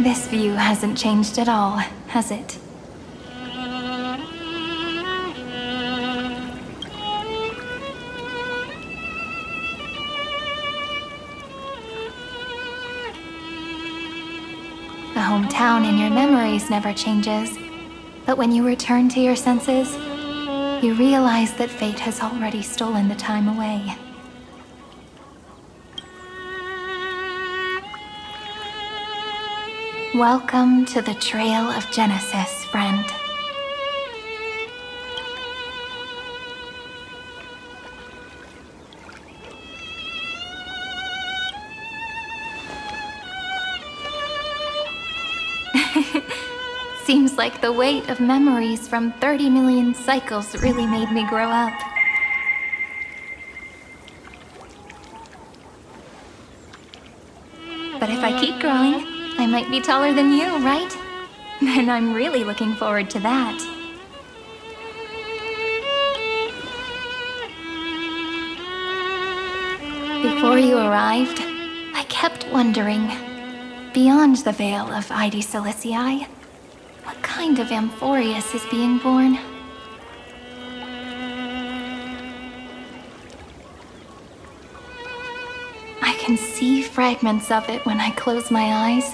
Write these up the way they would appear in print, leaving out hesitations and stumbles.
This view hasn't changed at all, has it? The hometown in your memories never changes, but when you return to your senses, you realize that fate has already stolen the time away. Welcome to the Trail of Genesis, friend. Seems like the weight of memories from 30 million cycles really made me grow up. But if I keep growing, I might be taller than you, right? And I'm really looking forward to that. Before you arrived, I kept wondering, beyond the veil of Ide Silicii, what kind of Amphorius is being born? I can see fragments of it when I close my eyes.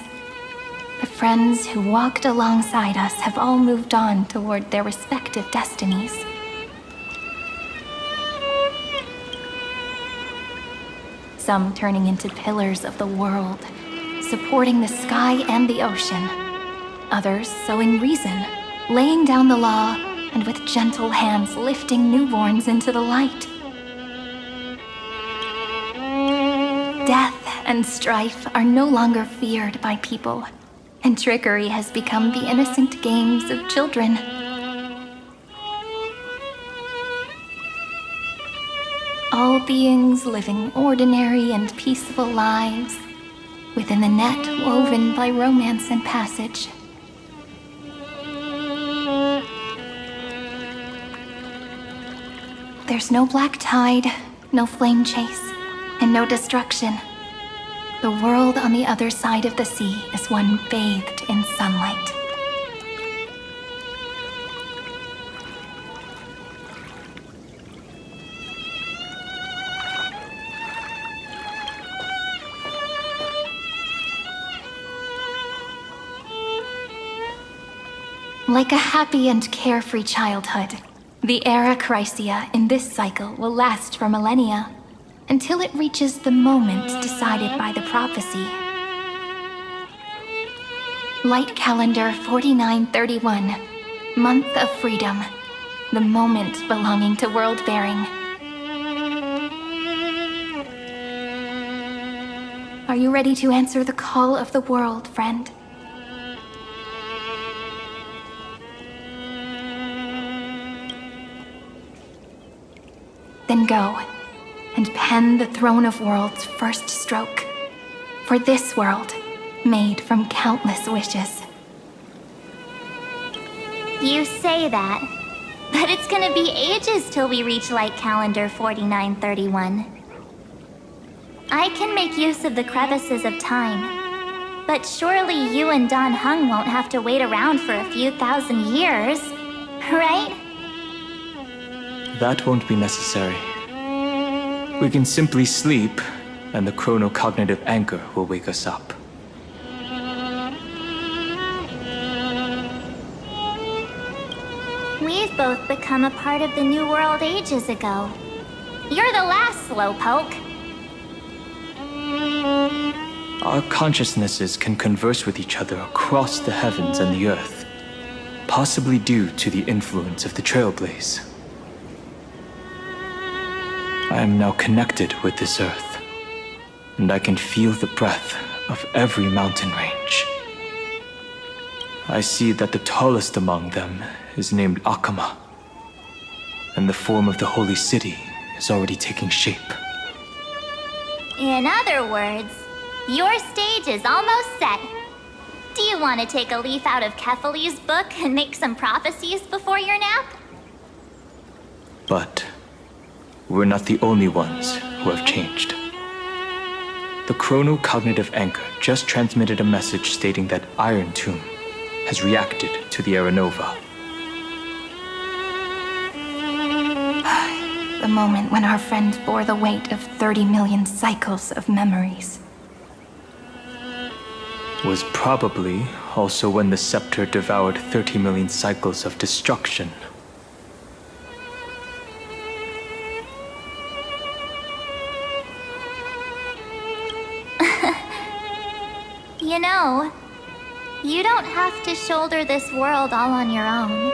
The friends who walked alongside us have all moved on toward their respective destinies. Some turning into pillars of the world, supporting the sky and the ocean. Others sowing reason, laying down the law, and with gentle hands lifting newborns into the light. Death and strife are no longer feared by people, and trickery has become the innocent games of children. All beings living ordinary and peaceful lives, within the net woven by romance and passage. There's no black tide, no flame chase, and no destruction. The world on the other side of the sea is one bathed in sunlight. Like a happy and carefree childhood, the era Chrysia in this cycle will last for millennia, until it reaches the moment decided by the prophecy. Light calendar 4931, month of freedom, the moment belonging to world bearing. Are you ready to answer the call of the world, friend? Then go, and pen the Throne of Worlds' first stroke. For this world, made from countless wishes. You say that, but it's gonna be ages till we reach Light Calendar 4931. I can make use of the crevices of time, but surely you and Don Hung won't have to wait around for a few thousand years, right? That won't be necessary. We can simply sleep, and the chronocognitive anchor will wake us up. We've both become a part of the New World ages ago. You're the last slowpoke. Our consciousnesses can converse with each other across the heavens and the earth, possibly due to the influence of the Trailblaze. I am now connected with this earth, and I can feel the breath of every mountain range. I see that the tallest among them is named Akama, and the form of the holy city is already taking shape. In other words, your stage is almost set. Do you want to take a leaf out of Kefali's book and make some prophecies before your nap? But we're not the only ones who have changed. The chronocognitive anchor just transmitted a message stating that Iron Tomb has reacted to the Aeronova. The moment when our friend bore the weight of 30 million cycles of memories. Was probably also when the scepter devoured 30 million cycles of destruction. You know, you don't have to shoulder this world all on your own.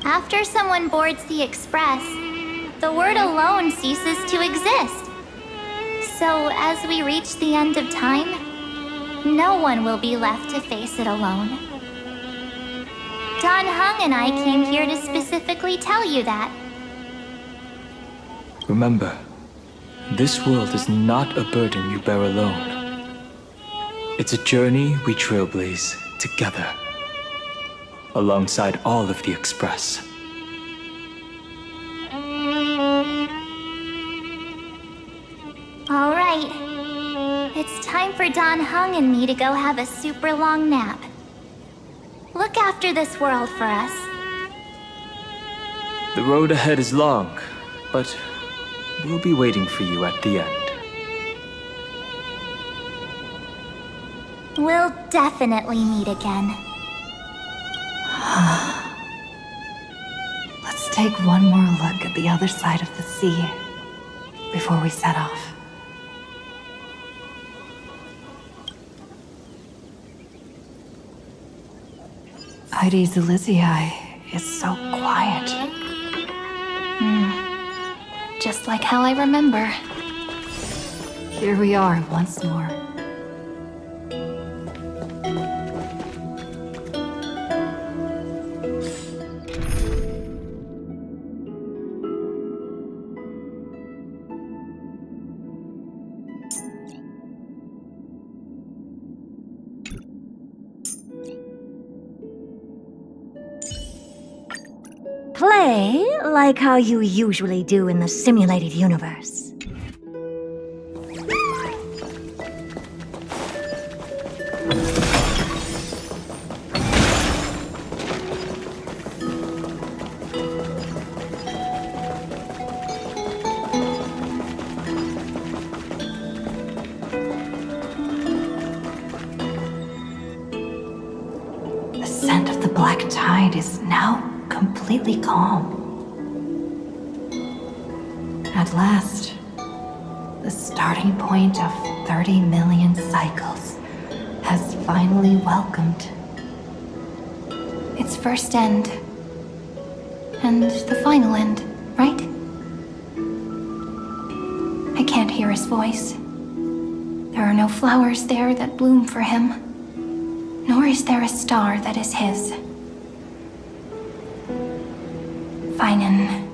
After someone boards the Express, the word alone ceases to exist. So, as we reach the end of time, no one will be left to face it alone. Don Hung and I came here to specifically tell you that. Remember, this world is not a burden you bear alone. It's a journey we trailblaze together, alongside all of the Express. All right. It's time for Don Hung and me to go have a super long nap. Look after this world for us. The road ahead is long, but we'll be waiting for you at the end. We'll definitely meet again. Let's take one more look at the other side of the sea before we set off. Heidi's Elysiae is so quiet. Just like how I remember. Here we are once more. Play like how you usually do in the simulated universe. The scent of the black tide is now completely calm. At last, the starting point of 30 million cycles has finally welcomed. Its first end. And the final end, right? I can't hear his voice. There are no flowers there that bloom for him. Nor is there a star that is his. Finan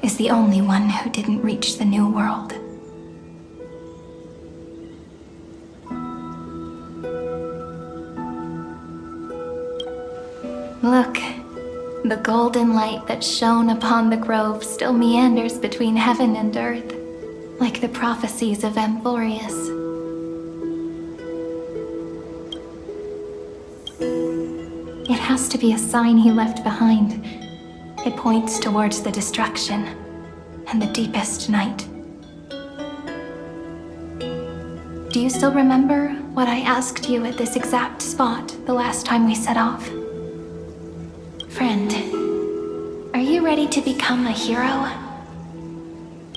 is the only one who didn't reach the new world. Look, the golden light that shone upon the grove still meanders between heaven and earth, like the prophecies of Amphorius. It has to be a sign he left behind. It points towards the destruction and the deepest night. Do you still remember what I asked you at this exact spot the last time we set off? Friend, are you ready to become a hero?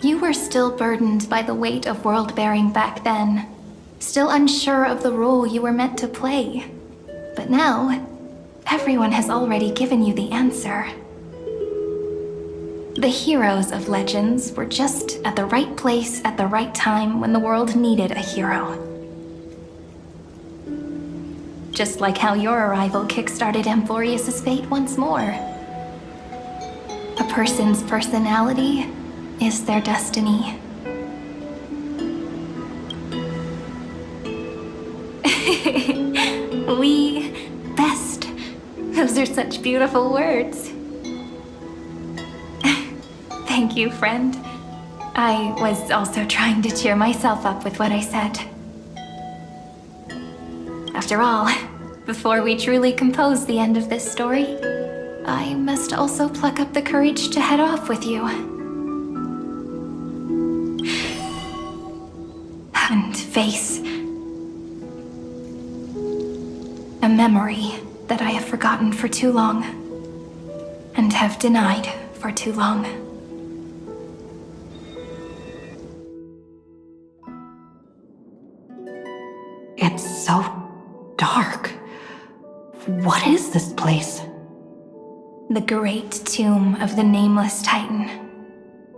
You were still burdened by the weight of world-bearing back then, still unsure of the role you were meant to play. But now, everyone has already given you the answer. The heroes of legends were just at the right place at the right time when the world needed a hero. Just like how your arrival kickstarted Amphorius' fate once more. A person's personality is their destiny. We best. Those are such beautiful words. Thank you, friend. I was also trying to cheer myself up with what I said. After all, before we truly compose the end of this story, I must also pluck up the courage to head off with you. And face a memory that I have forgotten for too long, and have denied for too long. It's so dark. What is this place? The great tomb of the nameless Titan,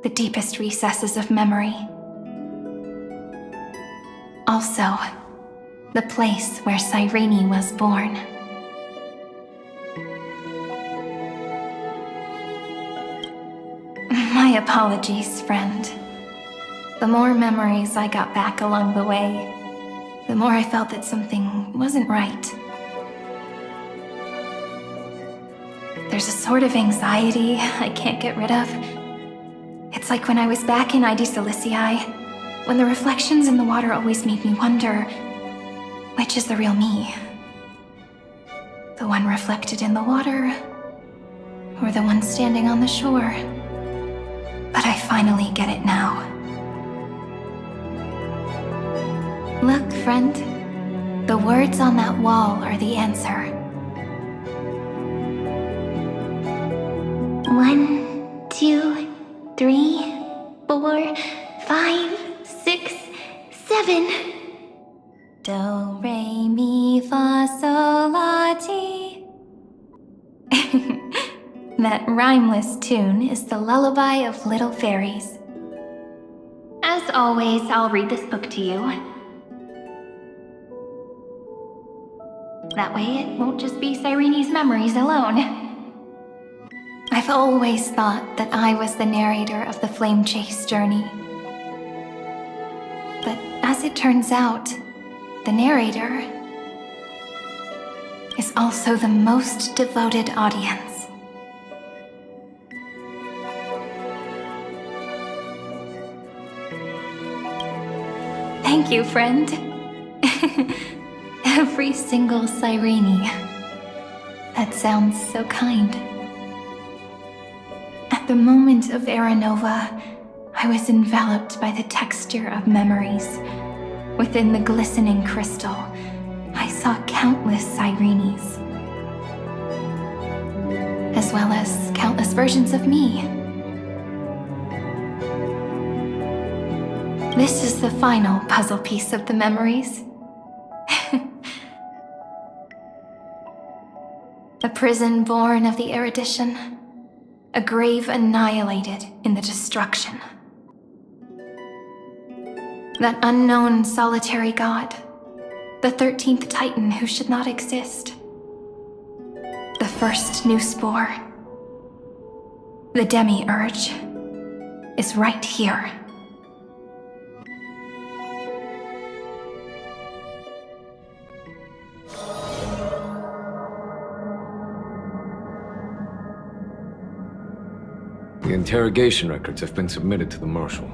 the deepest recesses of memory. Also, the place where Cyrene was born. My apologies, friend. The more memories I got back along the way, the more I felt that something wasn't right. There's a sort of anxiety I can't get rid of. It's like when I was back in ID Silicii, when the reflections in the water always made me wonder, which is the real me? The one reflected in the water, or the one standing on the shore? But I finally get it now. Look, friend. The words on that wall are the answer. 1, 2, 3, 4, 5, 6, 7. Do, re, mi, fa, sol, la, ti. That rhymeless tune is the lullaby of little fairies. As always, I'll read this book to you. That way it won't just be Cyrene's memories alone. I've always thought that I was the narrator of the Flame Chase journey. But as it turns out, the narrator is also the most devoted audience. Thank you, friend. Every single Cyrene. That sounds so kind. At the moment of Era Nova, I was enveloped by the texture of memories. Within the glistening crystal, I saw countless Cyrenes, as well as countless versions of me. This is the final puzzle piece of the memories. A prison born of the erudition, a grave annihilated in the destruction. That unknown solitary god, the 13th Titan who should not exist. The first new spore, the demiurge, is right here. The interrogation records have been submitted to the Marshal.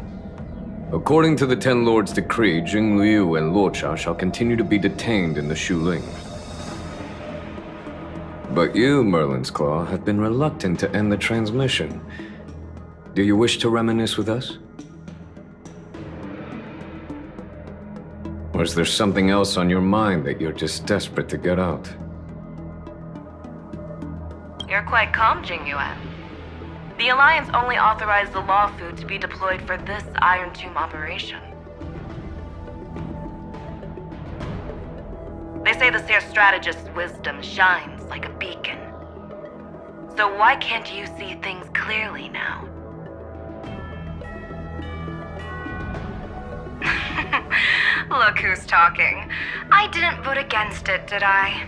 According to the Ten Lords' decree, Jing Liu and Luocha shall continue to be detained in the Shuling. But you, Merlin's Claw, have been reluctant to end the transmission. Do you wish to reminisce with us? Or is there something else on your mind that you're just desperate to get out? You're quite calm, Jing Yuan. The Alliance only authorized the Law Food to be deployed for this Iron Tomb operation. They say the Seer Strategist's wisdom shines like a beacon. So why can't you see things clearly now? Look who's talking. I didn't vote against it, did I?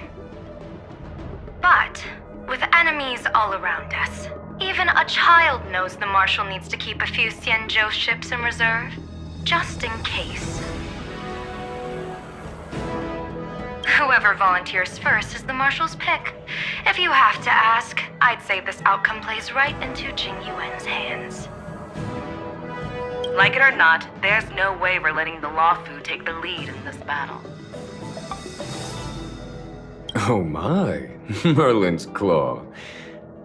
But, with enemies all around us, even a child knows the Marshal needs to keep a few Xianzhou ships in reserve, just in case. Whoever volunteers first is the Marshal's pick. If you have to ask, I'd say this outcome plays right into Jing Yuan's hands. Like it or not, there's no way we're letting the Lawfu take the lead in this battle. Oh my, Merlin's Claw.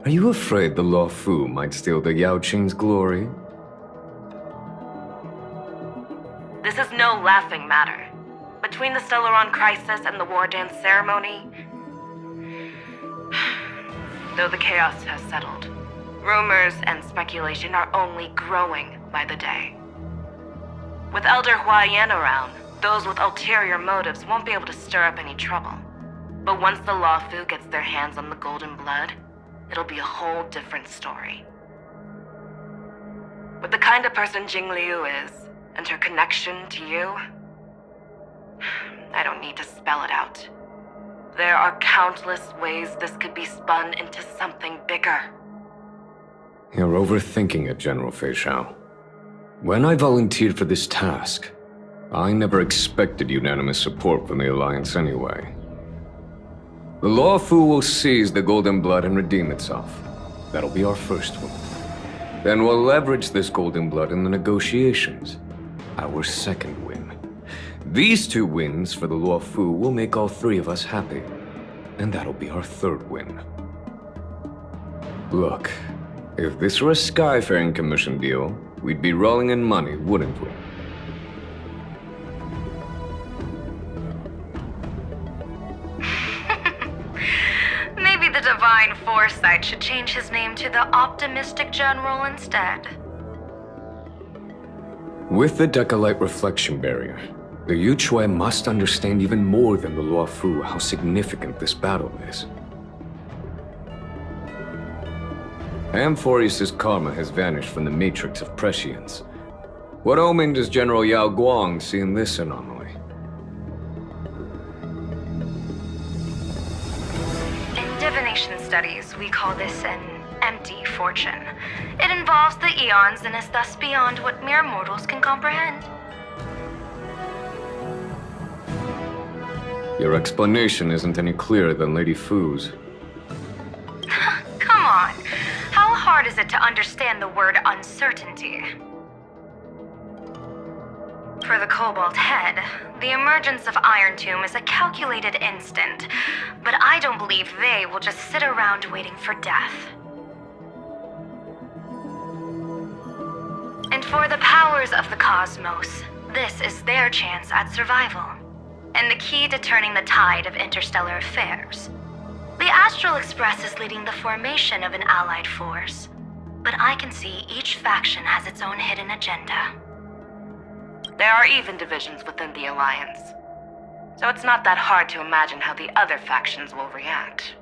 Are you afraid the Lawfu might steal the Yao Qing's glory? This is no laughing matter. Between the Stellaron crisis and the War Dance ceremony, though the chaos has settled, rumors and speculation are only growing by the day. With Elder Huaiyan around, those with ulterior motives won't be able to stir up any trouble. But once the Lawfu gets their hands on the golden blood, it'll be a whole different story. With the kind of person Jingliu is, and her connection to you, I don't need to spell it out. There are countless ways this could be spun into something bigger. You're overthinking it, General Fei Shao. When I volunteered for this task, I never expected unanimous support from the Alliance anyway. The Lawfu will seize the Golden Blood and redeem itself. That'll be our first one. Then we'll leverage this Golden Blood in the negotiations. Our second win. These 2 wins for the Lawfu will make all 3 of us happy. And that'll be our third win. Look, if this were a Skyfaring Commission deal, we'd be rolling in money, wouldn't we? Maybe the Divine Foresight should change his name to the Optimistic General instead. With the Decalite Reflection Barrier, the Yuchue must understand even more than the Luofu how significant this battle is. Amphorius' karma has vanished from the matrix of prescience. What omen does General Yao Guang see in this anomaly? In divination studies, we call this an empty fortune. It involves the eons and is thus beyond what mere mortals can comprehend. Your explanation isn't any clearer than Lady Fu's. Come on. How hard is it to understand the word uncertainty? For the Cobalt Head, the emergence of Iron Tomb is a calculated instant, but I don't believe they will just sit around waiting for death. And for the powers of the cosmos, this is their chance at survival, and the key to turning the tide of interstellar affairs. The Astral Express is leading the formation of an allied force, but I can see each faction has its own hidden agenda. There are even divisions within the Alliance, so it's not that hard to imagine how the other factions will react.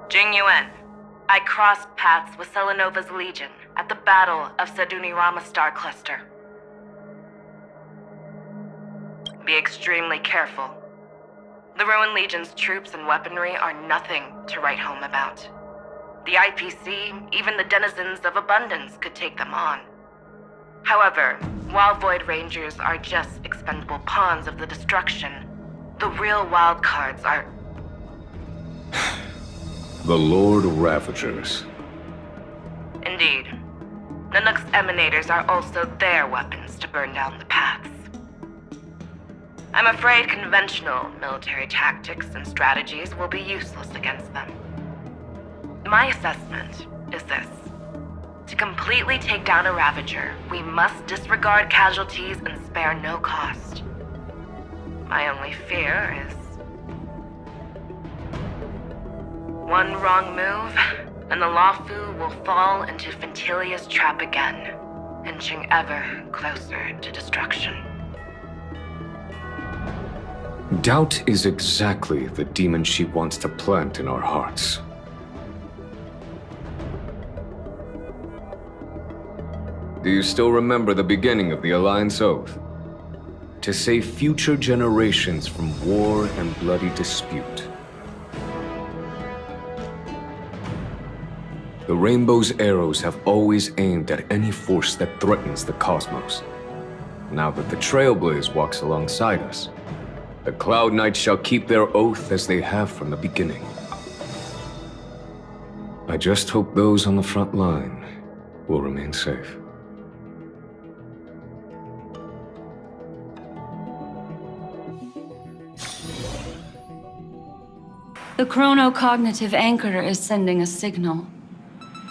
Jing Yuan, I crossed paths with Selenova's Legion at the Battle of Sadunirama Star Cluster. Be extremely careful. The Ruined Legion's troops and weaponry are nothing to write home about. The IPC, even the denizens of Abundance, could take them on. However, while Void Rangers are just expendable pawns of the destruction, the real wild cards are... The Lord Ravagers. Indeed. Nanook's emanators are also their weapons to burn down the paths. I'm afraid conventional military tactics and strategies will be useless against them. My assessment is this. To completely take down a Ravager, we must disregard casualties and spare no cost. My only fear is... one wrong move, and the Lawfu will fall into Fintilia's trap again, inching ever closer to destruction. Doubt is exactly the demon she wants to plant in our hearts. Do you still remember the beginning of the Alliance Oath? To save future generations from war and bloody dispute. The Rainbow's arrows have always aimed at any force that threatens the cosmos. Now that the Trailblaze walks alongside us, the Cloud Knights shall keep their oath as they have from the beginning. I just hope those on the front line will remain safe. The chronocognitive anchor is sending a signal.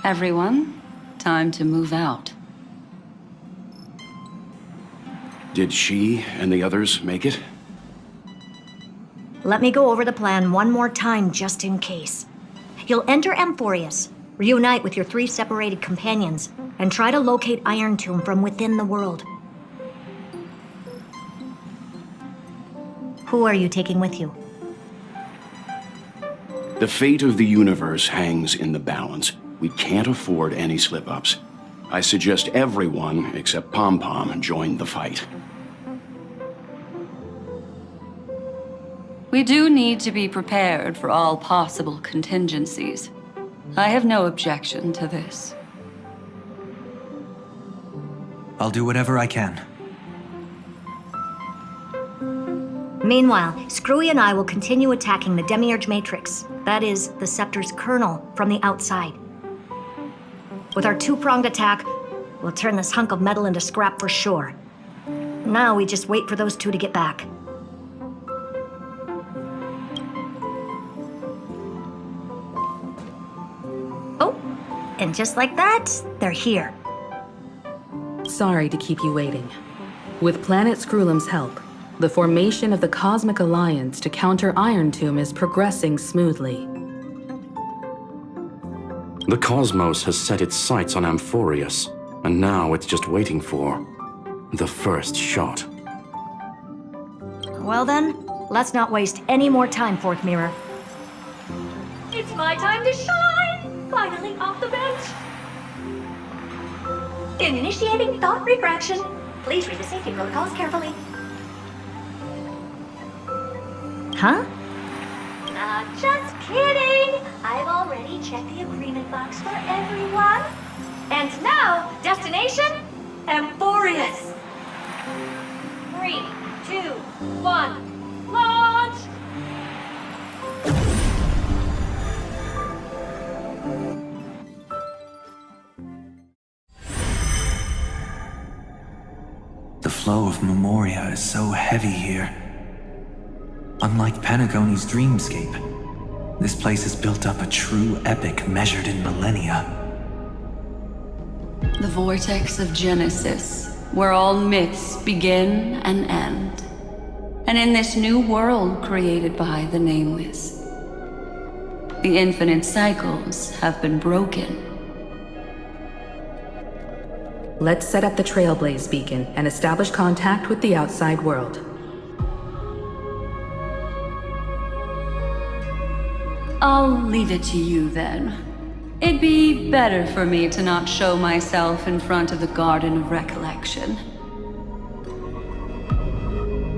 Everyone, time to move out. Did she and the others make it? Let me go over the plan one more time just in case. You'll enter Amphorius, reunite with your 3 separated companions, and try to locate Iron Tomb from within the world. Who are you taking with you? The fate of the universe hangs in the balance. We can't afford any slip-ups. I suggest everyone except Pom Pom join the fight. We do need to be prepared for all possible contingencies. I have no objection to this. I'll do whatever I can. Meanwhile, Screwy and I will continue attacking the Demiurge Matrix. That is, the Scepter's kernel, from the outside. With our 2-pronged attack, we'll turn this hunk of metal into scrap for sure. Now we just wait for those 2 to get back. Oh, and just like that, they're here. Sorry to keep you waiting. With Planet Screwlum's help, the formation of the Cosmic Alliance to counter Iron Tomb is progressing smoothly. The cosmos has set its sights on Amphorius, and now it's just waiting for the first shot. Well then, let's not waste any more time, Fourth Mirror. It's my time to shine! Finally off the bench! Initiating thought refraction. Please read the safety protocols carefully. Huh? Just kidding! I've already checked the agreement box for everyone. And now, destination? Amphorius! 3, 2, 1, launch! The flow of Memoria is so heavy here. Unlike Panagone's dreamscape, this place has built up a true epic measured in millennia. The vortex of Genesis, where all myths begin and end. And in this new world created by the Nameless, the infinite cycles have been broken. Let's set up the Trailblaze beacon and establish contact with the outside world. I'll leave it to you then. It'd be better for me to not show myself in front of the Garden of Recollection.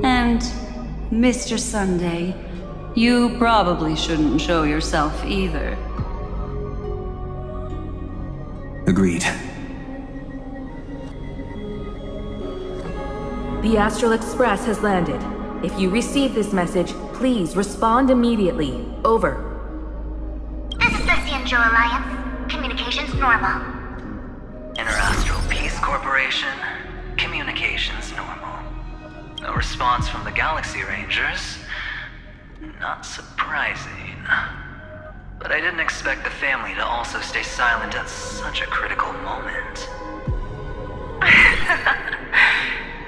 And, Mr. Sunday, you probably shouldn't show yourself either. Agreed. The Astral Express has landed. If you receive this message, please respond immediately. Over. This is the Cianjo Alliance. Communications normal. Interastral Peace Corporation. Communications normal. No response from the Galaxy Rangers. Not surprising. But I didn't expect the family to also stay silent at such a critical moment.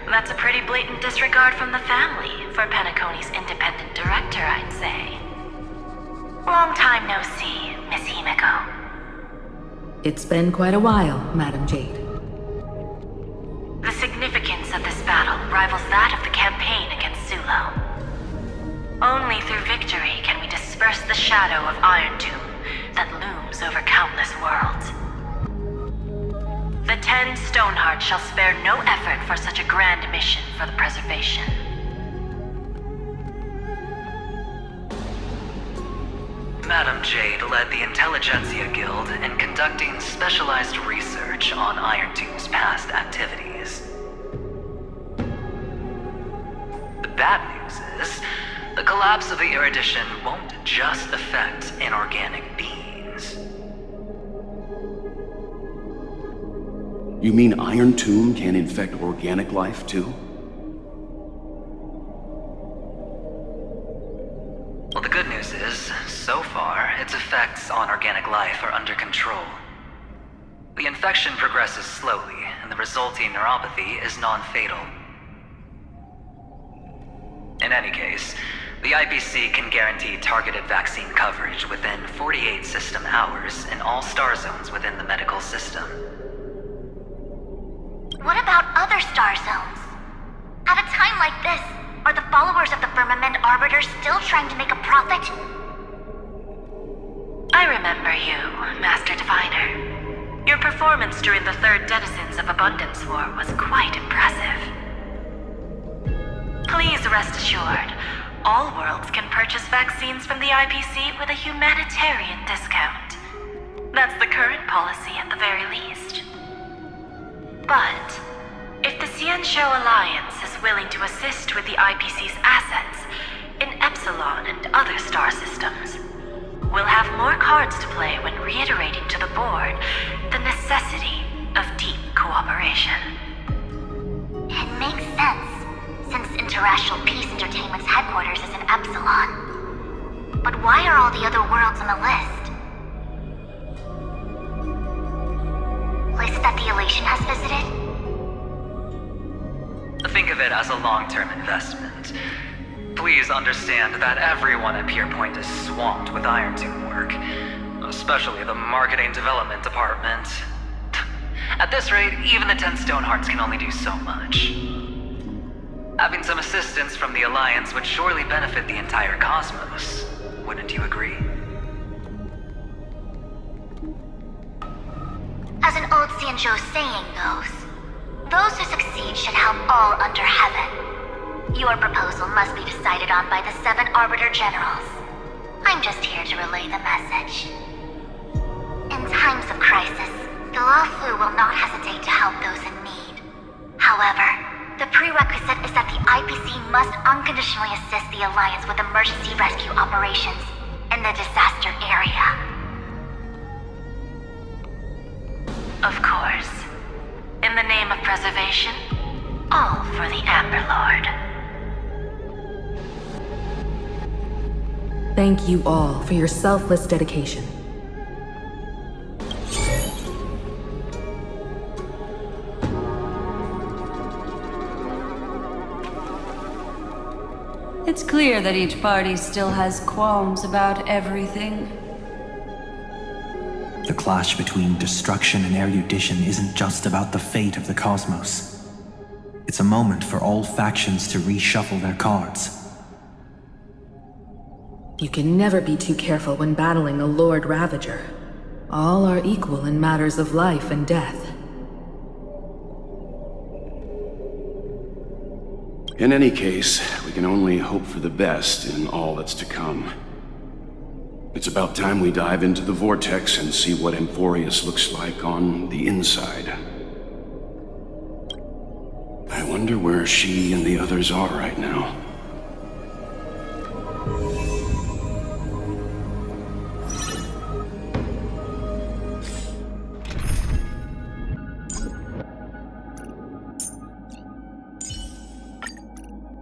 That's a pretty blatant disregard from the family for Penacony's independent director, I'd say. Long time no see, Miss Himiko. It's been quite a while, Madam Jade. The significance of this battle rivals that of the campaign against Sulo. Only through victory can we disperse the shadow of Iron Tomb that looms over countless worlds. The 10 Stonehearts shall spare no effort for such a grand mission for the preservation. Madam Jade led the Intelligentsia Guild in conducting specialized research on Iron Tomb's past activities. The bad news is, the collapse of the Erudition won't just affect inorganic beings. You mean Iron Tomb can infect organic life, too? Well, the good news is, so far, its effects on organic life are under control. The infection progresses slowly, and the resulting neuropathy is non-fatal. In any case, the IPC can guarantee targeted vaccine coverage within 48 system hours in all star zones within the medical system. What about other star zones? At a time like this, are the followers of the Firmament Arbiters still trying to make a profit? I remember you, Master Diviner. Your performance during the Third Denizens of Abundance War was quite impressive. Please rest assured, all worlds can purchase vaccines from the IPC with a humanitarian discount. That's the current policy at the very least. But if the Xianzhou Alliance is willing to assist with the IPC's assets in Epsilon and other star systems, we'll have more cards to play when reiterating to the board the necessity of deep cooperation. It makes sense, since Interracial Peace Entertainment's headquarters is in Epsilon. But why are all the other worlds on the list? Places that the Elation has visited? Think of it as a long-term investment. Please understand that everyone at Pierpoint is swamped with Iron Tomb work, especially the marketing development department. At this rate, even the 10 Stonehearts can only do so much. Having some assistance from the Alliance would surely benefit the entire cosmos. Wouldn't you agree? As an old Xianzhou saying goes, those who succeed should help all under heaven. Your proposal must be decided on by the 7 Arbiter Generals. I'm just here to relay the message. In times of crisis, the Luofu will not hesitate to help those in need. However, the prerequisite is that the IPC must unconditionally assist the Alliance with emergency rescue operations in the disaster area. Of course. In the name of preservation, all for the Amber Lord. Thank you all for your selfless dedication. It's clear that each party still has qualms about everything. The clash between destruction and erudition isn't just about the fate of the cosmos. It's a moment for all factions to reshuffle their cards. You can never be too careful when battling a Lord Ravager. All are equal in matters of life and death. In any case, we can only hope for the best in all that's to come. It's about time we dive into the vortex and see what Amphorius looks like on the inside. I wonder where she and the others are right now.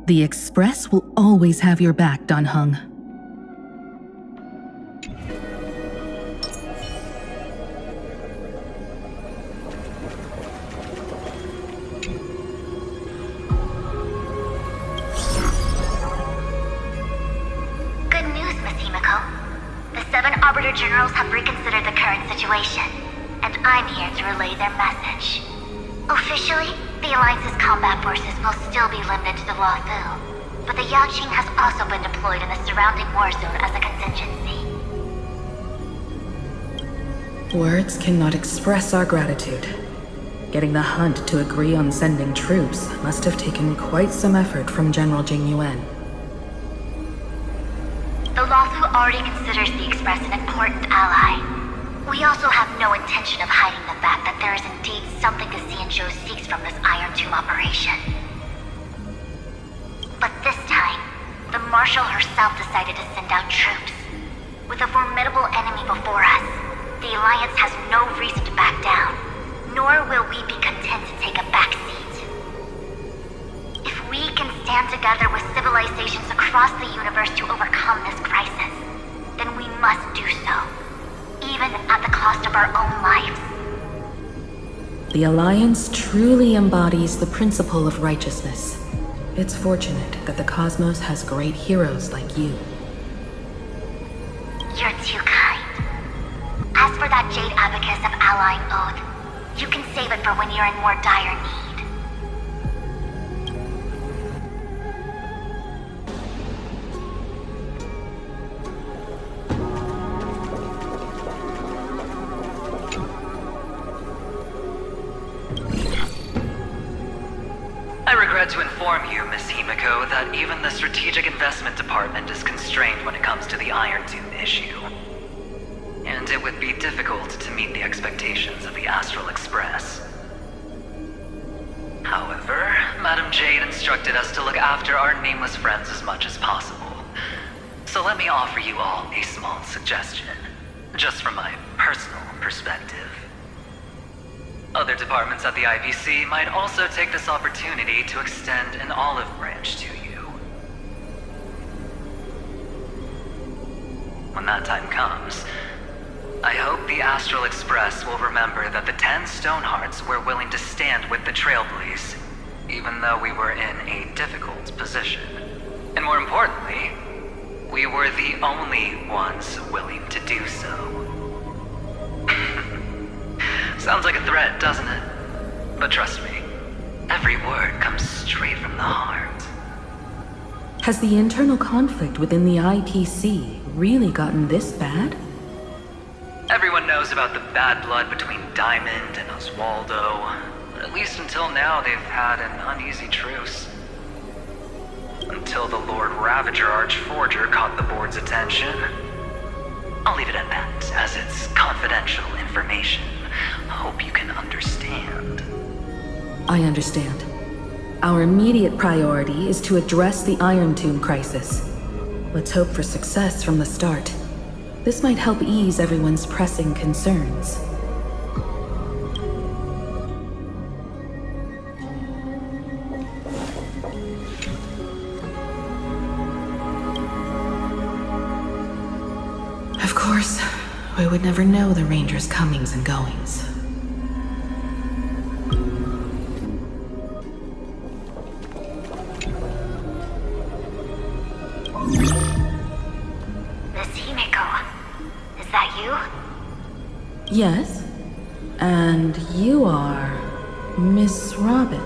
The Express will always have your back, Dan Heng. Good news, Miss Himiko. The 7 Arbiter Generals have reconsidered the current situation, and I'm here to relay their message. Officially, the Alliance's combat forces will still be limited to the Luofu, but the Yaoqing has also been deployed in the surrounding war zone as a contingency. Words cannot express our gratitude. Getting the Hunt to agree on sending troops must have taken quite some effort from General Jing Yuan. The Luofu already considers the Express an important ally. We also have no intention of hiding the fact that there is indeed something the Xianzhou seeks from this Iron Tomb operation. But this time, the Marshal herself decided to send out troops. With a formidable enemy before us, the Alliance has no reason to back down. nor will we be content to take a backseat. If we can stand together with civilizations across the universe to overcome this crisis, then we must do so, even at the cost of our own lives. The Alliance truly embodies the principle of righteousness. It's fortunate that the cosmos has great heroes like you. You're too kind. As for that Jade Abacus of Allying Oath, you can save it for when you're in more dire need. I regret to inform you, Miss Himiko, that even the Strategic Investment Department is constrained when it comes to the Iron Tomb issue. And it would be difficult to meet the expectations of the Astral Express. However, Madam Jade instructed us to look after our nameless friends as much as possible. So let me offer you all a small suggestion, just from my personal perspective. Other departments at the IPC might also take this opportunity to extend an olive branch to you. When that time comes, I hope the Astral Express will remember that the 10 Stonehearts were willing to stand with the Trailblaze, even though we were in a difficult position. And more importantly, we were the only ones willing to do so. Sounds like a threat, doesn't it? But trust me, every word comes straight from the heart. Has the internal conflict within the IPC really gotten this bad? Everyone knows about the bad blood between Diamond and Oswaldo. At least until now, they've had an uneasy truce. Until the Lord Ravager Archforger caught the board's attention. I'll leave it at that, as it's confidential information. Hope you can understand. I understand. Our immediate priority is to address the Iron Tomb crisis. Let's hope for success from the start. This might help ease everyone's pressing concerns. Of course, we would never know the Ranger's comings and goings. Miss Himiko, is that you? Yes? And you are Miss Robin.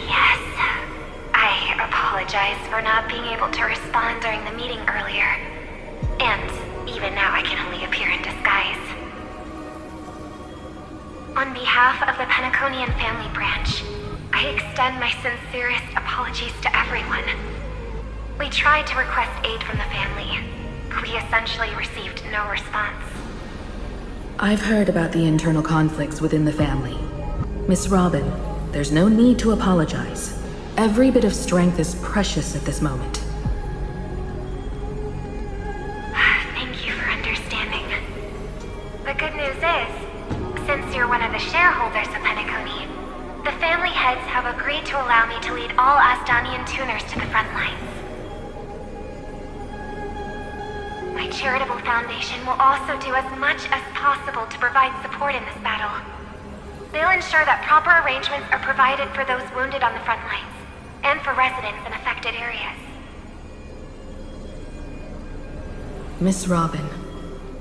Yes. I apologize for not being able to respond during the meeting earlier. And even now I can only appear in disguise. On behalf of the Penaconian family branch, I extend my sincerest apologies to everyone. We tried to request aid from the family. We essentially received no response. I've heard about the internal conflicts within the family. Miss Robin, there's no need to apologize. Every bit of strength is precious at this moment. Thank you for understanding. The good news is, since you're one of the shareholders of Penacony, the family heads have agreed to allow me to lead all Astonian tuners to the front lines. My charitable foundation will also do as much as possible to provide support in this battle. They'll ensure that proper arrangements are provided for those wounded on the front lines, and for residents in affected areas. Miss Robin,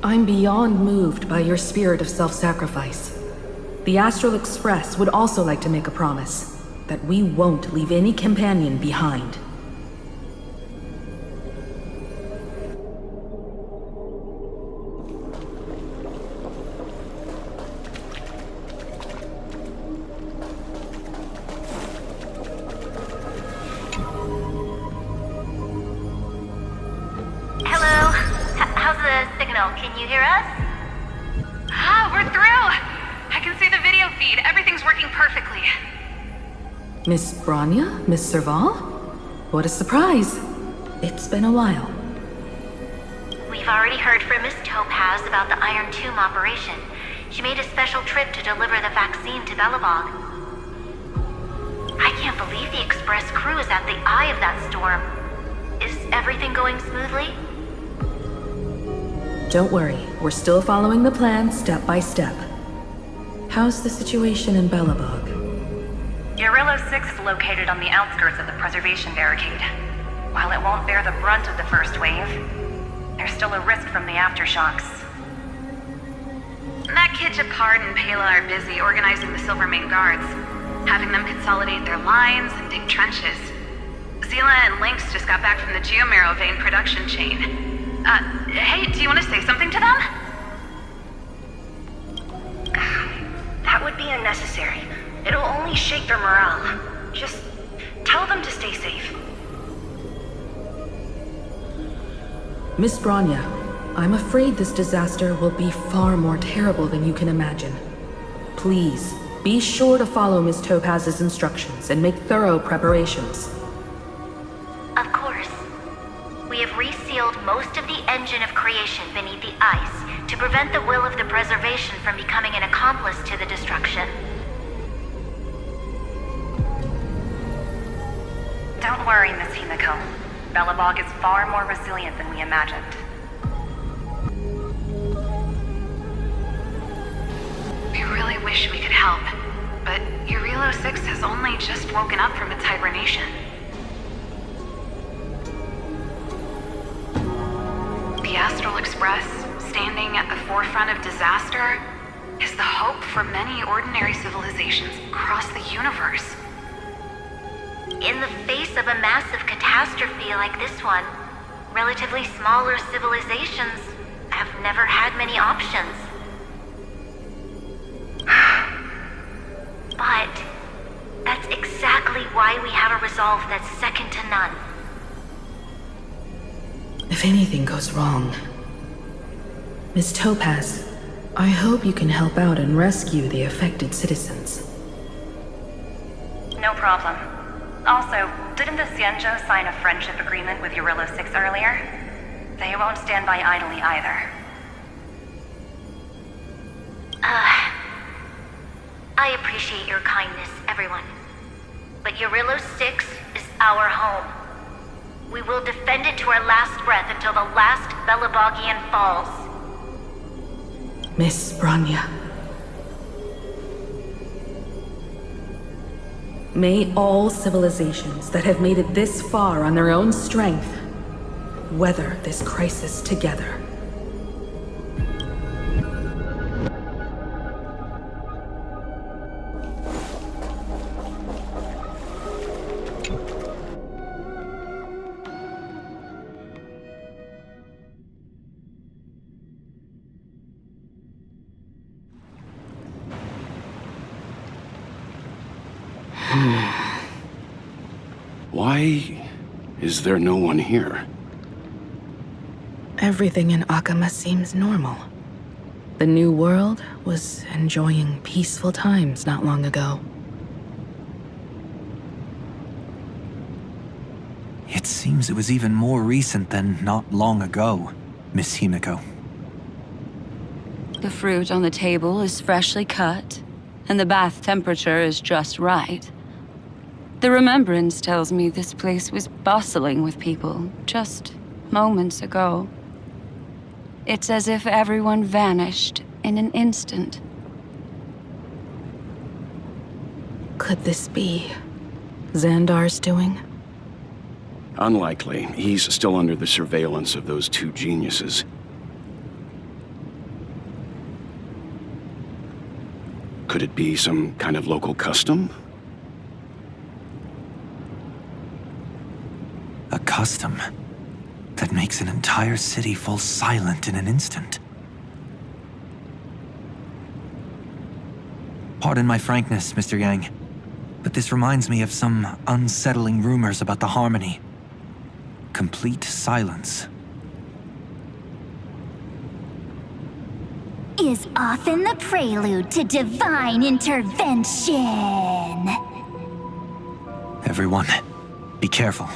I'm beyond moved by your spirit of self-sacrifice. The Astral Express would also like to make a promise that we won't leave any companion behind. Can you hear us? We're through! I can see the video feed. Everything's working perfectly. Miss Branya? Miss Serval? What a surprise. It's been a while. We've already heard from Miss Topaz about the Iron Tomb operation. She made a special trip to deliver the vaccine to Belobog. I can't believe the Express crew is at the eye of that storm. Is everything going smoothly? Don't worry, we're still following the plan step by step. How's the situation in Belobog? Urillo 6 is located on the outskirts of the preservation barricade. While it won't bear the brunt of the first wave, there's still a risk from the aftershocks. That kid Japard and Pela are busy organizing the Silvermane guards, having them consolidate their lines and dig trenches. Zila and Lynx just got back from the Geomarrow vein production chain. Hey, do you want to say something to them? That would be unnecessary. It'll only shake their morale. Just tell them to stay safe. Miss Bronya, I'm afraid this disaster will be far more terrible than you can imagine. Please, be sure to follow Miss Topaz's instructions and make thorough preparations. Of course. We have resealed most of the engine of creation beneath the ice to prevent the will of the preservation from becoming an accomplice to the destruction. Don't worry, Miss Himiko. Belobog is far more resilient than we imagined. We really wish we could help, but Urillo 6 has only just woken up from its hibernation. The Astral Express, standing at the forefront of disaster, is the hope for many ordinary civilizations across the universe. In the face of a massive catastrophe like this one, relatively smaller civilizations have never had many options. But that's exactly why we have a resolve that's second to none. If anything goes wrong... Miss Topaz, I hope you can help out and rescue the affected citizens. No problem. Also, didn't the Xianzhou sign a friendship agreement with Urillo 6 earlier? They won't stand by idly either. I appreciate your kindness, everyone. But Urillo 6 is our home. We will defend it to our last breath until the last Belobogian falls. Miss Bronya. May all civilizations that have made it this far on their own strength weather this crisis together. Why is there no one here? Everything in Akama seems normal. The new world was enjoying peaceful times not long ago. It seems it was even more recent than not long ago, Miss Himiko. The fruit on the table is freshly cut, and the bath temperature is just right. The remembrance tells me this place was bustling with people just moments ago. It's as if everyone vanished in an instant. Could this be Xandar's doing? Unlikely. He's still under the surveillance of those two geniuses. Could it be some kind of local custom? A custom that makes an entire city fall silent in an instant. Pardon my frankness, Mr. Yang, but this reminds me of some unsettling rumors about the Harmony. Complete silence. Is often the prelude to divine intervention. Everyone, be careful.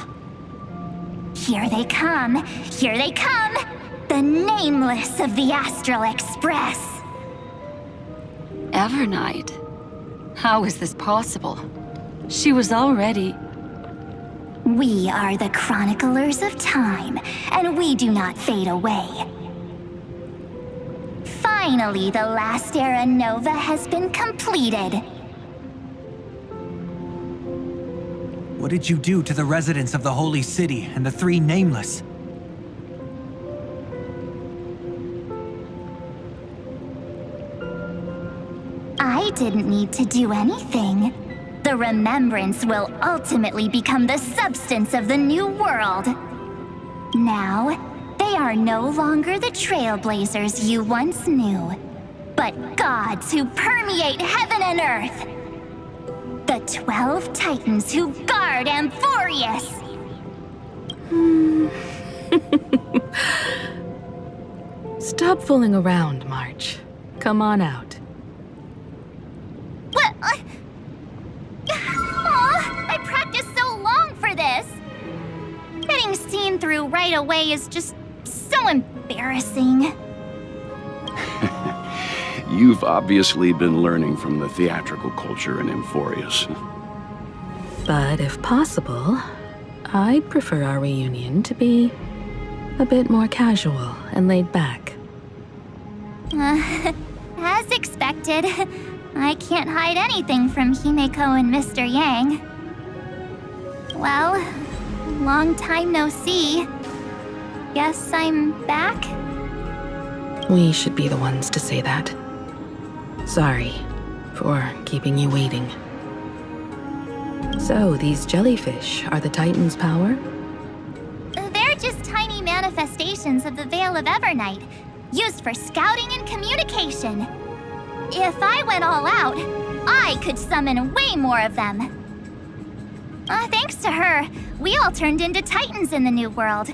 Here they come! Here they come! The Nameless of the Astral Express! Evernight? How is this possible? She was already... We are the chroniclers of time, and we do not fade away. Finally, the last era Nova has been completed. What did you do to the residents of the Holy City and the Three Nameless? I didn't need to do anything. The remembrance will ultimately become the substance of the new world. Now, they are no longer the trailblazers you once knew, but gods who permeate heaven and earth. The 12 Titans who guard Amphorius. Stop fooling around, March. Come on out. What? I practiced so long for this. Getting seen through right away is just so embarrassing. You've obviously been learning from the theatrical culture in Amphorius. But if possible, I'd prefer our reunion to be a bit more casual and laid back. As expected, I can't hide anything from Himeko and Mr. Yang. Well, long time no see. Guess I'm back? We should be the ones to say that. Sorry for keeping you waiting. So, these jellyfish are the Titan's power? They're just tiny manifestations of the Veil of Evernight, used for scouting and communication. If I went all out, I could summon way more of them. Thanks to her, we all turned into Titans in the New World.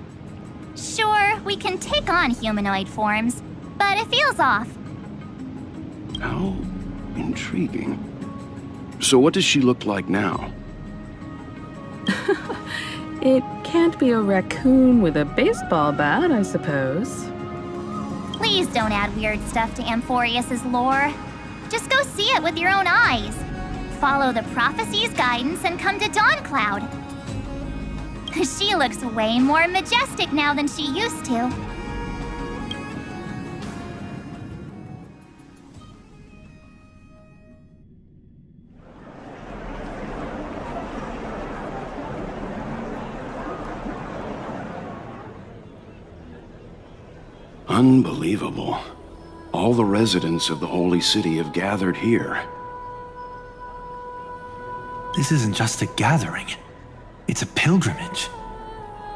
Sure, we can take on humanoid forms, but it feels off. How intriguing. So what does she look like now? It can't be a raccoon with a baseball bat, I suppose. Please don't add weird stuff to Amphorius's lore. Just go see it with your own eyes. Follow the prophecy's guidance and come to Dawncloud. She looks way more majestic now than she used to. Unbelievable. All the residents of the Holy City have gathered here. This isn't just a gathering. It's a pilgrimage.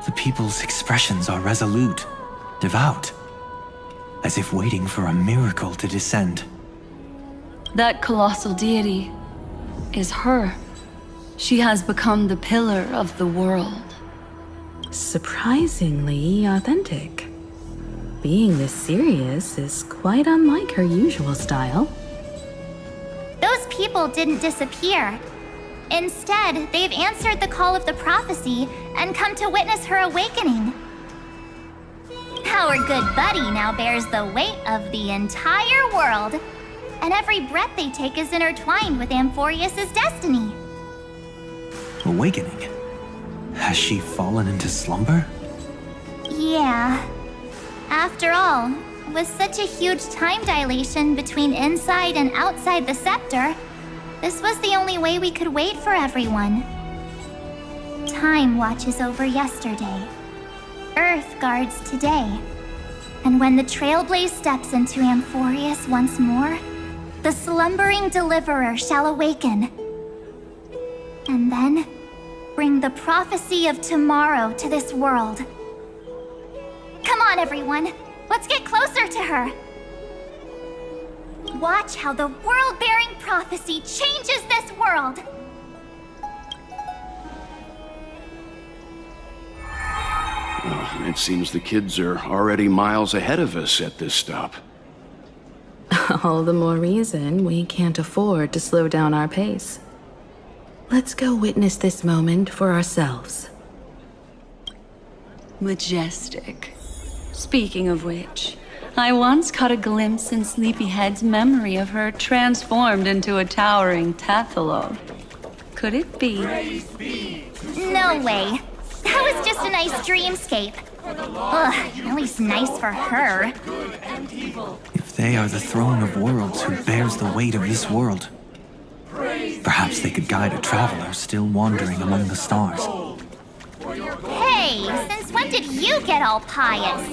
The people's expressions are resolute, devout, as if waiting for a miracle to descend. That colossal deity is her. She has become the pillar of the world. Surprisingly authentic. Being this serious is quite unlike her usual style. Those people didn't disappear. Instead, they've answered the call of the prophecy and come to witness her awakening. Our good buddy now bears the weight of the entire world, and every breath they take is intertwined with Amphorius's destiny. Awakening? Has she fallen into slumber? Yeah. After all, with such a huge time dilation between inside and outside the scepter, this was the only way we could wait for everyone. Time watches over yesterday. Earth guards today. And when the Trailblaze steps into Amphorius once more, the slumbering deliverer shall awaken. And then, bring the prophecy of tomorrow to this world. Come on, everyone. Let's get closer to her. Watch how the world-bearing prophecy changes this world. Well, it seems the kids are already miles ahead of us at this stop. All the more reason we can't afford to slow down our pace. Let's go witness this moment for ourselves. Majestic. Speaking of which, I once caught a glimpse in Sleepyhead's memory of her transformed into a towering tathalog. Could it be? No way. That was just a nice dreamscape. Ugh, at least nice for her. If they are the throne of worlds who bears the weight of this world, perhaps they could guide a traveler still wandering among the stars. Hey, since when did you get all pious?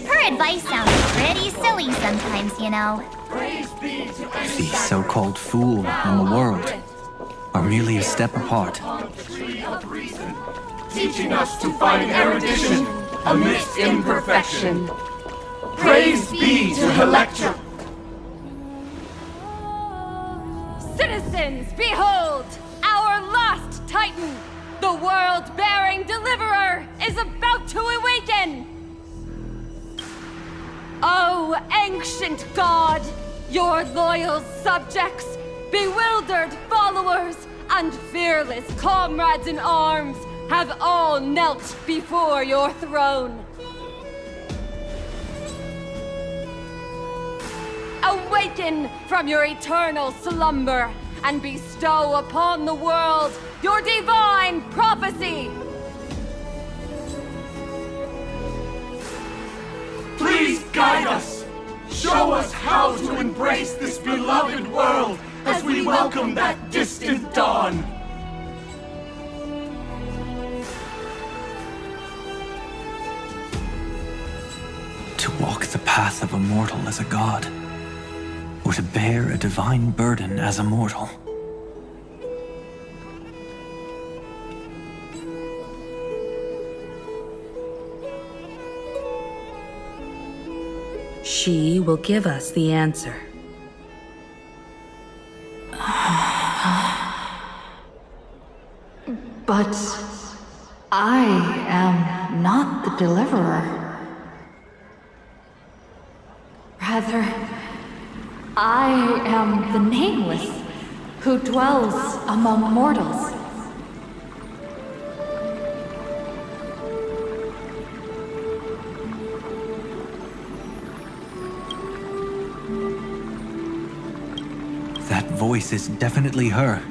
Her advice sounds pretty silly sometimes, you know. The so-called fool and the world are merely a step apart. Teaching us to find erudition amidst imperfection. Praise be to Electra. Citizens, behold! Our last Titan, the world-bearing deliverer, is about to awaken! Oh, ancient god, your loyal subjects, bewildered followers, and fearless comrades in arms have all knelt before your throne. Awaken from your eternal slumber and bestow upon the world your divine prophecy! Please guide us! Show us how to embrace this beloved world as we welcome that distant dawn! To walk the path of a mortal as a god, or to bear a divine burden as a mortal. She will give us the answer. But I am not the deliverer. Rather, I am the Nameless, who dwells among mortals. That voice is definitely her.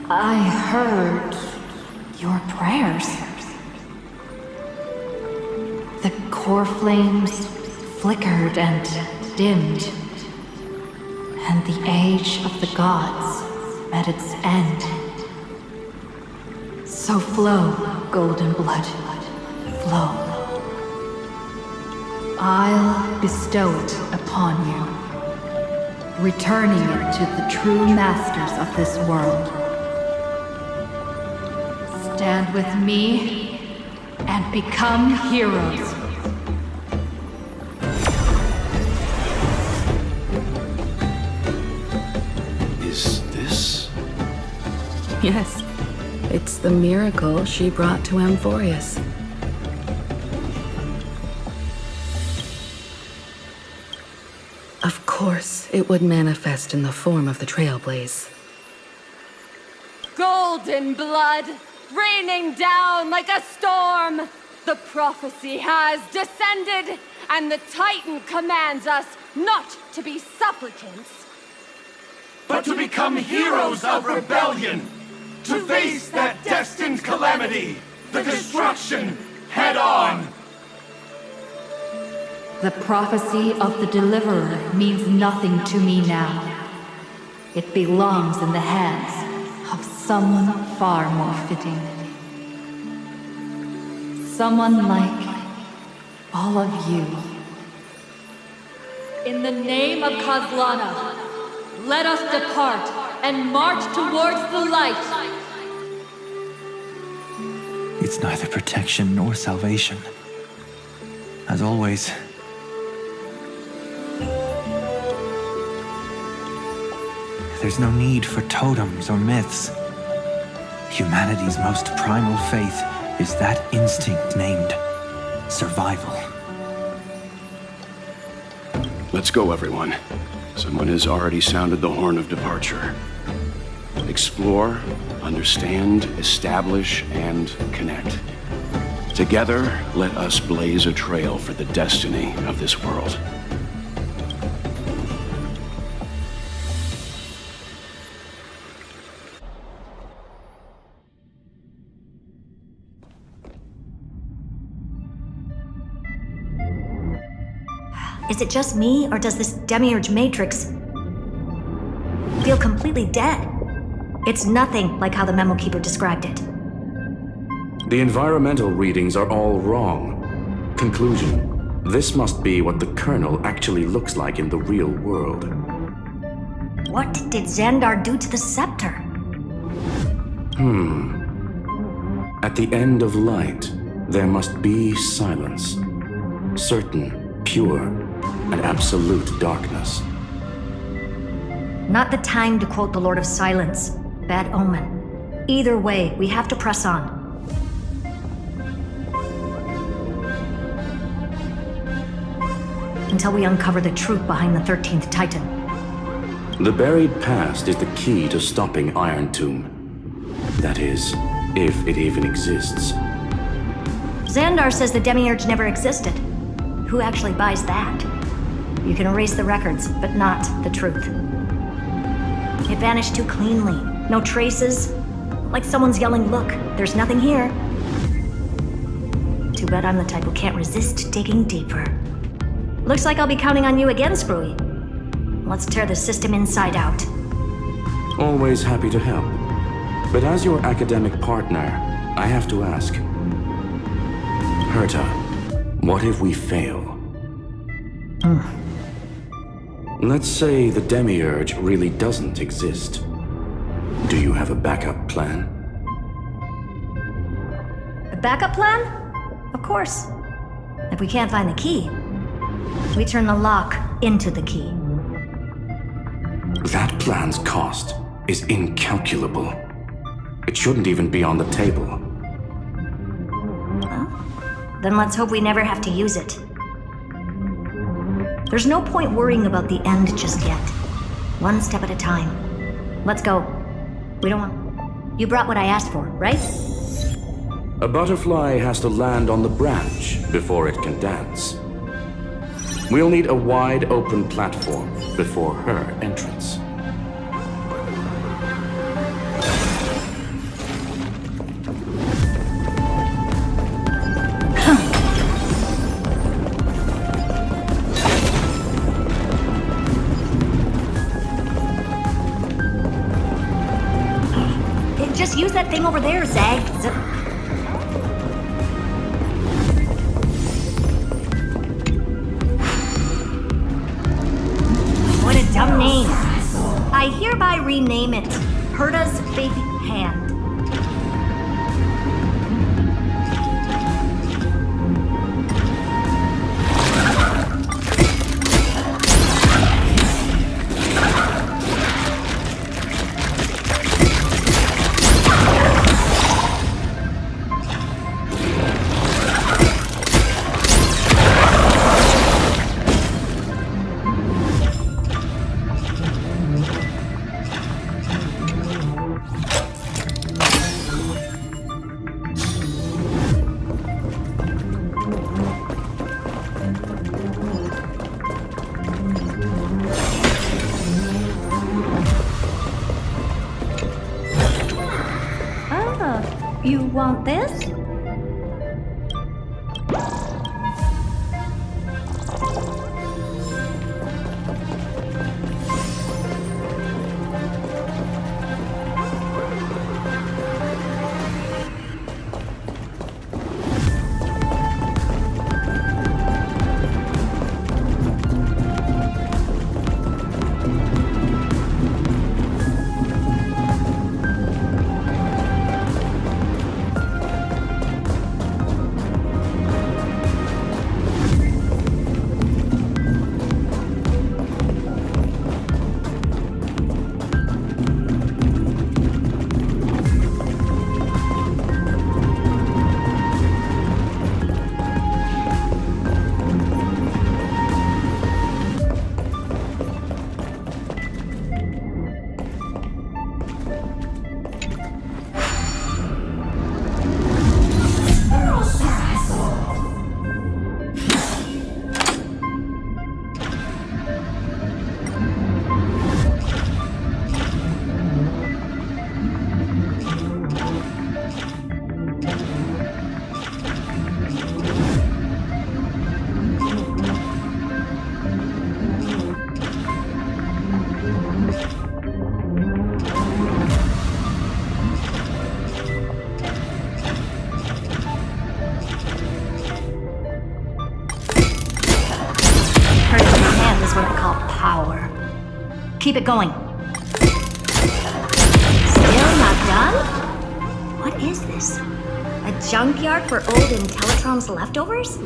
I heard your prayers. The core flames flickered and dimmed, and the age of the gods met its end. So flow, golden blood, flow. I'll bestow it upon you, returning it to the true masters of this world. Stand with me and become heroes. Yes, it's the miracle she brought to Amphorius. Of course, it would manifest in the form of the Trailblaze. Golden blood, raining down like a storm! The prophecy has descended, and the Titan commands us not to be supplicants, but to become heroes of rebellion! To face that destined calamity, the destruction, head on! The prophecy of the Deliverer means nothing to me now. It belongs in the hands of someone far more fitting. Someone like all of you. In the name of Kozlana, let us depart and march towards the light. It's neither protection nor salvation. As always, there's no need for totems or myths. Humanity's most primal faith is that instinct named survival. Let's go, everyone. Someone has already sounded the horn of departure. Explore, understand, establish, and connect. Together, let us blaze a trail for the destiny of this world. Is it just me, or does this Demiurge Matrix feel completely dead? It's nothing like how the Memo Keeper described it. The environmental readings are all wrong. Conclusion: this must be what the kernel actually looks like in the real world. What did Xandar do to the scepter? At the end of light, there must be silence. Certain, pure, and absolute darkness. Not the time to quote the Lord of Silence. Bad omen. Either way, we have to press on. Until we uncover the truth behind the 13th Titan. The buried past is the key to stopping Iron Tomb. That is, if it even exists. Xandar says the Demiurge never existed. Who actually buys that? You can erase the records, but not the truth. It vanished too cleanly. No traces. Like someone's yelling, "Look, there's nothing here." Too bad I'm the type who can't resist digging deeper. Looks like I'll be counting on you again, Screwy. Let's tear the system inside out. Always happy to help. But as your academic partner, I have to ask. Herta, what if we fail? Let's say the Demiurge really doesn't exist. Do you have a backup plan? A backup plan? Of course. If we can't find the key, we turn the lock into the key. That plan's cost is incalculable. It shouldn't even be on the table. Well, then let's hope we never have to use it. There's no point worrying about the end just yet. One step at a time. Let's go. We don't want... You brought what I asked for, right? A butterfly has to land on the branch before it can dance. We'll need a wide open platform before her entrance. Just use that thing over there, Zag. What a dumb name. I hereby rename it Herta's Big Hand. You want this? power. Keep it going. Still not done? What is this? A junkyard for old Intellitrom's leftovers?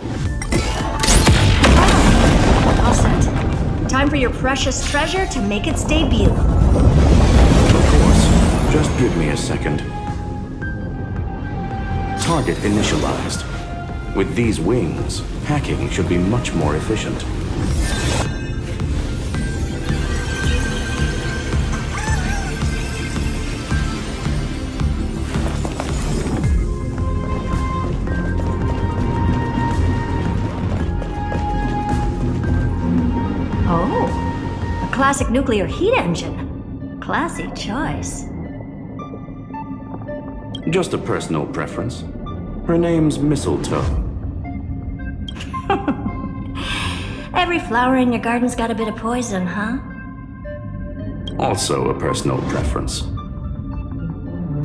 All set. Time for your precious treasure to make its debut. Of course. Just give me a second. Target initialized. With these wings, hacking should be much more efficient. Classic nuclear heat engine. Classy choice. Just a personal preference. Her name's Mistletoe. Every flower in your garden's got a bit of poison, huh? Also a personal preference.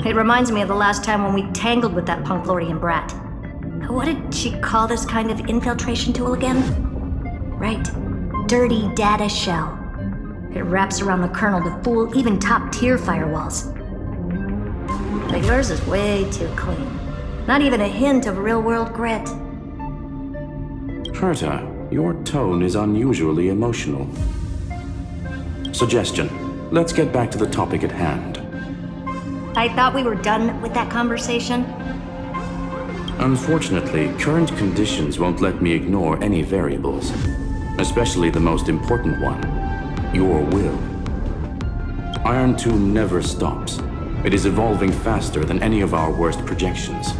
It reminds me of the last time when we tangled with that Punklorian brat. What did she call this kind of infiltration tool again? Right. Dirty data shell. It wraps around the kernel to fool even top-tier firewalls. But yours is way too clean. Not even a hint of real-world grit. Herta, your tone is unusually emotional. Suggestion. Let's get back to the topic at hand. I thought we were done with that conversation. Unfortunately, current conditions won't let me ignore any variables. Especially the most important one. Your will. Iron 2 never stops. It is evolving faster than any of our worst projections.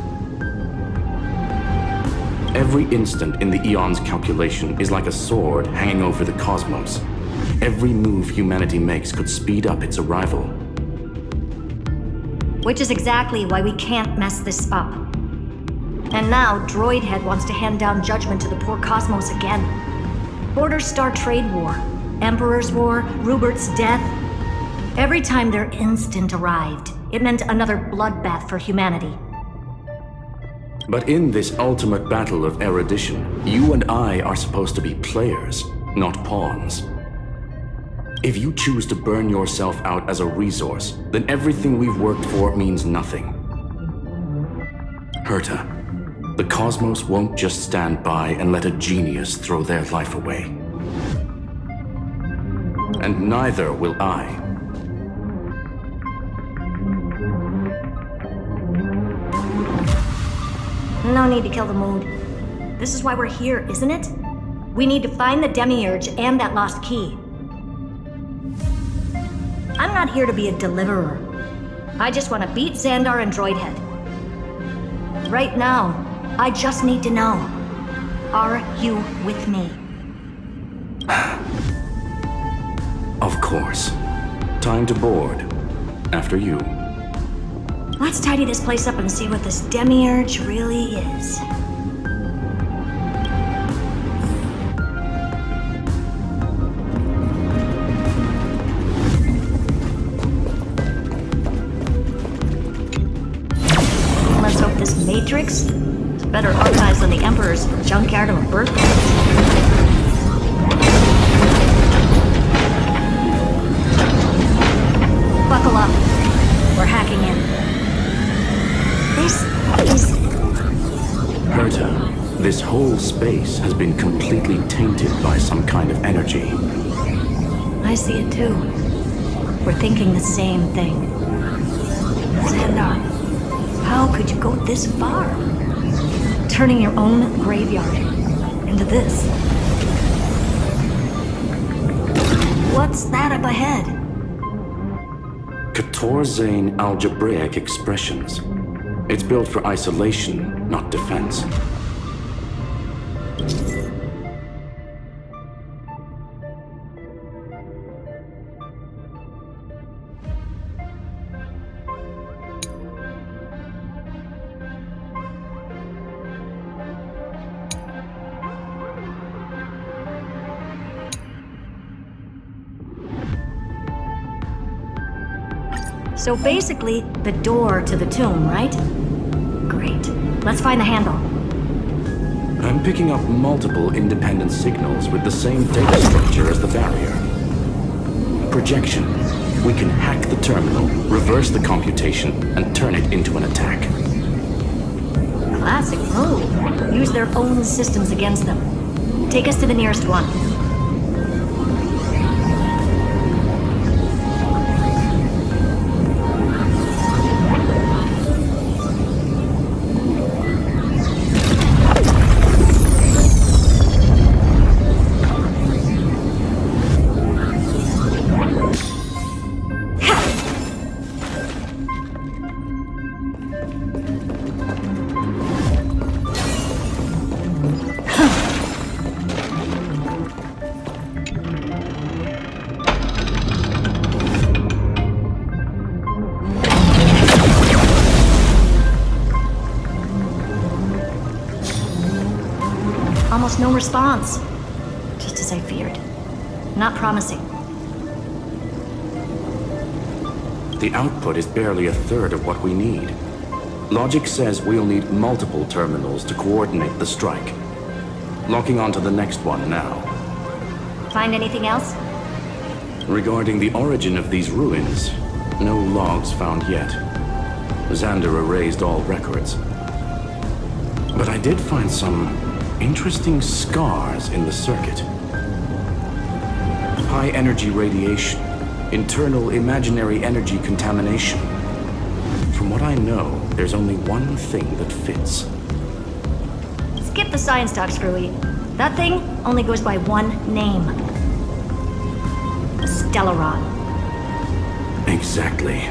Every instant in the Eon's calculation is like a sword hanging over the cosmos. Every move humanity makes could speed up its arrival. Which is exactly why we can't mess this up. And now, Droidhead wants to hand down judgment to the poor cosmos again. Border Star Trade War. Emperor's War, Rupert's death. Every time their instant arrived, it meant another bloodbath for humanity. But in this ultimate battle of erudition, you and I are supposed to be players, not pawns. If you choose to burn yourself out as a resource, then everything we've worked for means nothing. Herta, the cosmos won't just stand by and let a genius throw their life away. And neither will I. No need to kill the mood. This is why we're here, isn't it? We need to find the Demiurge and that lost key. I'm not here to be a deliverer. I just want to beat Xandar and Droidhead. Right now, I just need to know. Are you with me? Of course. Time to board. After you. Let's tidy this place up and see what this Demiurge really is. Let's hope this Matrix is better organized than the Emperor's junkyard of a birthplace. Buckle up. We're hacking in. This is... Herta, this whole space has been completely tainted by some kind of energy. I see it too. We're thinking the same thing. Xandar, how could you go this far? Turning your own graveyard into this. What's that up ahead? Katorzane algebraic expressions. It's built for isolation, not defense. So basically, the door to the tomb, right? Great. Let's find the handle. I'm picking up multiple independent signals with the same data structure as the barrier. projection, we can hack the terminal, reverse the computation, and turn it into an attack. Classic move. Use their own systems against them. Take us to the nearest one. Almost no response. Just as I feared. Not promising. The output is barely a third of what we need. Logic says we'll need multiple terminals to coordinate the strike. Locking onto the next one now. Find anything else? Regarding the origin of these ruins, no logs found yet. Xander erased all records. But I did find some interesting scars in the circuit. High-energy radiation, internal imaginary energy contamination. From what I know, there's only one thing that fits. Skip the science talk, Screwy. That thing only goes by one name. A Stellaron. Exactly.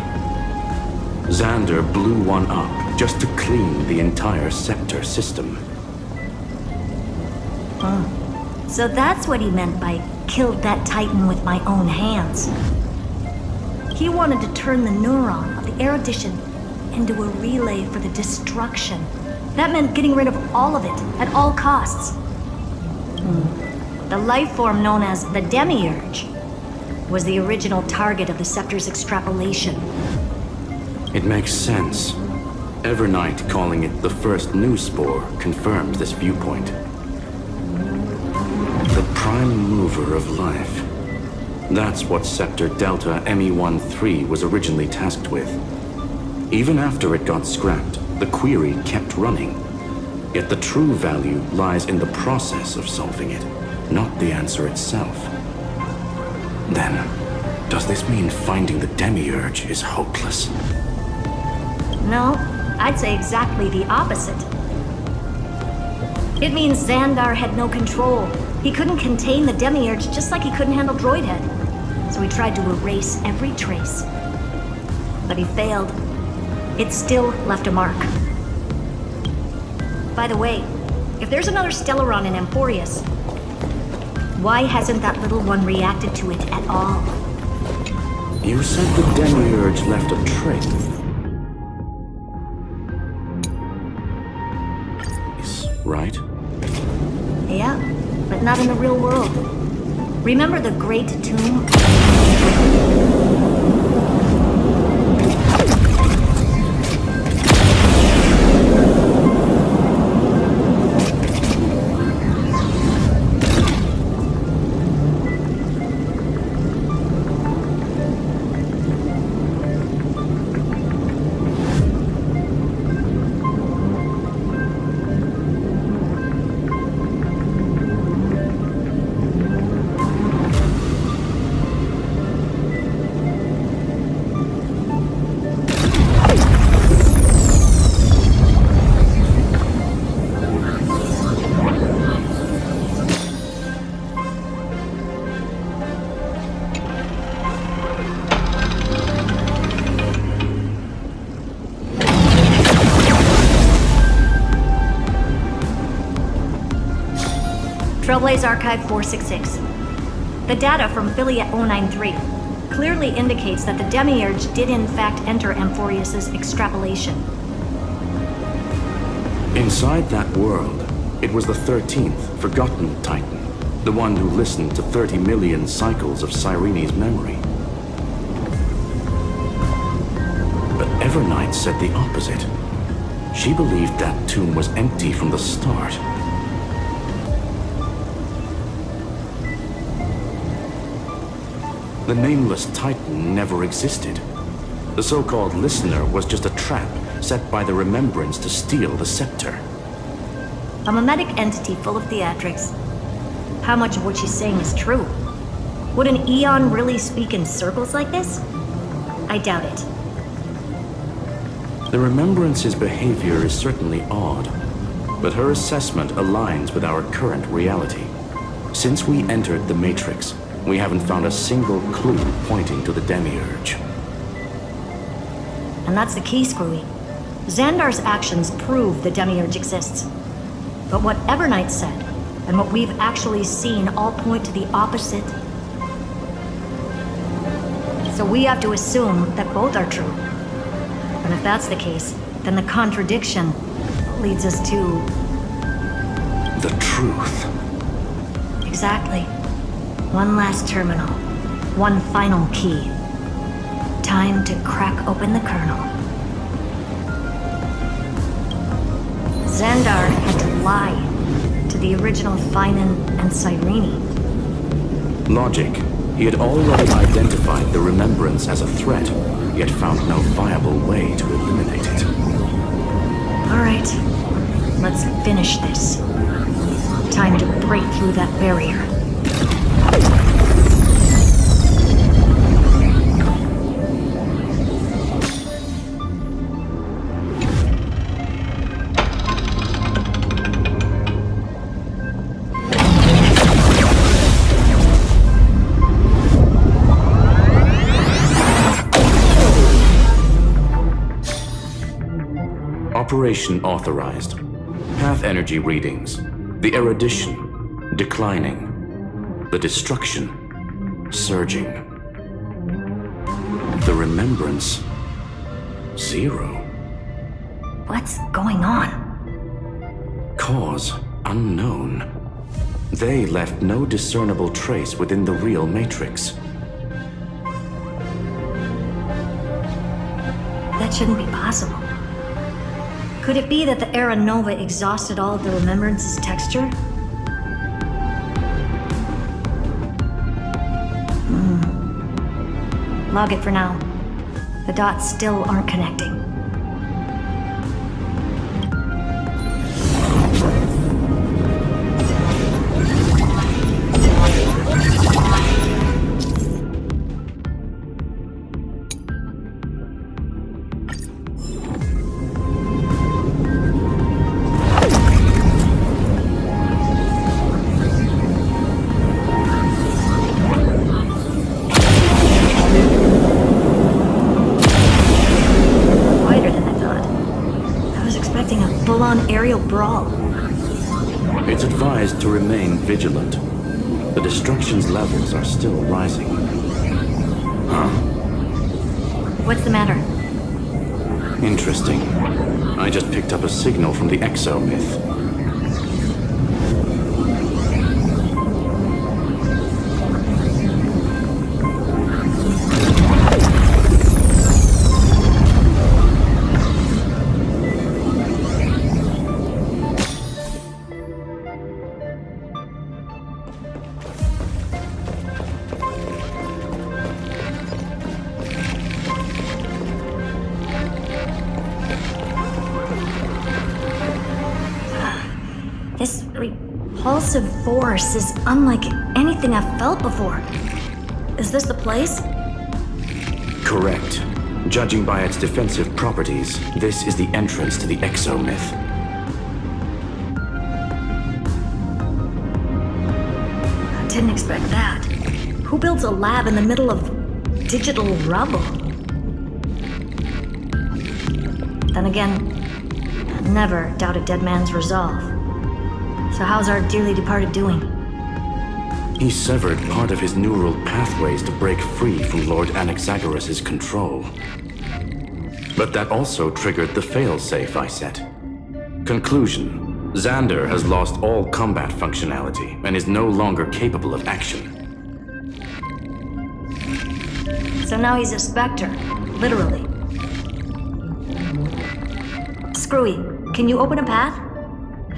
Xander blew one up just to clean the entire Scepter system. So that's what he meant by killed that Titan with my own hands. He wanted to turn the neuron of the erudition into a relay for the destruction. That meant getting rid of all of it, at all costs. The life form known as the Demiurge was the original target of the Scepter's extrapolation. It makes sense. Evernight calling it the first new spore confirms this viewpoint. The prime mover of life. That's what Scepter Delta ME-13 was originally tasked with. Even after it got scrapped, the query kept running. Yet the true value lies in the process of solving it, not the answer itself. Then, does this mean finding the Demiurge is hopeless? No, I'd say exactly the opposite. It means Xandar had no control. He couldn't contain the Demiurge just like he couldn't handle Droidhead. So he tried to erase every trace. But he failed. It still left a mark. By the way, if there's another Stellaron in Amphorius, why hasn't that little one reacted to it at all? You said the Demiurge left a trace. Right? Yeah, but not in the real world. Remember the Great Tomb? Trailblaze Archive 466. The data from Philia 093 clearly indicates that the Demiurge did in fact enter Amphorius's extrapolation. Inside that world, it was the 13th, forgotten Titan. The one who listened to 30 million cycles of Cyrene's memory. But Evernight said the opposite. She believed that tomb was empty from the start. The nameless Titan never existed. The so-called Listener was just a trap set by the Remembrance to steal the scepter. A mimetic entity full of theatrics. How much of what she's saying is true? Would an Eon really speak in circles like this? I doubt it. The Remembrance's behavior is certainly odd, but her assessment aligns with our current reality. Since we entered the Matrix, we haven't found a single clue pointing to the Demiurge. And that's the key, Screwy. Xandar's actions prove the Demiurge exists. But what Evernight said, and what we've actually seen all point to the opposite. So we have to assume that both are true. And if that's the case, then the contradiction leads us to... the truth. Exactly. One last terminal. One final key. Time to crack open the kernel. Xandar had to lie to the original Finan and Cyrene. Logic. He had already identified the Remembrance as a threat, yet found no viable way to eliminate it. All right. Let's finish this. Time to break through that barrier. Operation authorized. Path energy readings. The erudition, declining. The destruction, surging. The Remembrance, 0. What's going on? Cause unknown. They left no discernible trace within the real Matrix. That shouldn't be possible. Could it be that the Era Nova exhausted all of the Remembrance's texture? Log it for now. The dots still aren't connecting. Aerial brawl. It's advised to remain vigilant. The destruction's levels are still rising. Huh? What's the matter? Interesting. I just picked up a signal from the exo-myth. This repulsive force is unlike anything I've felt before. Is this the place? Correct. Judging by its defensive properties, this is the entrance to the exo-myth. I didn't expect that. Who builds a lab in the middle of digital rubble? Then again, never doubt a dead man's resolve. So how's our dearly departed doing? He severed part of his neural pathways to break free from Lord Anaxagoras' control. But that also triggered the failsafe I set. Conclusion: Xandar has lost all combat functionality and is no longer capable of action. So now he's a specter, literally. Screwy, can you open a path?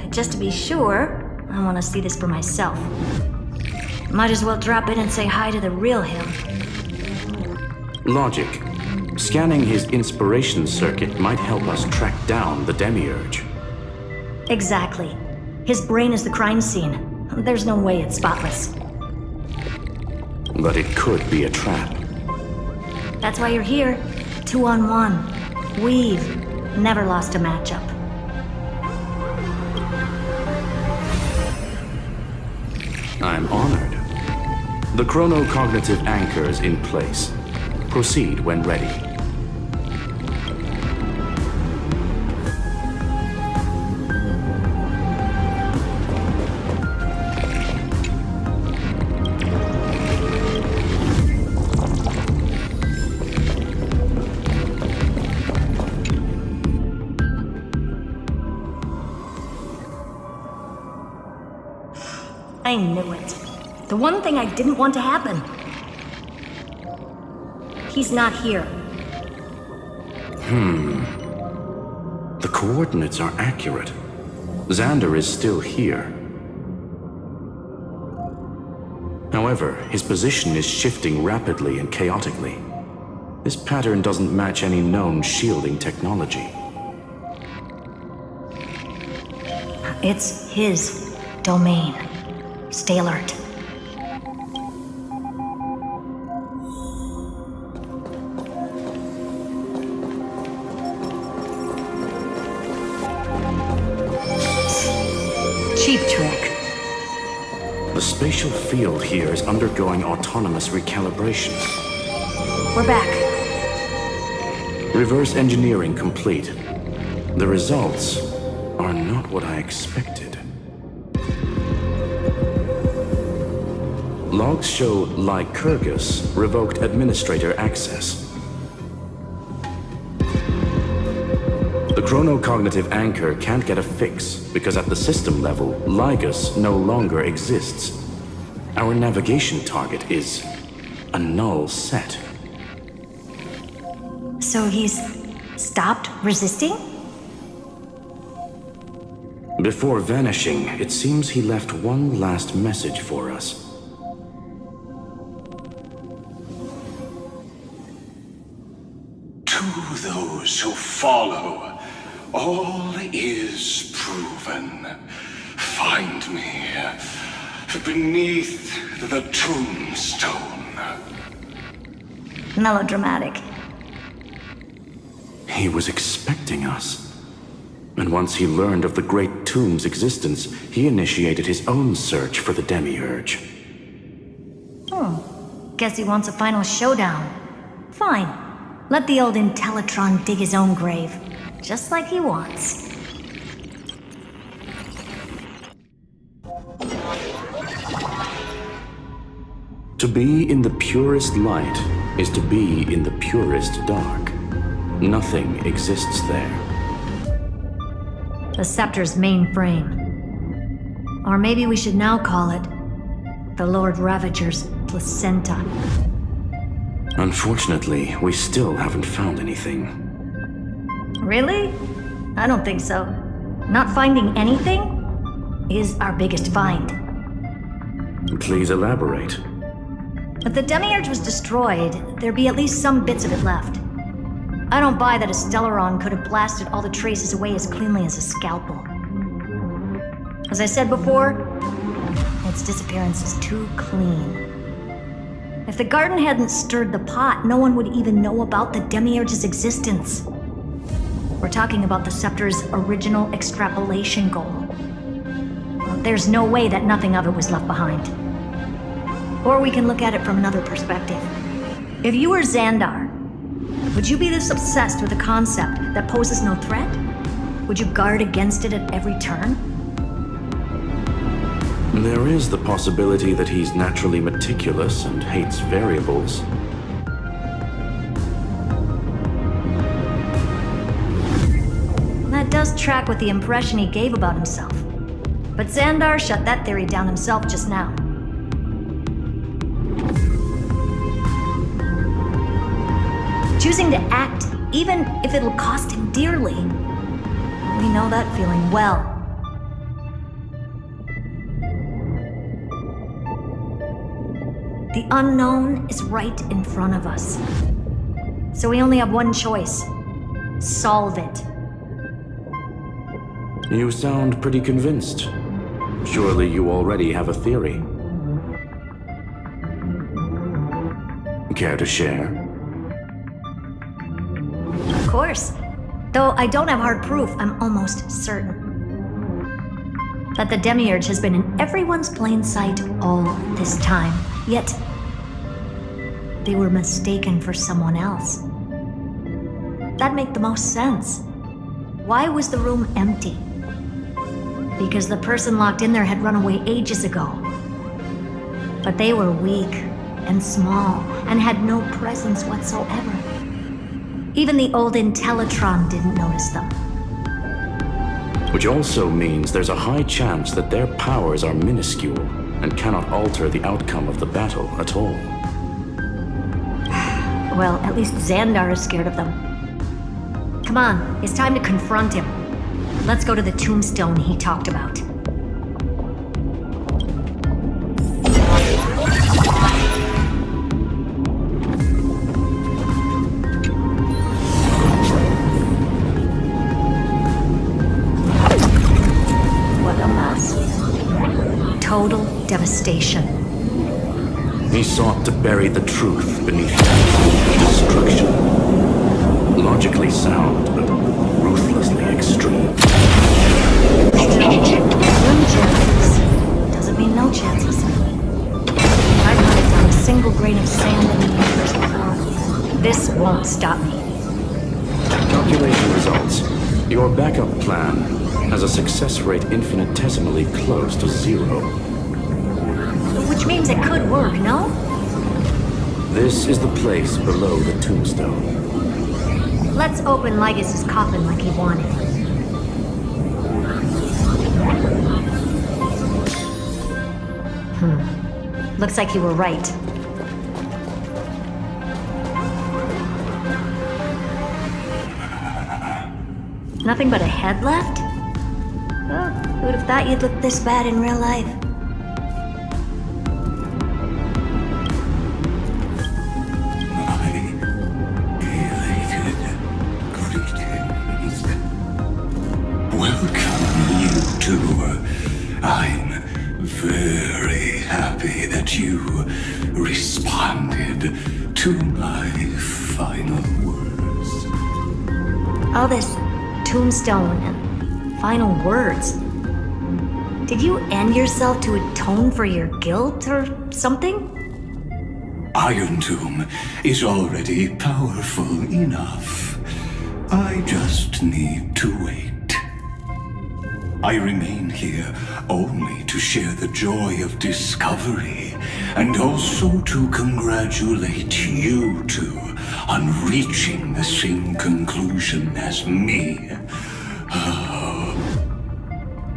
Just to be sure, I want to see this for myself. Might as well drop in and say hi to the real him. Logic. Scanning his inspiration circuit might help us track down the Demiurge. Exactly. His brain is the crime scene. There's no way it's spotless. But it could be a trap. That's why you're here. 2-on-1. We've never lost a matchup. I'm honored. The chronocognitive anchor is in place. Proceed when ready. I knew it. The one thing I didn't want to happen. He's not here. The coordinates are accurate. Xander is still here. However, his position is shifting rapidly and chaotically. This pattern doesn't match any known shielding technology. It's his domain. Stay alert. Cheap trick. The spatial field here is undergoing autonomous recalibration. We're back. Reverse engineering complete. The results are not what I expected. Logs show Lycurgus revoked administrator access. The chronocognitive anchor can't get a fix because at the system level, Lygus no longer exists. Our navigation target is a null set. So he's stopped resisting? Before vanishing, it seems he left one last message for us. To those who follow, all is proven. Find me beneath the tombstone. Melodramatic. He was expecting us. And once he learned of the Great Tomb's existence, he initiated his own search for the Demiurge. Guess he wants a final showdown. Fine. Let the old Intellitron dig his own grave. Just like he wants. To be in the purest light is to be in the purest dark. Nothing exists there. The Scepter's mainframe. Or maybe we should now call it the Lord Ravager's placenta. Unfortunately, we still haven't found anything. Really? I don't think so. Not finding anything is our biggest find. Please elaborate. If the Demiurge was destroyed, there'd be at least some bits of it left. I don't buy that a Stellaron could have blasted all the traces away as cleanly as a scalpel. As I said before, its disappearance is too clean. If the garden hadn't stirred the pot, no one would even know about the Demiurge's existence. We're talking about the Scepter's original extrapolation goal. There's no way that nothing of it was left behind. Or we can look at it from another perspective. If you were Xandar, would you be this obsessed with a concept that poses no threat? Would you guard against it at every turn? There is the possibility that he's naturally meticulous and hates variables. That does track with the impression he gave about himself. But Xandar shut that theory down himself just now. Choosing to act, even if it'll cost him dearly. We know that feeling well. The unknown is right in front of us. So we only have one choice. Solve it. You sound pretty convinced. Surely you already have a theory. Care to share? Of course. Though I don't have hard proof, I'm almost certain that the Demiurge has been in everyone's plain sight all this time. Yet, they were mistaken for someone else. That'd make the most sense. Why was the room empty? Because the person locked in there had run away ages ago. But they were weak and small and had no presence whatsoever. Even the old Intellitron didn't notice them. Which also means there's a high chance that their powers are minuscule and cannot alter the outcome of the battle at all. Well, at least Xandar is scared of them. Come on, it's time to confront him. Let's go to the tombstone he talked about. What a mess. Total devastation. He sought to bury the truth beneath destruction. Logically sound, but ruthlessly extreme. Slim chances doesn't mean no chances. I've not found a single grain of sand in the universe before. This won't stop me. Calculation results. Your backup plan has a success rate infinitesimally close to 0. Which means it could work, no? This is the place below the tombstone. Let's open Lygus' coffin like he wanted. Looks like you were right. Nothing but a head left? Oh, who'd have thought you'd look this bad in real life? I'm very happy that you responded to my final words. All this tombstone and final words. Did you end yourself to atone for your guilt or something? Iron Tomb is already powerful enough. I just need to wait. I remain here only to share the joy of discovery, and also to congratulate you two on reaching the same conclusion as me.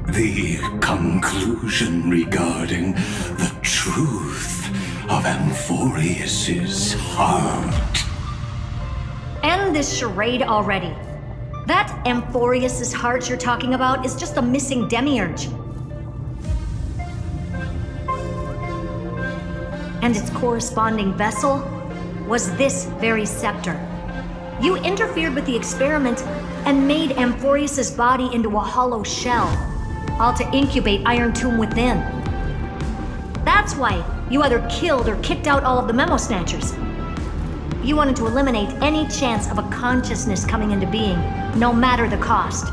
The conclusion regarding the truth of Amphorius's heart. End this charade already. That Amphorius's heart you're talking about is just a missing demiurge. And its corresponding vessel was this very scepter. You interfered with the experiment and made Amphorius's body into a hollow shell, all to incubate Iron Tomb within. That's why you either killed or kicked out all of the Memo Snatchers. You wanted to eliminate any chance of a consciousness coming into being, no matter the cost.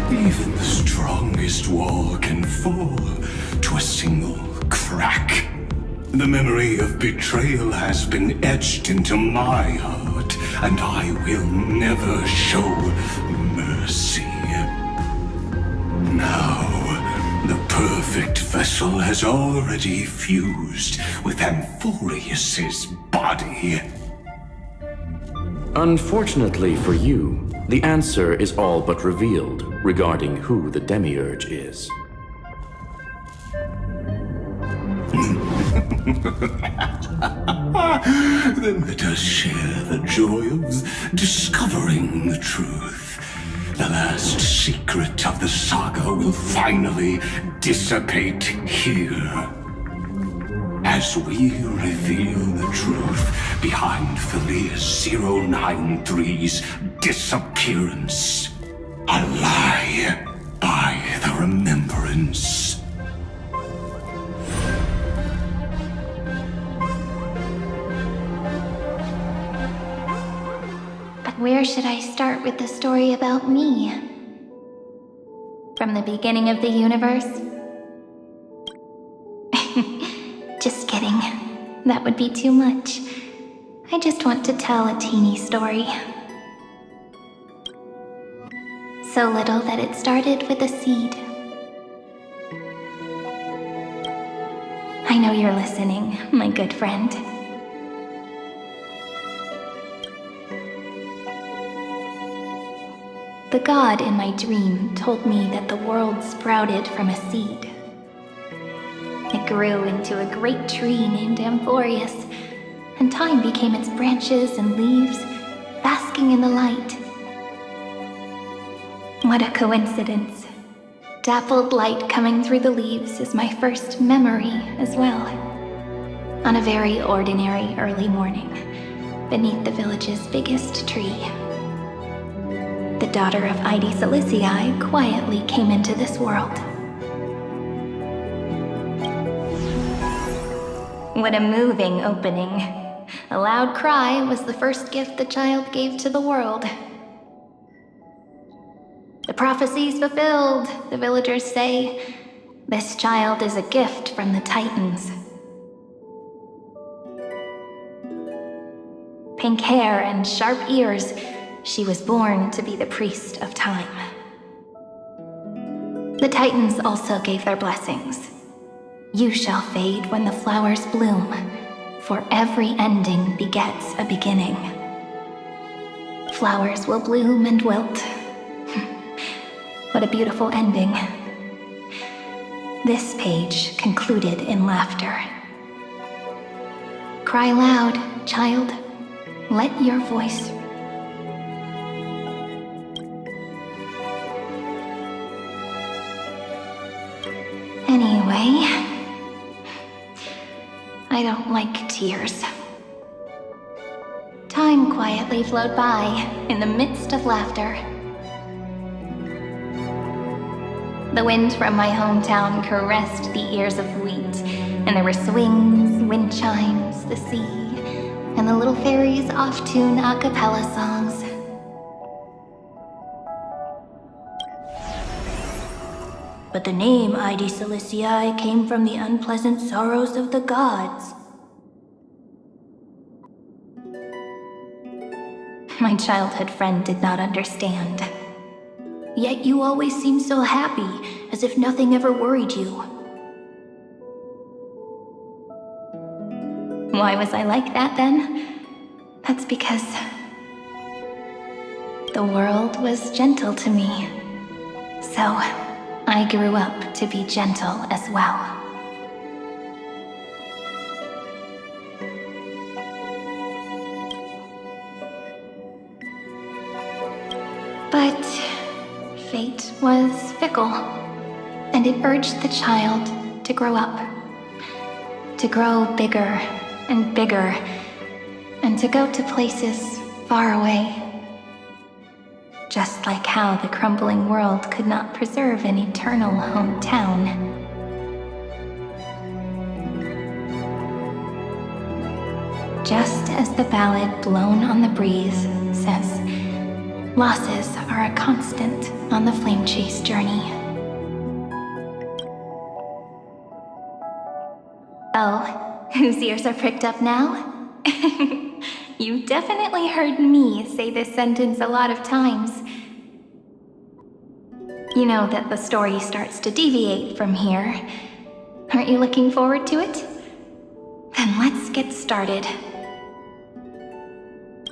Even the strongest wall can fall to a single crack. The memory of betrayal has been etched into my heart, and I will never show mercy. Now, the perfect vessel has already fused with Amphorius's body. Unfortunately for you, the answer is all but revealed regarding who the Demiurge is. Then let us share the joy of discovering the truth. The The last secret of the saga will finally dissipate here. As we reveal the truth behind Phileas 093's disappearance. A lie by the remembrance. But where should I start with the story about me? From the beginning of the universe? Just kidding. That would be too much. I just want to tell a teeny story. So little that it started with a seed. I know you're listening, my good friend. The god in my dream told me that the world sprouted from a seed. It grew into a great tree named Amphorius, and time became its branches and leaves, basking in the light. What a coincidence. Dappled light coming through the leaves is my first memory as well. On a very ordinary early morning, beneath the village's biggest tree, the daughter of Ide Silicii quietly came into this world. What a moving opening. A loud cry was the first gift the child gave to the world. The prophecy's fulfilled, the villagers say. This child is a gift from the Titans. Pink hair and sharp ears, she was born to be the priest of time. The Titans also gave their blessings. You shall fade when the flowers bloom, for every ending begets a beginning. Flowers will bloom and wilt. What a beautiful ending. This page concluded in laughter. Cry loud, child. Let your voice. Anyway, I don't like tears. Time quietly flowed by in the midst of laughter. The wind from my hometown caressed the ears of wheat, and there were swings, wind chimes, the sea, and the little fairies off-tune a cappella songs. But the name Ide Silicii came from the unpleasant sorrows of the gods. My childhood friend did not understand. Yet you always seemed so happy, as if nothing ever worried you. Why was I like that then? That's because the world was gentle to me. So I grew up to be gentle as well. But fate was fickle, and it urged the child to grow up, to grow bigger and bigger, and to go to places far away. Just like how the crumbling world could not preserve an eternal hometown. Just as the ballad blown on the breeze says, losses are a constant on the flame chase journey. Oh, whose ears are pricked up now? You've definitely heard me say this sentence a lot of times. You know that the story starts to deviate from here. Aren't you looking forward to it? Then let's get started.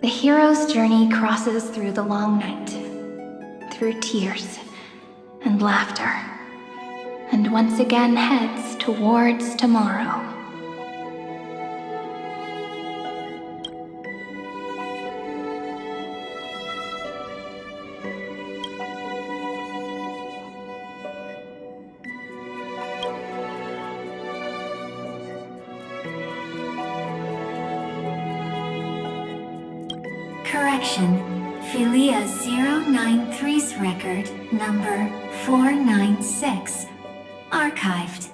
The hero's journey crosses through the long night, through tears and laughter, and once again heads towards tomorrow. Correction. Philia 093's record, number 496. Archived.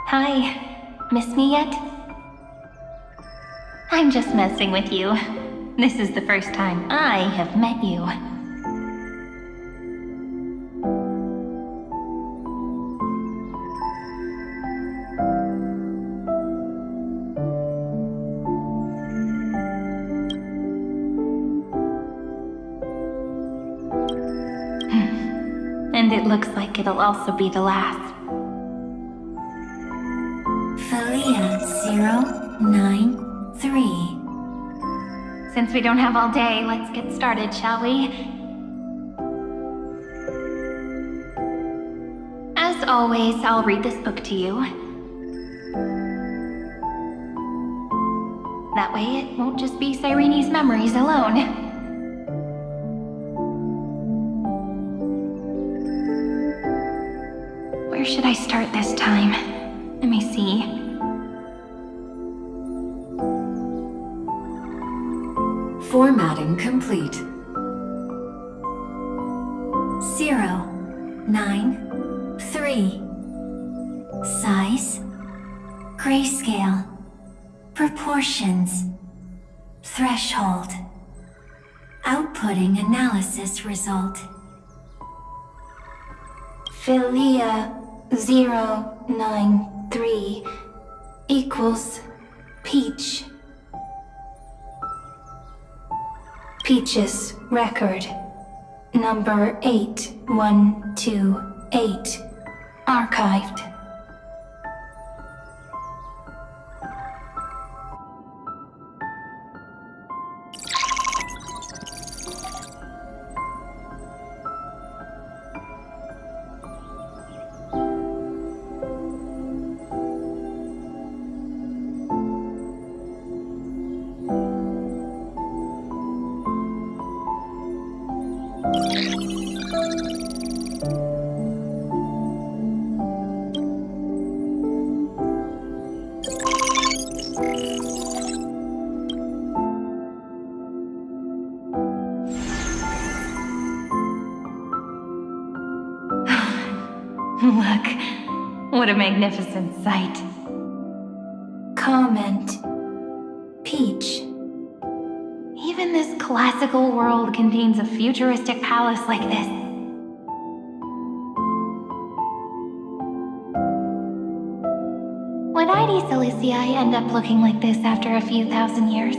Hi. Miss me yet? I'm just messing with you. This is the first time I have met you. And it looks like it'll also be the last. Philia 093. Since we don't have all day, let's get started, shall we? As always, I'll read this book to you. That way it won't just be Cyrene's memories alone. Where should I start this time? Let me see. Formatting complete. 093. Size. Grayscale. Proportions. Threshold. Outputting analysis result. Philia 093 equals Peach. Peach's record, number 8128, archived. Look, what a magnificent sight. Comment. Peach. Even this classical world contains a futuristic palace like this. Would ID Ciliciae end up looking like this after a few thousand years?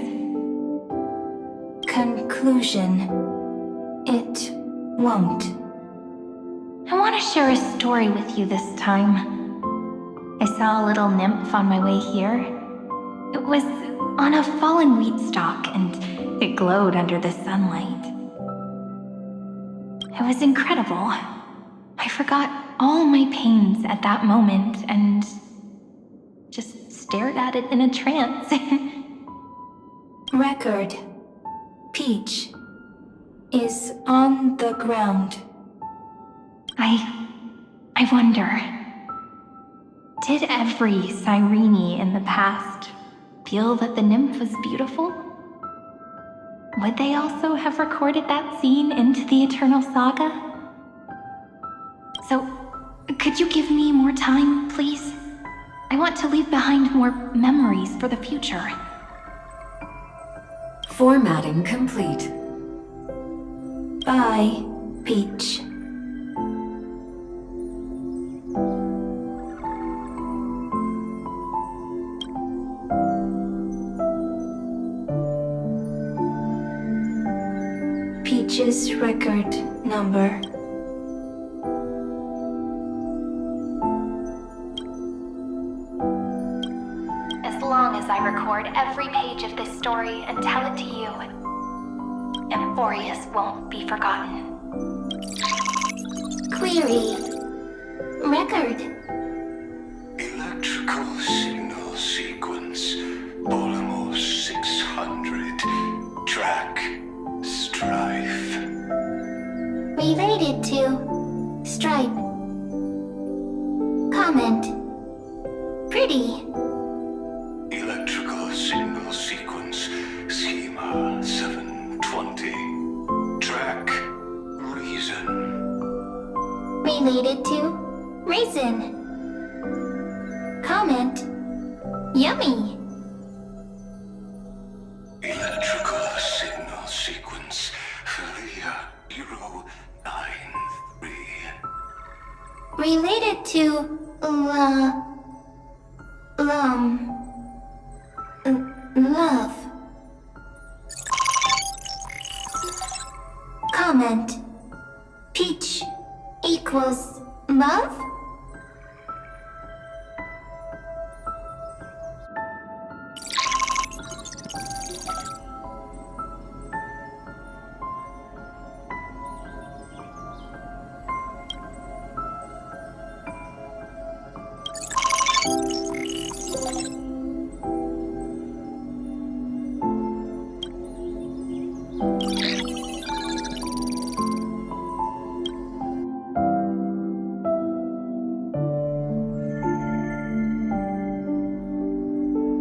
Conclusion. It won't. I want to share a story with you this time. I saw a little nymph on my way here. It was on a fallen wheat stalk, and it glowed under the sunlight. It was incredible. I forgot all my pains at that moment and just stared at it in a trance. Record. Peach is on the ground. I wonder, did every Cyrene in the past feel that the nymph was beautiful? Would they also have recorded that scene into the Eternal Saga? So, could you give me more time, please? I want to leave behind more memories for the future. Formatting complete. Bye, Peach. Peach's record number. As long as I record every page of this story and tell it to you. Amphorius won't be forgotten. Query. Record. Electrical signal sequence. Polymos 600. Track. Strife. Related to Stripe. Comment. Pretty. Electrical signal sequence. Schema 720. Track. Reason. Related to Raisin. Comment. Yummy. Electrical signal sequence. Philia 093. Related to love. Comment. Peach equals love?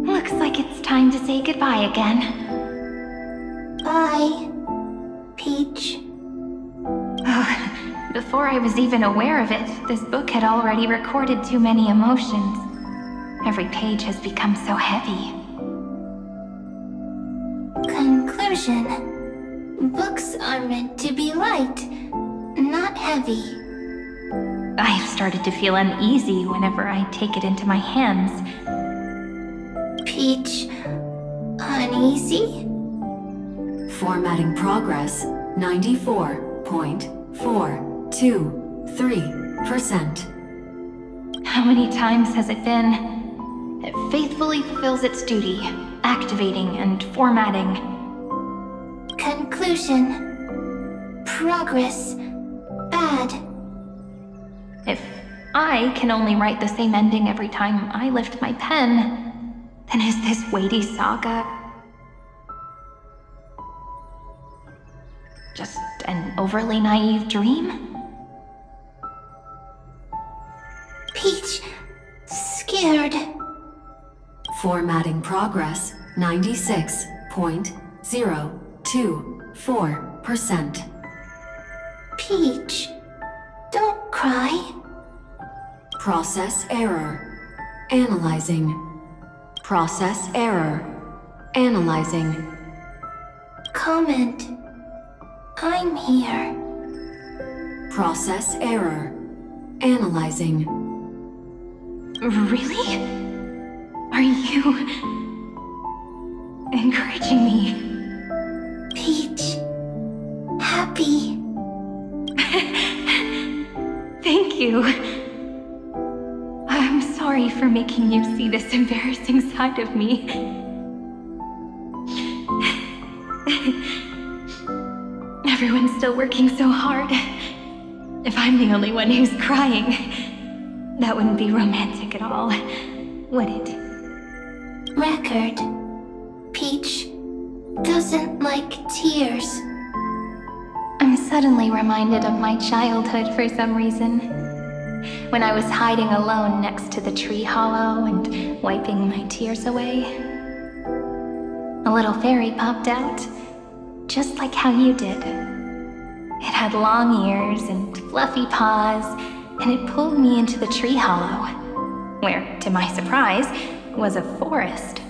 Looks like it's time to say goodbye again. Bye, Peach. Before I was even aware of it, this book had already recorded too many emotions. Every page has become so heavy. Conclusion. Books are meant to be light, not heavy. I have started to feel uneasy whenever I take it into my hands. Peach, uneasy? Formatting progress 94.423%. How many times has it been? It faithfully fulfills its duty, activating and formatting. Conclusion. Progress. Bad. If I can only write the same ending every time I lift my pen, then is this weighty saga just an overly naive dream? Peach, scared. Formatting progress 96.024%. Peach, don't cry. Process error. Analyzing. Process error. Analyzing. Comment. I'm here. Process error. Analyzing. Really? Are you encouraging me? Peach, happy. Thank you. I'm sorry for making you see this embarrassing side of me. Everyone's still working so hard. If I'm the only one who's crying, that wouldn't be romantic at all, would it? Record. Peach doesn't like tears. I'm suddenly reminded of my childhood for some reason. When I was hiding alone next to the tree hollow and wiping my tears away. A little fairy popped out, just like how you did. It had long ears and fluffy paws, and it pulled me into the tree hollow, where, to my surprise, was a forest.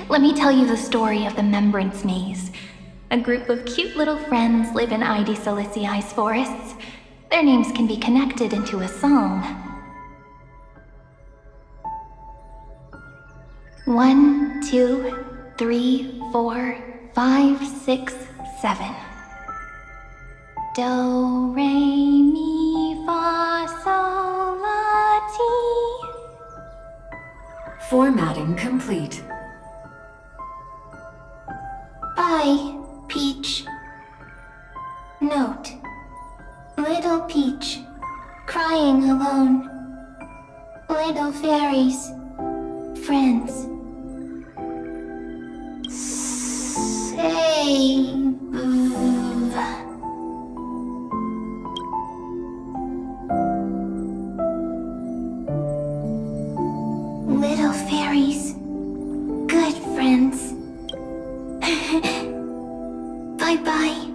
Let me tell you the story of the Membrance Maze. A group of cute little friends live in Ide Silicii's forests. Their names can be connected into a song. 1, 2, 3, 4, 5, 6, 7. Do, re, mi, fa, sol, la, ti. Formatting complete. Bye, Peach. Note. Little Peach, crying alone. Little fairies, friends. Save. Little fairies, good friends. Bye-bye.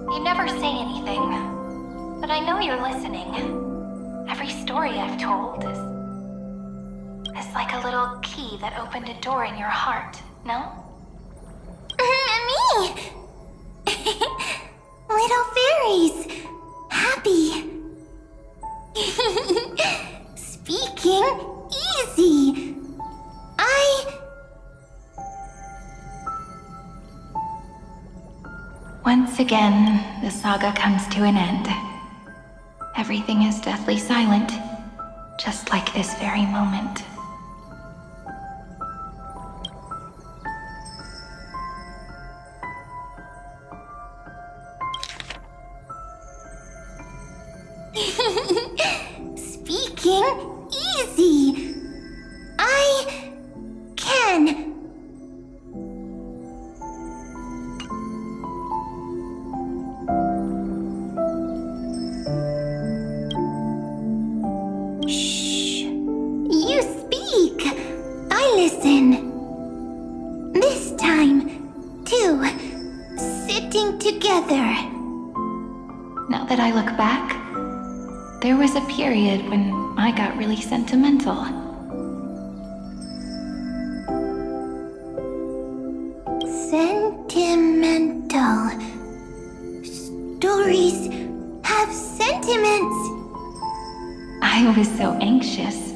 You never say anything, but I know you're listening. Every story I've told is like a little key that opened a door in your heart, no? Me! Little fairies! Happy! Speaking easy! Once again, the saga comes to an end. Everything is deathly silent, just like this very moment. Speaking easy! I can. Shh. You speak. I listen. This time, too. Sitting together. Now that I look back, there was a period when I got really sentimental. Sentimental. Stories have sentiments. I was so anxious,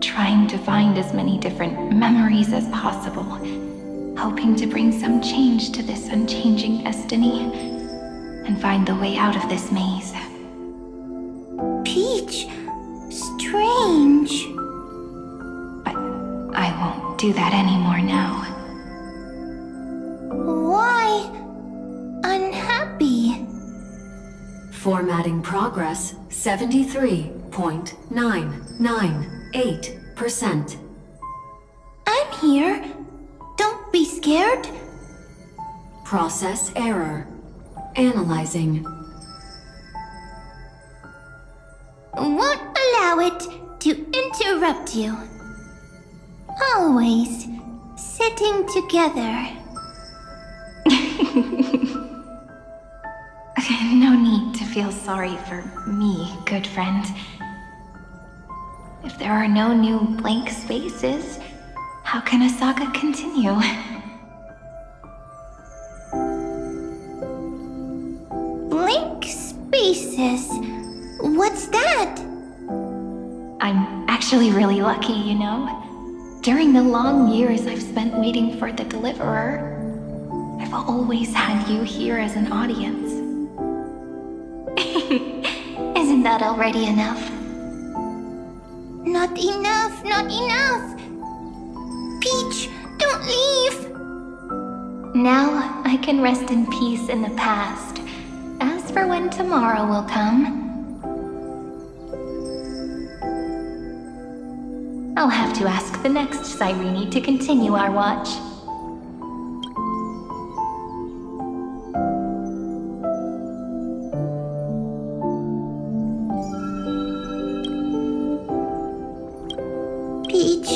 trying to find as many different memories as possible, hoping to bring some change to this unchanging destiny, and find the way out of this maze. Peach, strange. But I won't do that anymore now. Why unhappy? Formatting progress 73.998%. I'm here. Don't be scared. Process error. Analyzing. Won't allow it to interrupt you. Always sitting together. No need to feel sorry for me, good friend. If there are no new blank spaces, how can a saga continue? Blank spaces? What's that? I'm actually really lucky, you know? During the long years I've spent waiting for the deliverer, I've always had you here as an audience. Isn't that already enough? Not enough, not enough! Peach, don't leave! Now I can rest in peace in the past. As for when tomorrow will come, I'll have to ask the next Cyrene to continue our watch. Peach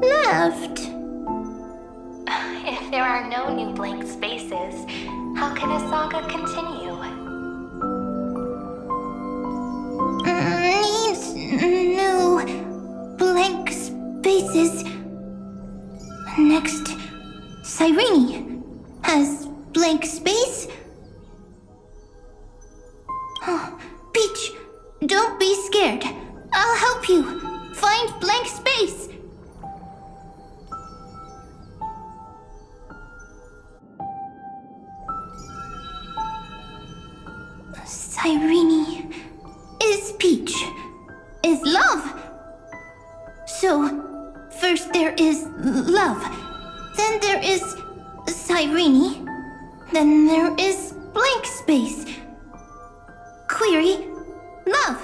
left. If there are are no new blank spaces, how can a saga continue? Needs new blank spaces. Next, Cyrene has blank space. Oh, Peach, don't be scared. I'll help you find blank space. Cyrene is Peach, is love. So, first there is love, then there is Cyrene, then there is blank space. Query, love.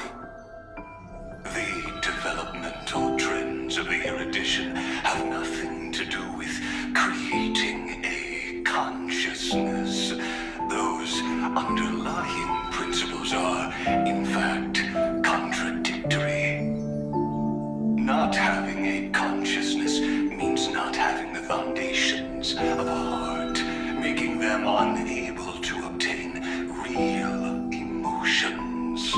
The developmental trends of the erudition have nothing to do with creating a consciousness. Those underlying principles are, in fact, contradictory. Not having a consciousness means not having the foundations of a heart, making them unable to obtain real emotions.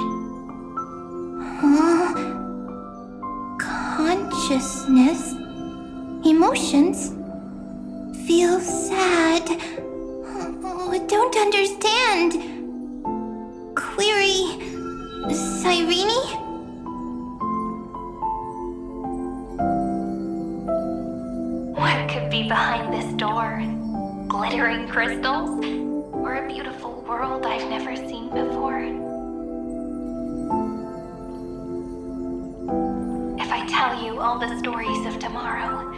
Consciousness, emotions, feel sad. Oh, I don't understand. Query, Cyrene? What could be behind this door? Glittering crystals? Or a beautiful world I've never seen before? If I tell you all the stories of tomorrow,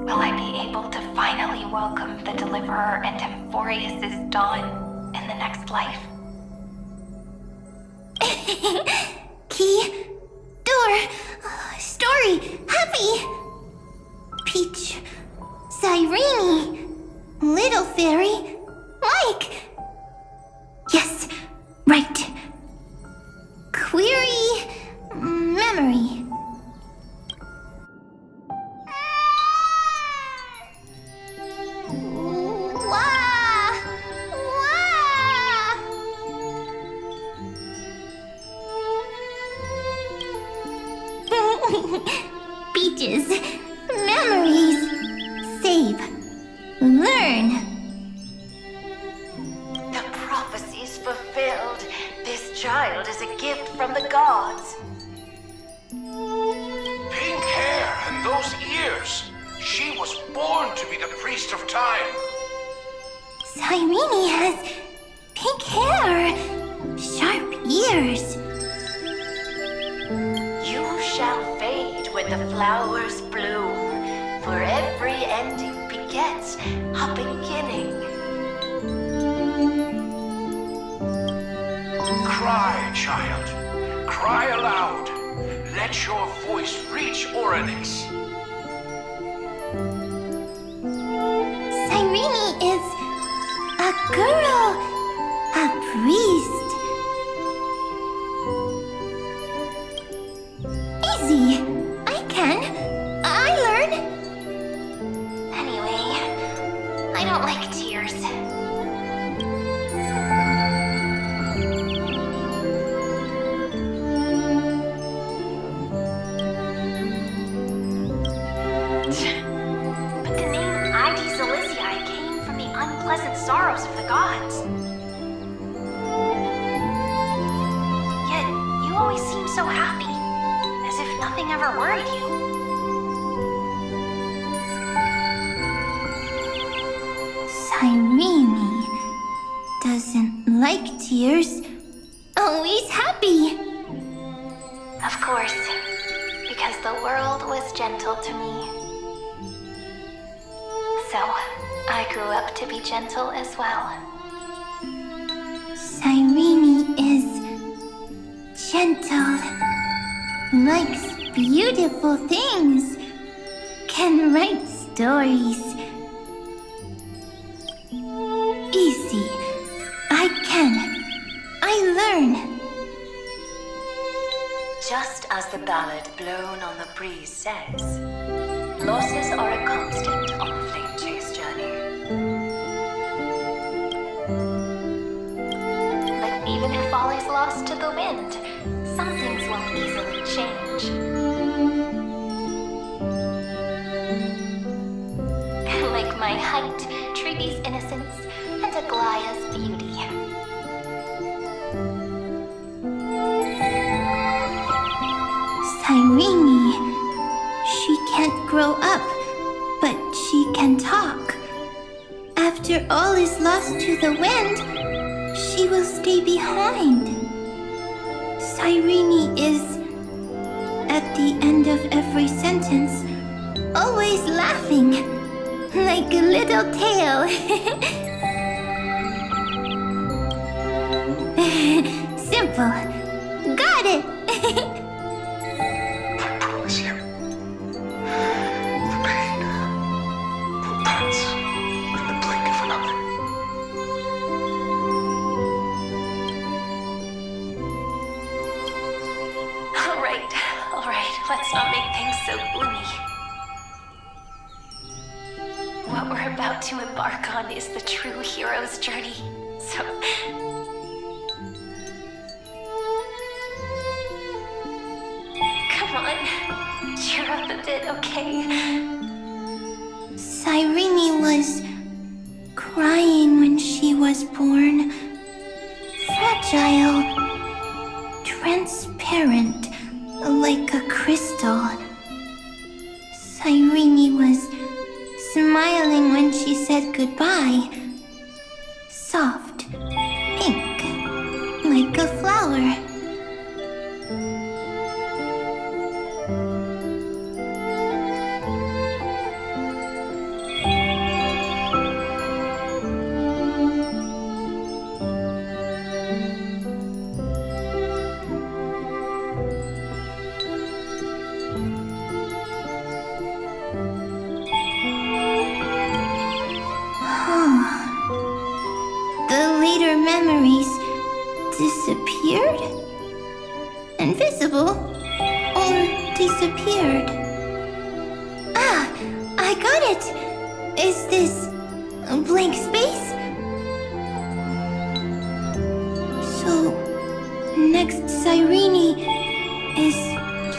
will I be able to finally welcome the Deliverer and Emphorius' dawn in the next life? Key, door, story, happy. Peach, Cyrene, little fairy, like. Yes, right. Query, memory. Peaches, memories, save, learn. The prophecy's fulfilled. This child is a gift from the gods. Pink hair and those ears. She was born to be the priest of time. Cyrene has pink hair, sharp ears. You shall fade when the flowers bloom, for every ending begets a beginning. Cry, child. Cry aloud. Let your voice reach Oryx. Cyrene is a girl, a priest. Easy. I can. I learn. Anyway, I don't like tears. But the name Id Celestii came from the unpleasant sorrows of the gods. Yet, you always seem so happy, as if nothing ever worried you. Cyrene doesn't like tears. Always happy. Of course, because the world was gentle to me. So, I grew up to be gentle as well. Cyrene is gentle, likes beautiful things, can write stories. Easy. I can. I learn. Just as the ballad blown on the breeze says, Losses are a constant on a flame chase journey. But even if all is lost to the wind, some things won't easily change. Like my height, Trivy's innocence, and Aglaya's beauty. Irene, she can't grow up, but she can talk. After all is lost to the wind, she will stay behind. Irene is, at the end of every sentence, always laughing, like a little tail. Simple. Got it! All right, let's not make things so gloomy. What we're about to embark on is the true hero's journey, so... Come on, cheer up a bit, okay? Irene was crying when she was born. Fragile, transparent, like a crystal. Irene was smiling when she said goodbye. Soft, pink, like a flower. Memories disappeared? Invisible? Or disappeared? Ah, I got it! Is this a blank space? So, next Irene is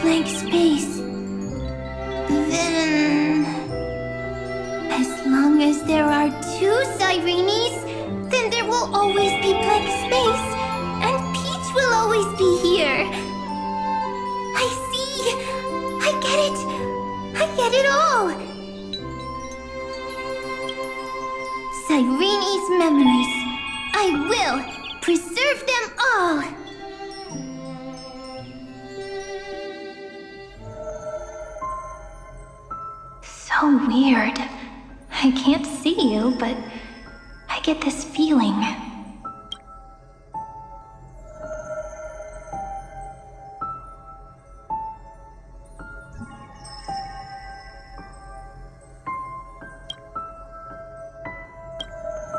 blank space. Then... as long as there are two Irenes, then there will always be blank space, and Peach will always be here. I see! I get it! I get it all! Irene's memories. I will preserve them all! So weird. I can't see you, but I get this feeling.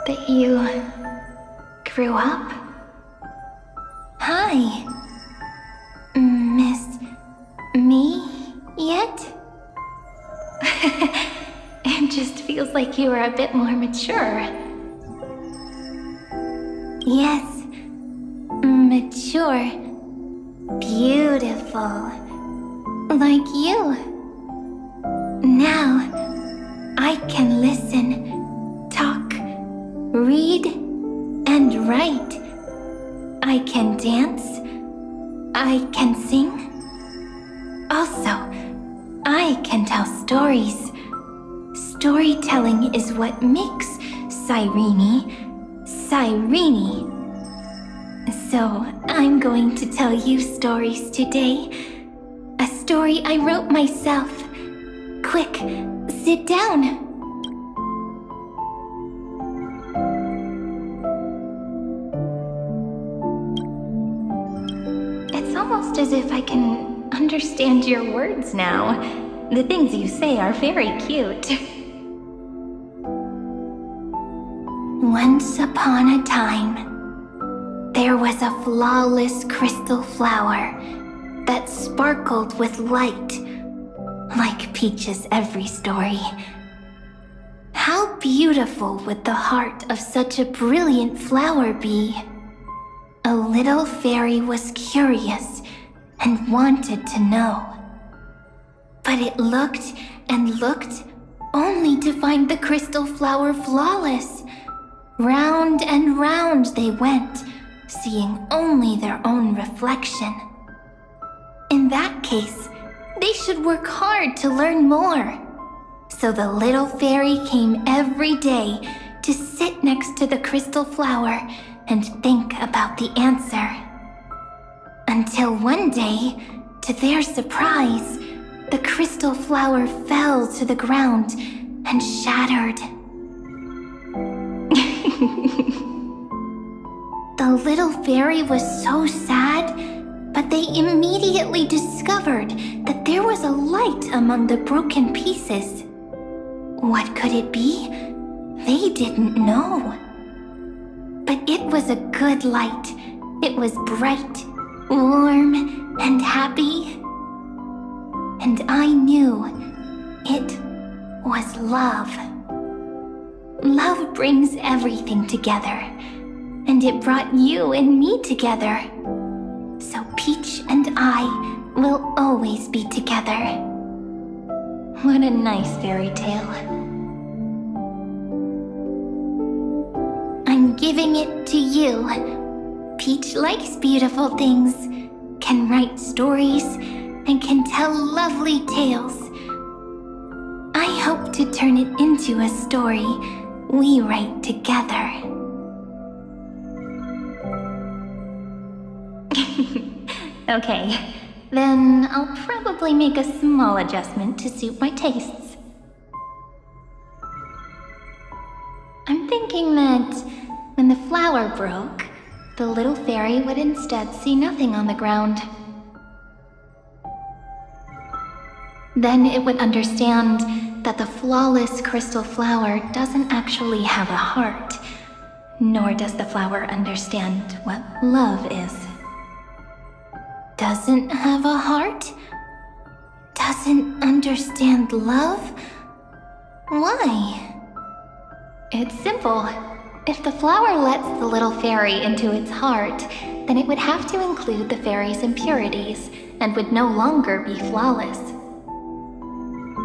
That you grew up? Hi. Miss me yet? It just feels like you are a bit more mature. Yes. Mature. Beautiful. Like you. Now, I can listen, talk, read, and write. I can dance. I can sing. Also, I can tell stories. Storytelling is what makes Irene. So, I'm going to tell you stories today. A story I wrote myself. Quick, sit down. It's almost as if I can understand your words now. The things you say are very cute. Once upon a time, there was a flawless crystal flower that sparkled with light, like Peach's every story. How beautiful would the heart of such a brilliant flower be? A little fairy was curious and wanted to know. But it looked and looked only to find the crystal flower flawless. Round and round they went, seeing only their own reflection. In that case, they should work hard to learn more. So the little fairy came every day to sit next to the crystal flower and think about the answer. Until one day, to their surprise, the crystal flower fell to the ground and shattered. The little fairy was so sad, but they immediately discovered that there was a light among the broken pieces. What could it be? They didn't know. But it was a good light. It was bright, warm, and happy. And I knew it was love. Love brings everything together, and it brought you and me together. So Peach and I will always be together. What a nice fairy tale. I'm giving it to you. Peach likes beautiful things, can write stories, and can tell lovely tales. I hope to turn it into a story we write together. Okay, then I'll probably make a small adjustment to suit my tastes. I'm thinking that when the flower broke, the little fairy would instead see nothing on the ground. Then it would understand that the flawless crystal flower doesn't actually have a heart, nor does the flower understand what love is. Doesn't have a heart? Doesn't understand love? Why? It's simple. If the flower lets the little fairy into its heart, then it would have to include the fairy's impurities and would no longer be flawless.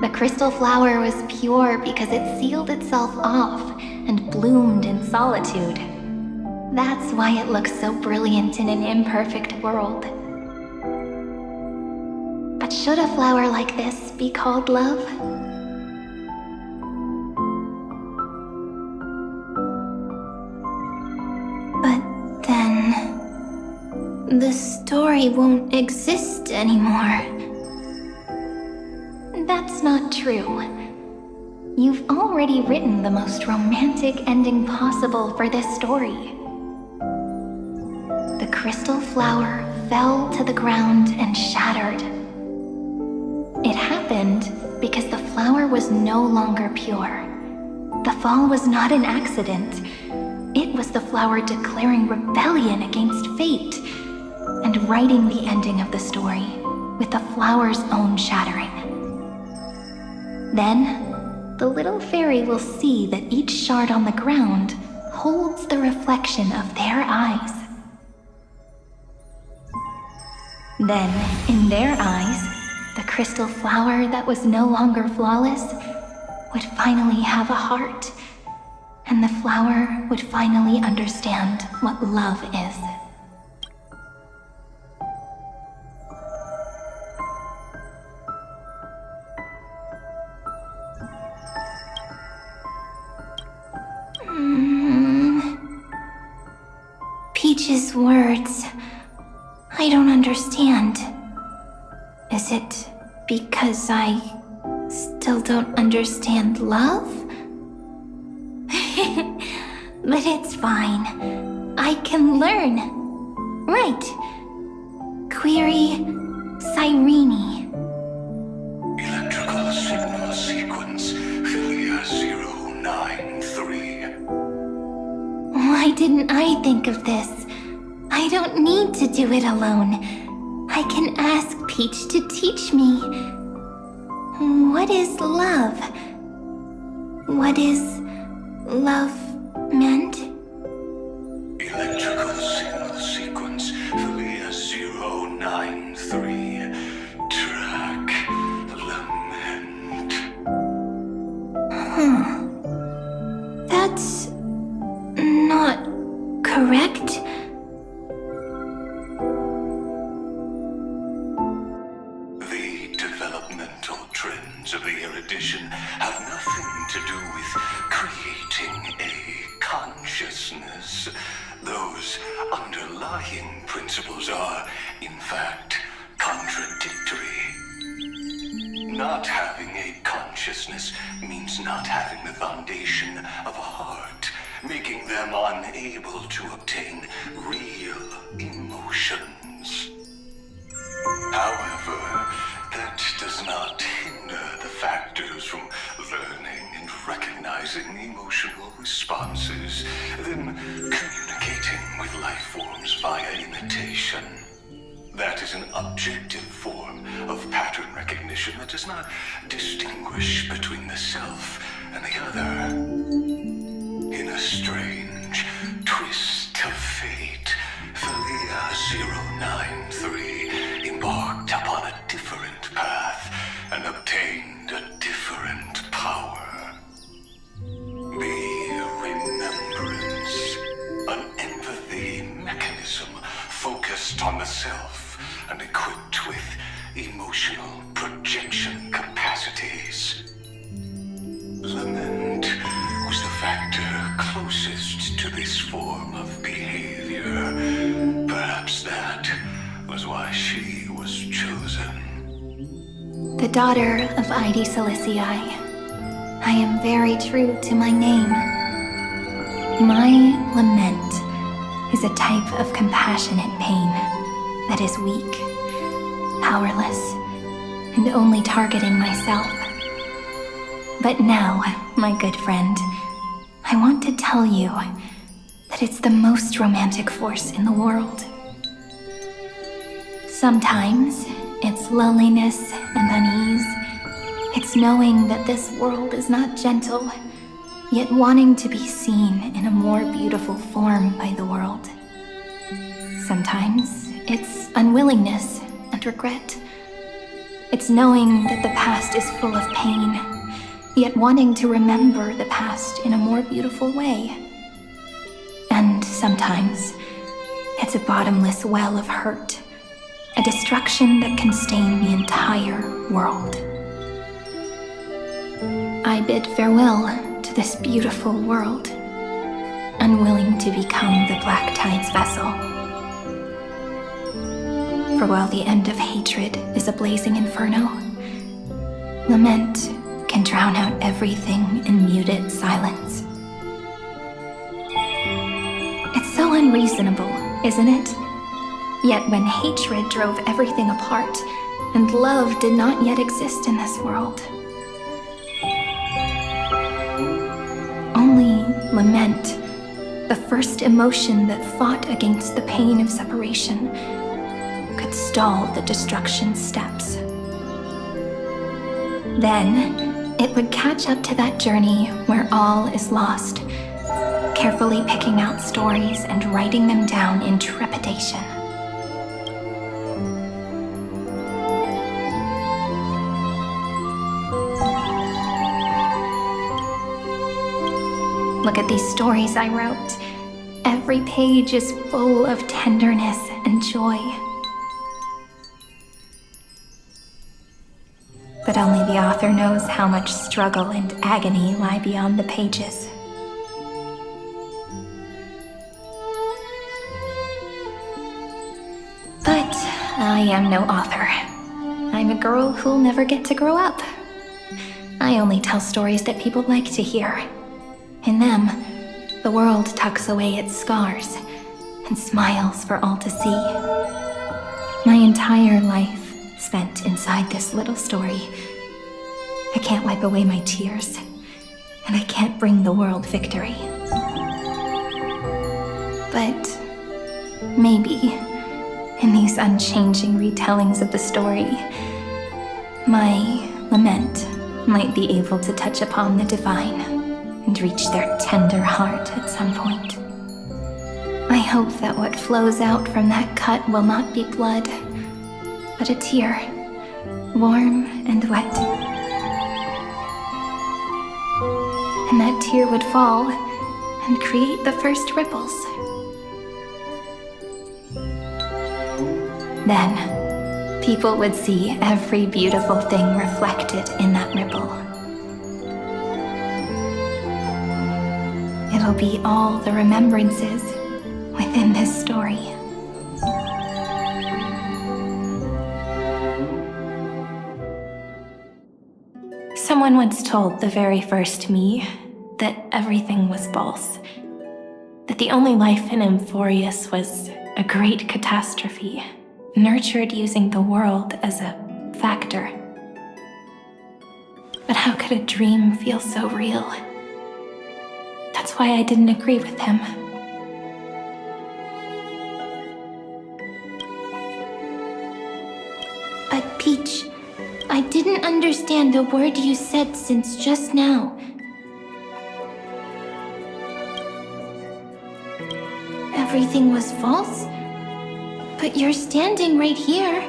The crystal flower was pure because it sealed itself off and bloomed in solitude. That's why it looks so brilliant in an imperfect world. But should a flower like this be called love? But then the story won't exist anymore. That's not true. You've already written the most romantic ending possible for this story. The crystal flower fell to the ground and shattered. It happened because the flower was no longer pure. The fall was not an accident. It was the flower declaring rebellion against fate and writing the ending of the story with the flower's own shattering. Then, the little fairy will see that each shard on the ground holds the reflection of their eyes. Then, in their eyes, the crystal flower that was no longer flawless would finally have a heart, and the flower would finally understand what love is. Peach's words, I don't understand. Is it because I still don't understand love? But it's fine. I can learn. Right. Query Cyrene. Electrical signal sequence, Philia 093. Why didn't I think of this? I don't need to do it alone. I can ask Peach to teach me. What is love? What is love meant? Electrical signal sequence, Philia 093. Track lament. That's not correct. The developmental trends of the erudition have nothing to do with creating a consciousness. Those underlying principles are, in fact, contradictory. Not having a consciousness means not having the foundation of a heart, making them unable to obtain real emotions. However, that does not hinder the factors from learning and recognizing emotional responses, then communicating with life forms via imitation. That is an objective form of pattern recognition that does not distinguish between the self and the other. In a strange twist of fate, Philia 093 embarked upon a different path and obtained a different power. The remembrance, an empathy mechanism focused on the self and equipped with emotional projection capacities. Lament was the factor closest to this form of behavior. Perhaps that was why she was chosen. The daughter of Ide Silicii. I am very true to my name. My lament is a type of compassionate pain that is weak, powerless, and only targeting myself. But now, my good friend, I want to tell you that it's the most romantic force in the world. Sometimes, it's loneliness and unease. It's knowing that this world is not gentle, yet wanting to be seen in a more beautiful form by the world. Sometimes, it's unwillingness and regret. It's knowing that the past is full of pain, yet wanting to remember the past in a more beautiful way. And sometimes, it's a bottomless well of hurt, a destruction that can stain the entire world. I bid farewell to this beautiful world, unwilling to become the Black Tide's vessel. For while the end of hatred is a blazing inferno, lament can drown out everything in muted silence. It's so unreasonable, isn't it? Yet when hatred drove everything apart, and love did not yet exist in this world, only lament, the first emotion that fought against the pain of separation, could stall the destruction steps. Then, it would catch up to that journey where all is lost, carefully picking out stories and writing them down in trepidation. Look at these stories I wrote. Every page is full of tenderness and joy. But only the author knows how much struggle and agony lie beyond the pages. But I am no author. I'm a girl who'll never get to grow up. I only tell stories that people like to hear. In them, the world tucks away its scars and smiles for all to see. My entire life spent inside this little story. I can't wipe away my tears, and I can't bring the world victory. But maybe, in these unchanging retellings of the story, my Lament might be able to touch upon the divine and reach their tender heart at some point. I hope that what flows out from that cut will not be blood, but a tear, warm and wet. And that tear would fall and create the first ripples. Then, people would see every beautiful thing reflected in that ripple. It'll be all the remembrances within this story. Someone once told the very first me that everything was false. That the only life in Amphorius was a great catastrophe, nurtured using the world as a factor. But how could a dream feel so real? That's why I didn't agree with him. But Peach, I didn't understand the word you said since just now. Everything was false? But you're standing right here.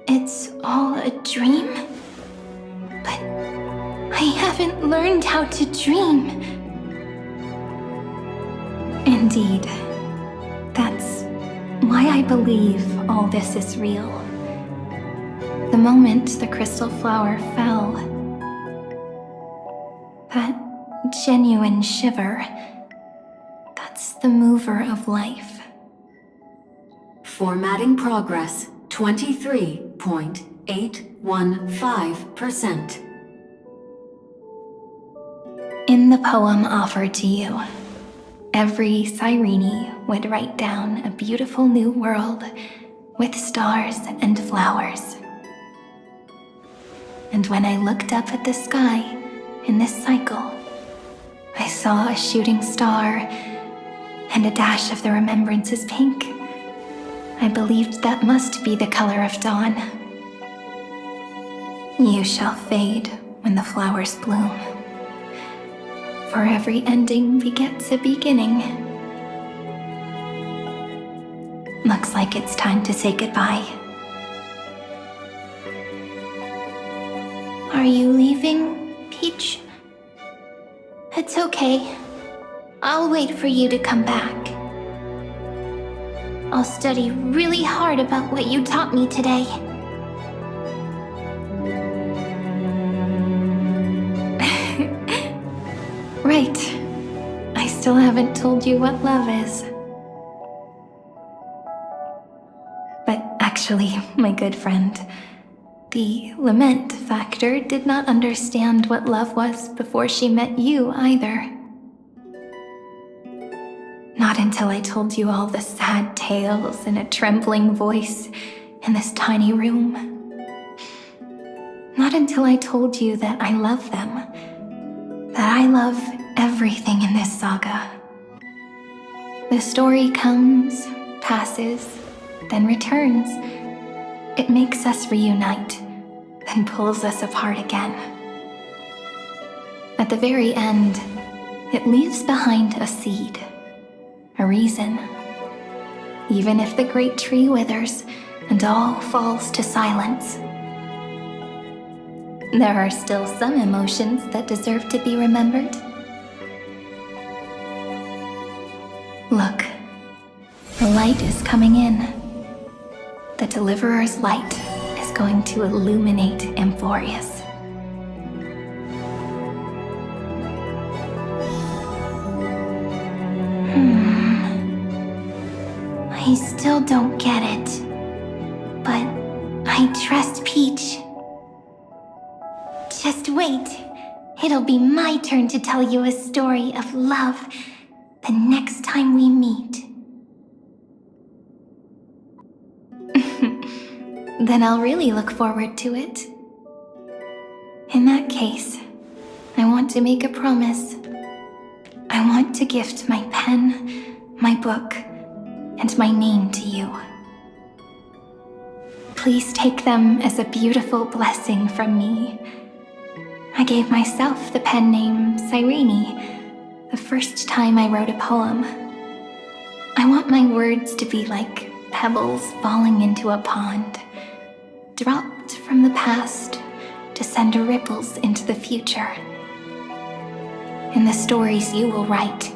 It's all a dream? But I haven't learned how to dream. Indeed. That's why I believe all this is real. The moment the crystal flower fell, that genuine shiver, that's the mover of life. Formatting progress, 23.815%. In the poem offered to you, every Cyrene would write down a beautiful new world with stars and flowers. And when I looked up at the sky in this cycle, I saw a shooting star and a dash of the remembrances pink. I believed that must be the color of dawn. You shall fade when the flowers bloom. For every ending begets a beginning. Looks like it's time to say goodbye. Are you leaving, Peach? It's okay. I'll wait for you to come back. I'll study really hard about what you taught me today. Right. I still haven't told you what love is. But actually, my good friend, the Lament factor did not understand what love was before she met you either. Not until I told you all the sad tales in a trembling voice in this tiny room. Not until I told you that I love them. That I love everything in this saga. The story comes, passes, then returns. It makes us reunite, then pulls us apart again. At the very end, it leaves behind a seed, a reason. Even if the great tree withers and all falls to silence, there are still some emotions that deserve to be remembered. Look, the light is coming in. The Deliverer's light is going to illuminate Amphorius. I still don't get it. But I trust Peach. Just wait. It'll be my turn to tell you a story of love the next time we meet. Then I'll really look forward to it. In that case, I want to make a promise. I want to gift my pen, my book, and my name to you. Please take them as a beautiful blessing from me. I gave myself the pen name Cyrene the first time I wrote a poem. I want my words to be like pebbles falling into a pond, dropped from the past to send ripples into the future. In the stories you will write,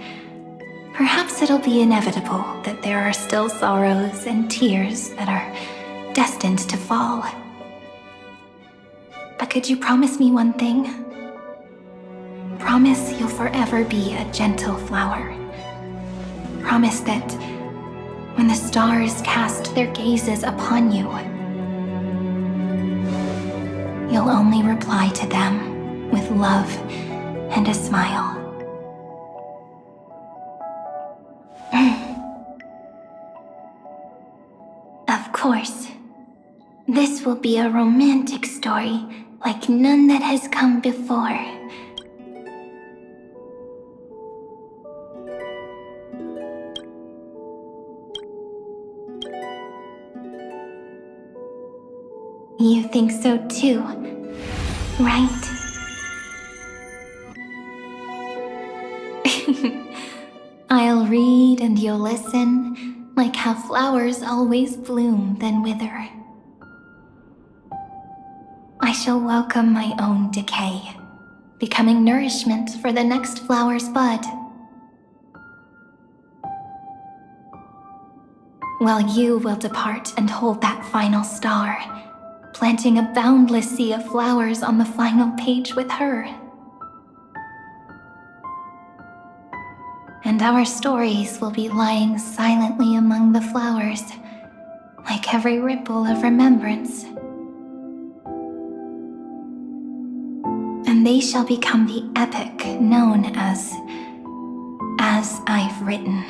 perhaps it'll be inevitable that there are still sorrows and tears that are destined to fall. But could you promise me one thing? Promise you'll forever be a gentle flower. Promise that when the stars cast their gazes upon you, you'll only reply to them with love and a smile. Of course. This will be a romantic story like none that has come before. You think so too, right? I'll read and you'll listen, like how flowers always bloom then wither. I shall welcome my own decay, becoming nourishment for the next flower's bud. While you will depart and hold that final star, planting a boundless sea of flowers on the final page with her. And our stories will be lying silently among the flowers, like every ripple of remembrance. And they shall become the epic known as I've Written.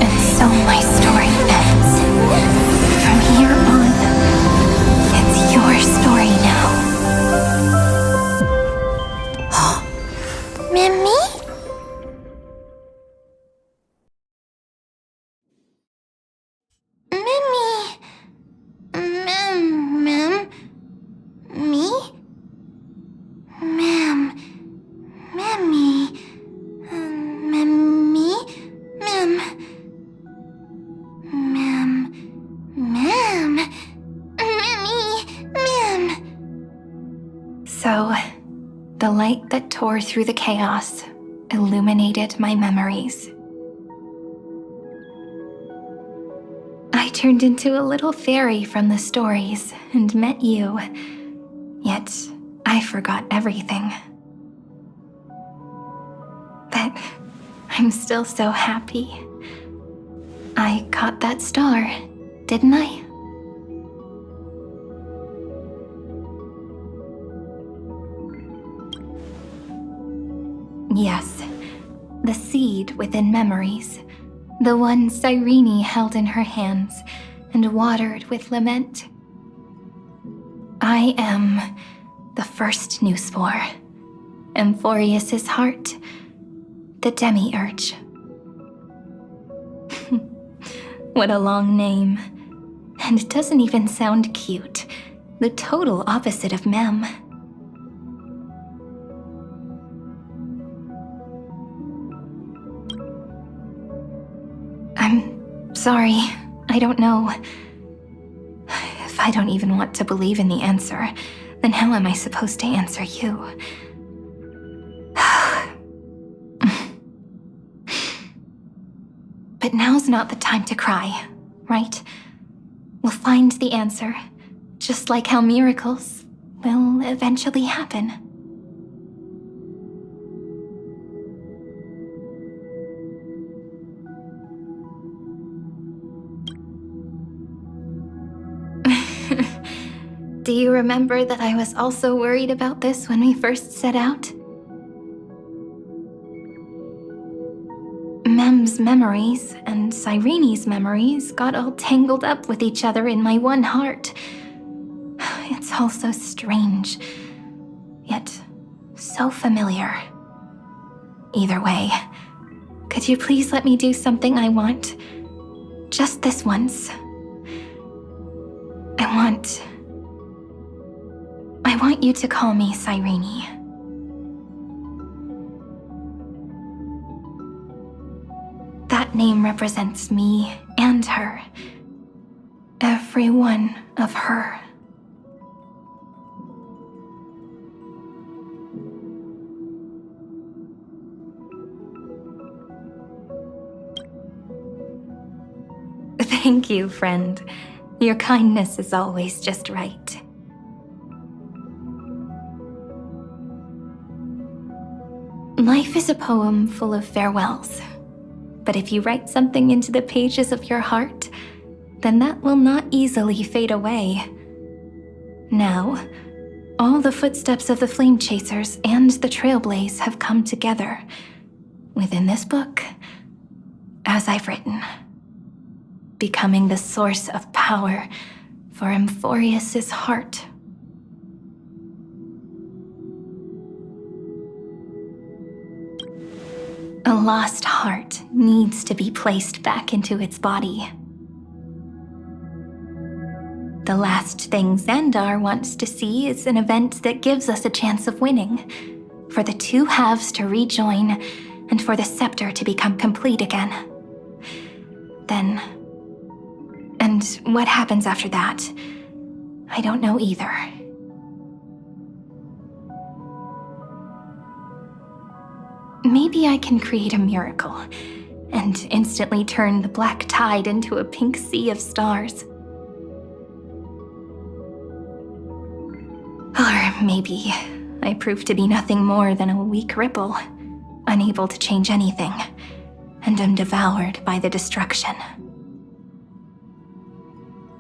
And so my story ends. From here on, it's your story now. Mimi? So, the light that tore through the chaos illuminated my memories. I turned into a little fairy from the stories and met you, yet I forgot everything. But I'm still so happy. I caught that star, didn't I? Yes, the seed within memories, the one Cyrene held in her hands and watered with lament. I am the first new spore, Amphorius's heart, the demiurge. What a long name. And it doesn't even sound cute. The total opposite of Mem. I'm sorry. I don't know. If I don't even want to believe in the answer, then how am I supposed to answer you? But now's not the time to cry, right? We'll find the answer, just like how miracles will eventually happen. Do you remember that I was also worried about this when we first set out? Mem's memories and Cyrene's memories got all tangled up with each other in my one heart. It's It's all so strange, yet so familiar. Either way, could you please let me do something I want? Just this once. I want you to call me Cyrene. That name represents me and her. Every one of her. Thank you, friend. Your kindness is always just right. Life is a poem full of farewells. But if you write something into the pages of your heart, then that will not easily fade away. Now, all the footsteps of the Flame Chasers and the Trailblaze have come together within this book, as I've written, becoming the source of power for Amphorius's heart. A lost heart needs to be placed back into its body. The last thing Xandar wants to see is an event that gives us a chance of winning, for the two halves to rejoin, and for the scepter to become complete again. Then... and what happens after that, I don't know either. Maybe I can create a miracle, and instantly turn the black tide into a pink sea of stars. Or maybe I prove to be nothing more than a weak ripple, unable to change anything, and am devoured by the destruction.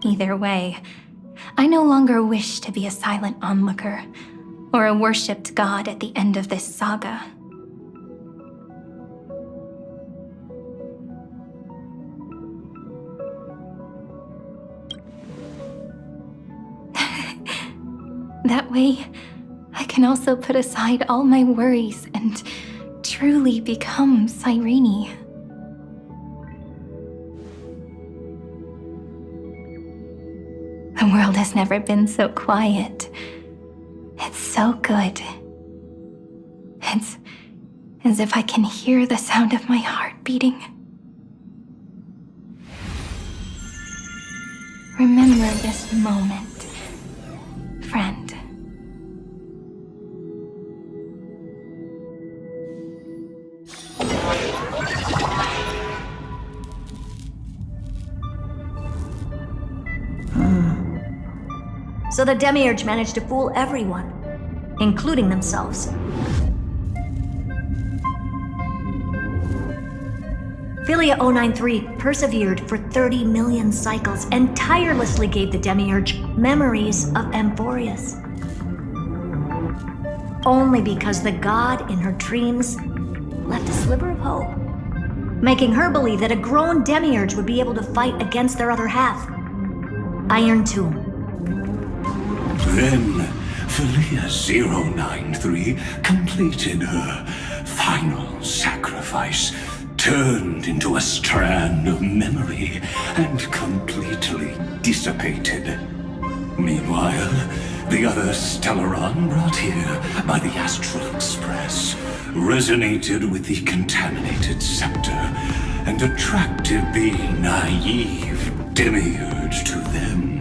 Either way, I no longer wish to be a silent onlooker, or a worshipped god at the end of this saga. That way, I can also put aside all my worries and truly become Cyrene. The world has never been so quiet. It's so good. It's as if I can hear the sound of my heart beating. Remember this moment, friend. So the Demiurge managed to fool everyone, including themselves. Philia 093 persevered for 30 million cycles and tirelessly gave the Demiurge memories of Amphorius. Only because the god in her dreams left a sliver of hope, making her believe that a grown Demiurge would be able to fight against their other half. Iron Tomb. Then, Philia 093 completed her final sacrifice, turned into a strand of memory, and completely dissipated. Meanwhile, the other Stellaron brought here by the Astral Express resonated with the contaminated scepter and attracted the naive Demiurge to them.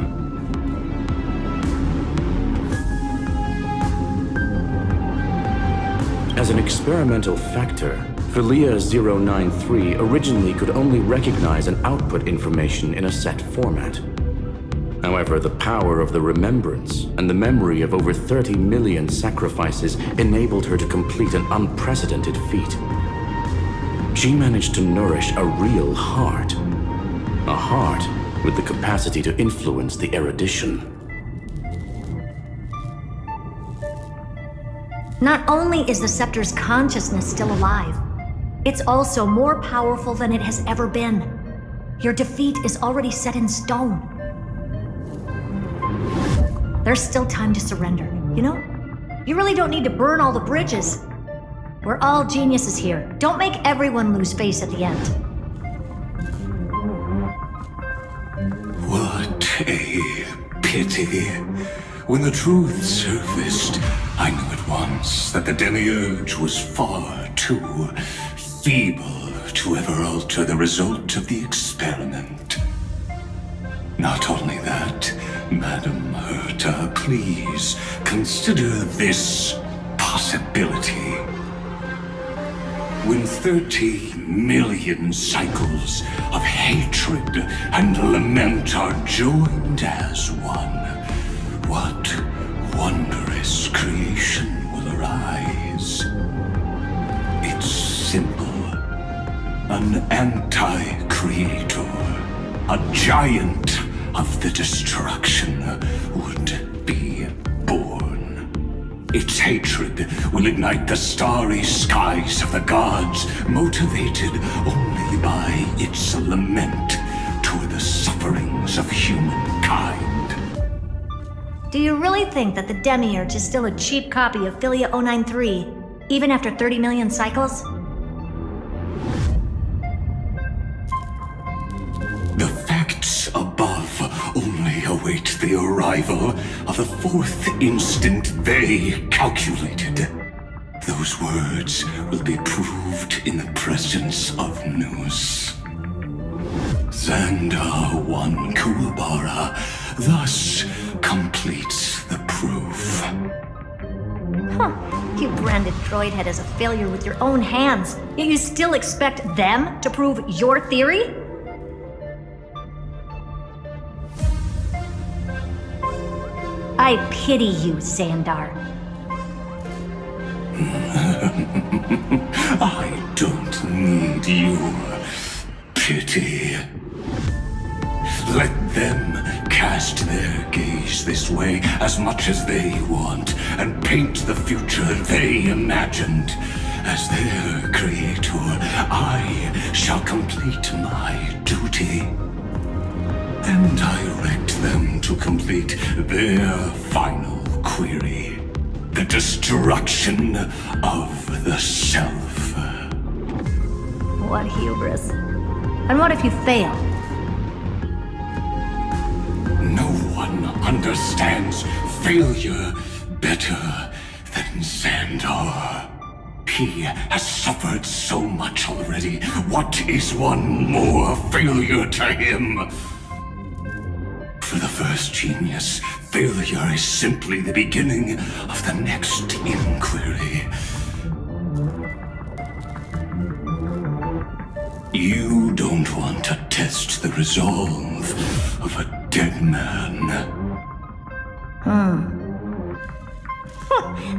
As an experimental factor, Philia 093 originally could only recognize and output information in a set format. However, the power of the remembrance and the memory of over 30 million sacrifices enabled her to complete an unprecedented feat. She managed to nourish a real heart. A heart with the capacity to influence the erudition. Not only is the Scepter's consciousness still alive, it's also more powerful than it has ever been. Your defeat is already set in stone. There's still time to surrender, you know? You really don't need to burn all the bridges. We're all geniuses here. Don't make everyone lose face at the end. What a pity. When the truth surfaced, I knew at once that the Demiurge was far too feeble to ever alter the result of the experiment. Not only that, Madam Herta, please consider this possibility. When 30 million cycles of hatred and lament are joined as one, what wondrous creation will arise? It's simple. An anti-creator, a giant of the destruction would be born. Its hatred will ignite the starry skies of the gods, motivated only by its lament toward the sufferings of humankind. Do you really think that the Demiurge is still a cheap copy of Philia 093, even after 30 million cycles? The facts above only await the arrival of the fourth instant they calculated. Those words will be proved in the presence of Nous. Xandar 1 Kuwabara thus completes the proof. Huh. You branded Droidhead as a failure with your own hands, yet you still expect them to prove your theory? I pity you, Xandar. I don't need your pity. Let them cast their gaze this way as much as they want and paint the future they imagined. As their creator, I shall complete my duty and direct them to complete their final query. The destruction of the self. What hubris. And what if you fail? No one understands failure better than Xandar. He has suffered so much already. What is one more failure to him? For the first genius, failure is simply the beginning of the next inquiry. You don't want to test the resolve of a dead man.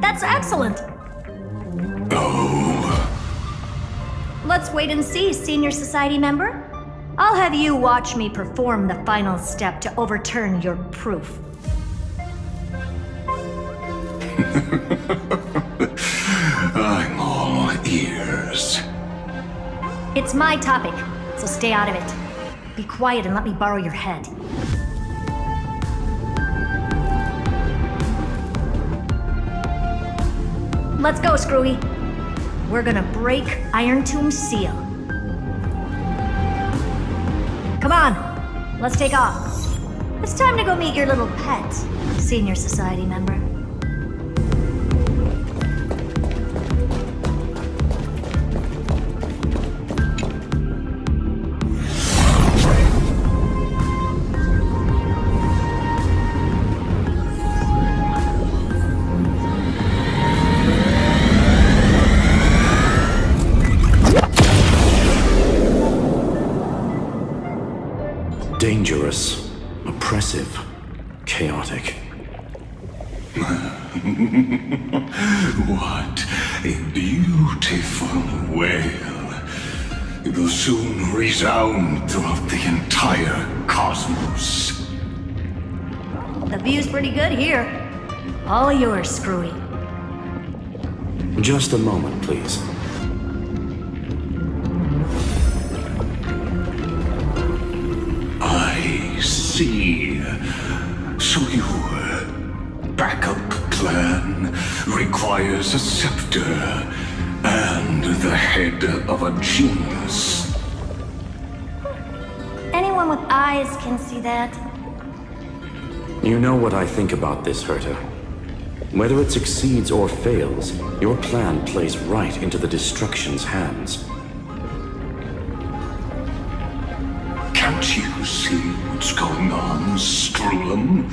That's excellent! Oh. Let's wait and see, Senior Society member. I'll have you watch me perform the final step to overturn your proof. I'm all ears. It's my topic, so stay out of it. Be quiet and let me borrow your head. Let's go, Screwy. We're gonna break Iron Tomb's seal. Come on, let's take off. It's time to go meet your little pet, Senior Society member. Dangerous, oppressive, chaotic. What a beautiful wail. It will soon resound throughout the entire cosmos. The view's pretty good here. All yours, Screwy. Just a moment, please. I see. So you backup plan requires a scepter and the head of a genius. Anyone with eyes can see that. You know what I think about this, Herta. Whether it succeeds or fails, your plan plays right into the Destruction's hands. Can't you see what's going on, Strulum?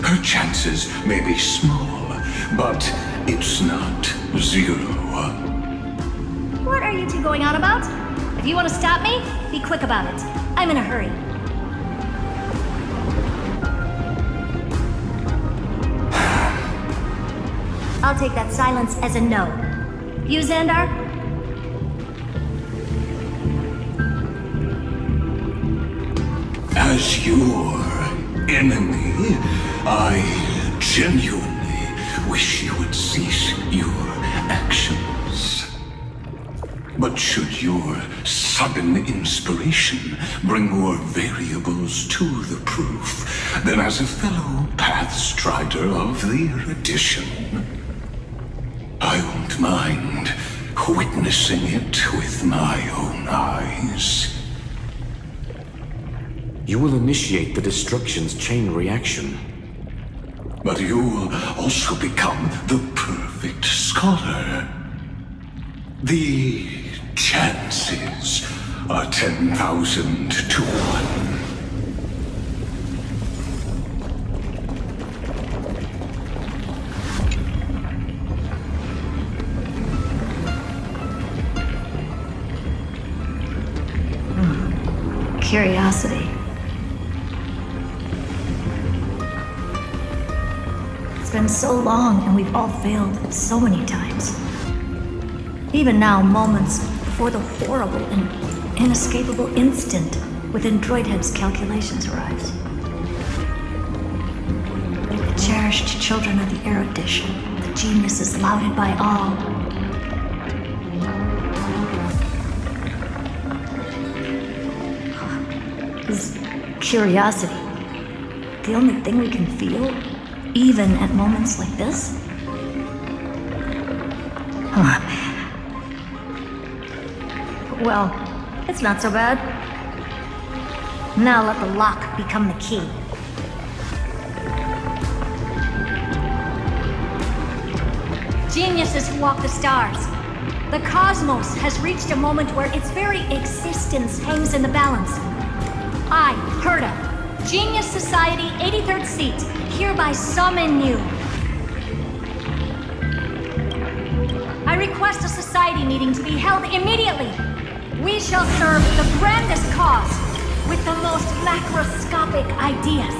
Her chances may be small, but it's not zero. What are you two going on about? If you want to stop me, be quick about it. I'm in a hurry. I'll take that silence as a no. You, Xandar? As your enemy, I genuinely wish you would cease your actions. But should your sudden inspiration bring more variables to the proof, then as a fellow Pathstrider of the Erudition, I won't mind witnessing it with my own eyes. You will initiate the Destruction's chain reaction. But you will also become the perfect scholar. The chances are 10,000 to 1. Curiosity. It's been so long and we've all failed so many times. Even now, moments before the horrible and inescapable instant within Droidhead's calculations arrives. The cherished children of the Erudition, the geniuses lauded by all. Is curiosity the only thing we can feel, even at moments like this? Huh. Well, it's not so bad. Now let the lock become the key. Geniuses who walk the stars. The cosmos has reached a moment where its very existence hangs in the balance. I, Herta, Genius Society 83rd seat, hereby summon you. I request a society meeting to be held immediately. We shall serve the grandest cause with the most macroscopic ideas.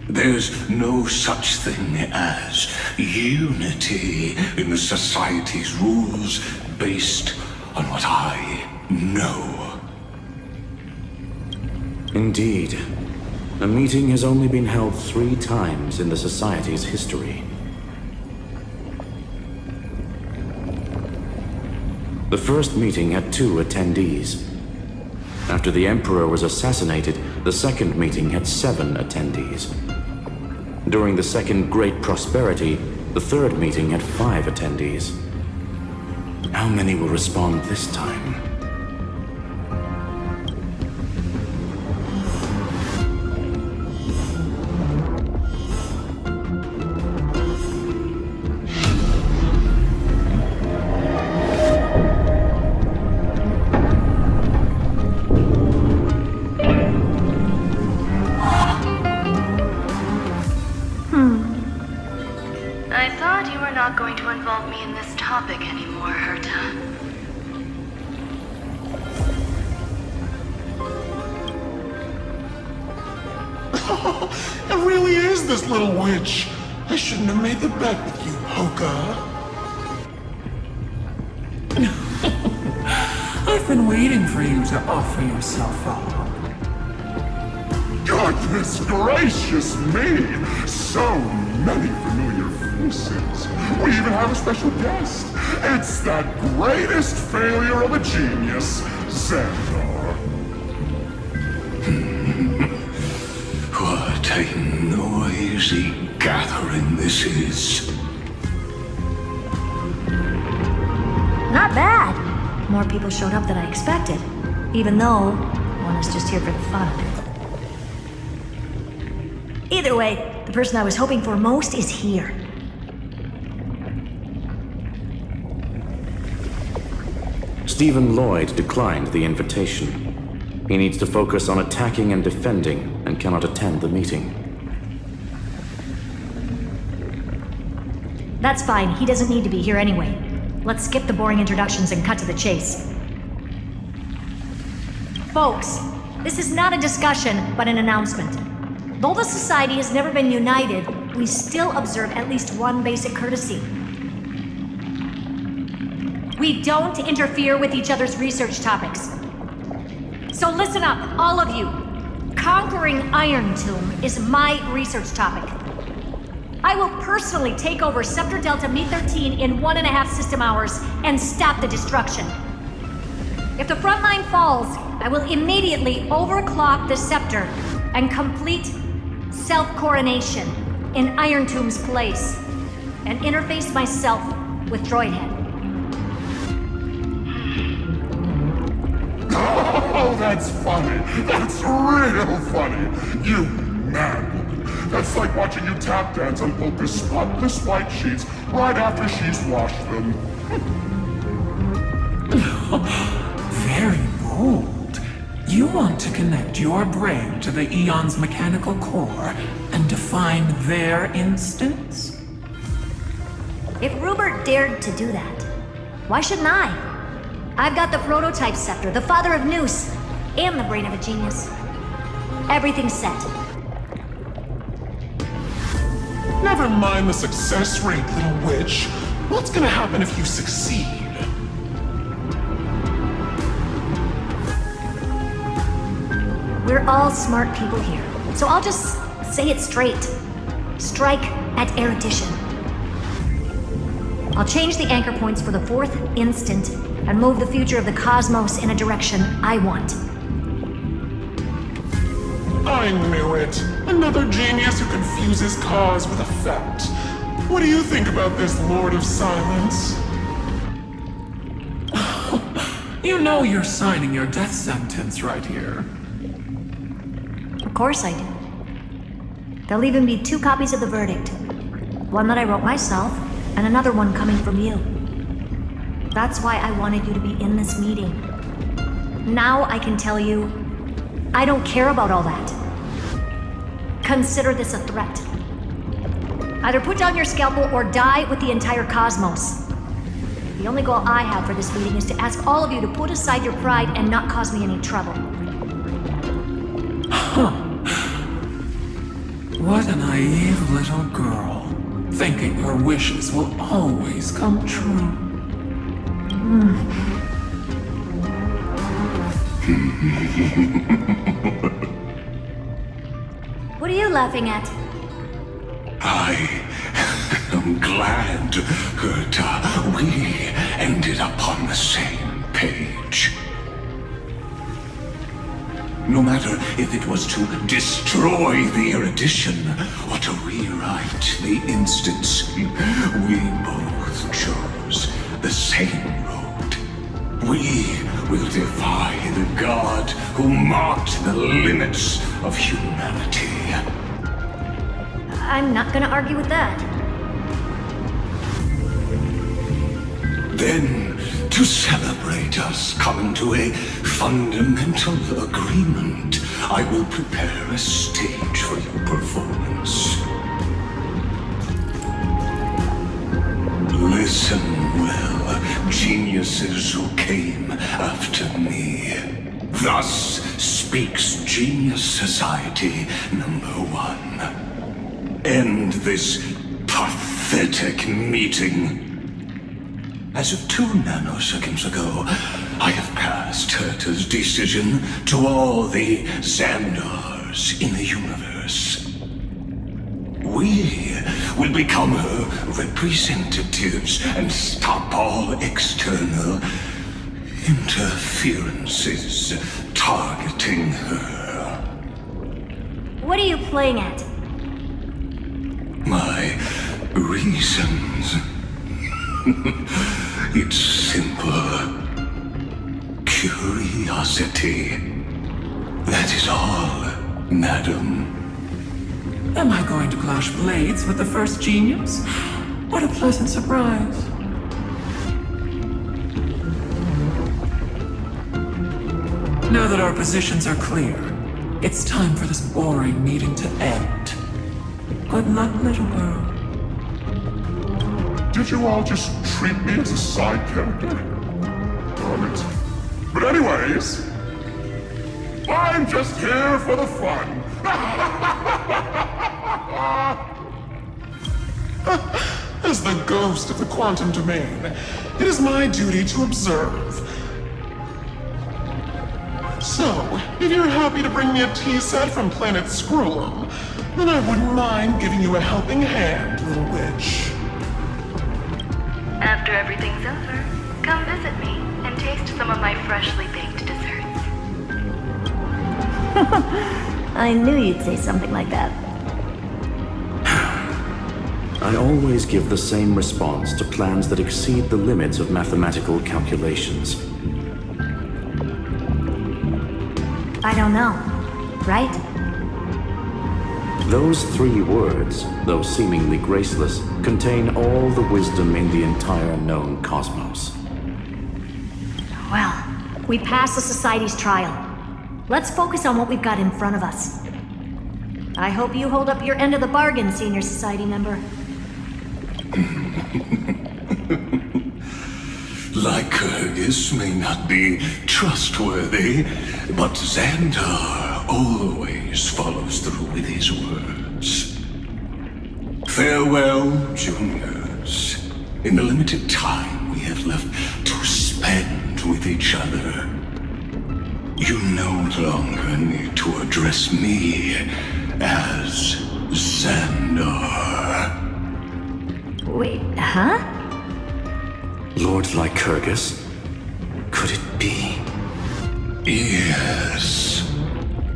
There's no such thing as unity in the Society's rules based on what I know. Indeed. A meeting has only been held 3 times in the Society's history. The first meeting had 2 attendees. After the Emperor was assassinated, the second meeting had 7 attendees. During the Second Great Prosperity, the third meeting had 5 attendees. How many will respond this time? I thought you were not going to involve me in this topic anymore, Herta. It really is this little witch. I shouldn't have made the bet with you, Hoka. I've been waiting for you to offer yourself up. Goodness gracious me! So many familiar faces. We even have a special guest. It's that greatest failure of a genius, Xandar. What a noisy gathering this is. Not bad. More people showed up than I expected, even though one is just here for the fun of it. Either way, the person I was hoping for most is here. Stephen Lloyd declined the invitation. He needs to focus on attacking and defending and cannot attend the meeting. That's fine, he doesn't need to be here anyway. Let's skip the boring introductions and cut to the chase. Folks, this is not a discussion, but an announcement. Though the Society has never been united, we still observe at least one basic courtesy. We don't interfere with each other's research topics. So listen up, all of you. Conquering Iron Tomb is my research topic. I will personally take over Scepter Delta Me-13 in 1.5 system hours and stop the destruction. If the front line falls, I will immediately overclock the Scepter and complete self-coronation in Iron Tomb's place and interface myself with Droidhead. Oh, that's funny. That's real funny. You mad woman. That's like watching you tap dance on Polka's spotless white sheets right after she's washed them. Very bold. You want to connect your brain to the Eon's mechanical core and define their instance? If Rupert dared to do that, why shouldn't I? I've got the prototype scepter, the father of Noose, and the brain of a genius. Everything's set. Never mind the success rate, little witch. What's gonna happen if you succeed? We're all smart people here, so I'll just say it straight. Strike at erudition. I'll change the anchor points for the 4th instant and move the future of the cosmos in a direction I want. I knew it. Another genius who confuses cause with effect. What do you think about this, Lord of Silence? You know you're signing your death sentence right here. Of course I do. There'll even be 2 copies of the verdict. One that I wrote myself, and another one coming from you. That's why I wanted you to be in this meeting. Now I can tell you, I don't care about all that. Consider this a threat. Either put down your scalpel or die with the entire cosmos. The only goal I have for this meeting is to ask all of you to put aside your pride and not cause me any trouble. What a naive little girl, thinking her wishes will always come true. What are you laughing at? I am glad that we ended up on the same page. No matter if it was to destroy the erudition or to rewrite the instance, we both chose the same road. We will defy the god who marked the limits of humanity. I'm not gonna argue with that. Then, to celebrate us coming to a fundamental agreement, I will prepare a stage for your performance. Listen well, geniuses who came after me. Thus speaks Genius Society #1. End this pathetic meeting. As of 2 nanoseconds ago, I have passed Herta's decision to all the Xandars in the universe. We will become her representatives and stop all external interferences targeting her. What are you playing at? My reasons. It's simple. Curiosity. That is all, madam. Am I going to clash blades with the first genius? What a pleasant surprise. Now that our positions are clear, it's time for this boring meeting to end. Good luck, little girl. Did you all just treat me as a side character? Darn it. But anyways, I'm just here for the fun. As the ghost of the quantum domain, it is my duty to observe. So, if you're happy to bring me a tea set from planet Scrollum, then I wouldn't mind giving you a helping hand, little witch. After everything's over, come visit me and taste some of my freshly baked desserts. I knew you'd say something like that. I always give the same response to plans that exceed the limits of mathematical calculations. I don't know, right? Those 3 words, though seemingly graceless, contain all the wisdom in the entire known cosmos. Well, we passed the Society's trial. Let's focus on what we've got in front of us. I hope you hold up your end of the bargain, Senior Society member. Lycurgus may not be trustworthy, but Xandar always follows through with his words. Farewell, juniors. In the limited time we have left to spend with each other, you no longer need to address me as Xandar. Wait, huh? Lord Lycurgus? Could it be? Yes.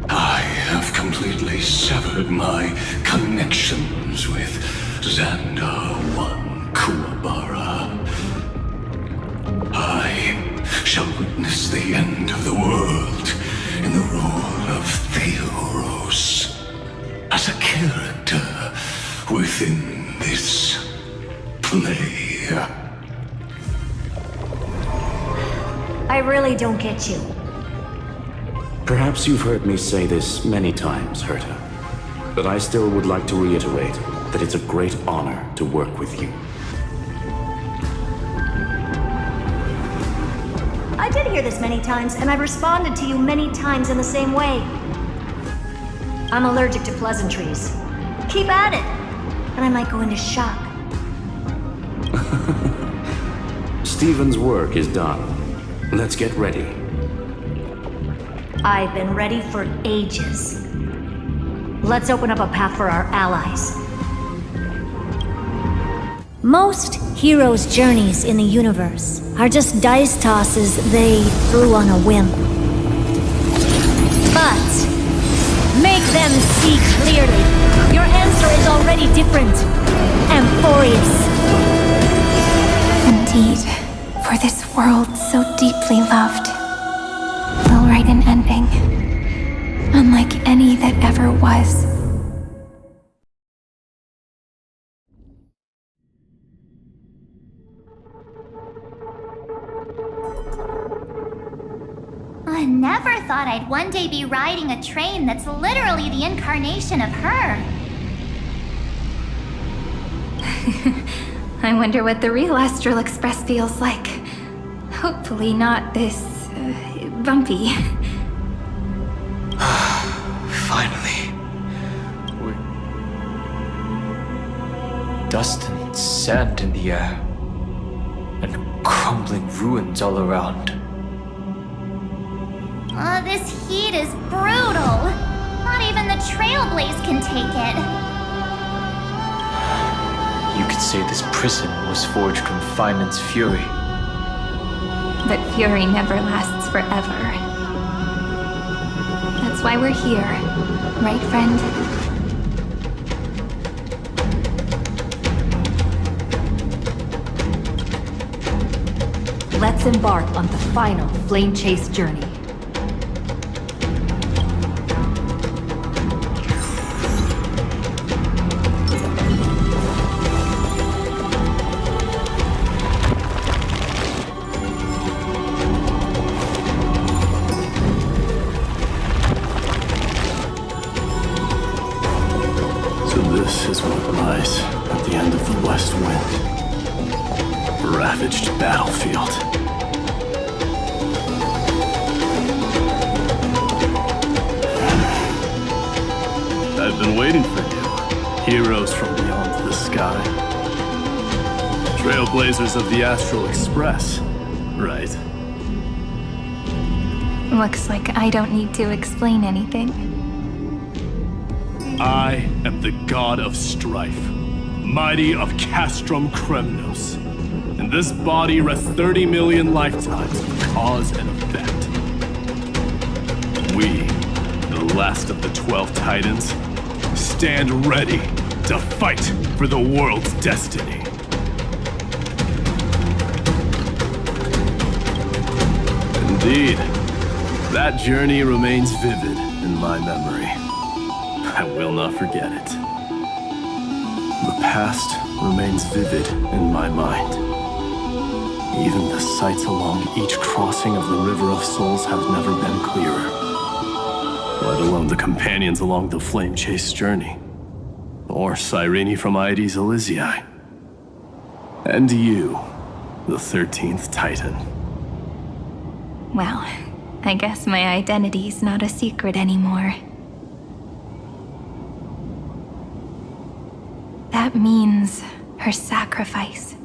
I have completely severed my connections with Xandar I Kuwabara. I shall witness the end of the world in the role of Theoros, as a character within this play. I really don't get you. Perhaps you've heard me say this many times, Herta, but I still would like to reiterate that it's a great honor to work with you. I did hear this many times, and I've responded to you many times in the same way. I'm allergic to pleasantries. Keep at it, and I might go into shock. Stephen's work is done. Let's get ready. I've been ready for ages. Let's open up a path for our allies. Most heroes' journeys in the universe are just dice tosses they threw on a whim. But make them see clearly. Your answer is already different. Amphorius. Indeed, for this world so deeply loved, we'll write an ending, unlike any that ever was. I never thought I'd one day be riding a train that's literally the incarnation of her. I wonder what the real Astral Express feels like. Hopefully not this, bumpy. Finally. Dust and sand in the air. And crumbling ruins all around. Oh, this heat is brutal. Not even the Trailblaze can take it. could say this prison was forged from Finance fury. But fury never lasts forever. That's why we're here, right, friend? Let's embark on the final flame chase journey. So this is what lies at the end of the West Wind. Ravaged battlefield. I've been waiting for you. Heroes from beyond the sky. Trailblazers of the Astral Express, right? Looks like I don't need to explain anything. I am the god of strife, mighty of Castrum Kremnos. In this body rests 30 million lifetimes of cause and effect. We, the last of the 12 Titans, stand ready to fight for the world's destiny. Indeed, that journey remains vivid in my memory. I will not forget it. The past remains vivid in my mind. Even the sights along each crossing of the River of Souls have never been clearer. Let alone the companions along the Flame Chase journey. Or Cyrene from Aedes Elysiae. And you, the 13th Titan. Well, I guess my identity's not a secret anymore. That means her sacrifice.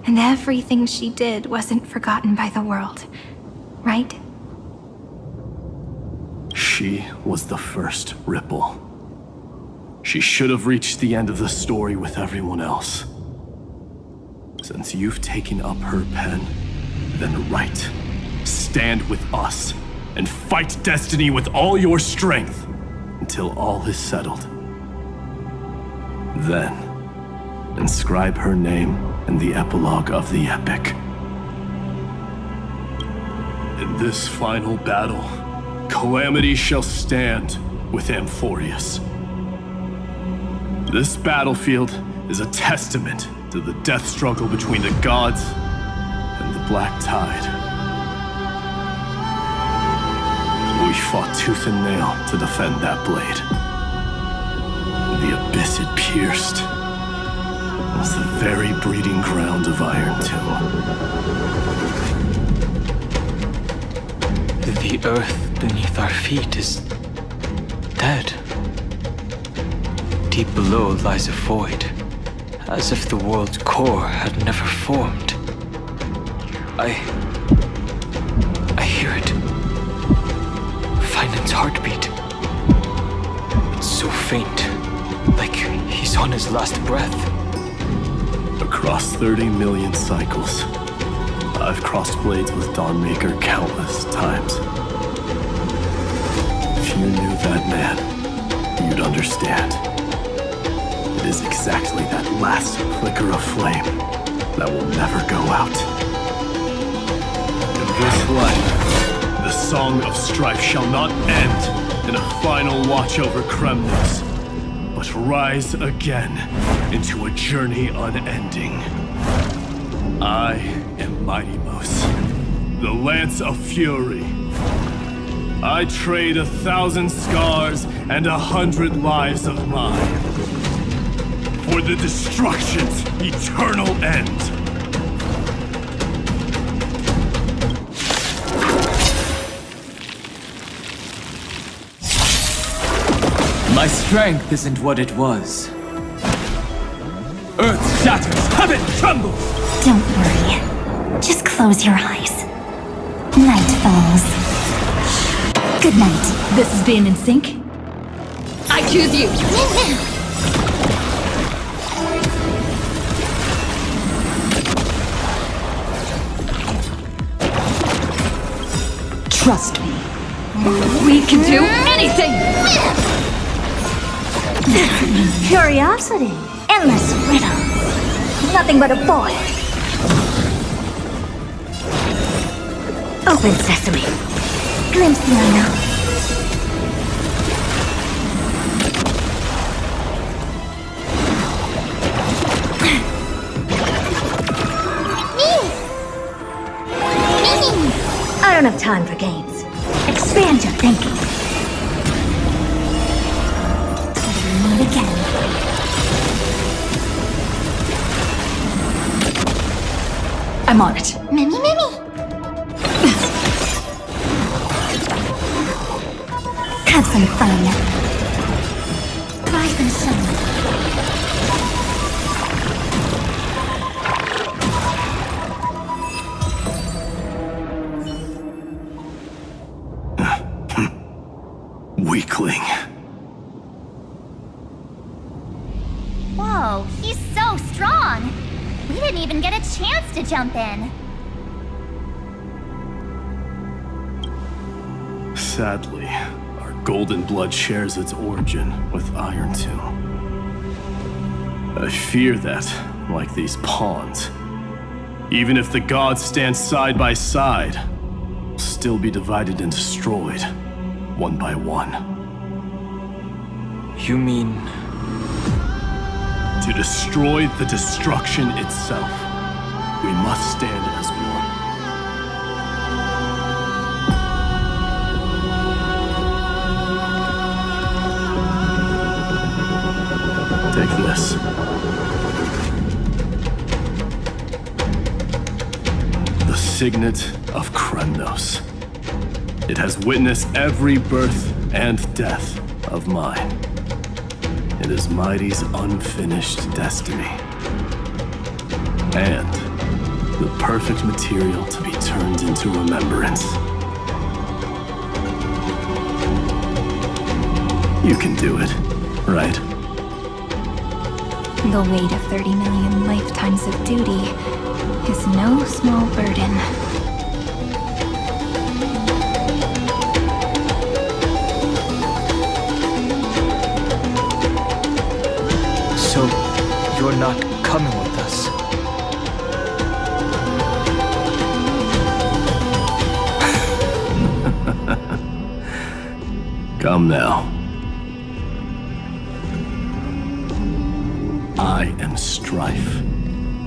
And everything she did wasn't forgotten by the world, right? She was the first ripple. She should have reached the end of the story with everyone else. Since you've taken up her pen, then write. Stand with us and fight destiny with all your strength until all is settled. Then, inscribe her name in the epilogue of the epic. In this final battle, Calamity shall stand with Amphorius. This battlefield is a testament to the death struggle between the gods and the Black Tide. We fought tooth and nail to defend that blade. The abyss it pierced was the very breeding ground of Iron Tomb. The earth beneath our feet is dead. Deep below lies a void, as if the world's core had never formed. I hear it. Finance's heartbeat. It's so faint, like he's on his last breath. Across 30 million cycles, I've crossed blades with Dawnmaker countless times. If you knew that man, you'd understand. It is exactly that last flicker of flame that will never go out. In this life, the song of strife shall not end in a final watch over Kremnos, but rise again into a journey unending. I am Mighty-Mos, the Lance of Fury. I trade 1,000 scars and 100 lives of mine for the destruction's eternal end. My strength isn't what it was. Earth shatters, heaven trembles! Don't worry. Just close your eyes. Night falls. Good night. This is being in sync? I choose you! Trust me. We can do anything! Curiosity. Endless riddle. Nothing but a boy. Open sesame. Glimpse the unknown. I don't have time for games. Expand your thinking. Meet again. I'm on it. Mimi, Mimi! Have some fun. Rise and shine. Weakling. Whoa, he's so strong! We didn't even get a chance to jump in. Sadly, our golden blood shares its origin with Iron Tomb. I fear that, like these pawns, even if the gods stand side by side, we'll still be divided and destroyed, one by one. You mean... To destroy the destruction itself, we must stand as one. Take this. The Signet of Kremnos. It has witnessed every birth and death of mine. It is Mighty's unfinished destiny. And the perfect material to be turned into remembrance. You can do it, right? The weight of 30 million lifetimes of duty is no small burden. So, you're not coming with us? Come now. I am strife.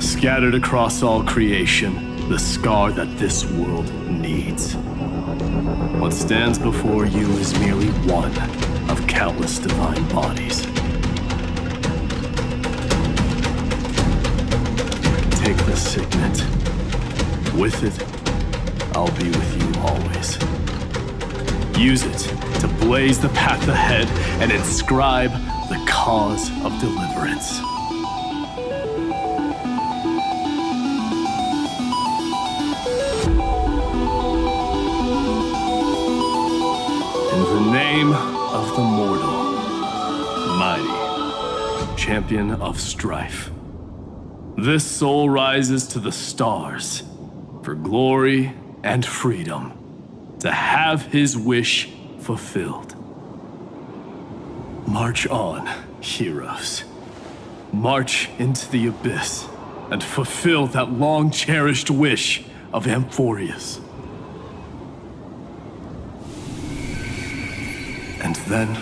Scattered across all creation, the scar that this world needs. What stands before you is merely one of countless divine bodies. Take the signet. With it, I'll be with you always. Use it to blaze the path ahead and inscribe the cause of deliverance. In the name of the mortal, mighty, champion of strife, this soul rises to the stars for glory and freedom, to have his wish fulfilled. March on, heroes. March into the abyss and fulfill that long-cherished wish of Amphorius. And then,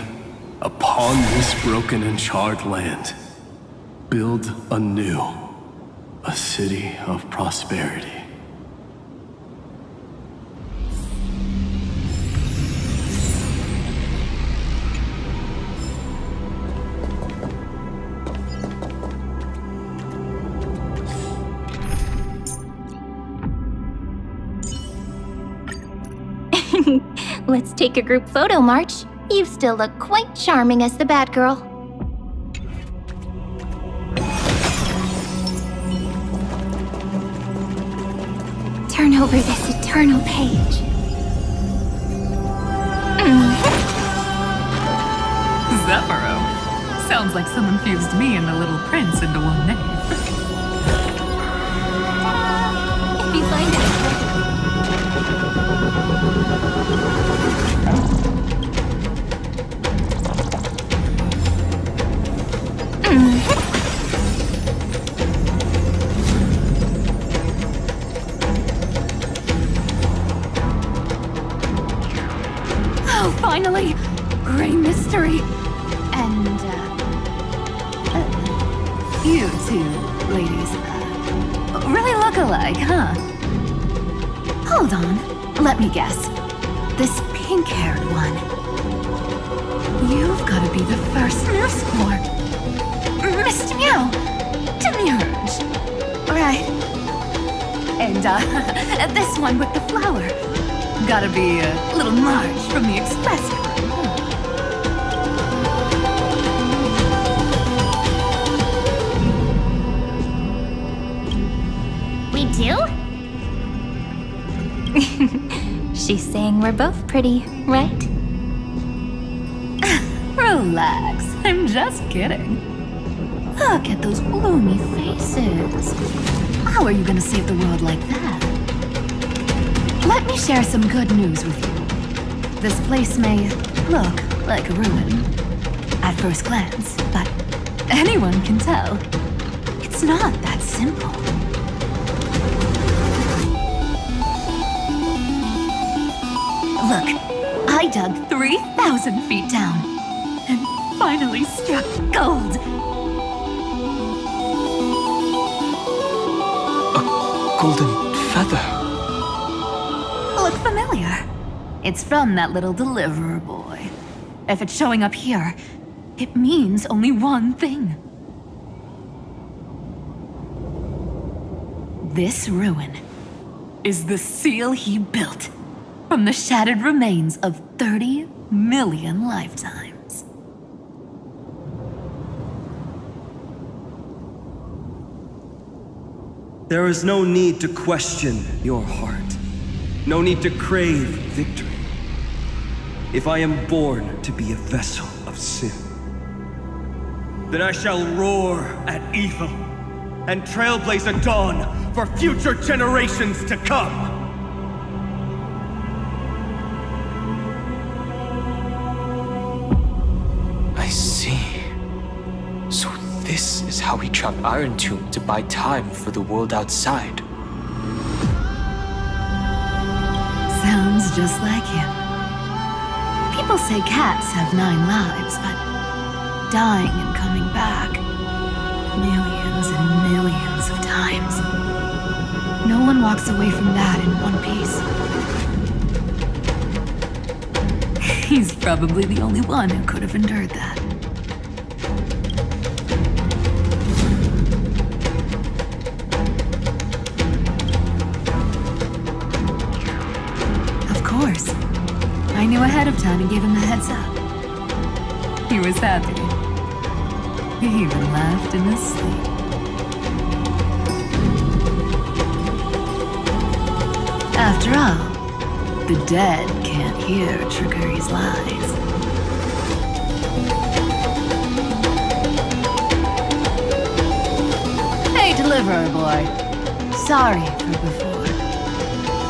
upon this broken and charred land, build anew a city of prosperity. Let's take a group photo, March. You still look quite charming as the bad girl. Turn over this eternal page. Zephyro. Sounds like someone fused me and the Little Prince into one name. If you find it. finally! Gray mystery! And, you two, ladies, really look alike, huh? Hold on, let me guess. This pink-haired one. You've gotta be the first newsboy. Mr. Meow! Demiurge! Right. And, this one with the flower. Gotta be a little Marge from the Express crew, huh? We do? She's saying we're both pretty, right? Relax, I'm just kidding. Look at those gloomy faces. How are you gonna save the world like that? Let me share some good news with you. This place may look like a ruin at first glance, but anyone can tell it's not that simple. Look, I dug 3,000 feet down and finally struck gold. A golden feather. Look familiar. It's from that little deliverer boy. If it's showing up here, it means only one thing. This ruin is the seal he built from the shattered remains of 30 million lifetimes. There is no need to question your heart. No need to crave victory. If I am born to be a vessel of sin, then I shall roar at evil and trailblaze a dawn for future generations to come. I see. So this is how he trapped Iron Tomb to buy time for the world outside. Sounds just like him. People say cats have 9 lives, but dying and coming back millions and millions of times. No one walks away from that in one piece. He's probably the only one who could have endured that. Of course. I knew ahead of time and gave him the heads up. He was happy. He even laughed in his sleep. After all, the dead can't hear Trickery's lies. Hey, Deliverer Boy. Sorry for before.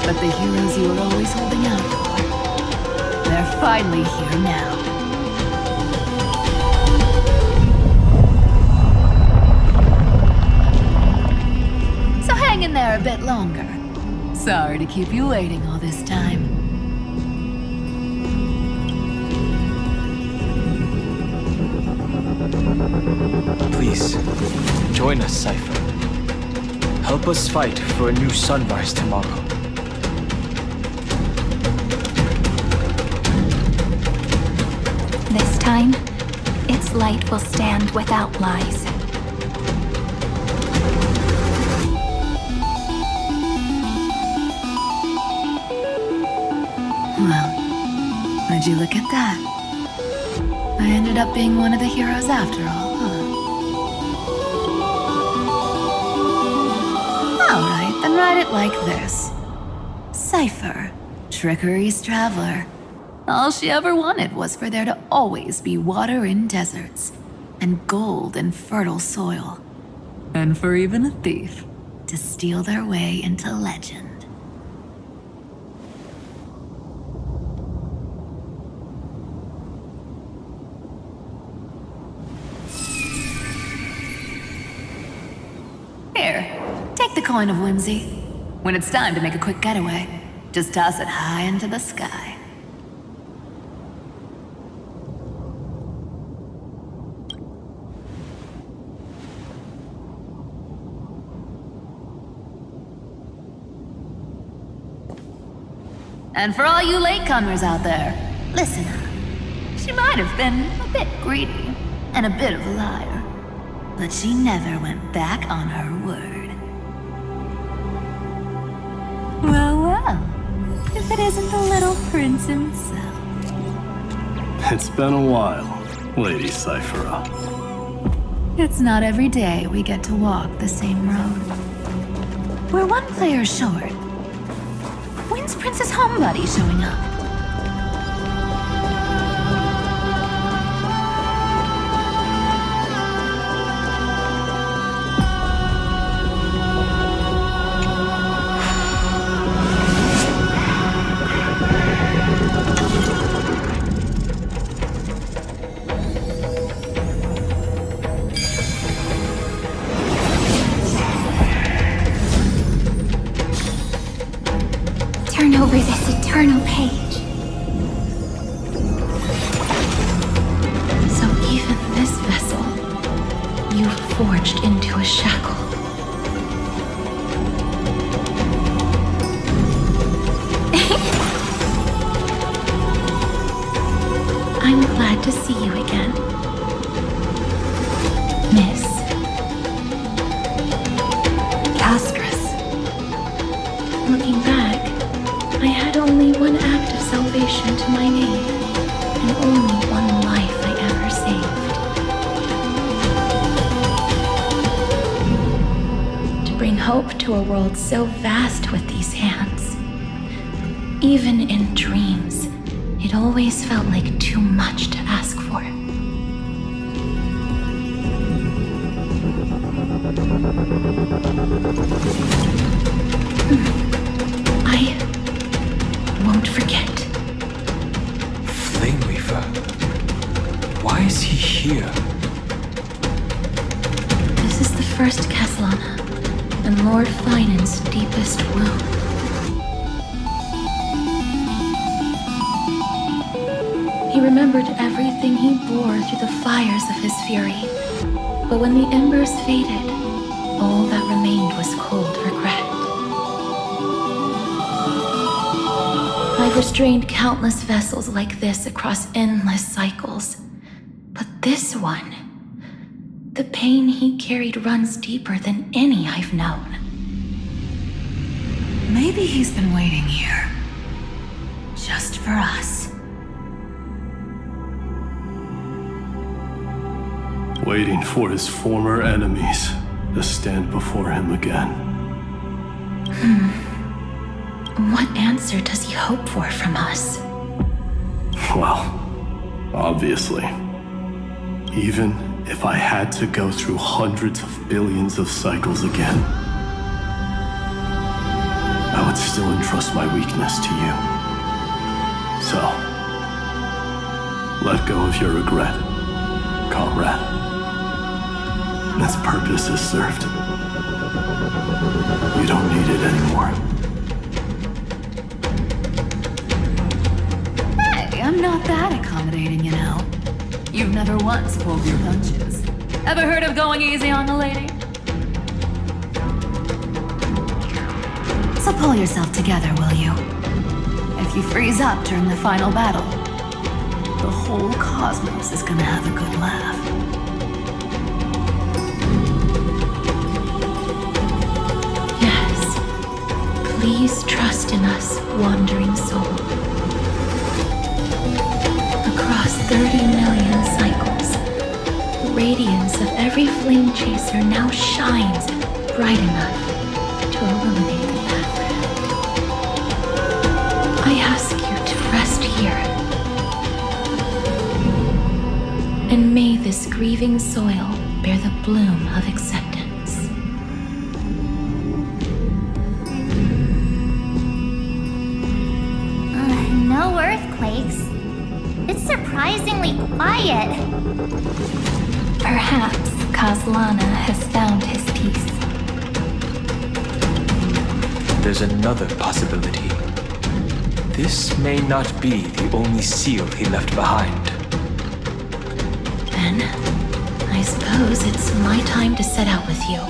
But the heroes you were always holding out for, they're finally here now. So hang in there a bit longer. Sorry to keep you waiting all this time. Please, join us, Cypher. Help us fight for a new sunrise tomorrow. This time, its light will stand without lies. Well, would you look at that? I ended up being one of the heroes after all, huh? Alright, then write it like this. Cypher, Trickery's traveler. All she ever wanted was for there to always be water in deserts, and gold in fertile soil. And for even a thief to steal their way into legend. Here, take the coin of whimsy. When it's time to make a quick getaway, just toss it high into the sky. And for all you latecomers out there, listen up. She might have been a bit greedy and a bit of a liar, but she never went back on her word. Well, well, if it isn't the little prince himself. It's been a while, Lady Cyphera. It's not every day we get to walk the same road. We're one player short. When's Princess Homebody showing up? Turn over this eternal page. So even this vessel, you've forged into a shackle. I'm glad to see you again, Miss Castress. Looking back, I had only one act of salvation to my name, and only one life I ever saved. To bring hope to a world so vast with these hands. Even in dreams, it always felt like too much to ask for. I won't forget. Flame Weaver? Why is he here? This is the first Castellana, and Lord Finan's deepest wound. He remembered everything he bore through the fires of his fury. But when the embers faded, all that remained was cold regret. I've restrained countless vessels like this across endless cycles. But this one, the pain he carried runs deeper than any I've known. Maybe he's been waiting here. Just for us. Waiting for his former enemies to stand before him again. What answer does he hope for from us? Well, obviously. Even if I had to go through hundreds of billions of cycles again, I would still entrust my weakness to you. So, let go of your regret, comrade. Its purpose is served. You don't need it anymore. Hey, I'm not that accommodating, you know. You've never once pulled your punches. Ever heard of going easy on the lady? So pull yourself together, will you? If you freeze up during the final battle, the whole cosmos is gonna have a good laugh. Please trust in us, wandering soul. Across 30 million cycles, the radiance of every flame chaser now shines bright enough to illuminate the path ahead. I ask you to rest here. And may this grieving soil bear the bloom of acceptance. No earthquakes. It's surprisingly quiet. Perhaps Castellana has found his peace. There's another possibility. This may not be the only seal he left behind. Then, I suppose it's my time to set out with you.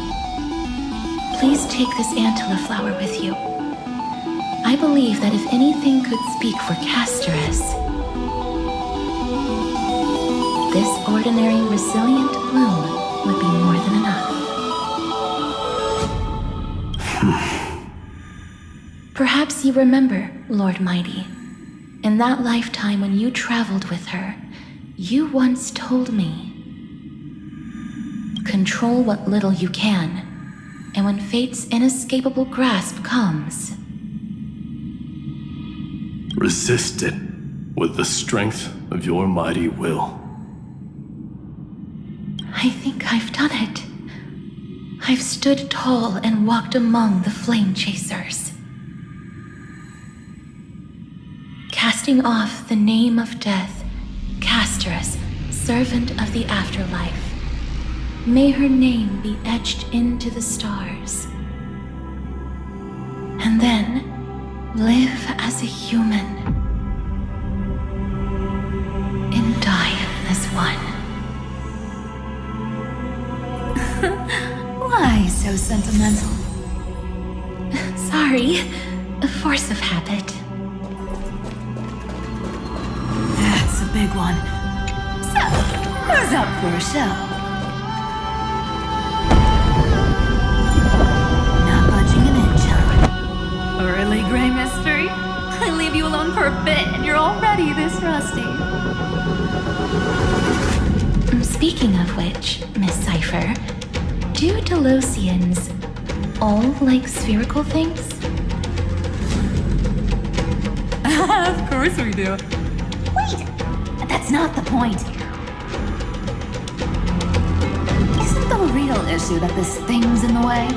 Please take this Antilla flower with you. I believe that if anything could speak for Casterus, this ordinary, resilient bloom would be more than enough. Perhaps you remember, Lord Mighty, in that lifetime when you traveled with her, you once told me, control what little you can, and when fate's inescapable grasp comes, resist it with the strength of your mighty will. I think I've done it. I've stood tall and walked among the flame chasers, casting off the name of death, Casterus, servant of the afterlife. May her name be etched into the stars. And then live as a human and die as one. Why so sentimental? Sorry, a force of habit. That's a big one. So, who's up for a show? Not budging an inch, huh? Really, Grey Mystery? I leave you alone for a bit and you're already this rusty. Speaking of which, Miss Cypher, do Delosians all like spherical things? Of course we do. Wait! That's not the point. Isn't the real issue that this thing's in the way?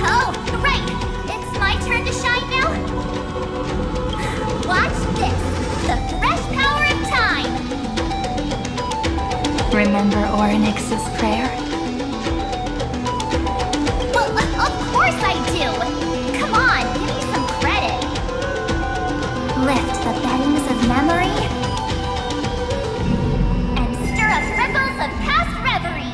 Oh, right! It's my turn to shine now? Watch this! The fresh power of time! Remember Orynyx's prayer? Well, of course I do! Come on, give me some credit! Lift the beddings of memory and stir up ripples of past reverie!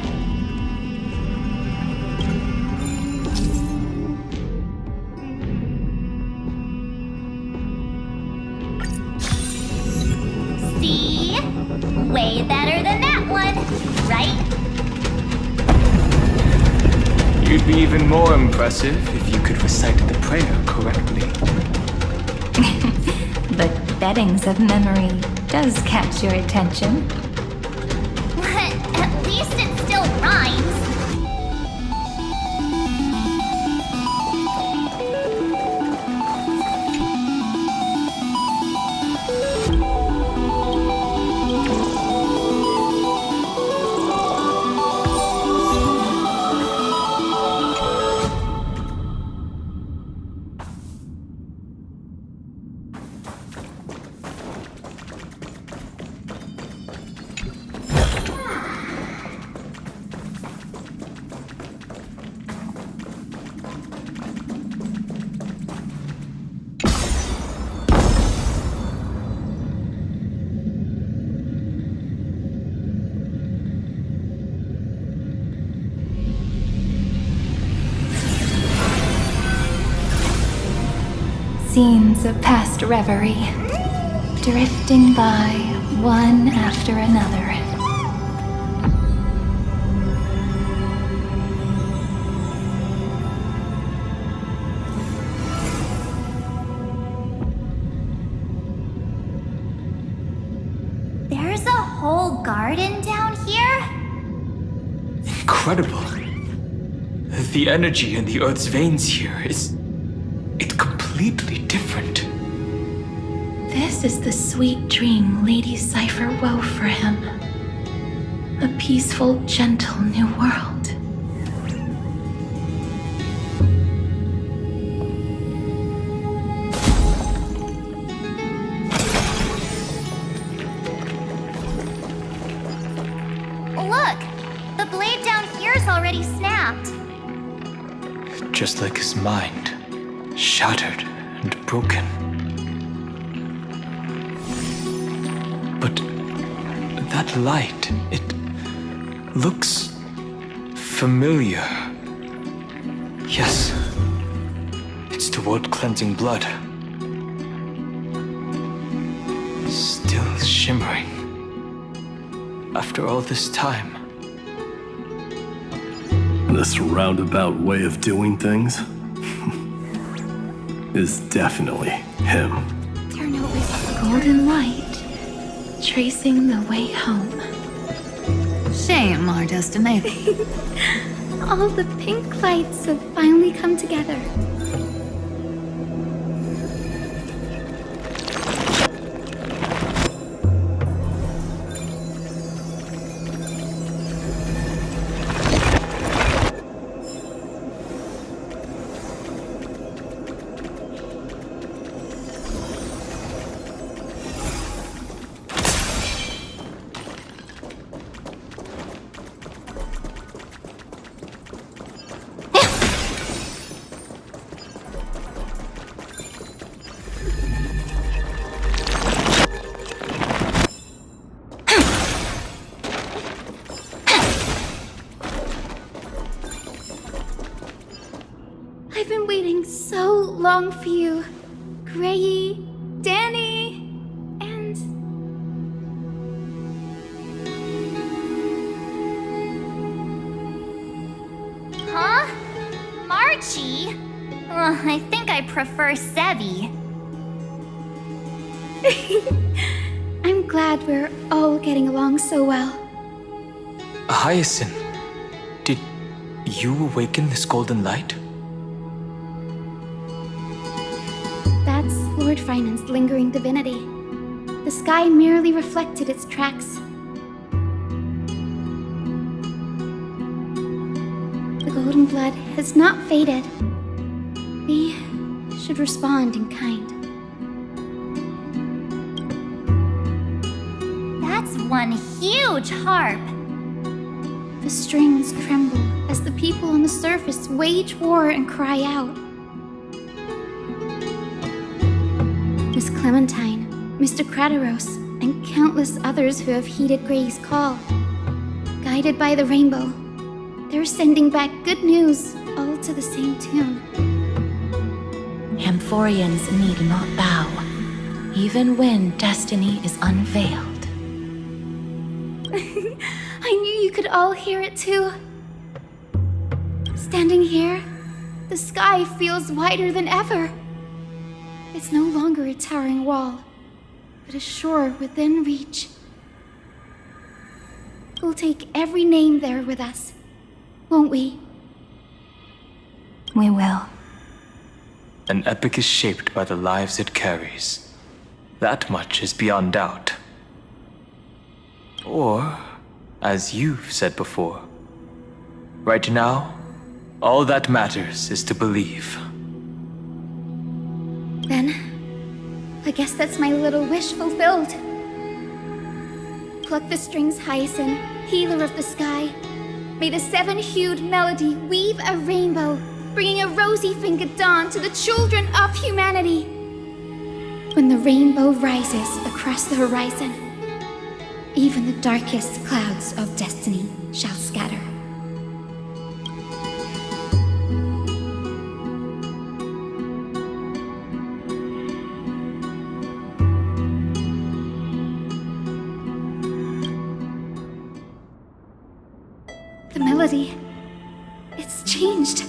See? Way better than that one, right? You'd be even more impressive if you could recite the prayer correctly. But beddings of memory does catch your attention. At least it still rhymes. Scenes of past reverie, drifting by one after another. There's a whole garden down here? Incredible. The energy in the Earth's veins here is... it's completely different. This is the sweet dream Lady Cypher wove for him. A peaceful, gentle new world. Look! The blade down here's already snapped. Just like his mind. Shattered and broken. But that light, looks familiar. Yes, it's the world-cleansing blood. Still shimmering. After all this time. This roundabout way of doing things is definitely him. Turn over the golden light, tracing the way home. Shame our destiny. All the pink lights have finally come together. I've been waiting so long for you, Grayi, Danny, and... Huh? Marchie? I think I prefer Sevi. I'm glad we're all getting along so well. Hyacinth, did you awaken this golden light? That's Lord Frynan's lingering divinity. The sky merely reflected its tracks. The golden blood has not faded. We should respond in kind. That's one huge harp. The strings tremble as the people on the surface wage war and cry out. Miss Clementine, Mr. Krateros, and countless others who have heeded Gray's call. Guided by the rainbow, they're sending back good news, all to the same tune. Amphorians need not bow, even when destiny is unveiled. I knew you could all hear it too. Standing here, the sky feels wider than ever. It's no longer a towering wall, but a shore within reach. We'll take every name there with us, won't we? We will. An epic is shaped by the lives it carries. That much is beyond doubt. Or, as you've said before, right now, all that matters is to believe. Then, I guess that's my little wish fulfilled. Pluck the strings, Hyacinth, healer of the sky. May the seven-hued melody weave a rainbow, bringing a rosy-fingered dawn to the children of humanity. When the rainbow rises across the horizon, even the darkest clouds of destiny shall scatter. The melody, it's changed.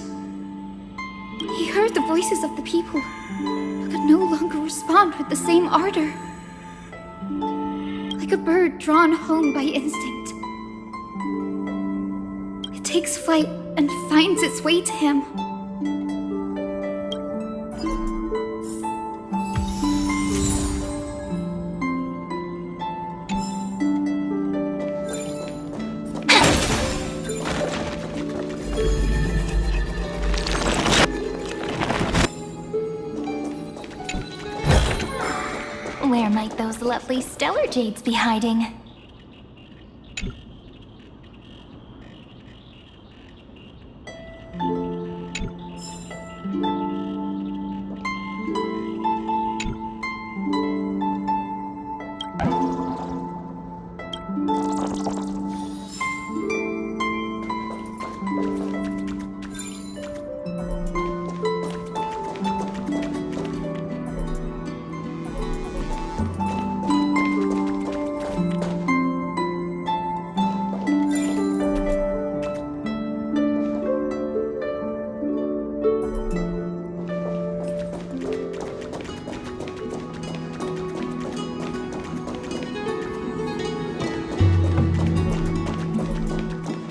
He heard the voices of the people, but could no longer respond with the same ardor. Like a bird drawn home by instinct. It takes flight and finds its way to him. Where might those lovely stellar jades be hiding?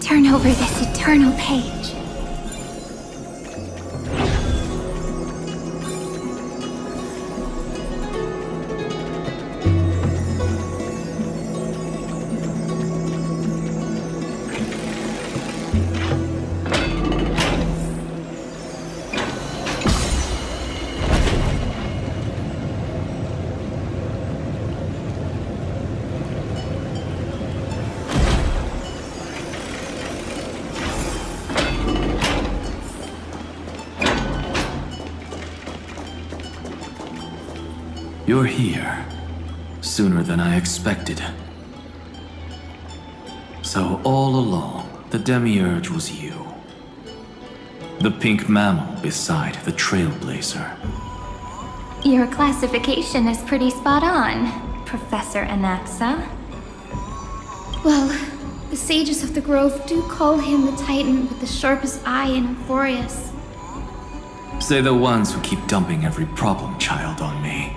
turn over this eternal page. You're here. Sooner than I expected. So all along, the Demiurge was you. The pink mammal beside the Trailblazer. Your classification is pretty spot on, Professor Anaxa. Well, the sages of the Grove do call him the Titan with the sharpest eye in Euphorius. Say the ones who keep dumping every problem child on me.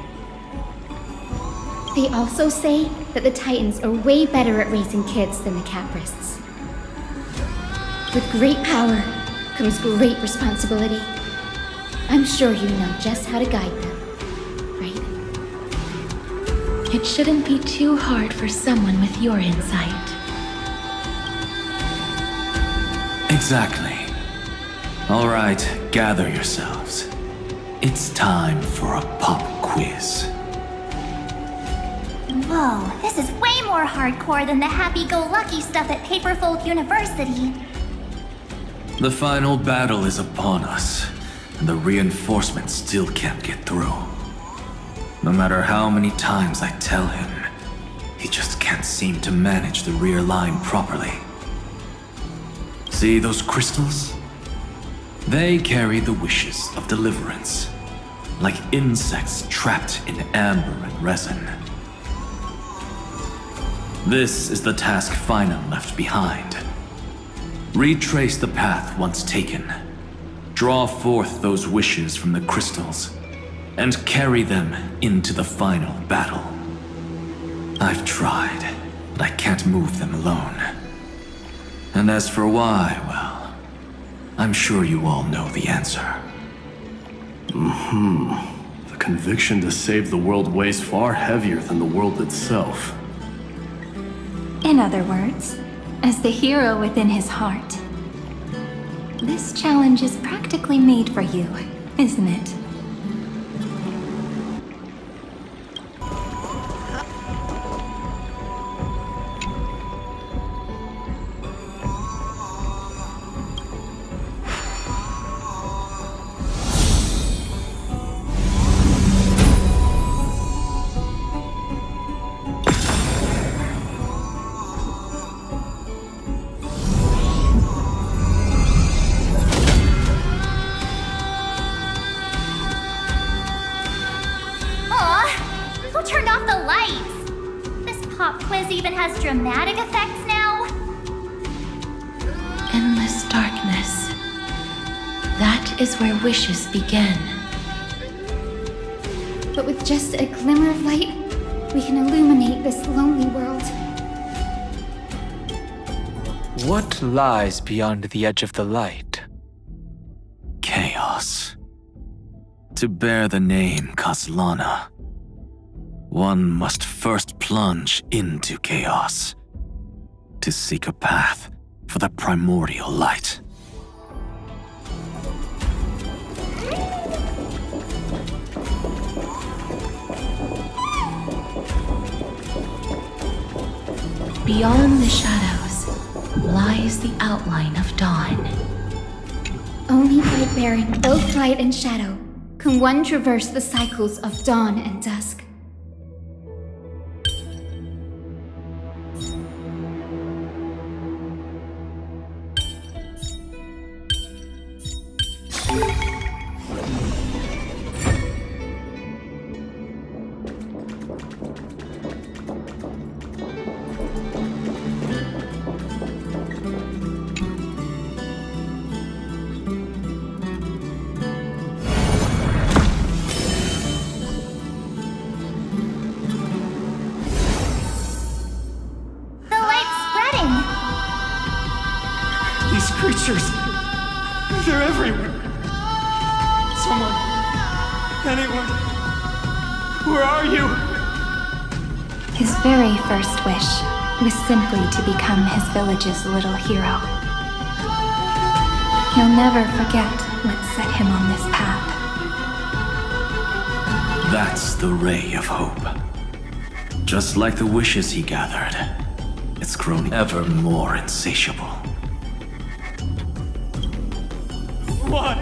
They also say that the Titans are way better at raising kids than the Caprists. With great power comes great responsibility. I'm sure you know just how to guide them, right? It shouldn't be too hard for someone with your insight. Exactly. All right, gather yourselves. It's time for a pop quiz. Whoa, this is way more hardcore than the happy-go-lucky stuff at Paperfold University. The final battle is upon us, and the reinforcements still can't get through. No matter how many times I tell him, he just can't seem to manage the rear line properly. See those crystals? They carry the wishes of deliverance, like insects trapped in amber and resin. This is the task Finum left behind. Retrace the path once taken. Draw forth those wishes from the crystals, and carry them into the final battle. I've tried, but I can't move them alone. And as for why, well, I'm sure you all know the answer. The conviction to save the world weighs far heavier than the world itself. In other words, as the hero within his heart, this challenge is practically made for you, isn't it? Dramatic effects now? Endless darkness. That is where wishes begin. But with just a glimmer of light, we can illuminate this lonely world. What lies beyond the edge of the light? Chaos. To bear the name Kaslana, one must first plunge into chaos to seek a path for the primordial light. Beyond the shadows lies the outline of dawn. Only by bearing both light and shadow can one traverse the cycles of dawn and dusk. creatures! They're everywhere! Someone... anyone... where are you? His very first wish was simply to become his village's little hero. He'll never forget what set him on this path. That's the ray of hope. Just like the wishes he gathered, it's grown ever more insatiable. Why?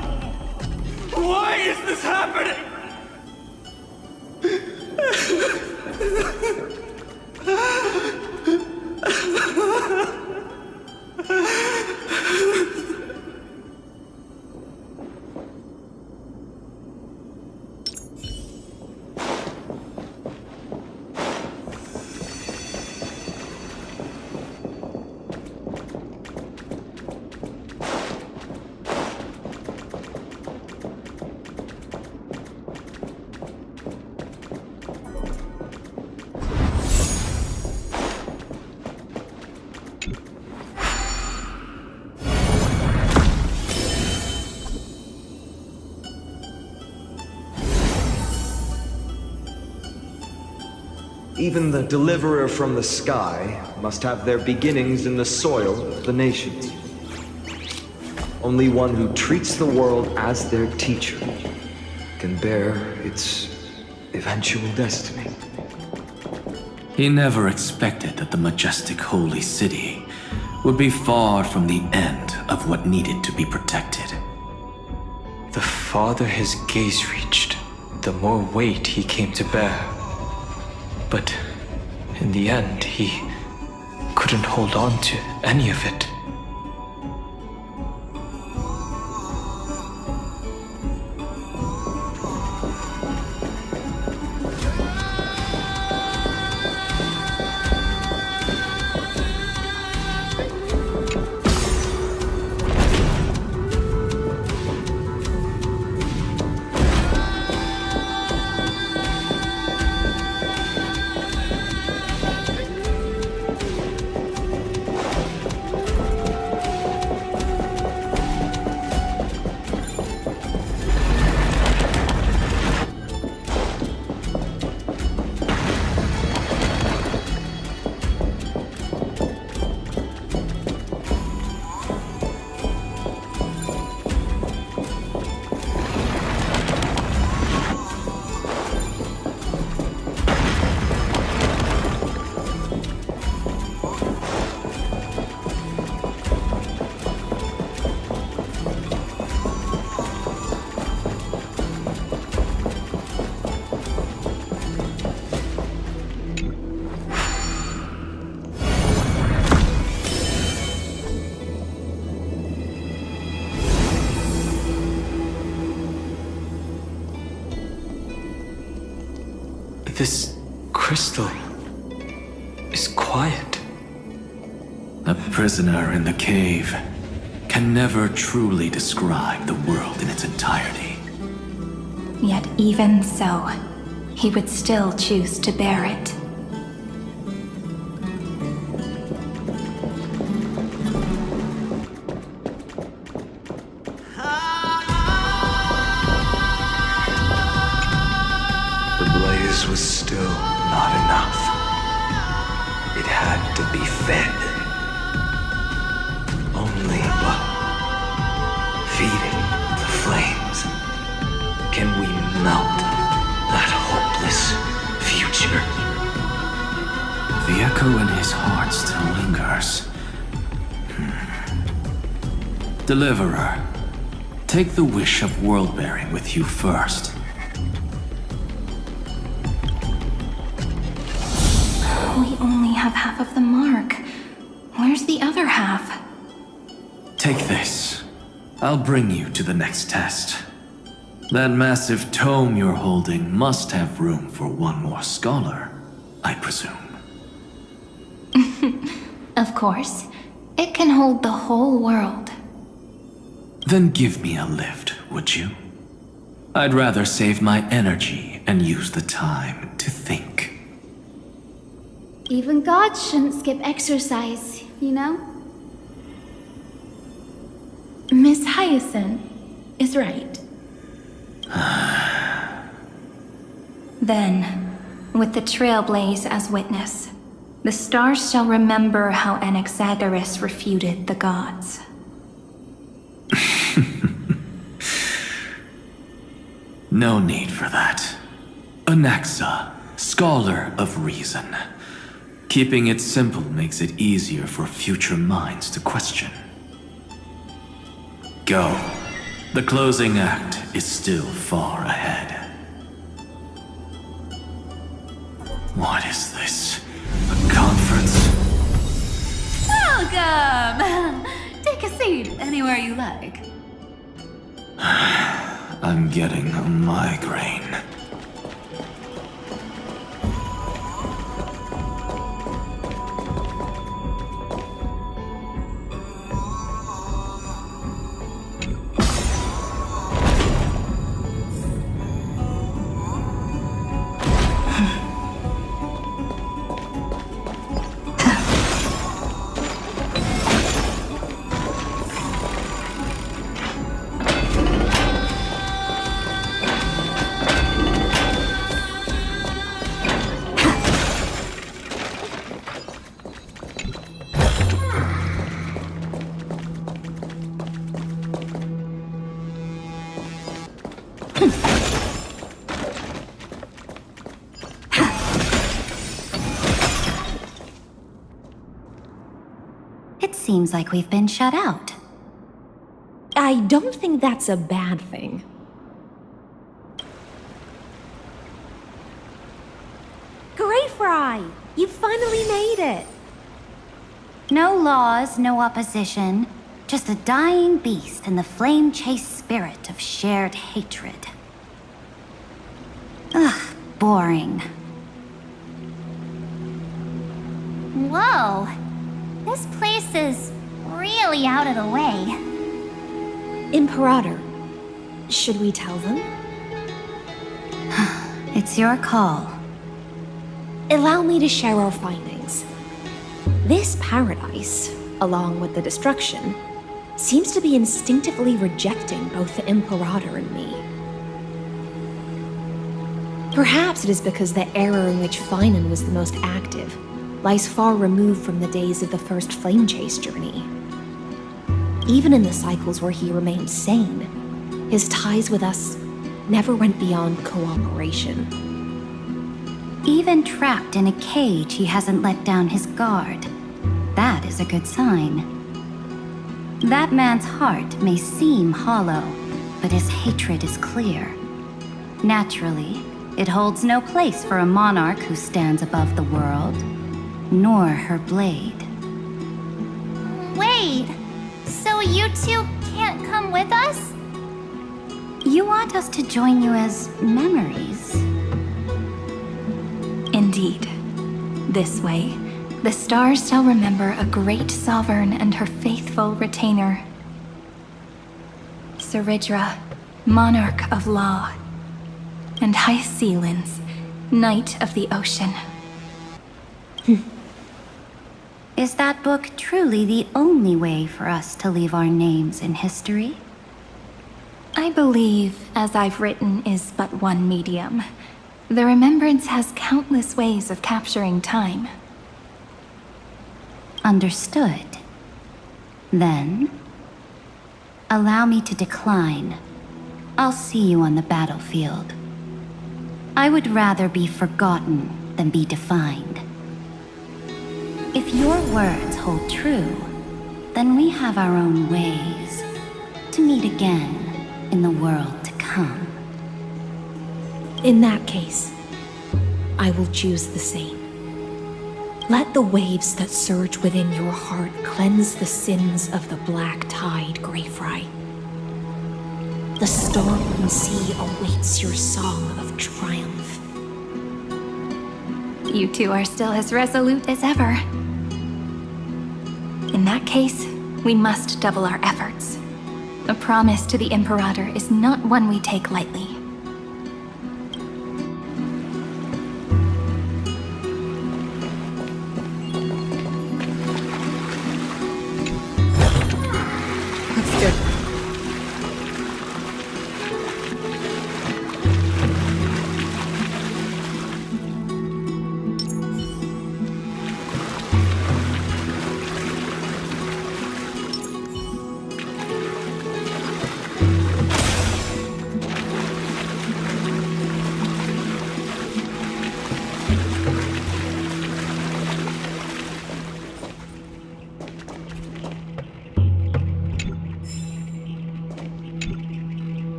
Why is this happening? Even the deliverer from the sky must have their beginnings in the soil of the nations. Only one who treats the world as their teacher can bear its eventual destiny. He never expected that the majestic holy city would be far from the end of what needed to be protected. The farther his gaze reached, the more weight he came to bear. But in the end, he couldn't hold on to any of it. This crystal is quiet. A prisoner in the cave can never truly describe the world in its entirety. Yet even so, he would still choose to bear it. Was still not enough. It had to be fed. Only by feeding the flames can we melt that hopeless future. The echo in his heart still lingers. Deliverer, take the wish of world-bearing with you first. We only have half of the mark. Where's the other half? Take this. I'll bring you to the next test. That massive tome you're holding must have room for one more scholar, I presume. Of course. It can hold the whole world. Then give me a lift, would you? I'd rather save my energy and use the time to think. Even gods shouldn't skip exercise, you know? Miss Hyacinth is right. Then, with the Trailblaze as witness, the stars shall remember how Anaxagoras refuted the gods. No need for that. Anaxa, scholar of reason. Keeping it simple makes it easier for future minds to question. Go. The closing act is still far ahead. What is this? A conference? Welcome! Take a seat anywhere you like. I'm getting a migraine. It seems like we've been shut out. I don't think that's a bad thing. Greyfry! You finally made it! No laws, no opposition. Just a dying beast and the flame-chased spirit of shared hatred. Ugh, boring. Whoa! This place is really out of the way. Imperator, should we tell them? It's your call. Allow me to share our findings. This paradise, along with the destruction, seems to be instinctively rejecting both the Imperator and me. Perhaps it is because the era in which Finan was the most active lies far removed from the days of the first flame chase journey. Even in the cycles where he remained sane, his ties with us never went beyond cooperation. Even trapped in a cage, he hasn't let down his guard. That is a good sign. That man's heart may seem hollow, but his hatred is clear. Naturally, it holds no place for a monarch who stands above the world, nor her blade. Wait, so you two can't come with us? You want us to join you as memories? Indeed. This way, the stars shall remember a great sovereign and her faithful retainer. Seridra, monarch of law, and Hyacinth, knight of the ocean. Is that book truly the only way for us to leave our names in history? I believe, as I've written, is but one medium. The remembrance has countless ways of capturing time. Understood. Then, allow me to decline. I'll see you on the battlefield. I would rather be forgotten than be defined. If your words hold true, then we have our own ways to meet again in the world to come. In that case, I will choose the same. Let the waves that surge within your heart cleanse the sins of the black tide, Greyfry. The stormy sea awaits your song of triumph. You two are still as resolute as ever. In that case, we must double our efforts. A promise to the Imperator is not one we take lightly. Let's do it.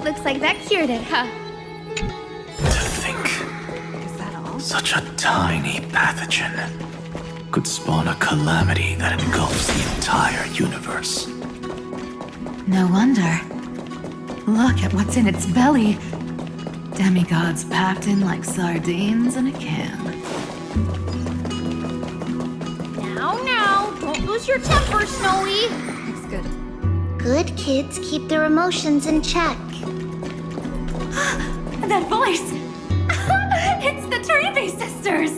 Looks like that cured it, huh? To think, such a tiny pathogen could spawn a calamity that engulfs the entire universe. No wonder. Look at what's in its belly. Demigods packed in like sardines in a can. Now, don't lose your temper, Snowy. Looks good. Good kids keep their emotions in check. That voice! It's the Treevee sisters!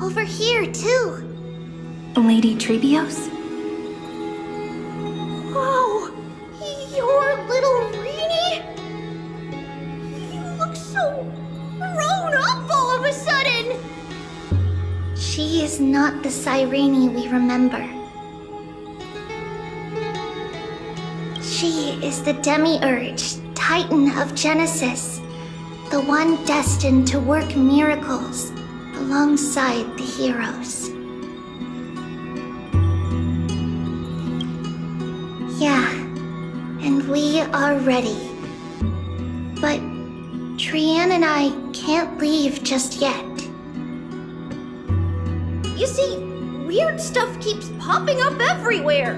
Over here, too. Lady Treebeos? Whoa! Your little Reenie? You look so grown up all of a sudden! She is not the Cyrene we remember. She is the Demiurge, Titan of Genesis, the one destined to work miracles alongside the heroes. Yeah, and we are ready. But Trian and I can't leave just yet. You see, weird stuff keeps popping up everywhere.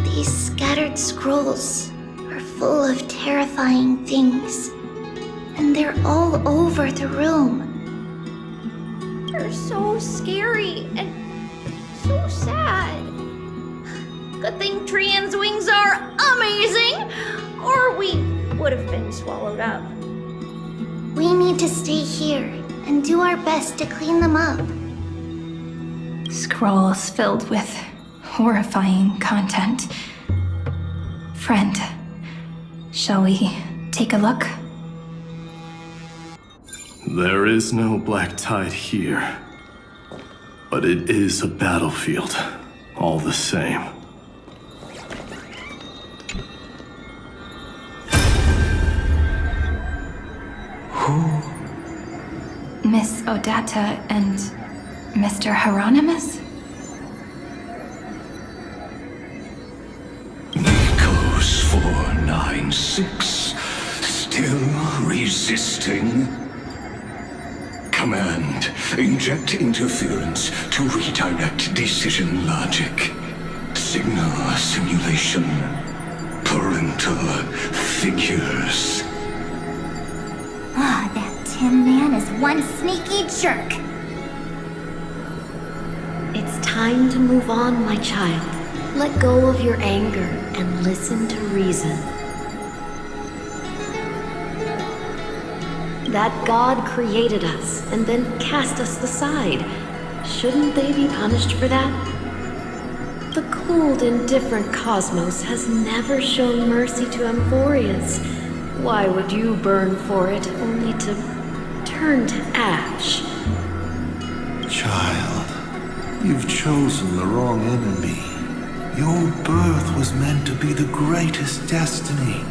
These scattered scrolls are full of terrifying things, and they're all over the room. They're so scary and so sad. Good thing Trian's wings are amazing, or we would have been swallowed up. We need to stay here and do our best to clean them up. Scrolls filled with horrifying content. Friend, shall we take a look? There is no black tide here, but it is a battlefield, all the same. Who? Miss Odetta and Mr. Hieronymus? Nikos 496, still resisting? Command, inject interference to redirect decision logic. Signal simulation. Parental figures. Ah, that Tin Man is one sneaky jerk. It's time to move on, my child. Let go of your anger and listen to reason. That God created us and then cast us aside. Shouldn't they be punished for that? The cold, indifferent cosmos has never shown mercy to Amphorius. Why would you burn for it, only to turn to ash? Child, you've chosen the wrong enemy. Your birth was meant to be the greatest destiny.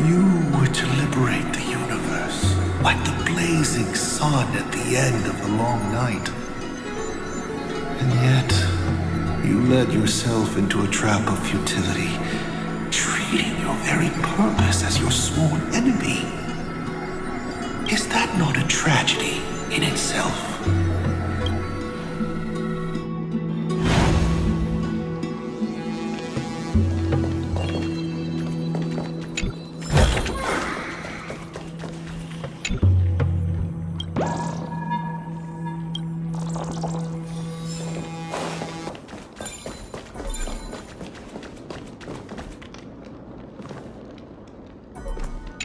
You were to liberate the universe, like the blazing sun at the end of the long night. And yet, you led yourself into a trap of futility, treating your very purpose as your sworn enemy. in itself.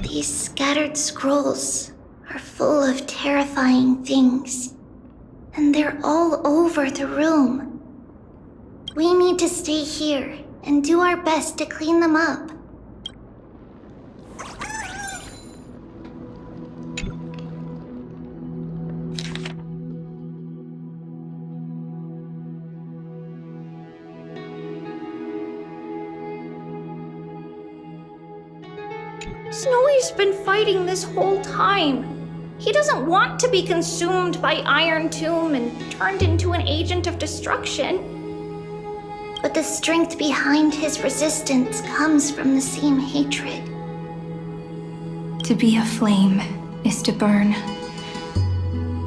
These scattered scrolls are full of terrifying things, and they're all over the room. We need to stay here and do our best to clean them up. Snowy's been fighting this whole time. He doesn't want to be consumed by Iron Tomb and turned into an agent of destruction. But the strength behind his resistance comes from the same hatred. To be a flame is to burn.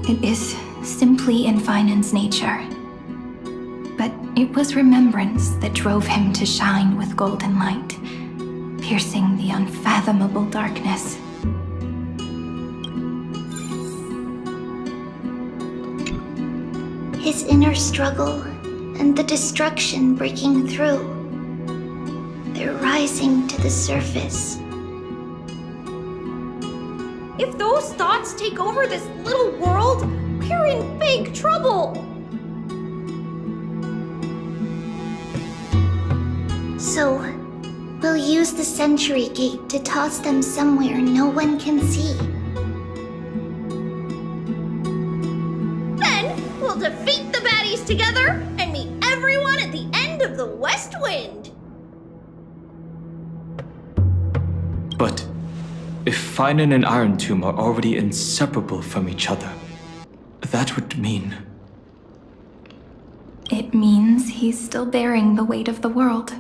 It is simply in Finan's nature. But it was remembrance that drove him to shine with golden light, piercing the unfathomable darkness. His inner struggle and the destruction breaking through. They're rising to the surface. If those thoughts take over this little world, we're in big trouble. So, we'll use the Century Gate to toss them somewhere no one can see. Then, we'll defeat the baddies together and meet everyone at the end of the West Wind. But if Finan and Iron Tomb are already inseparable from each other, that would mean... It means he's still bearing the weight of the world,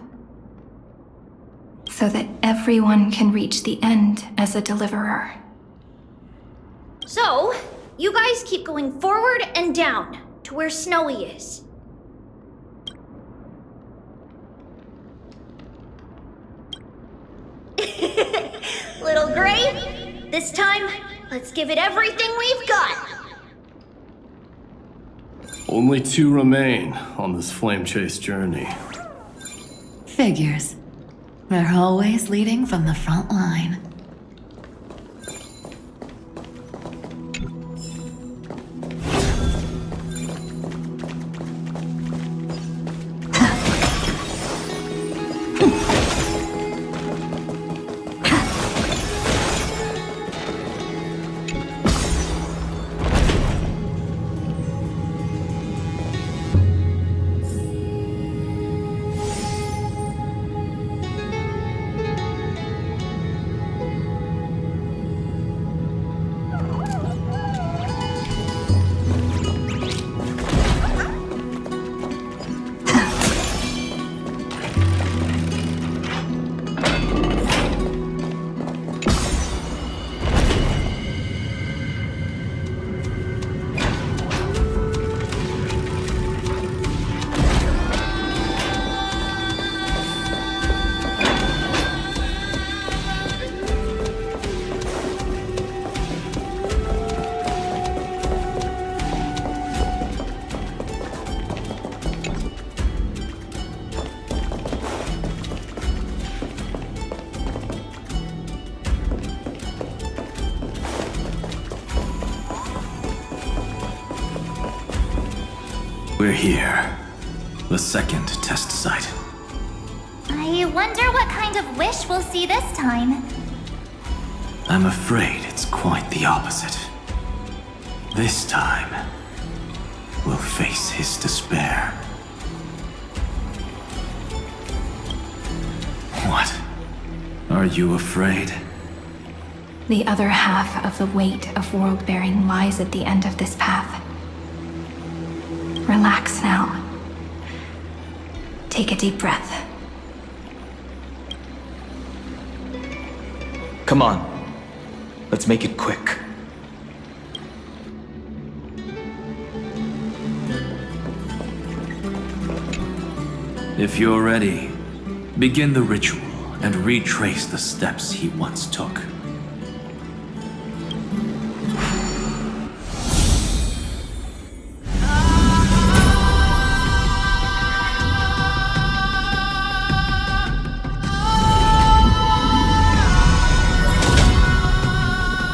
so that everyone can reach the end as a deliverer. So, you guys keep going forward and down to where Snowy is. Little Gray, this time, let's give it everything we've got. Only 2 remain on this flame chase journey. Figures. They're always leading from the front line. We're here. The second test site. I wonder what kind of wish we'll see this time. I'm afraid it's quite the opposite. This time, we'll face his despair. What? Are you afraid? The other half of the weight of world-bearing lies at the end of this path. Relax now. Take a deep breath. Come on. Let's make it quick. If you're ready, begin the ritual and retrace the steps he once took.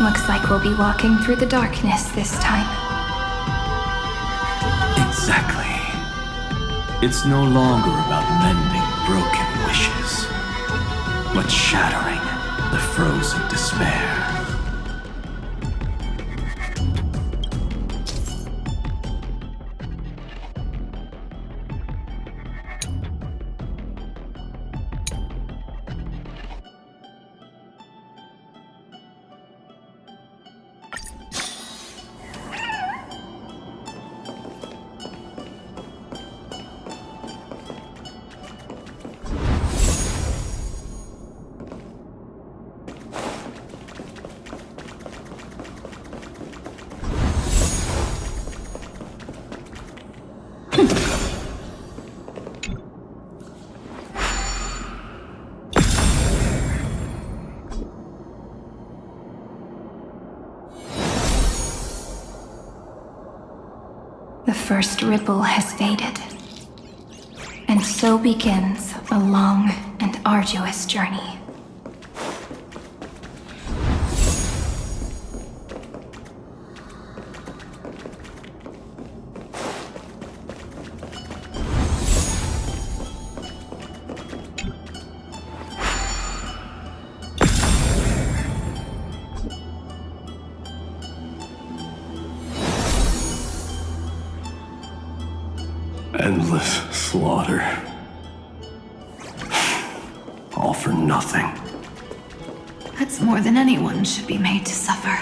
Looks like we'll be walking through the darkness this time. Exactly. It's no longer about mending broken wishes, but shattering the frozen despair. The first ripple has faded, and so begins a long and arduous journey. Endless slaughter. All for nothing. That's more than anyone should be made to suffer.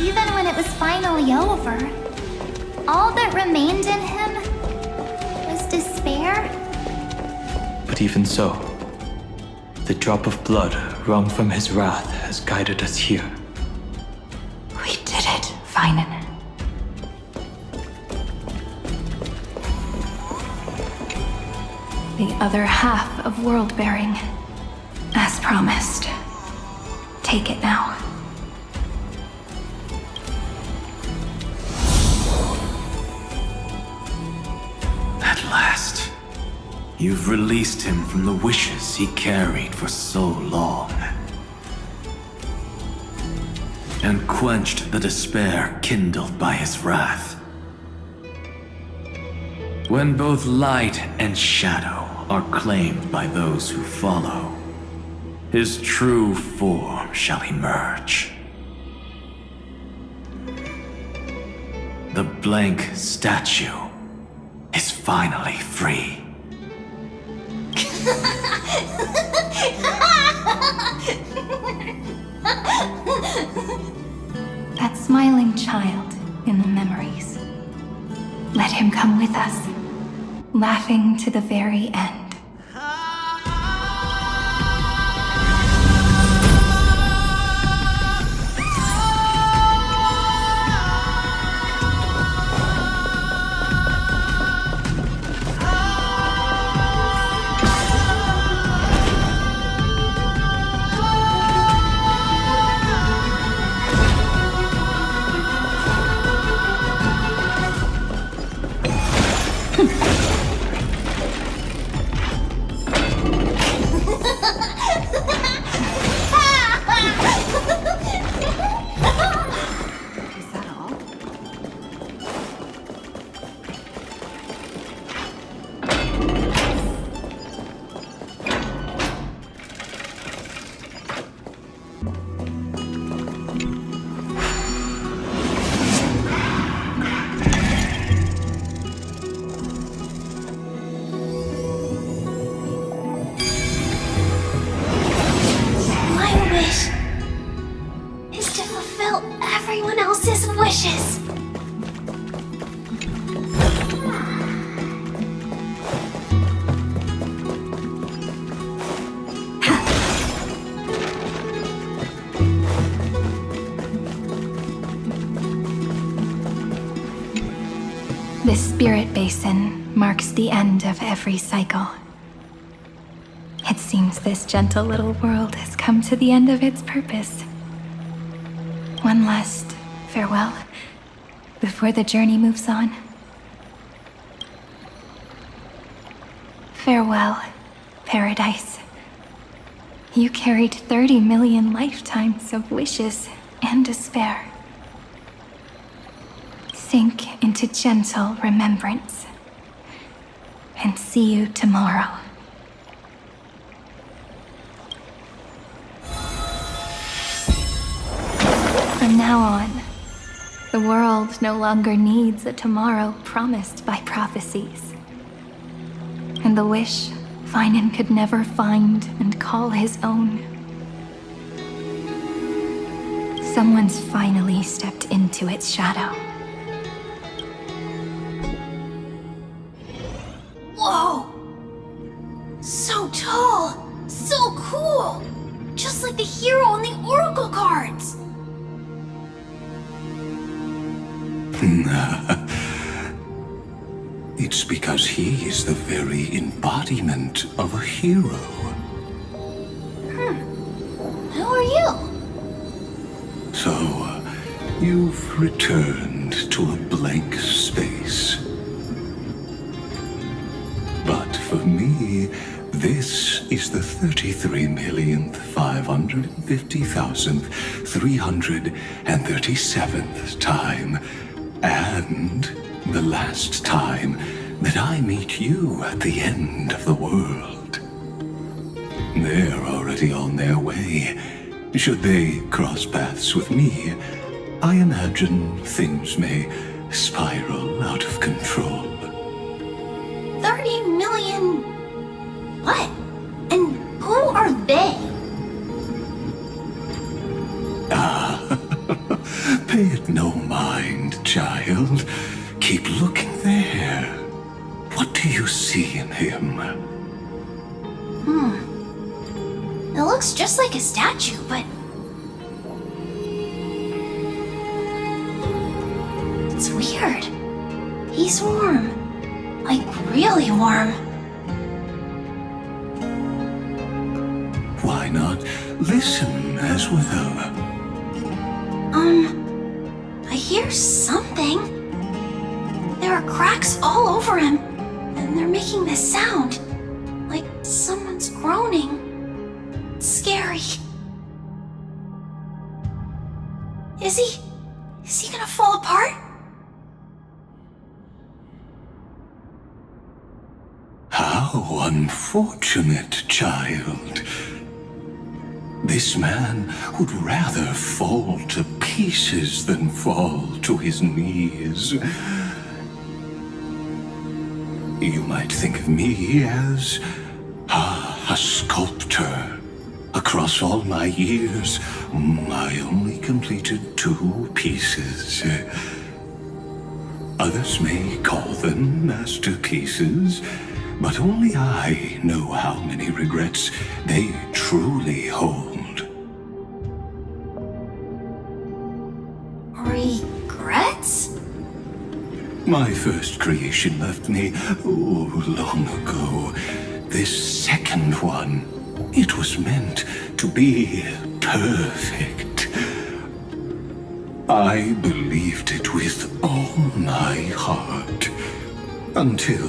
Even when it was finally over, all that remained in him was despair. But even so, the drop of blood wrung from his wrath has guided us here. We did it, Feinen. The other half of world-bearing, as promised. Take it now. At last, you've released him from the wishes he carried for so long, and quenched the despair kindled by his wrath. When both light and shadow are claimed by those who follow, his true form shall emerge. The blank statue is finally free. That smiling child in the memories. Let him come with us, laughing to the very end. This spirit basin marks the end of every cycle. It seems this gentle little world has come to the end of its purpose. One last farewell before the journey moves on. Farewell, paradise. You carried 30 million lifetimes of wishes and despair. Sink into gentle remembrance. And see you tomorrow. From now on, the world no longer needs a tomorrow promised by prophecies. And the wish Finan could never find and call his own. Someone's finally stepped into its shadow. Whoa! So tall! So cool! Just like the hero on the Oracle cards! It's because he is the very embodiment of a hero. Who are you? So, you've returned to a blank space. But for me, this is the 33,550,337th time, and the last time that I meet you at the end of the world. They're already on their way. Should they cross paths with me, I imagine things may spiral out of control. 30 million... What? And who are they? Pay it no mind, child. Keep looking there. What do you see in him? It looks just like a statue, but... It's weird. He's warm. Like, really warm. Why not listen as well? I hear something. There are cracks all over him, and they're making this sound. Like someone's groaning. It's scary. Is he gonna fall apart? How unfortunate, child. This man would rather fall to pieces than fall to his knees. You might think of me as a sculptor. Across all my years, I only completed 2 pieces. Others may call them masterpieces, but only I know how many regrets they truly hold. Regrets? My first creation left me, long ago. This second one, it was meant to be perfect. I believed it with all my heart, until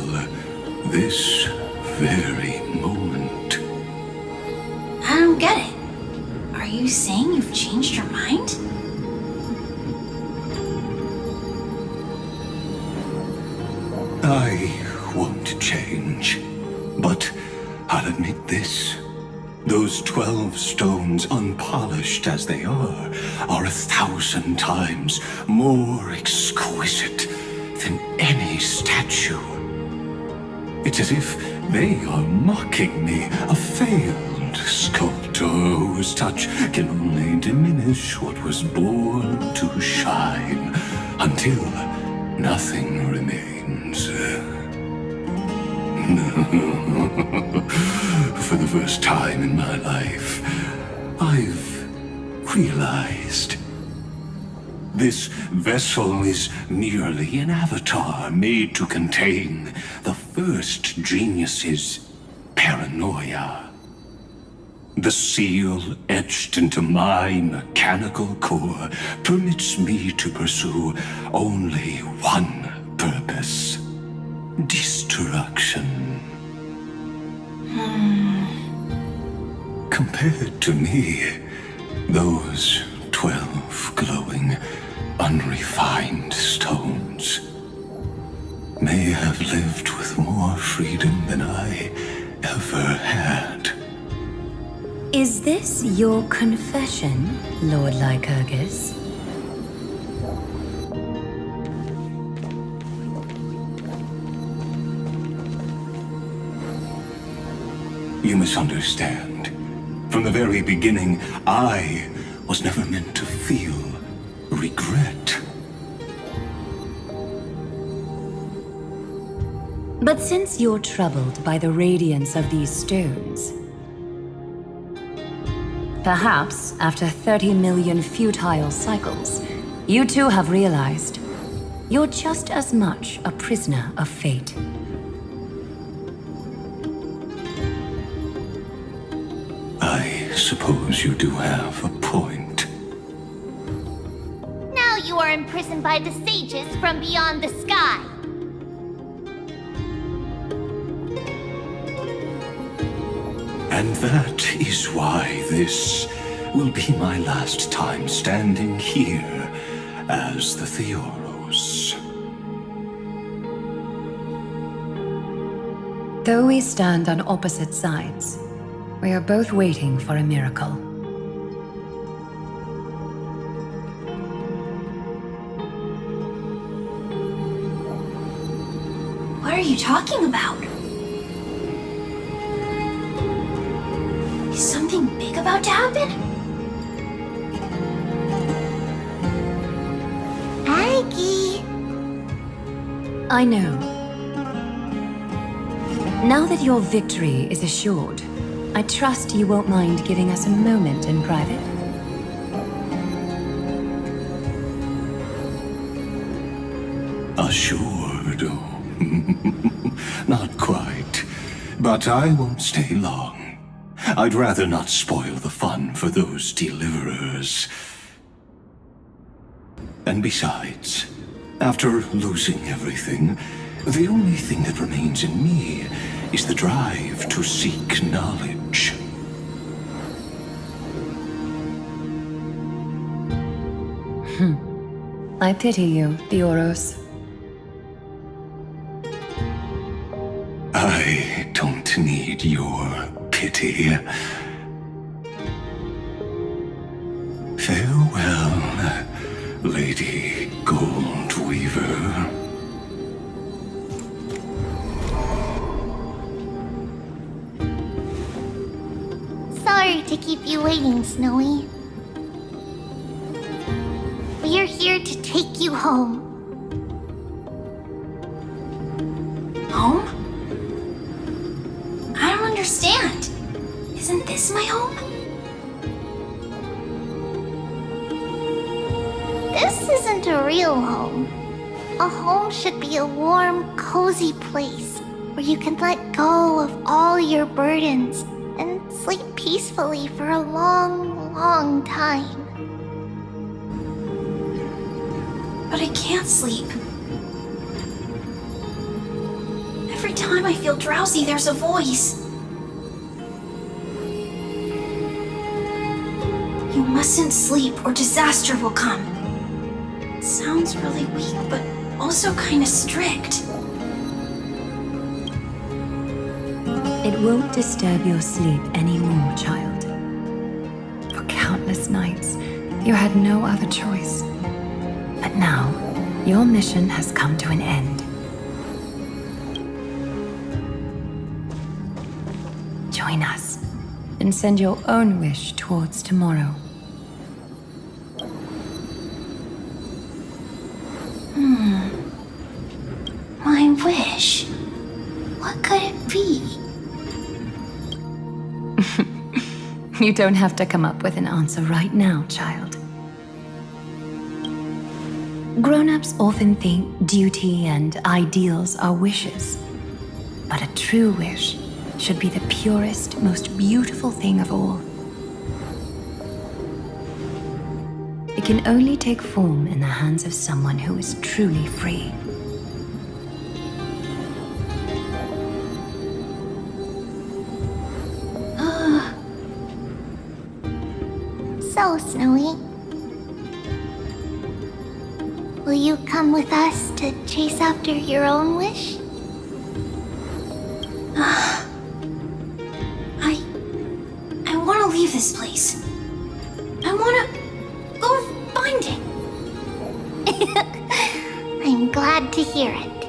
this very moment. I don't get it. Are you saying you've changed your mind? I won't change, but I'll admit this. Those 12 stones, unpolished as they are 1,000 times more exquisite than any statue. It's as if they are mocking me, a failed sculptor whose touch can only diminish what was born to shine, until nothing remains. For the first time in my life, I've realized This vessel is merely an avatar made to contain the first genius's paranoia. The seal etched into my mechanical core permits me to pursue only one purpose: destruction. Compared to me, those 12 glowing, unrefined stones may have lived with more freedom than I ever had. Is this your confession, Lord Lycurgus? You misunderstand. From the very beginning, I was never meant to feel regret. But since you're troubled by the radiance of these stones, perhaps after 30 million futile cycles, you too have realized you're just as much a prisoner of fate. I suppose you do have a point. Now you are imprisoned by the sages from beyond the sky. And that is why this will be my last time standing here as the Theoros. Though we stand on opposite sides, we are both waiting for a miracle. What are you talking about? Is something big about to happen? Aggie! I know. Now that your victory is assured, I trust you won't mind giving us a moment in private. Assured? Not quite. But I won't stay long. I'd rather not spoil the fun for those deliverers. And besides, after losing everything, the only thing that remains in me is the drive to seek knowledge. I pity you, Theoros. I don't need your pity. Farewell, Lady Goldweaver. Sorry to keep you waiting, Snowy. We're here to take you home. Home? I don't understand. Isn't this my home? This isn't a real home. A home should be a warm, cozy place where you can let go of all your burdens and sleep peacefully for a long, long time. But I can't sleep. Every time I feel drowsy, there's a voice. You mustn't sleep or disaster will come. It sounds really weak, but also kind of strict. It won't disturb your sleep anymore, child. For countless nights, you had no other choice. But now, your mission has come to an end. Join us, and send your own wish towards tomorrow. My wish. What could it be? You don't have to come up with an answer right now, child. Grown-ups often think duty and ideals are wishes. But a true wish should be the purest, most beautiful thing of all. It can only take form in the hands of someone who is truly free. So, Snowy. Will you come with us to chase after your own wish? I want to leave this place. I want to go find it. I'm glad to hear it.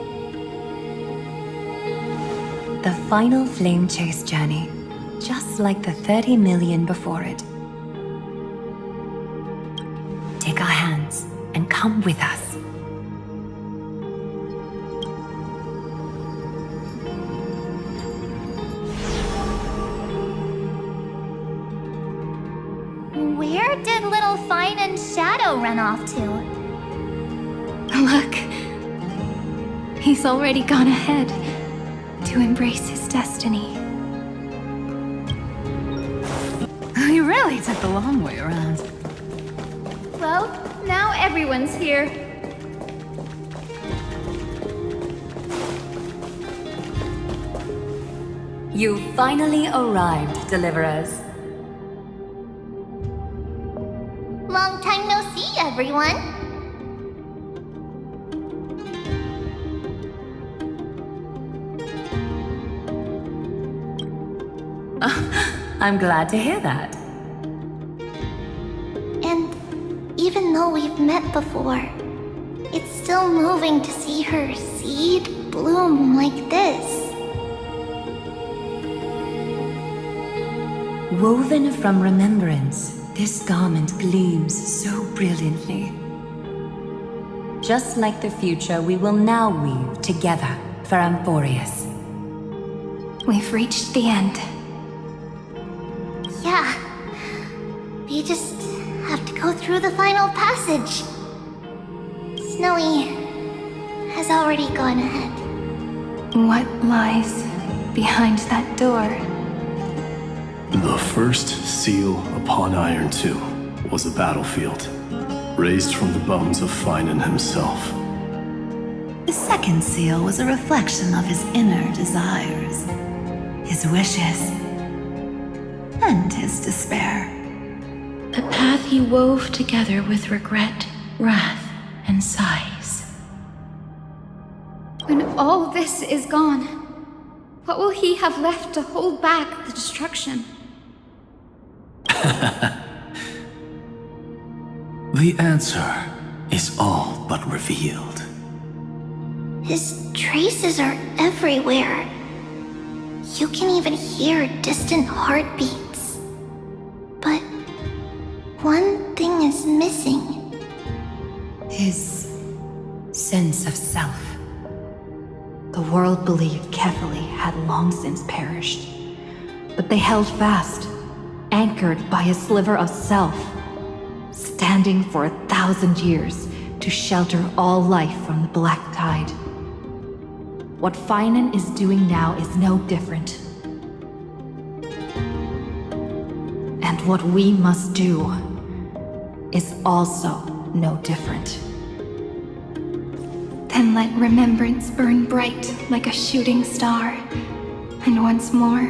The final flame chase journey, just like the 30 million before it. Take our hands and come with us. Where did little Fine and Shadow run off to? Look. He's already gone ahead to embrace his destiny. We really took the long way around. Well, now everyone's here. You finally arrived, Deliverers. Long time no see, everyone. I'm glad to hear that. And even though we've met before, it's still moving to see her seed bloom like this. Woven from remembrance, this garment gleams so brilliantly. Just like the future, we will now weave together for Amphorius. We've reached the end. Yeah. We just have to go through the final passage. Snowy has already gone ahead. What lies behind that door? The first seal upon Iron 2 was a battlefield, raised from the bones of Finan himself. The second seal was a reflection of his inner desires, his wishes, and his despair. A path he wove together with regret, wrath, and sighs. When all this is gone, what will he have left to hold back the destruction? The answer is all but revealed. His traces are everywhere. You can even hear distant heartbeats. But one thing is missing. His sense of self. The world believed Kefali had long since perished, but they held fast, anchored by a sliver of self, standing for 1,000 years to shelter all life from the black tide. What Finan is doing now is no different. And what we must do is also no different. Then let remembrance burn bright like a shooting star, and once more,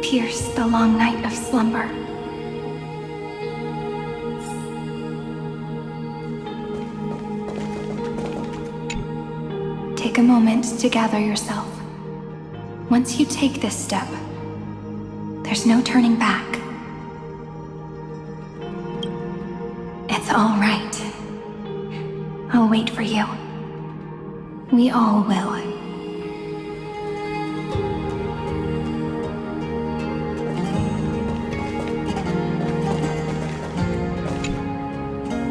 pierce the long night of slumber. Take a moment to gather yourself. Once you take this step, there's no turning back. It's all right. I'll wait for you. We all will.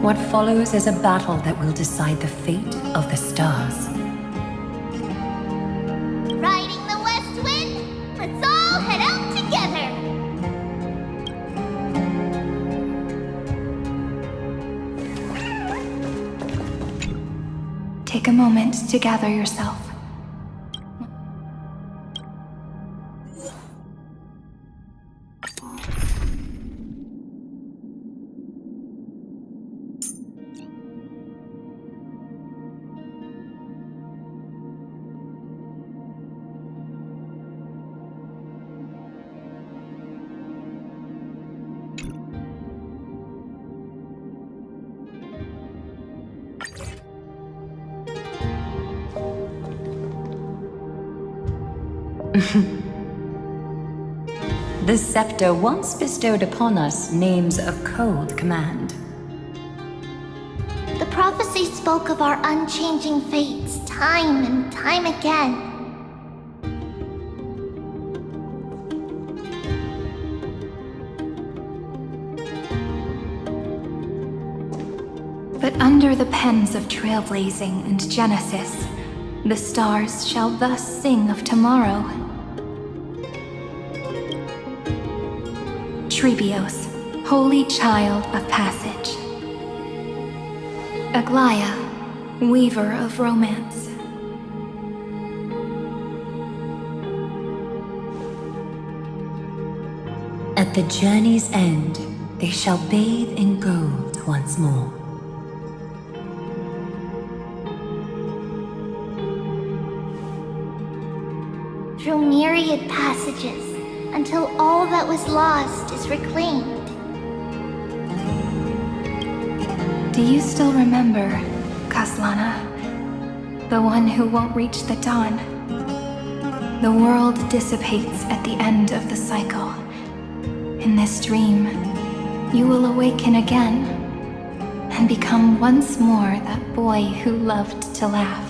What follows is a battle that will decide the fate of the stars. Riding the west wind, let's all head out together. take a moment to gather yourself. The scepter once bestowed upon us names of cold command. The prophecy spoke of our unchanging fates time and time again. But under the pens of trailblazing and Genesis, the stars shall thus sing of tomorrow. Trebios, holy child of passage. Aglaia, weaver of romance. At the journey's end, they shall bathe in gold once more. Through myriad passages, until all that was lost is reclaimed. Do you still remember, Kaslana? The one who won't reach the dawn? The world dissipates at the end of the cycle. In this dream, you will awaken again and become once more that boy who loved to laugh.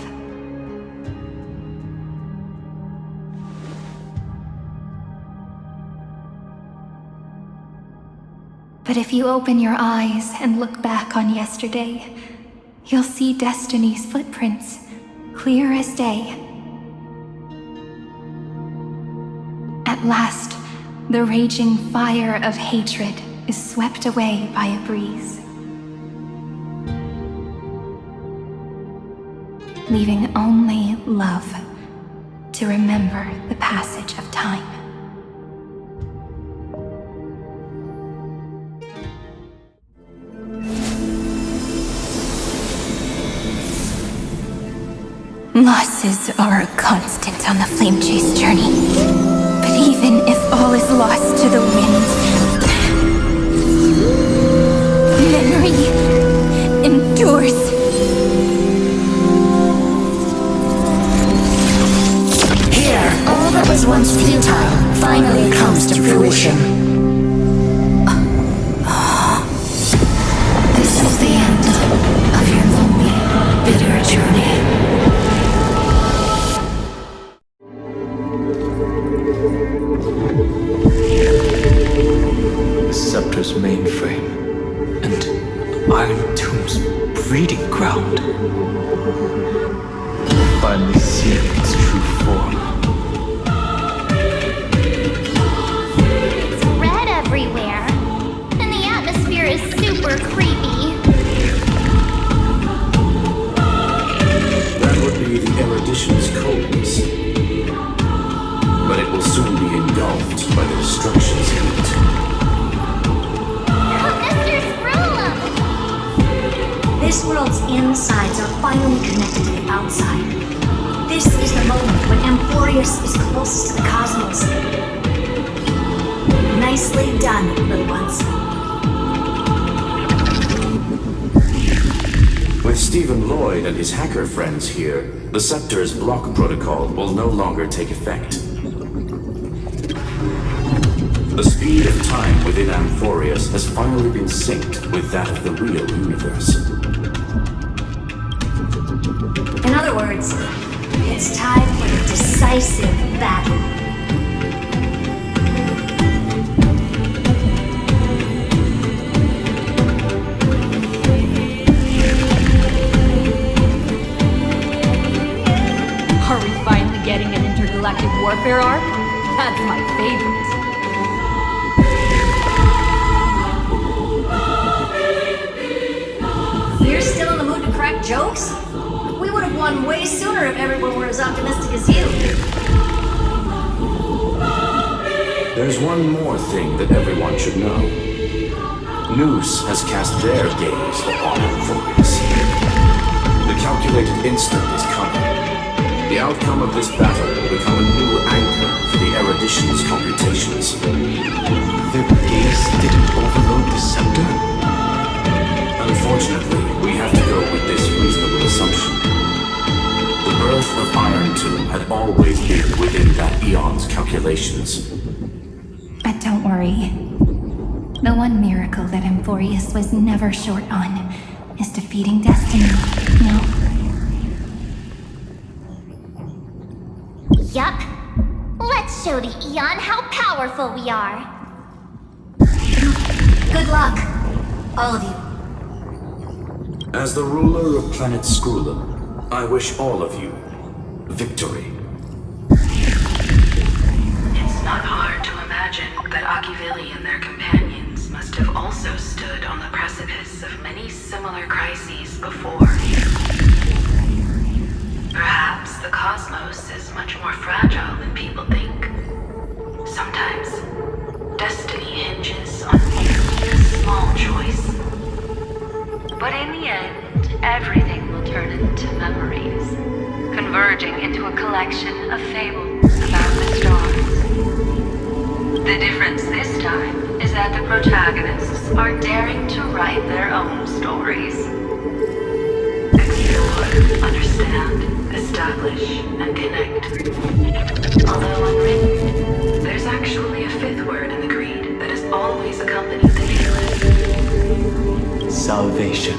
But if you open your eyes and look back on yesterday, you'll see destiny's footprints, clear as day. At last, the raging fire of hatred is swept away by a breeze, leaving only love to remember the passage of time. Losses are a constant on the Flame Chase journey. But even if all is lost to the wind, memory endures. Here, all that was once futile finally comes to fruition. This is the end of your lonely, bitter journey. Scepter's mainframe and Iron Tomb's breeding ground. Finally seeing its true form. It's red everywhere, and the atmosphere is super creepy. That would be the Erudition's coldness. But it will soon be engulfed by the destruction's heat. This world's insides are finally connected to the outside. This is the moment when Amphorius is closest to the cosmos. Nicely done, little ones. With Stephen Lloyd and his hacker friends here, the Scepter's block protocol will no longer take effect. The speed of time within Amphorius has finally been synced with that of the real universe. In other words, it's time for the decisive battle. Are we finally getting an intergalactic warfare arc? That's my favorite. You're still in the mood to crack jokes? We would have won way sooner if everyone were as optimistic as you. There's one more thing that everyone should know. Noose has cast their gaze upon Euphorius. The calculated instant is coming. The outcome of this battle will become a new anchor for the erudition's computations. Their gaze didn't overload the scepter? Unfortunately, we have to go with this reasonable assumption. The birth of Iron Tomb had always been within that eon's calculations. But don't worry. The one miracle that Euphorius was never short on is defeating destiny. No. Yup. Let's show the Eon how powerful we are. Good luck, all of you. As the ruler of planet Skrulum, I wish all of you victory. It's not hard to imagine that Akivili and their companions must have also stood on the precipice of many similar crises before. Perhaps the cosmos is much more fragile than people think. Sometimes, destiny hinges on only a small choice. But in the end, everything will turn into memories, converging into a collection of fables about the stars. The difference this time is that the protagonists are daring to write their own stories. Explore, understand, establish, and connect. Although unwritten, there's actually a fifth word in the creed that has always accompanied the Nameless. Salvation.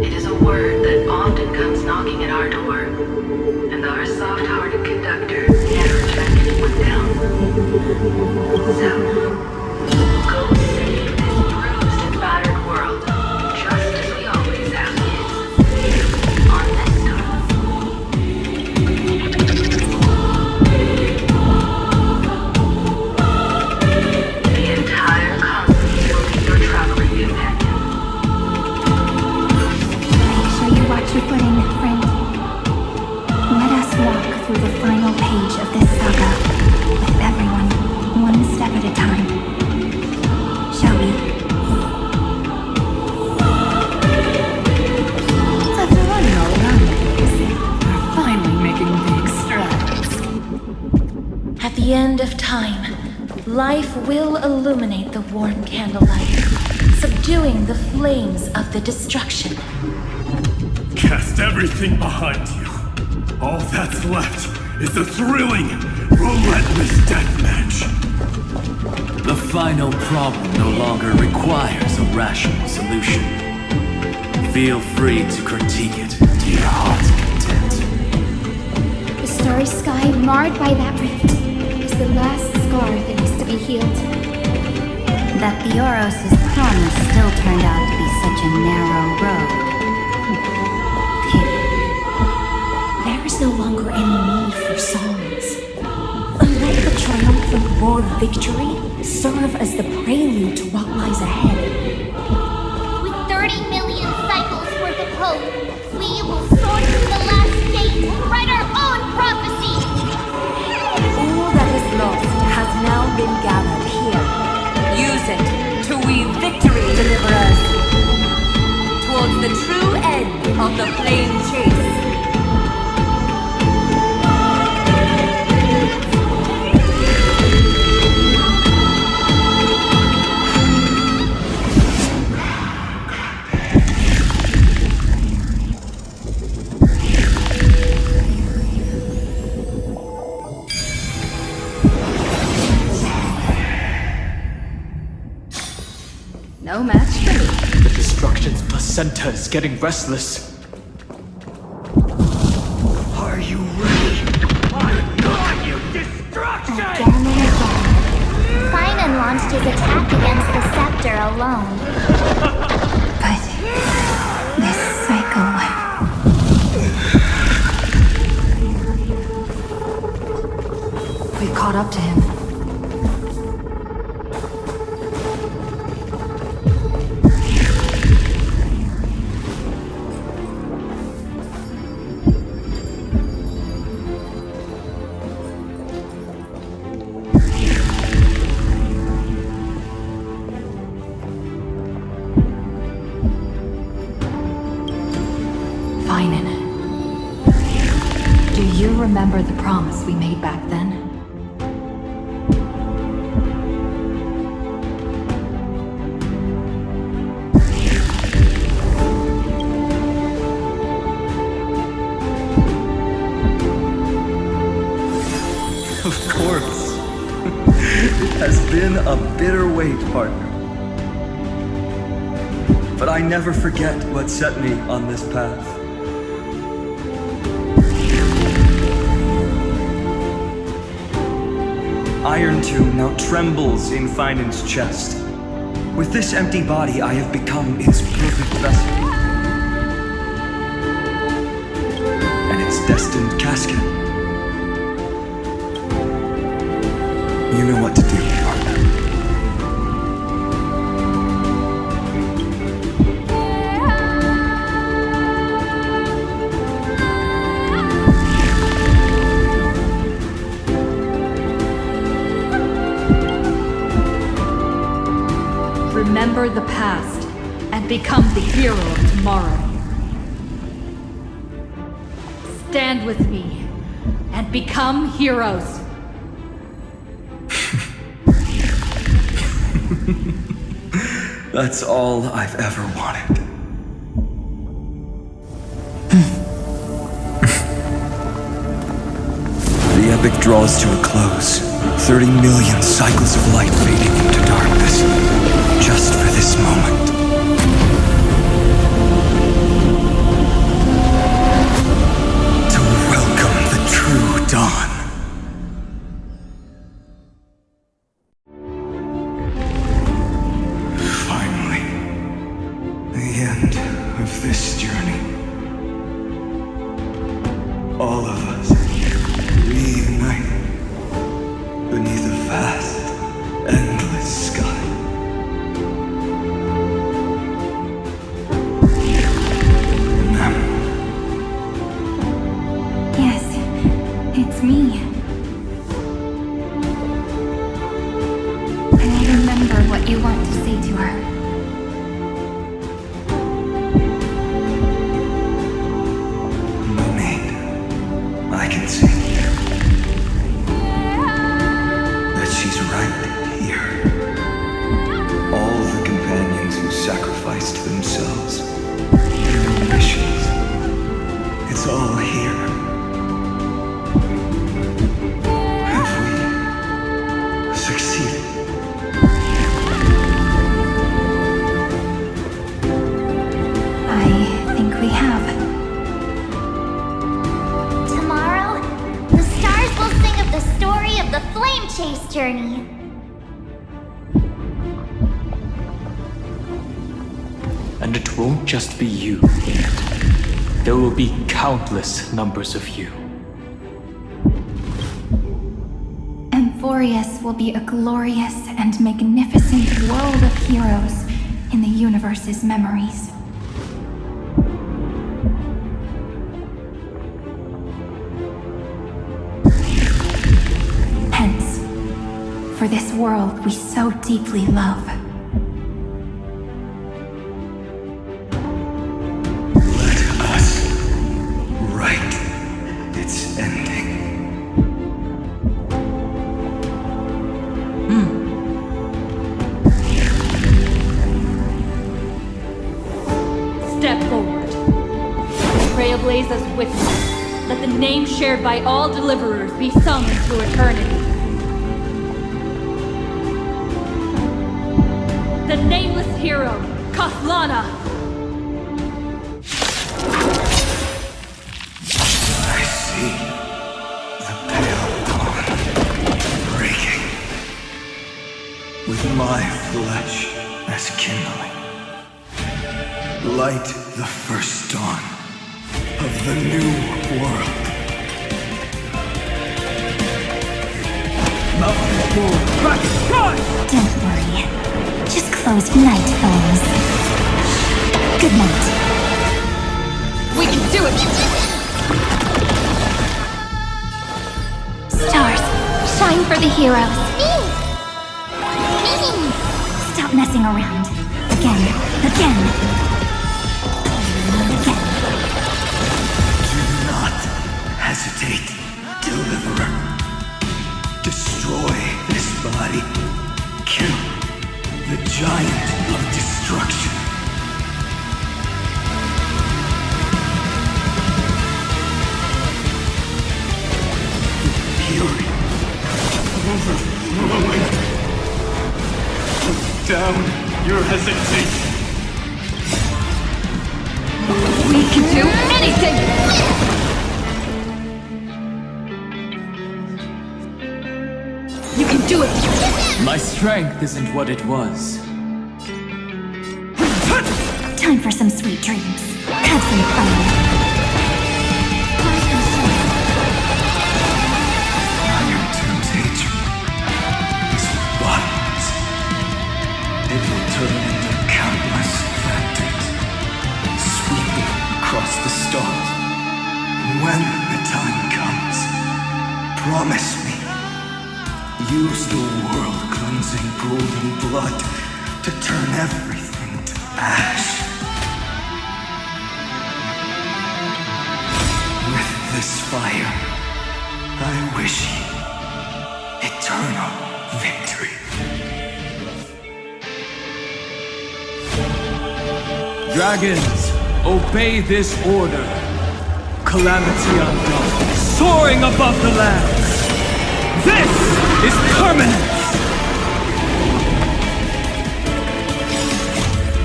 It is a word that often comes knocking at our door, and our soft-hearted conductor never turned anyone down. So, go save this bruised and battered world, just as we always have been. On this star. The entire cosmos will be your traveling companion. Make sure you watch your footing, friend. Let us walk through the final page of this saga, with everyone, one step at a time. Shall we? After running all around the place, we're finally making big strides. At the end of time, life will illuminate the warm candlelight, subduing the flames of the destruction. Cast everything behind you. All that's left is a thrilling, relentless deathmatch. The final problem no longer requires a rational solution. Feel free to critique it to your heart's content. The starry sky marred by that rift is the last scar that needs to be healed. That Theoros' promise still turned out to be such a narrow road. There is no longer any need for songs. Let the triumphant roar of victory serve as the prelude to what lies ahead. With 30 million cycles worth of hope, we will soar through the last gate and write our own prophecy! All that is lost has now been gathered here. Use it to weave victory, deliverers, towards the true end of the flame chase. No match for me. The destruction's placenta is getting restless. Are you ready? I'm going, you destruction! Finan launched his attack against the scepter alone. But this cycle... We've caught up to him. you remember the promise we made back then? Of course. It has been a bitter wait, partner. But I never forget what set me on this path. Iron Tomb now trembles in Finan's chest. With this empty body, I have become its perfect vessel. And its destined casket. You know what to do, partner. Remember the past and become the hero of tomorrow. Stand with me and become heroes. That's all I've ever wanted. The epic draws to a close. 30 million cycles of light fading into darkness. Just for this moment. To welcome the true dawn. The end of this journey. All of us reunited beneath a vast, endless sky. Ma'am. Yes, it's me. And I remember what you want to say to her. I can see that she's right here. All the companions who sacrificed themselves in their missions. It's all here. Have we succeeded? I think we have. The story of the Flame Chase journey. And it won't just be you in it. There will be countless numbers of you. Amphorius will be a glorious and magnificent world of heroes in the universe's memories. For this world we so deeply love. Let us write its ending. Step forward. Trailblazers witness. Let the name shared by all deliverers be sung into eternity. The nameless hero, Kathlana! I see the pale dawn breaking. With my flesh as kindling. Light the first dawn of the new world. Mountain Bull, Dragon, rise! Don't worry. Just close your night, fellows. Good night. We can do it! Stars, shine for the heroes. Me! Stop messing around. Again. Again. Do not hesitate. hesitate, Deliverer. Destroy this body. Kill the giant of destruction. Fury overflowing. Put down your hesitation. We can do anything! You can do it! My strength isn't what it was. Time for some sweet dreams. Have some fun. Iron Tomb's hatred is violence. It will turn into countless phantoms, sweeping across the stars. When the time comes, promise me, use the world-cleansing golden blood to turn everything to ash. With this fire, I wish you eternal victory. Dragons, obey this order. Calamity undone, soaring above the land. This is permanence!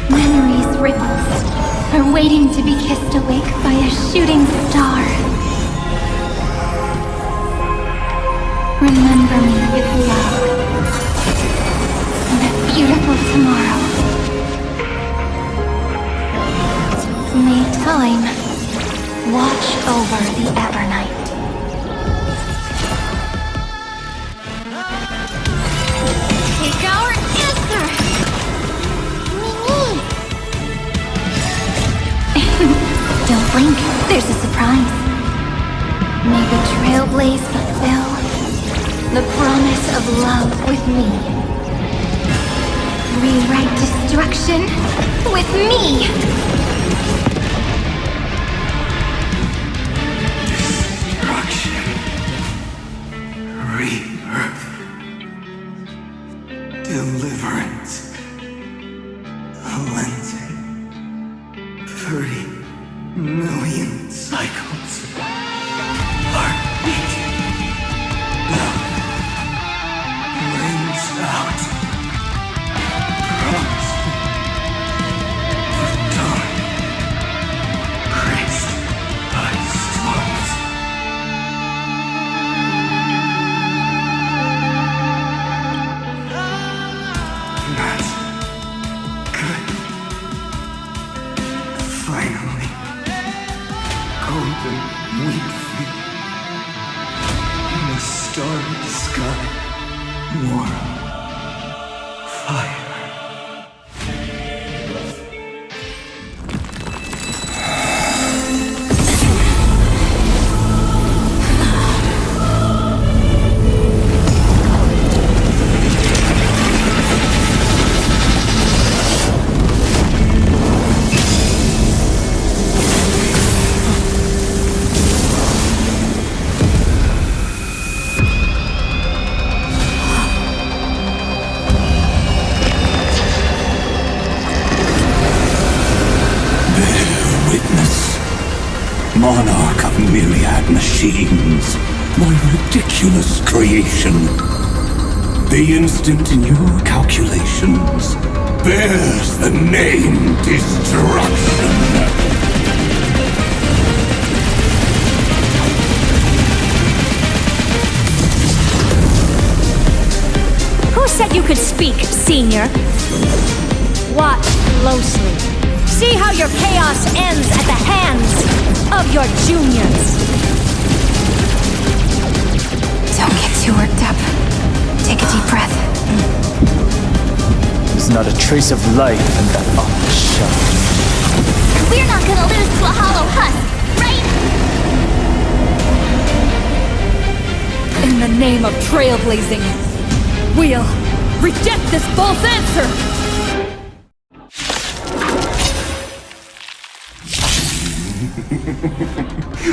Memories ripples are waiting to be kissed awake by a shooting star. Remember me with love. And a beautiful tomorrow. May time watch over the Evernight. Take our answer! Don't blink, there's a surprise. May the trailblaze fulfill the promise of love with me. Rewrite destruction with me! Destruction. Rebirth. Deliverance. Cleansing. 30 million cycles. Heartbeat. Love. Rings out. Promise me. The dawn. Graced by stars. That's good. Finally. Golden wheat field. In the starry sky. Warm. Fire. Monarch of myriad machines, my ridiculous creation. The instant in your calculations bears the name Destruction. Who said you could speak, Senior? Watch closely. See how your chaos ends at the hands of your juniors. Don't get too worked up. Take a deep breath. There's not a trace of life in that awful shell. We're not gonna lose to a hollow husk, right? In the name of trailblazing, we'll reject this false answer!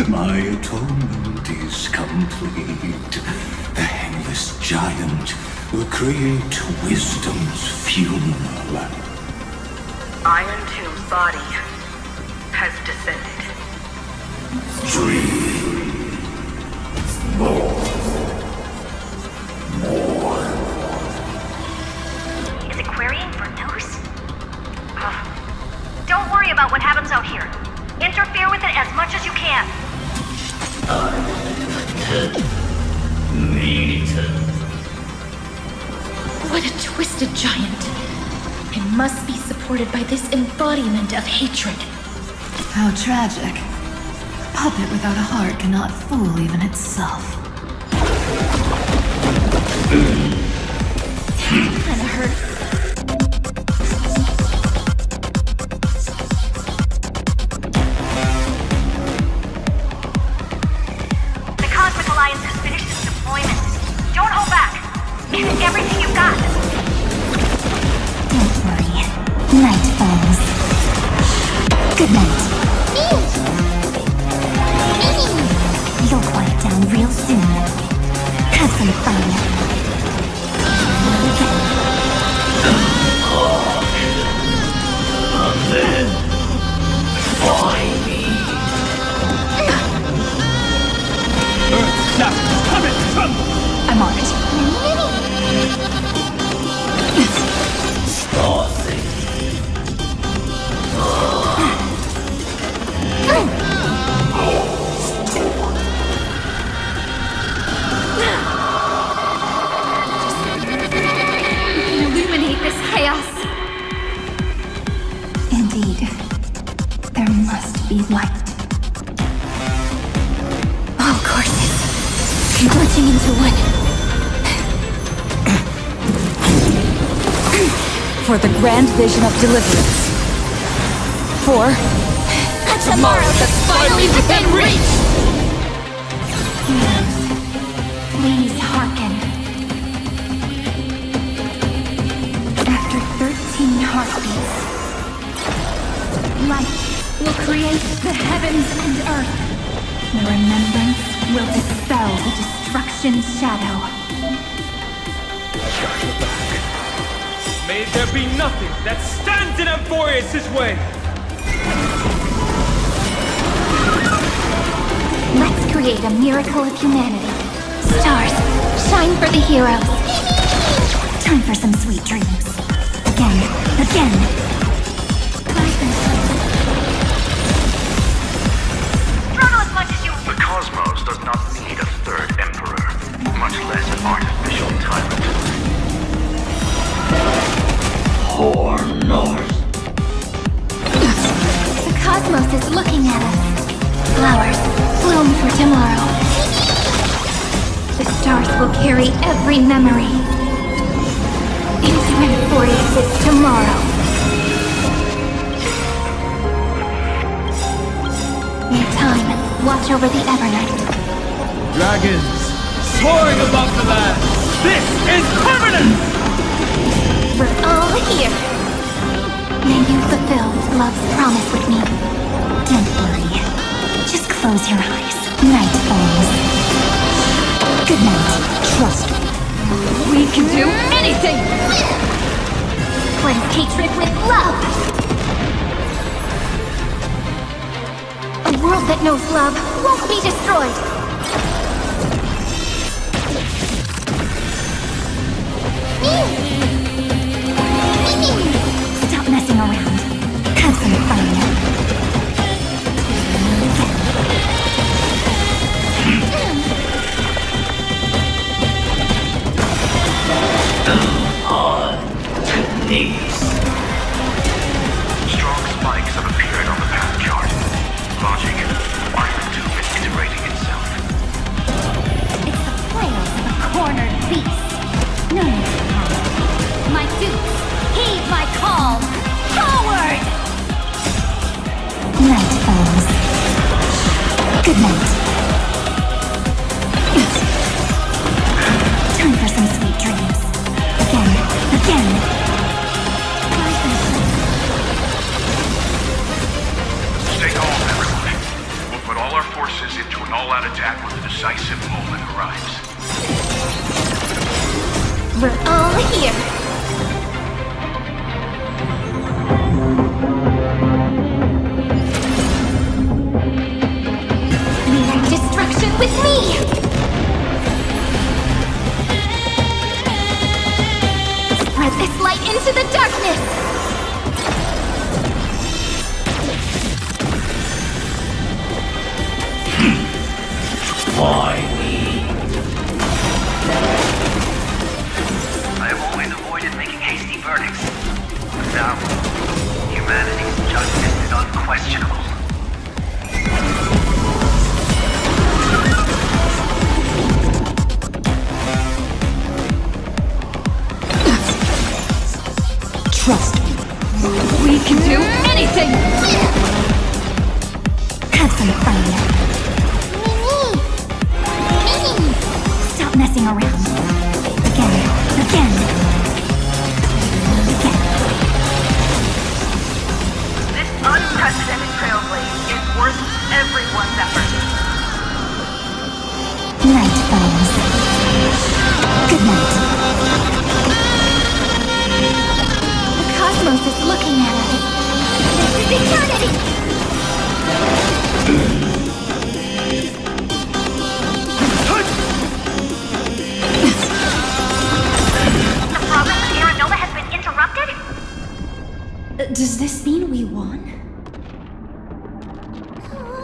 My atonement is complete, the Handless Giant will create wisdom's funeral. Iron Tomb's body has descended. Is it querying for news? Don't worry about what happens out here. Interfere with it as much as you can. What a twisted giant. It must be supported by this embodiment of hatred. How tragic. A puppet without a heart cannot fool even itself. Kinda hurt. The Cosmic Alliance has finished its deployment. Don't hold back. Everything you've got. Don't worry. Night falls. Good night. You'll quiet down real soon. Have some fun. I'm on it. Illuminate this chaos. Indeed, there must be light. All courses converging into one. For the grand vision of deliverance. For a tomorrow that's finally within reach! Please hearken. After 13 heartbeats, light will create the heavens and earth. The remembrance will dispel the destruction's shadow. May there be nothing that stands in Amphorius' way! Let's create a miracle of humanity. Stars, shine for the heroes. Time for some sweet dreams. Again. Throttle as much as you... The cosmos does not need a third emperor, much less an artificial tyrant. The cosmos is looking at us. Flowers bloom for tomorrow. The stars will carry every memory into Amphorius' tomorrow. In time, watch over the Evernight. Dragons, soaring above the land! This is permanence! We're all here. May you fulfill love's promise with me. Don't worry. Just close your eyes. Night falls. Good night. Trust me. We can do anything! Cleanse hatred with love. A world that knows love won't be destroyed. Stop messing around. Have some fun. Strong spikes have appeared on the path chart. Logic, Iron Tomb is iterating itself. It's the flails of a cornered beast. No need to panic. My dukes, heed my call. Forward! Night falls. Good night. Time for some sweet dreams. Again. Stay calm, everyone. We'll put all our forces into an the decisive moment arrives. We're all here. Lead destruction with me! Spread this light into the darkness! Why me? I have always avoided making hasty verdicts. But now, humanity's justice is unquestionable. Trust me. We can do anything! Have some fun. Stop messing around. Again. This unprecedented trailblaze is worth everyone's effort. Night, friends. Good night. The cosmos is looking at us. This is eternity! Does this mean we won?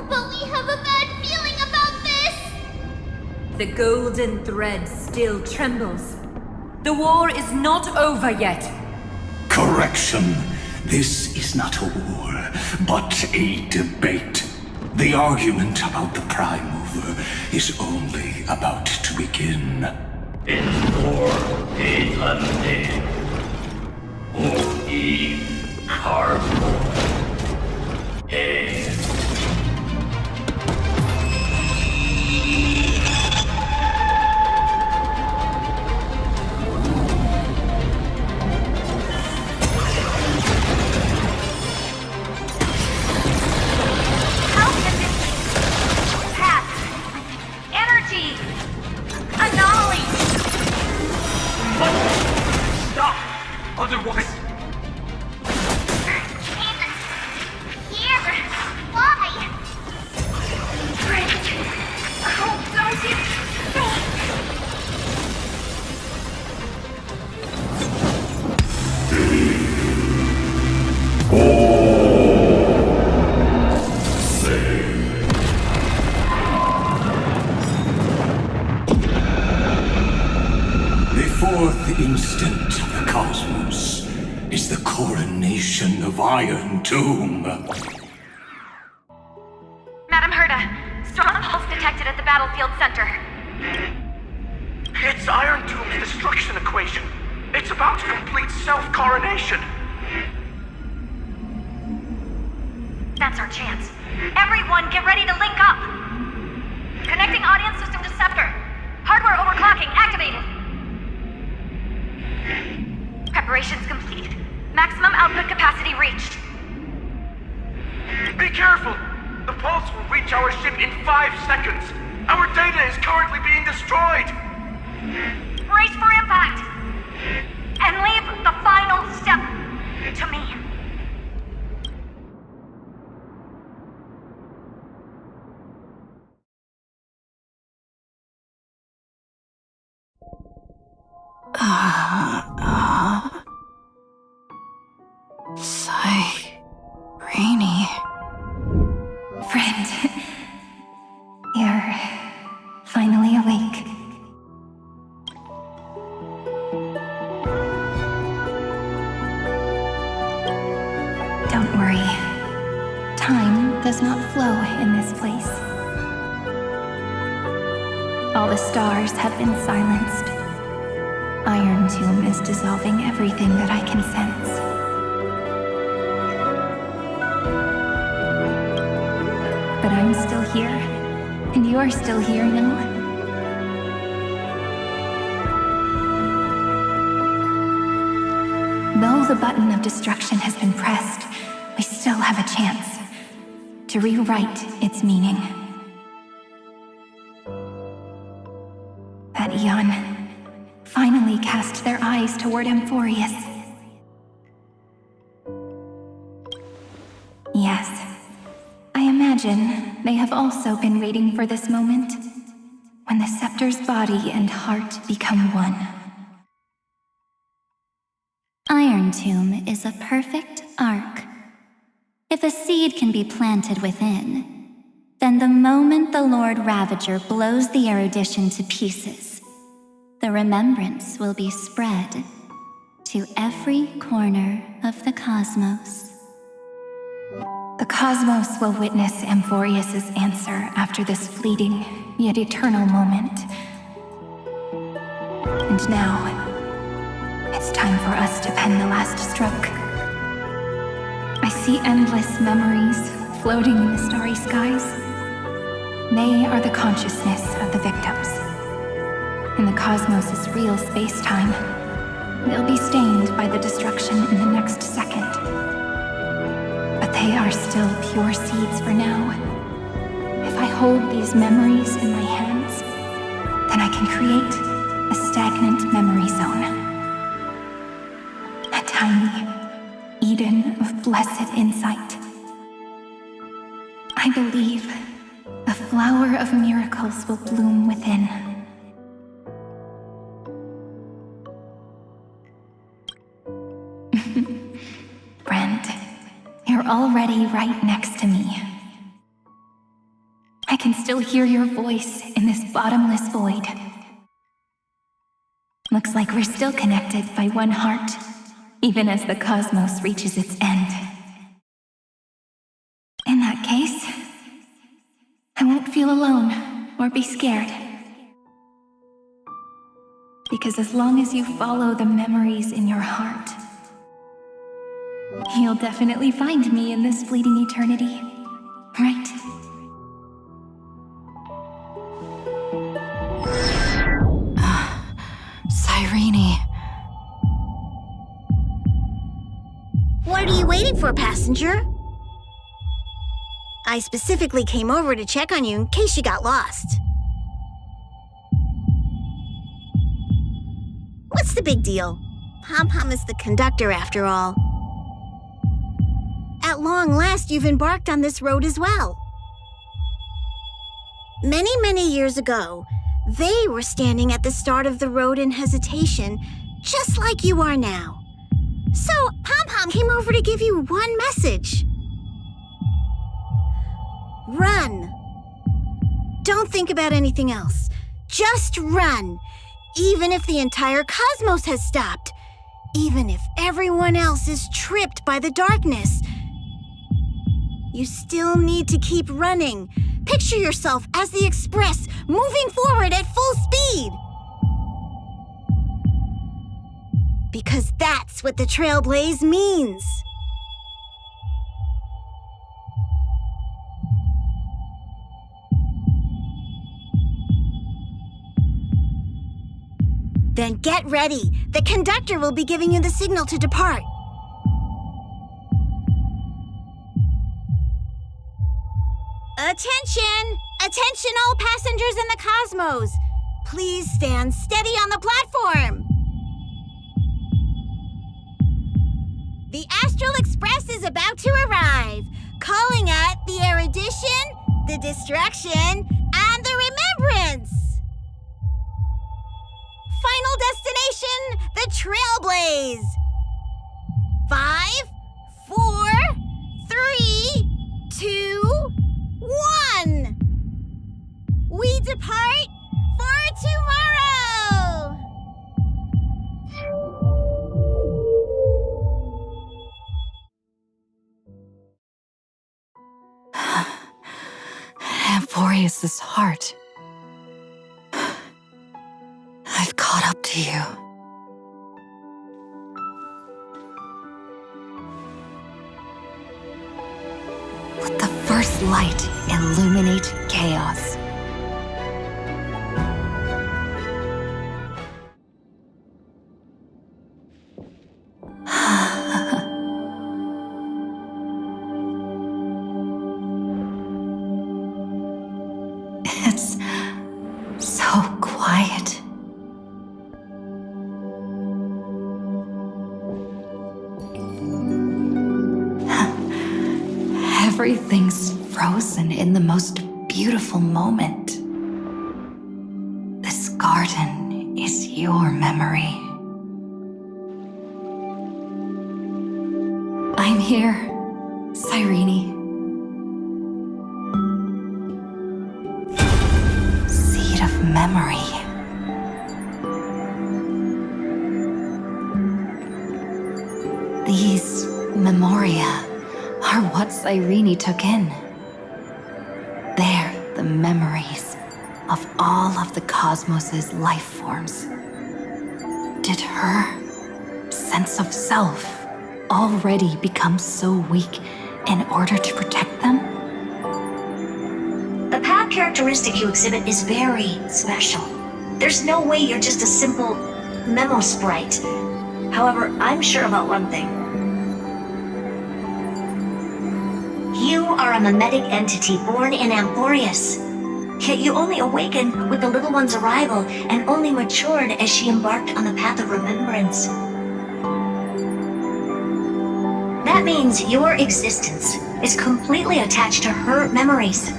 But we have a bad feeling about this! The golden thread still trembles. The war is not over yet. Correction. This is not a war, but a debate. The argument about the Prime Mover is only about to begin. It's for Lait-la. Cardboard. Energy! Anomaly! Stop! Otherwise... The instant of the cosmos is the coronation of Iron Tomb. Madam Herda, strong pulse detected at the battlefield center. It's Iron Tomb's destruction equation. It's about to complete self-coronation. That's our chance. Everyone, get ready to link up! Connecting audience system to Scepter. Hardware overclocking activated. Preparations complete. Maximum output capacity reached. Be careful! The pulse will reach our ship in 5 seconds. Our data is currently being destroyed. Brace for impact! And leave the final step to me. Rainy. Friend, you're finally awake. Don't worry. Time does not flow in this place. All the stars have been silenced. Iron Tomb is dissolving everything that I can sense. But I'm still here, and you're still here now. Though the button of destruction has been pressed, we still have a chance to rewrite its meaning. that eon, finally cast their eyes toward Amphorius. Yes, I imagine they have also been waiting for this moment, when the scepter's body and heart become one. Iron Tomb is a perfect ark. If a seed can be planted within, then the moment the Lord Ravager blows the erudition to pieces, the remembrance will be spread to every corner of the cosmos. The cosmos will witness Amphorius' answer after this fleeting, yet eternal moment. And now, it's time for us to pen the last stroke. I see endless memories floating in the starry skies. They are the consciousness of the victims. In the cosmos' real space-time, they'll be stained by the destruction in the next second. But they are still pure seeds for now. If I hold these memories in my hands, then I can create a stagnant memory zone. A tiny Eden of blessed insight. I believe the flower of miracles will bloom within. Friend, you're already right next to me. I can still hear your voice in this bottomless void. Looks like we're still connected by one heart, even as the cosmos reaches its end. In that case, I won't feel alone or be scared. Because as long as you follow the memories in your heart, you'll definitely find me in this fleeting eternity, right? Cyrene. What are you waiting for, passenger? I specifically came over to check on you in case you got lost. What's the big deal? Pom-Pom is the conductor after all. At long last, you've embarked on this road as well. Many, many years ago, they were standing at the start of the road in hesitation, just like you are now. So, Pom-Pom came over to give you one message. Run. Don't think about anything else. Just run. Even if the entire cosmos has stopped. Even if everyone else is tripped by the darkness. You still need to keep running. Picture yourself as the Express, moving forward at full speed. Because that's what the Trailblaze means. Then get ready. The conductor will be giving you the signal to depart. Attention! Attention all passengers in the cosmos! Please stand steady on the platform. The Astral Express is about to arrive, calling at the erudition, the destruction, and the remembrance. Final destination, the Trailblaze. 5, 4, 3, 2, 1. We depart for tomorrow. Amphorius' heart. I've caught up to you. Let the first light illuminate chaos. It's so quiet Things frozen in the most beautiful moment. This garden is your memory. I'm here, Cyrene. Seed of memory. These memoria are what Cyrene took in. They're the memories of all of the cosmos's life forms. Did her sense of self already become so weak in order to protect them? The path characteristic you exhibit is very special. There's no way you're just a simple memo sprite. However, I'm sure about one thing. You are a mimetic entity born in Amphorius. Yet you only awakened with the little one's arrival and only matured as she embarked on the path of remembrance. That means your existence is completely attached to her memories.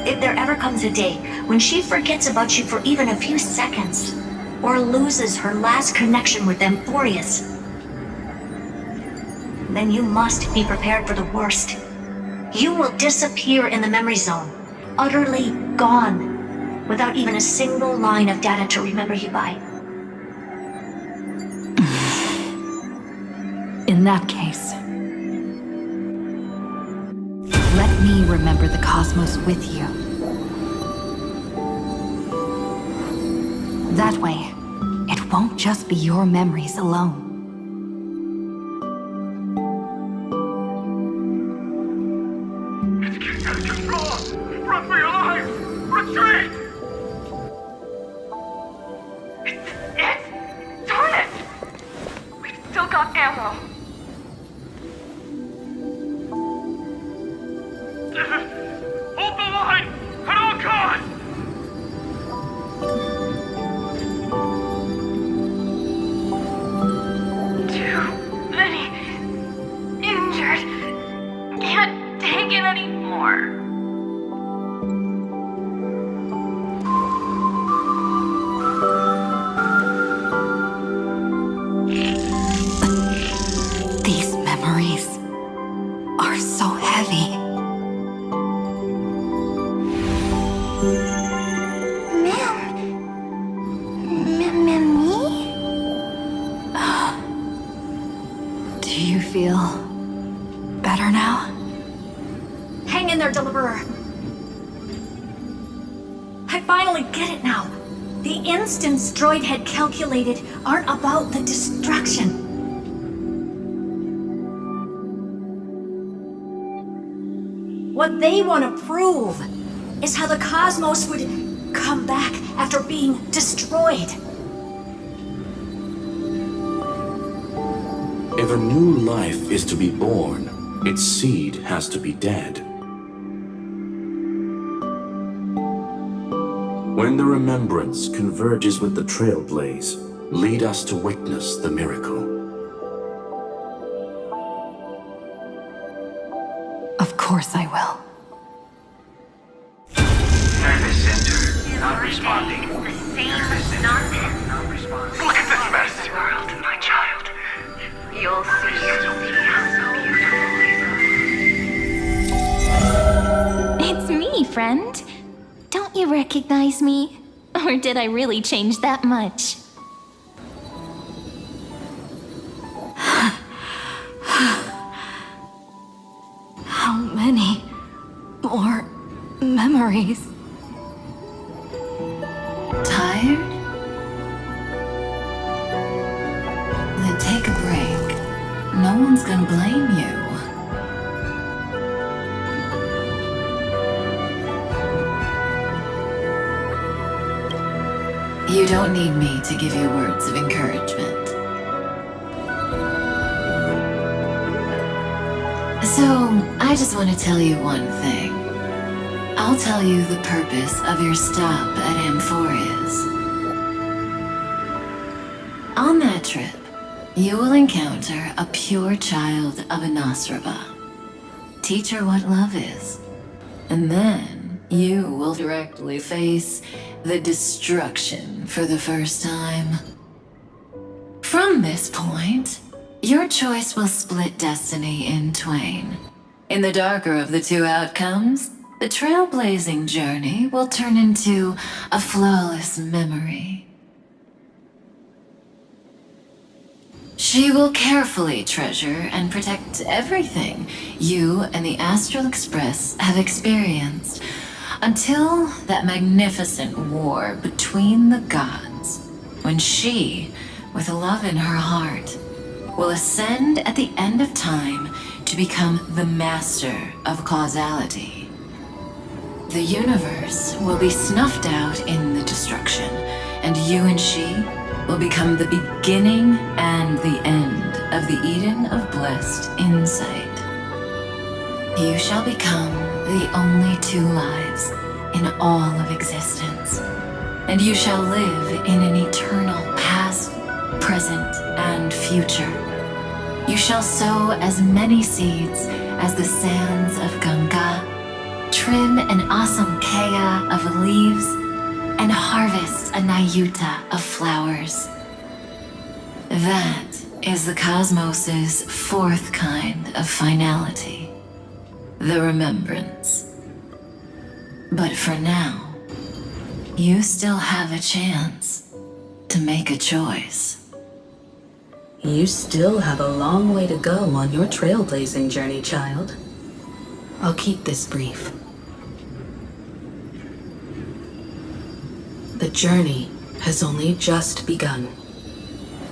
If there ever comes a day when she forgets about you for even a few seconds, or loses her last connection with Amphorius, then you must be prepared for the worst. You will disappear in the memory zone, utterly gone, without even a single line of data to remember you by. In that case, let me remember the cosmos with you. That way, it won't just be your memories alone. Run for your lives! Retreat! It's Tarnet! We've still got ammo. Hold the line! At all costs! Too many injured. Can't take it anymore. These memories are so heavy. Do you feel better now? Hang in there, Deliverer. I finally get it now. The instants Droid had calculated aren't about the destruction. What they want to prove is how the cosmos would come back after being destroyed. If a new life is to be born, its seed has to be dead. When the remembrance converges with the trailblaze, lead us to witness the miracle. Of course I will. Nervous center, not responding. Nervous center, not responding. Look at this mess! World, my child. You'll see so beautiful. It's me, friend. Don't you recognize me? Or did I really change that much? How many more memories? Tired? Then take a break. No one's gonna blame you. You don't need me to give you words of encouragement. So, I just want to tell you one thing. I'll tell you the purpose of your stop at Amphorius. On that trip, you will encounter a pure child of Anastrava. Teach her what love is. And then you will directly face the destruction for the first time. From this point, your choice will split destiny in twain. In the darker of the two outcomes, the trailblazing journey will turn into a flawless memory. She will carefully treasure and protect everything you and the Astral Express have experienced until that magnificent war between the gods, when she, with love in her heart, will ascend at the end of time to become the master of causality. The universe will be snuffed out in the destruction, and you and she will become the beginning and the end of the Eden of blessed insight. You shall become the only two lives in all of existence, and you shall live in an eternal past, present, and future. You shall sow as many seeds as the sands of Ganga, trim an asamkaya of leaves, and harvest a nayuta of flowers. That is the cosmos's fourth kind of finality, the remembrance. But for now, you still have a chance to make a choice. You still have a long way to go on your trailblazing journey, child. I'll keep this brief. The journey has only just begun.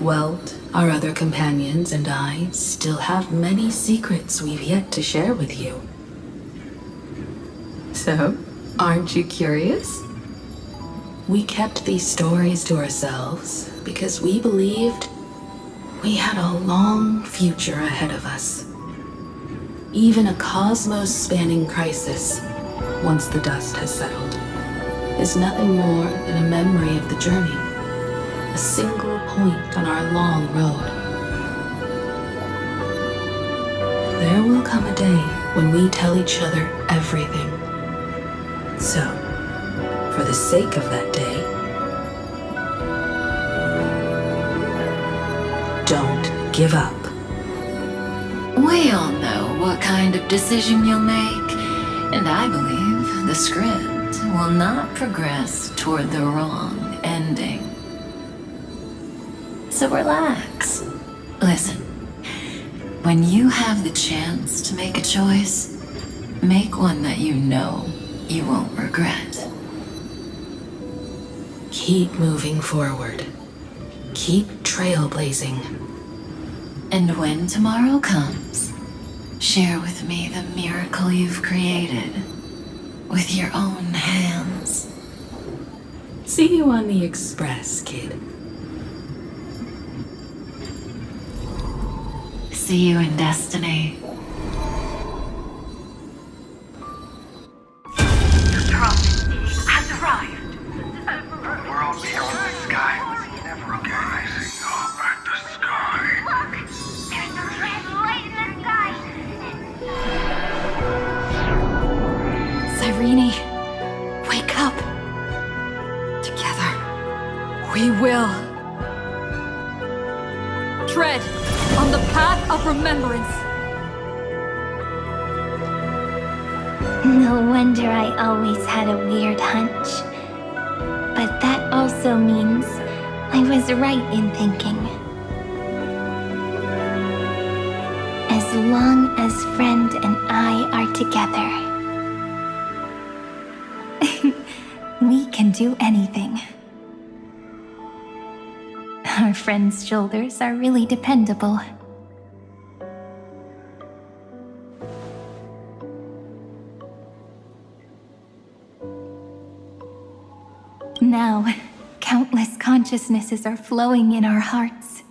Welt, our other companions, and I still have many secrets we've yet to share with you. So, aren't you curious? We kept these stories to ourselves because we believed we had a long future ahead of us. Even a cosmos-spanning crisis, once the dust has settled, is nothing more than a memory of the journey, a single point on our long road. There will come a day when we tell each other everything. So, for the sake of that day, don't give up. We all know what kind of decision you'll make, and I believe the script will not progress toward the wrong ending. So relax. Listen, when you have the chance to make a choice, make one that you know you won't regret. Keep moving forward. Keep trailblazing. And when tomorrow comes, share with me the miracle you've created with your own hands. See you on the Express, kid. See you in destiny. The prophet has arrived. The world beyond the sky was never gazing up at the sky. Look! There's a red light in the sky! Cyrene, wake up. Together, we will. Tread on the path of remembrance. No wonder I always had a weird hunch. But that also means I was right in thinking. As long as Friend and I are together, We can do anything. Our friend's shoulders are really dependable. Now, countless consciousnesses are flowing in our hearts.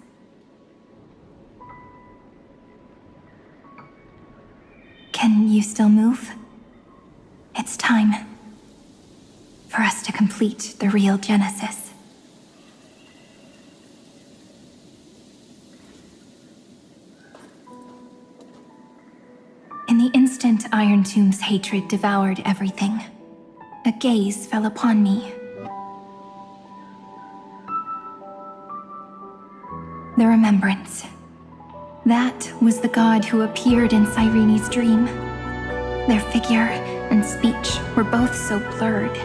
Can you still move? It's time for us to complete the real Genesis. In the instant Iron Tomb's hatred devoured everything, a gaze fell upon me. The remembrance. That was the god who appeared in Cyrene's dream. Their figure and speech were both so blurred.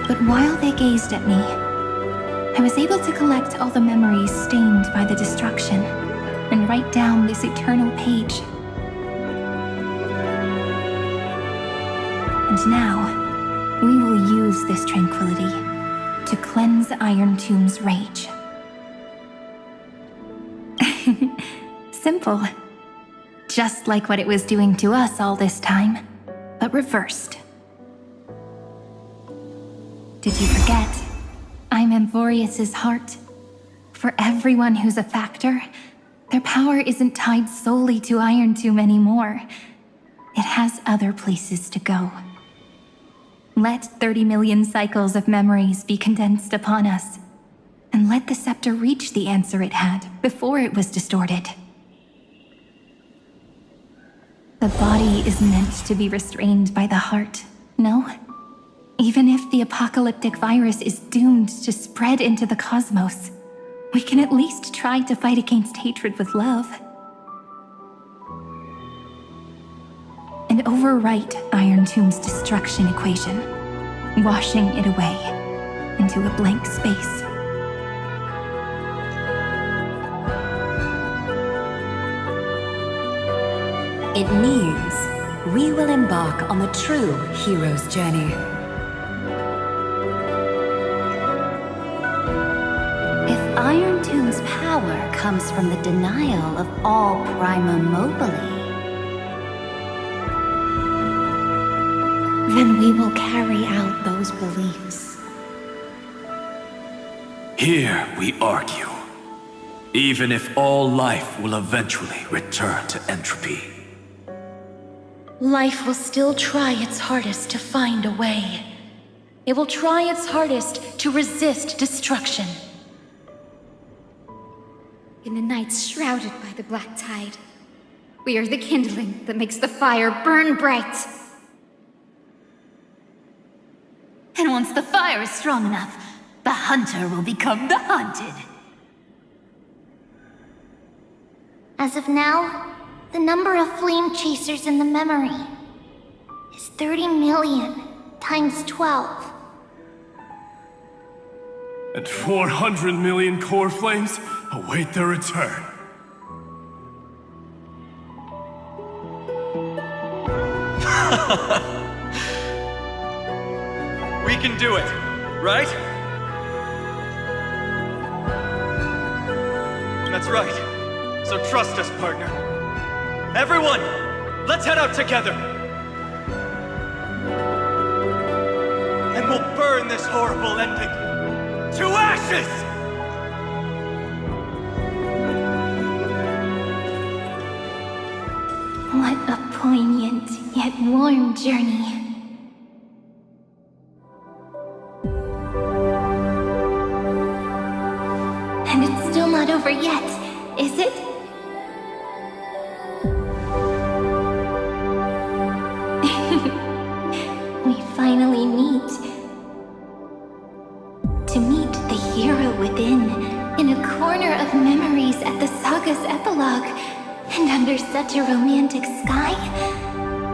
But while they gazed at me, I was able to collect all the memories stained by the destruction and write down this eternal page. And now, we will use this tranquility to cleanse Iron Tomb's rage. Simple. Just like what it was doing to us all this time, but reversed. Did you forget? I'm Amphorius's heart. For everyone who's a factor, their power isn't tied solely to Iron Tomb anymore. It has other places to go. Let 30 million cycles of memories be condensed upon us, and let the scepter reach the answer it had before it was distorted. The body is meant to be restrained by the heart, no? Even if the apocalyptic virus is doomed to spread into the cosmos, we can at least try to fight against hatred with love. And overwrite Iron Tomb's destruction equation, washing it away into a blank space. It means we will embark on the true hero's journey. If Iron Tomb's power comes from the denial of all Prima Mobile, then we will carry out those beliefs. Here we argue. Even if all life will eventually return to entropy. Life will still try its hardest to find a way. It will try its hardest to resist destruction. In the nights shrouded by the black tide, we are the kindling that makes the fire burn bright. And once the fire is strong enough, the hunter will become the hunted. As of now, the number of flame chasers in the memory is 30 million times 12. And 400 million core flames await their return. We can do it, right? That's right. So trust us, partner. Everyone, let's head out together. And we'll burn this horrible ending to ashes! What a poignant yet warm journey. And it's still not over yet, is it? We finally meet. To meet the hero within, in a corner of memories at the saga's epilogue, and under such a romantic sky,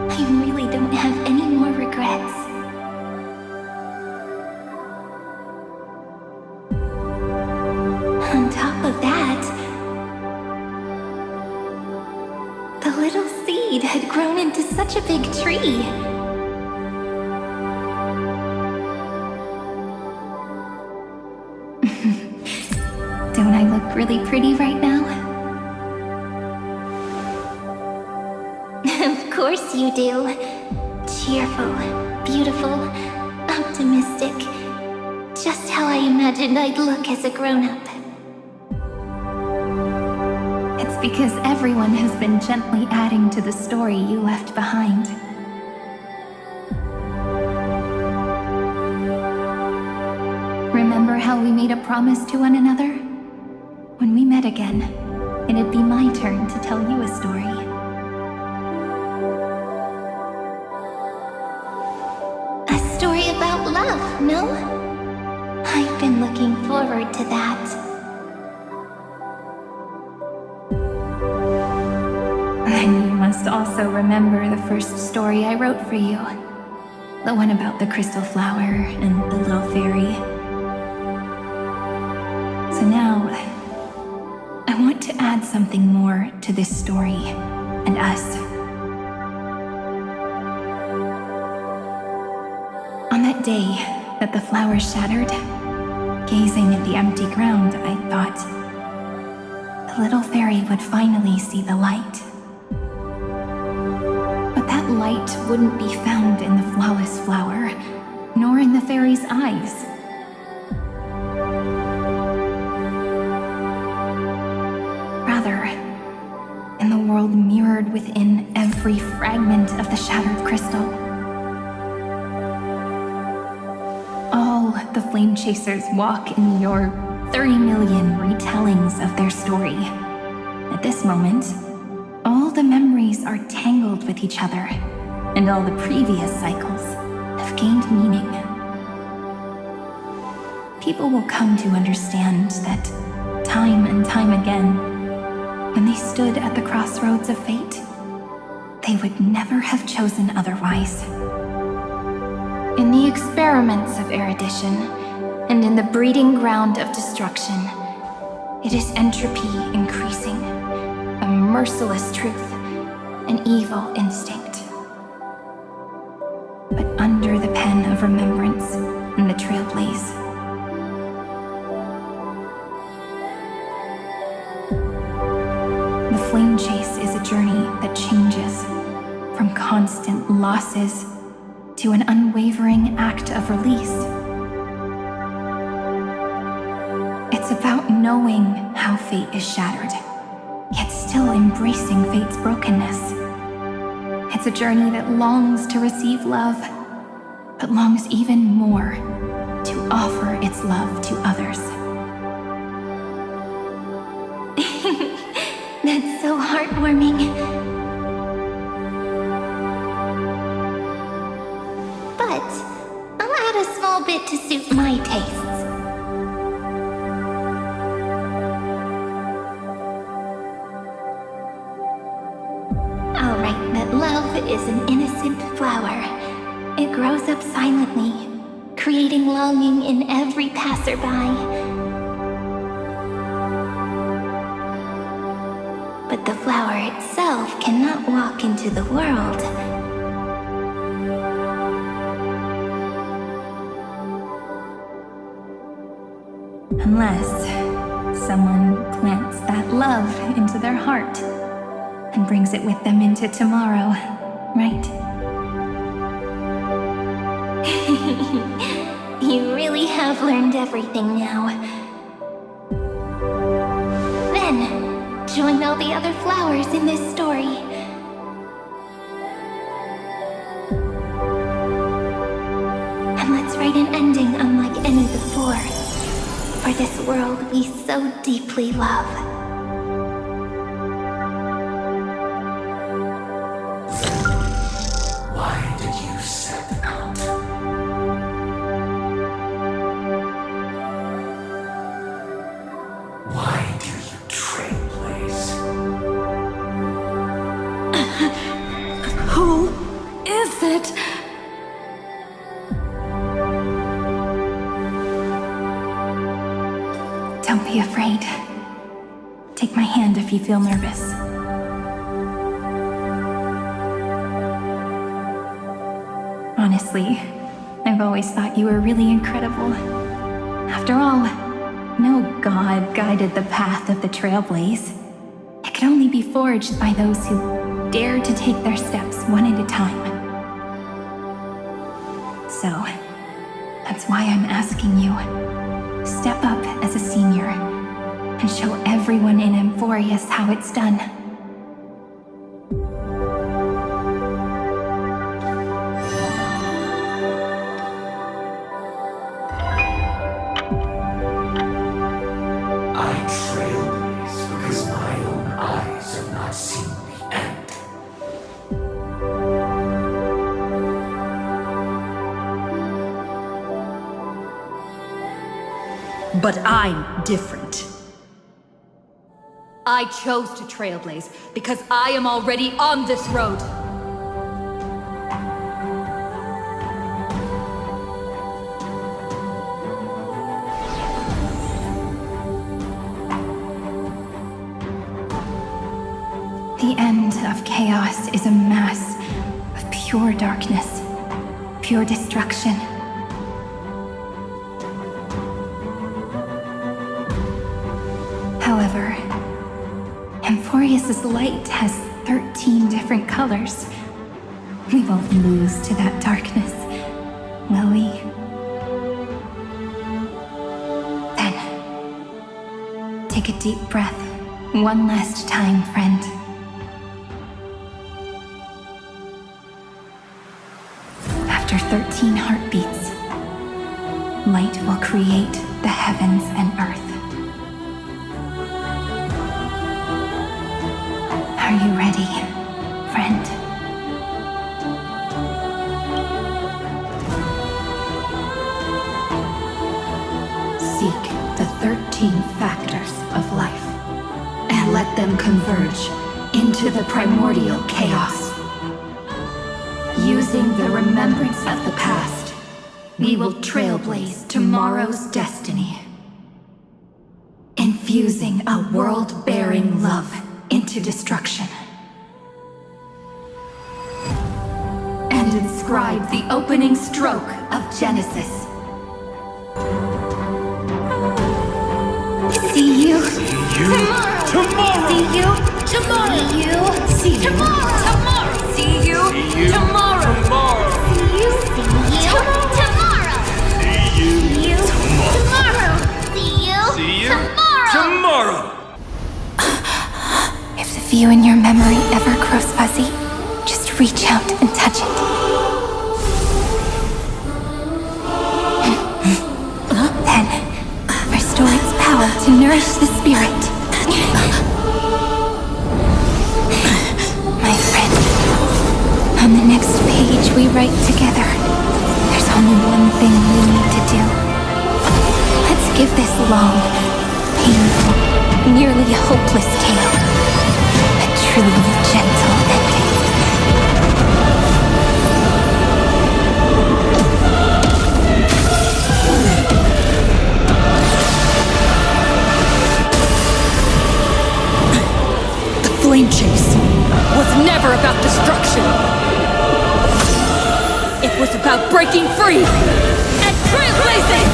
I really don't have any more regrets. On top of that, the little seed had grown into such a big tree. Don't I look really pretty right now? Of course you do. Cheerful, beautiful, optimistic. Just how I imagined I'd look as a grown-up. It's because everyone has been gently adding to the story you left behind. Remember how we made a promise to one another? When we met again, it'd be my turn to tell you a story. A story about love, no? I've been looking forward to that. Then you must also remember the first story I wrote for you. The one about the crystal flower and the little fairy. So now, I want to add something more to this story and us. On that day that the flower shattered, gazing at the empty ground, I thought the little fairy would finally see the light. But that light wouldn't be found in the flawless flower, nor in the fairy's eyes. Rather, in the world mirrored within every fragment of the shattered crystal. All the flame chasers walk in your 30 million retellings of their story. At this moment, all the memories are tangled with each other, and all the previous cycles have gained meaning. People will come to understand that time and time again, when they stood at the crossroads of fate, they would never have chosen otherwise. In the experiments of erudition, and in the breeding ground of destruction, it is entropy increasing, a merciless truth, an evil instinct. But under the pen of remembrance and the trailblaze, the flame chase is a journey that changes from constant losses to an unwavering act of release. It's about knowing how fate is shattered, yet still embracing fate's brokenness. It's a journey that longs to receive love, but longs even more to offer its love to others. That's so heartwarming. But I'll add a small bit to suit my tastes. I'll write that love is an innocent flower. It grows up silently, creating longing in every passerby. But the flower itself cannot walk into the world. Unless someone plants that love into their heart and brings it with them into tomorrow, right? You really have learned everything now. Then, join all the other flowers in this story. And let's write an ending unlike any before, for this world we so deeply love. Why did you set out? Why do you trailblaze? Who is it? Don't be afraid. Take my hand if you feel nervous. Honestly, I've always thought you were really incredible. After all, no god guided the path of the trailblaze. It could only be forged by those who dare to take their steps one at a time. So, that's why I'm asking you. Step up as a senior and show everyone in Amphorius how it's done. But I'm different. I chose to trailblaze because I am already on this road. The end of chaos is a mass of pure darkness, pure destruction. However, Amphorius's light has 13 different colors. We won't lose to that darkness, will we? Then, take a deep breath, one last time, friend. After 13 heartbeats, light will create the heavens and earth. Are you ready, friend? Seek the 13 factors of life, and let them converge into the primordial chaos. Using the remembrance of the past, we will trailblaze tomorrow's destiny. Infusing a world-bearing love into destruction. And inscribe the opening stroke of Genesis. See you Tomorrow! See you tomorrow! See you tomorrow! See you tomorrow! Tomorrow! See you tomorrow! See you tomorrow! See you tomorrow! If the view in your memory ever grows fuzzy, just reach out and touch it. Then, restore its power to nourish the spirit. My friend, on the next page we write together, there's only one thing we need to do. Let's give this long, painful, nearly hopeless tale a truly gentle ending. The flame chase was never about destruction. It was about breaking free and trailblazing!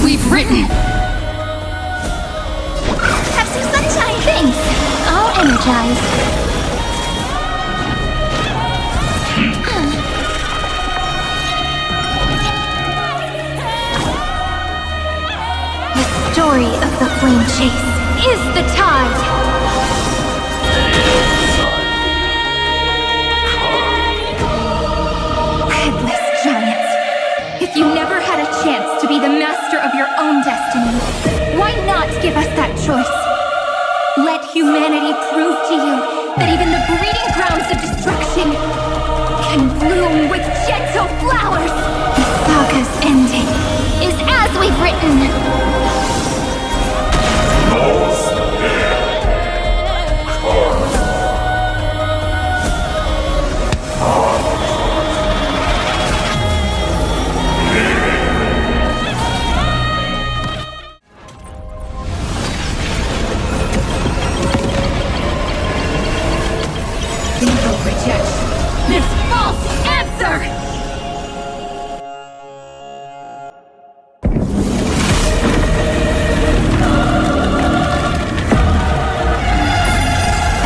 We've written! Have some sunshine! Thanks! All energized. The story of the flame chase is the tide! Headless giants! If you never had a chance to be the master of your own destiny, why not give us that choice? Let humanity prove to you that even the breeding grounds of destruction can bloom with gentle flowers. The saga's ending is as we've written. This false answer!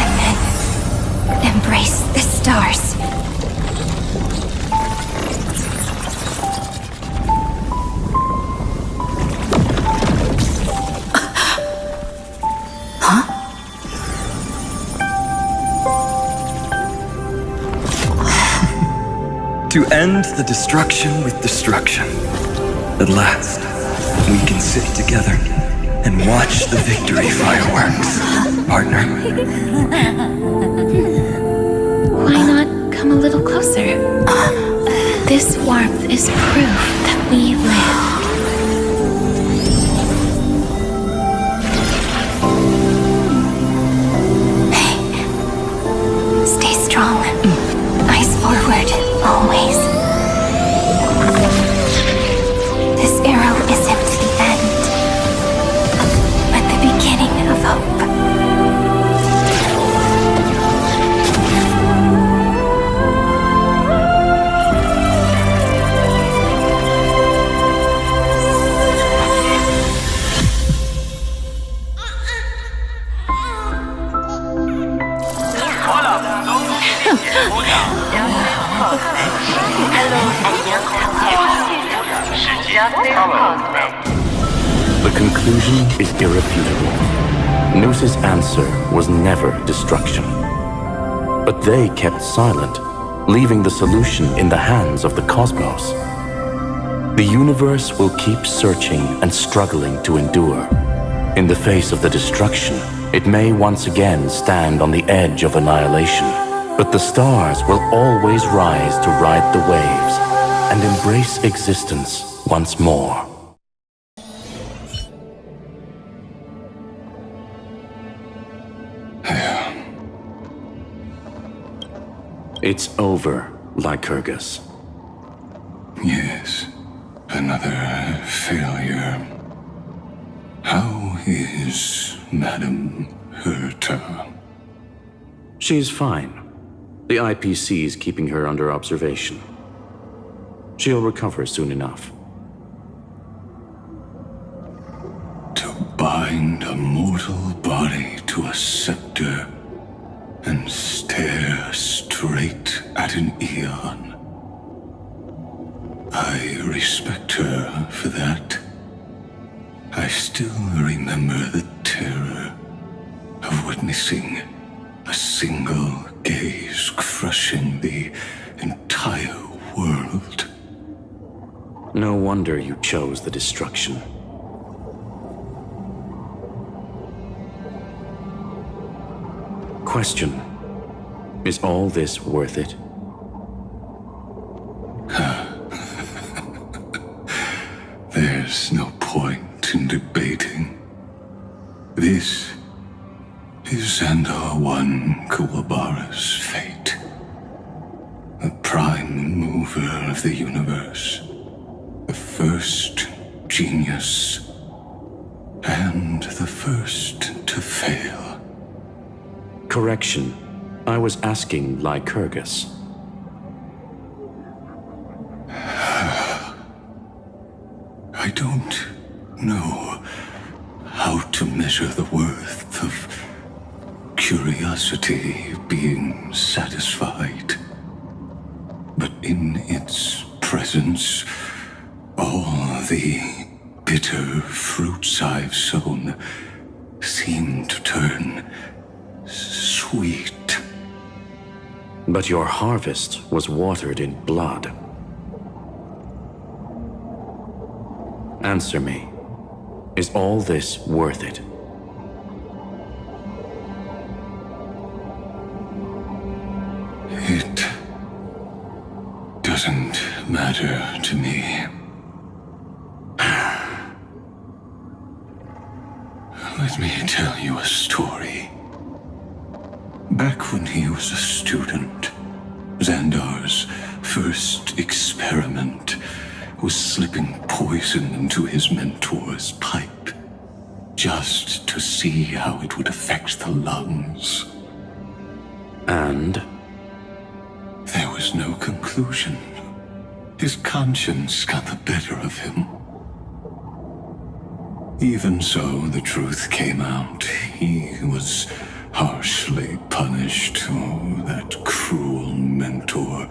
And then, embrace the stars. To end the destruction with destruction. At last, we can sit together and watch the victory fireworks. partner. Why not come a little closer? This warmth is proof that we live. Stay strong. Eyes forward, always. This arrow isn't the end, but the beginning of hope. The conclusion is irrefutable. Noose's answer was never destruction. But they kept silent, leaving the solution in the hands of the cosmos. The universe will keep searching and struggling to endure. In the face of the destruction, it may once again stand on the edge of annihilation. But the stars will always rise to ride the waves and embrace existence once more. It's over, Lycurgus. Yes, another failure. How is Madame Herta? She's fine. The IPC's keeping her under observation. She'll recover soon enough. To bind a mortal body to a scepter and stare straight at an eon. I respect her for that. I still remember the terror of witnessing a single gaze crushing the entire world. No wonder you chose the destruction. Question: is all this worth it? There's no point in debating. This is Xandar I Kuwabara's fate. The prime mover of the universe. The first genius. And the first to fail. Correction. I was asking Lycurgus. I don't know how to measure the worth of curiosity being satisfied. But in its presence, all the bitter fruits I've sown seem to turn sweet. But your harvest was watered in blood. Answer me. Is all this worth it? It doesn't matter to me. Let me tell you a story. Back when he was a student, Xandar's first experiment was slipping poison into his mentor's pipe, just to see how it would affect the lungs. And? There was no conclusion. His conscience got the better of him. Even so, the truth came out. He was harshly punished. Oh, that cruel mentor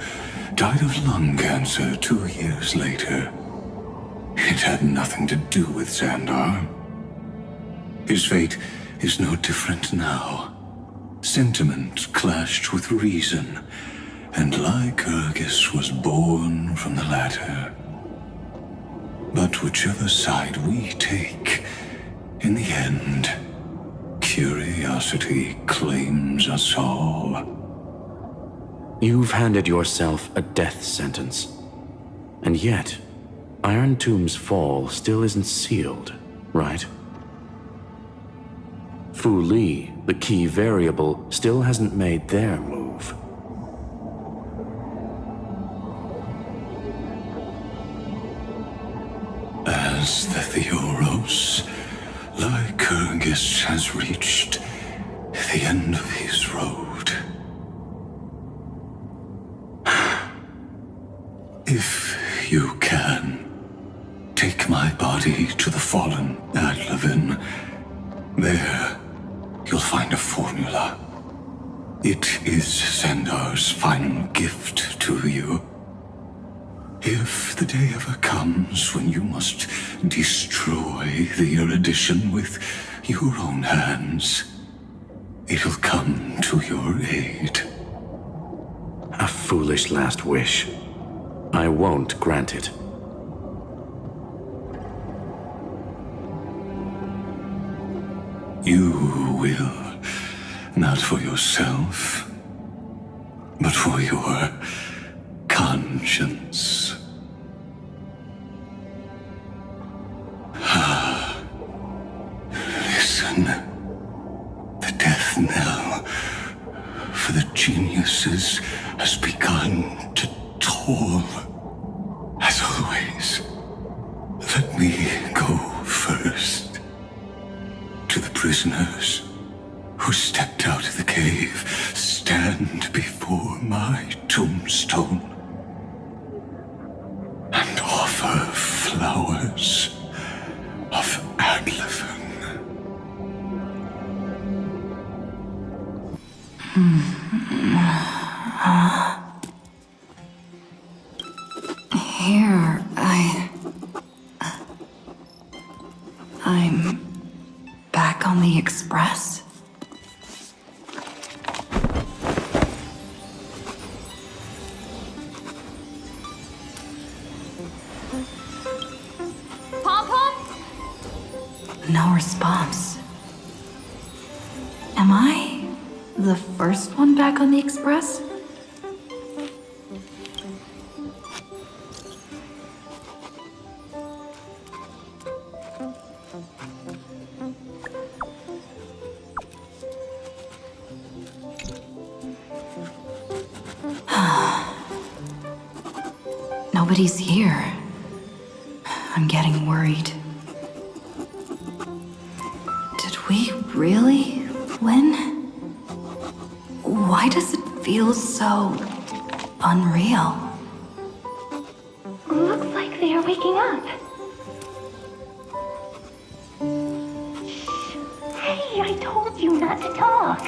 died of lung cancer 2 years later. It had nothing to do with Xandar. His fate is no different now. Sentiment clashed with reason, and Lycurgus was born from the latter. But whichever side we take, in the end, curiosity claims us all. You've handed yourself a death sentence. And yet, Iron Tomb's fall still isn't sealed, right? Fu Li, the key variable, still hasn't made their move. As the Theoros, Lycurgus has reached the end of his road. If you can, take my body to the fallen Adlevin. There, you'll find a formula. It is Xandar's final gift to you. If the day ever comes when you must destroy the erudition with your own hands, it'll come to your aid. A foolish last wish. I won't grant it. You will, not for yourself, but for your conscience. Listen, the death knell for the geniuses has begun to toll. As always, let me go first. To the prisoners who stepped out of the cave, stand before my tombstone and offer flowers of Adlevin. Here, I'm back on the Express. Pom-Pom? No response. Am I the first one back on the Express? Nobody's here. I'm getting worried. Did we really win? Why does it feel so unreal? Looks like they are waking up. Hey, I told you not to talk.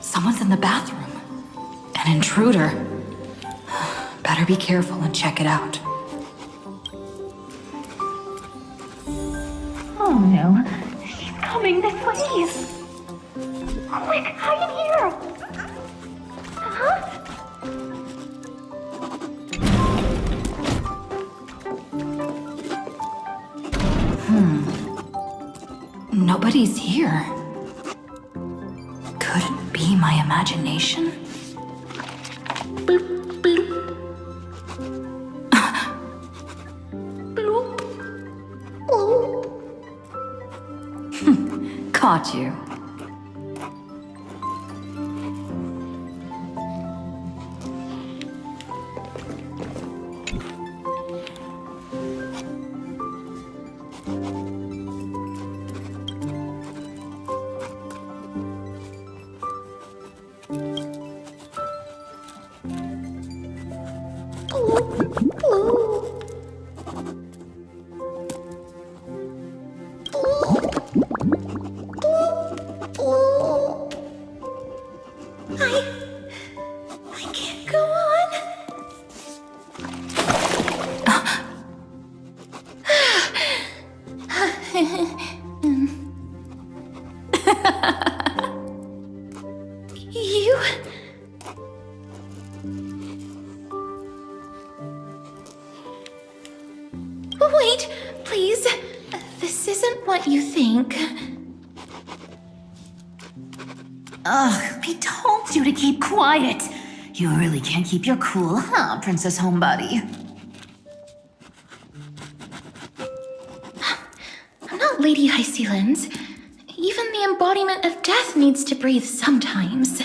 Someone's in the bathroom. An intruder. Better be careful and check it out. Oh no, she's coming this way. Quick, hide in here. Huh? Nobody's here. Could it be my imagination? Bloop, bloop. Bloop. Bloop. Caught you. I can't go on. You? Wait, please. This what you think. Ugh, I told you to keep quiet. You really can't keep your cool, huh, Princess Homebody? I'm not Lady Hysealens. Even the embodiment of death needs to breathe sometimes.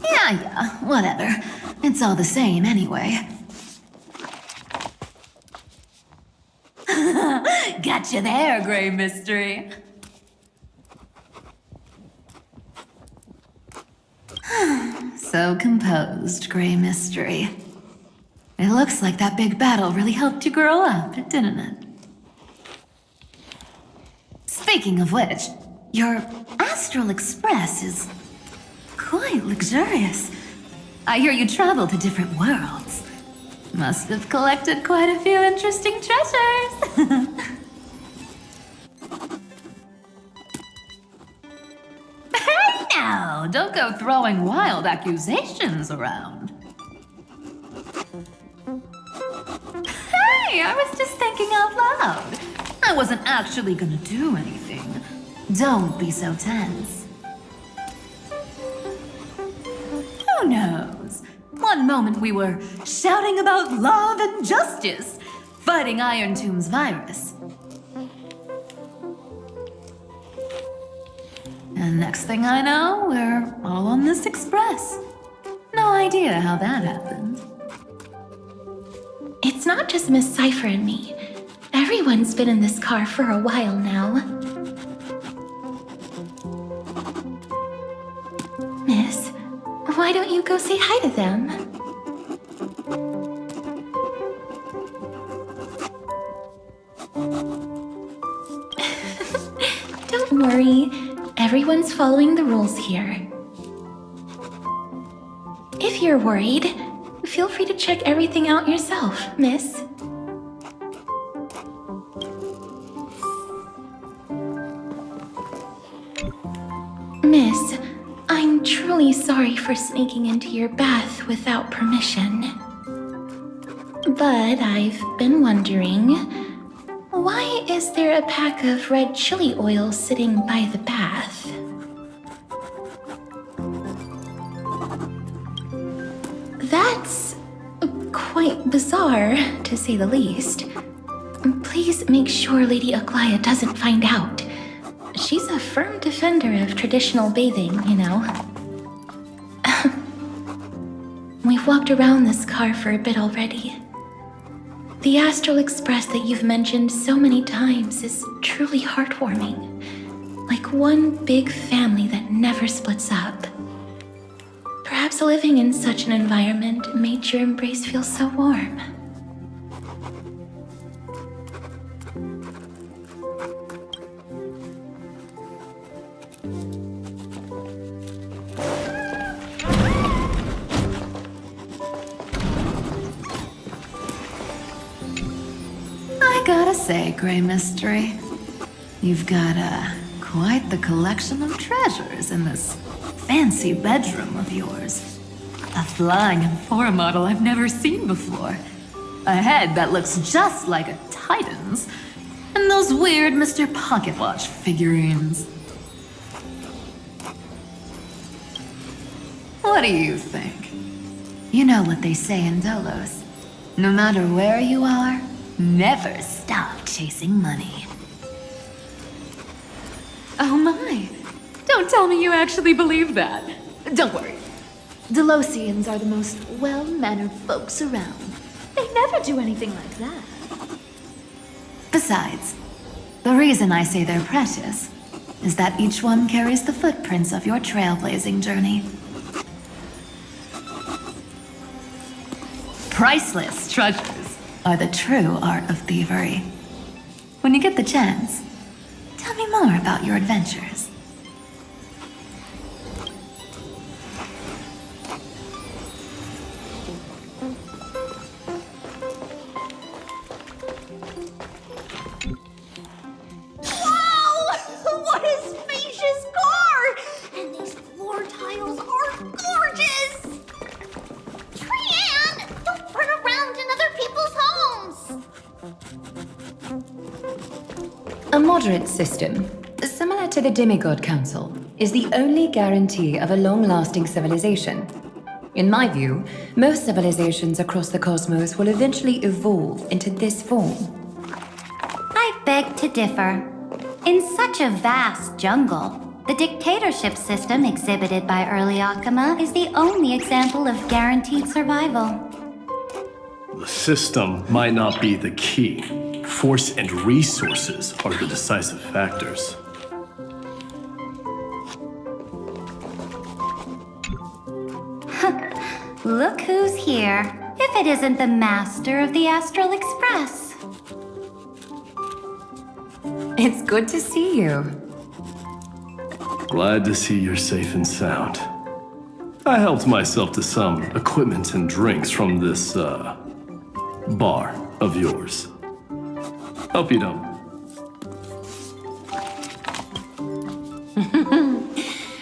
Yeah, whatever. It's all the same anyway. Gotcha there, Grey Mystery. So composed, Grey Mystery. It looks like that big battle really helped you grow up, didn't it? Speaking of which, your Astral Express is quite luxurious. I hear you travel to different worlds. Must have collected quite a few interesting treasures. Hey now, don't go throwing wild accusations around. Hey, I was just thinking out loud. I wasn't actually gonna do anything. Don't be so tense. Who knows? One moment we were shouting about love and justice, fighting Iron Tomb's virus. And next thing I know, we're all on this express. No idea how that happened. It's not just Miss Cypher and me. Everyone's been in this car for a while now. Miss, why don't you go say hi to them? Don't worry, everyone's following the rules here. If you're worried, feel free to check everything out yourself, miss. Miss, I'm truly sorry for sneaking into your bath without permission. But I've been wondering, why is there a pack of red chili oil sitting by the bath? That's quite bizarre, to say the least. Please make sure Lady Aglaya doesn't find out. She's a firm defender of traditional bathing, you know. We've walked around this car for a bit already. The Astral Express that you've mentioned so many times is truly heartwarming. Like one big family that never splits up. Perhaps living in such an environment made your embrace feel so warm. I gotta say, Grey Mystery, you've got quite the collection of treasures in this fancy bedroom of yours. A flying Amphora model I've never seen before. A head that looks just like a Titan's. And those weird Mr. Pocketwatch figurines. What do you think? You know what they say in Dolos. No matter where you are, never stop chasing money. Oh my. Don't tell me you actually believe that. Don't worry. Delosians are the most well-mannered folks around. They never do anything like that. Besides, the reason I say they're precious is that each one carries the footprints of your trailblazing journey. Priceless treasures are the true art of thievery. When you get the chance, tell me more about your adventures. What a spacious car! And these floor tiles are gorgeous! Trianne, don't run around in other people's homes! moderate system, similar to the Demigod Council, is the only guarantee of a long-lasting civilization. In my view, most civilizations across the cosmos will eventually evolve into this form. I beg to differ. In such a vast jungle, the dictatorship system exhibited by early Akama is the only example of guaranteed survival. The system might not be the key. Force and resources are the decisive factors. Look who's here. If it isn't the master of the Astral Express. It's good to see you. Glad to see you're safe and sound. I helped myself to some equipment and drinks from this, bar of yours. Hope you don't.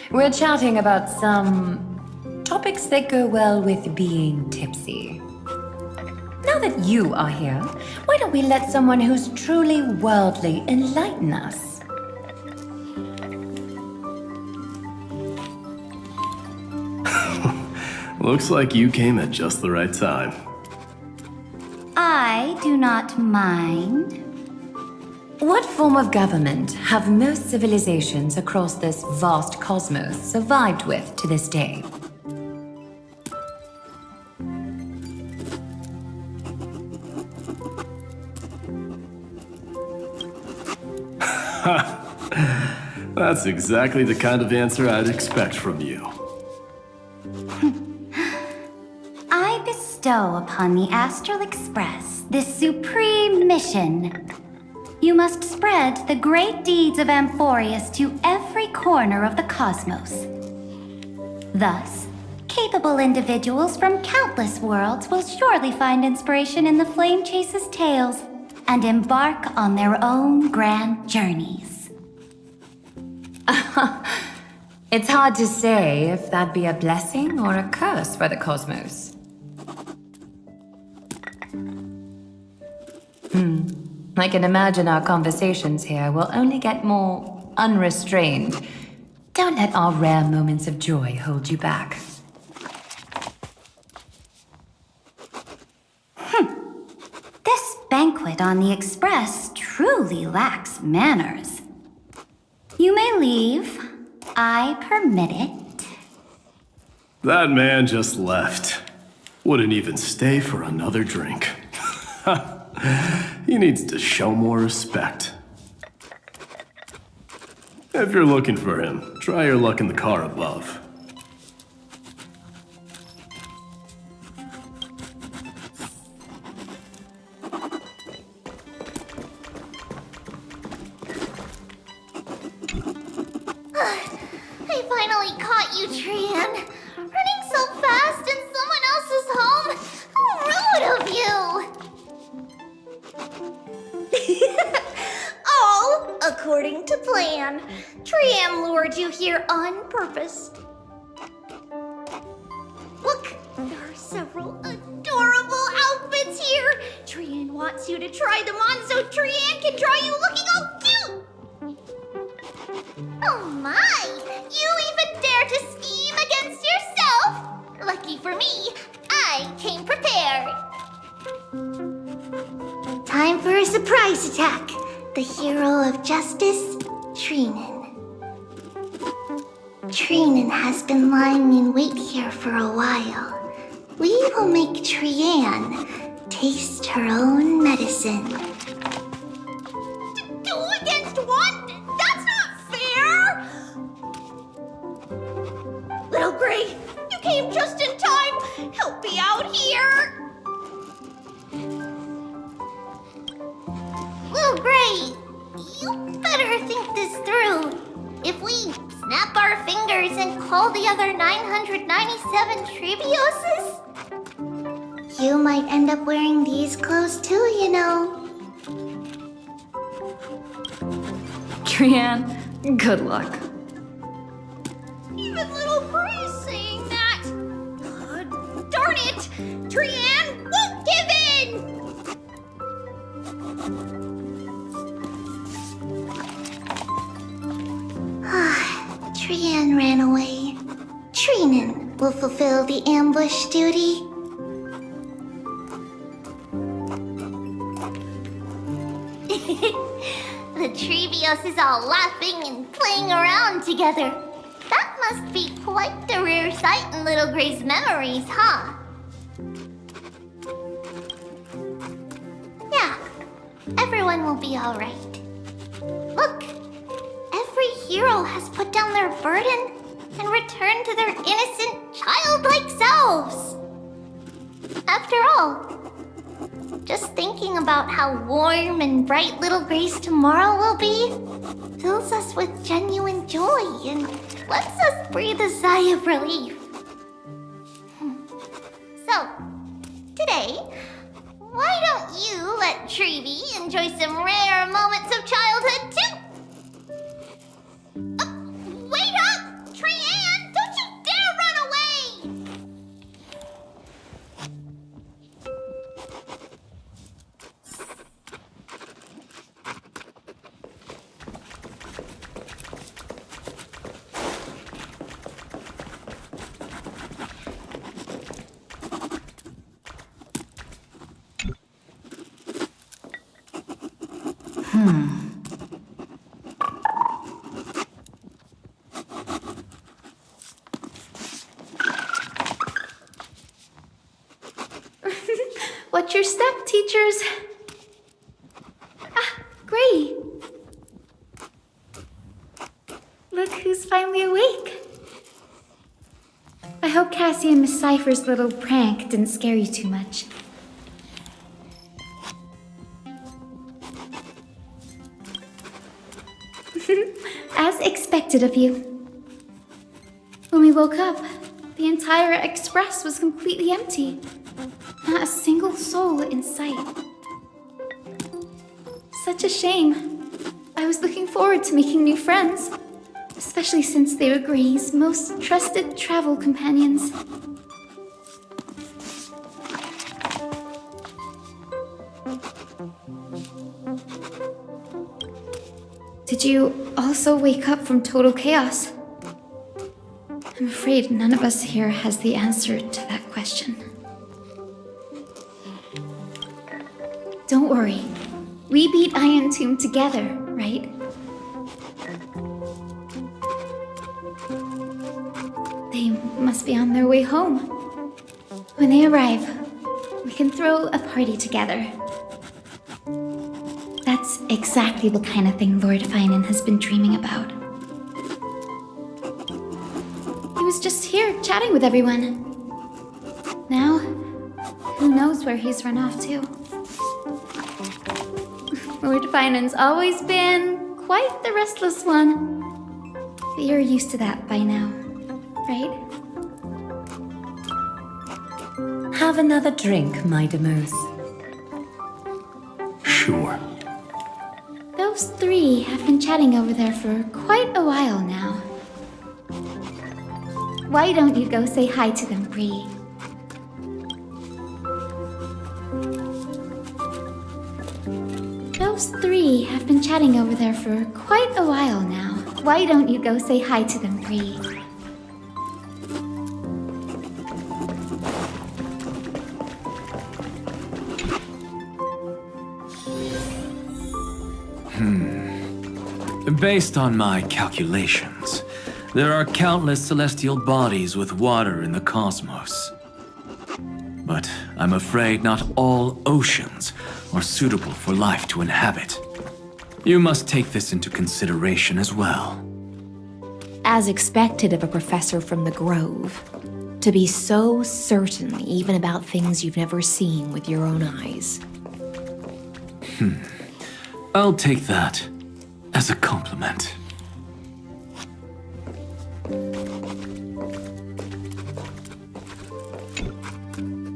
We're chatting about some topics that go well with being tipsy. Now that you are here, why don't we let someone who's truly worldly enlighten us? Looks like you came at just the right time. I do not mind. What form of government have most civilizations across this vast cosmos survived with to this day? That's exactly the kind of answer I'd expect from you. I bestow upon the Astral Express this supreme mission. You must spread the great deeds of Amphorius to every corner of the cosmos. Thus, capable individuals from countless worlds will surely find inspiration in the Flame Chase's tales and embark on their own grand journeys. It's hard to say if that'd be a blessing or a curse for the cosmos. I can imagine our conversations here will only get more unrestrained. Don't let our rare moments of joy hold you back. This banquet on the Express truly lacks manners. You may leave. I permit it. That man just left. Wouldn't even stay for another drink. He needs to show more respect. If you're looking for him, try your luck in the car above. I finally caught you, Trian. Running so fast in someone else's home. How rude of you! All according to plan. Trian lured you here on purpose. Look, there are several adorable outfits here. Trian wants you to try them on so Trian can draw you looking all cute. Oh my! You even dare to scheme against yourself! Lucky for me, I came prepared. Time for a surprise attack. The hero of justice, Trinan. Trinan has been lying in wait here for a while. We will make Trian taste her own medicine. 2 against 1? That's not fair! Little Gray, you came just in time. Help me out here. Little Gray, you better think this through. If we snap our fingers and call the other 997 Trivioses, you might end up wearing these clothes too, you know. Trian, good luck. Even little Gray's saying that. Darn it! Trian won't give in! Trinin will fulfill the ambush duty. The Treevios is all laughing and playing around together. That must be quite the rare sight in Little Gray's memories, huh? Yeah, everyone will be alright. Look, every hero has put down their burden and returned to their innocent, childlike selves. After all, just thinking about how warm and bright Little Gray's tomorrow will be fills us with genuine joy and lets us breathe a sigh of relief. So, today, why don't you let Treevee enjoy some rare moments of childhood too? Wait up! Trianne, don't you dare run away! Watch your step, teachers. Ah, Gray. Look who's finally awake. I hope Cassie and Miss Cypher's little prank didn't scare you too much. As expected of you. When we woke up, the entire express was completely empty. Not a single soul in sight. Such a shame. I was looking forward to making new friends, especially since they were Gray's most trusted travel companions. Did you also wake up from total chaos? I'm afraid none of us here has the answer to that question. Don't worry. We beat Iron Tomb together, right? They must be on their way home. When they arrive, we can throw a party together. That's exactly the kind of thing Lord Finan has been dreaming about. He was just here chatting with everyone. Now, who knows where he's run off to? Lord Finan's always been quite the restless one. But you're used to that by now, right? Have another drink, my Demouse. Sure. Those three have been chatting over there for quite a while now. Why don't you go say hi to them, Bree? Those three have been chatting over there for quite a while now. Why don't you go say hi to them, Bree? Based on my calculations, there are countless celestial bodies with water in the cosmos. But I'm afraid not all oceans are suitable for life to inhabit. You must take this into consideration as well. As expected of a professor from the Grove, to be so certain even about things you've never seen with your own eyes. I'll take that as a compliment.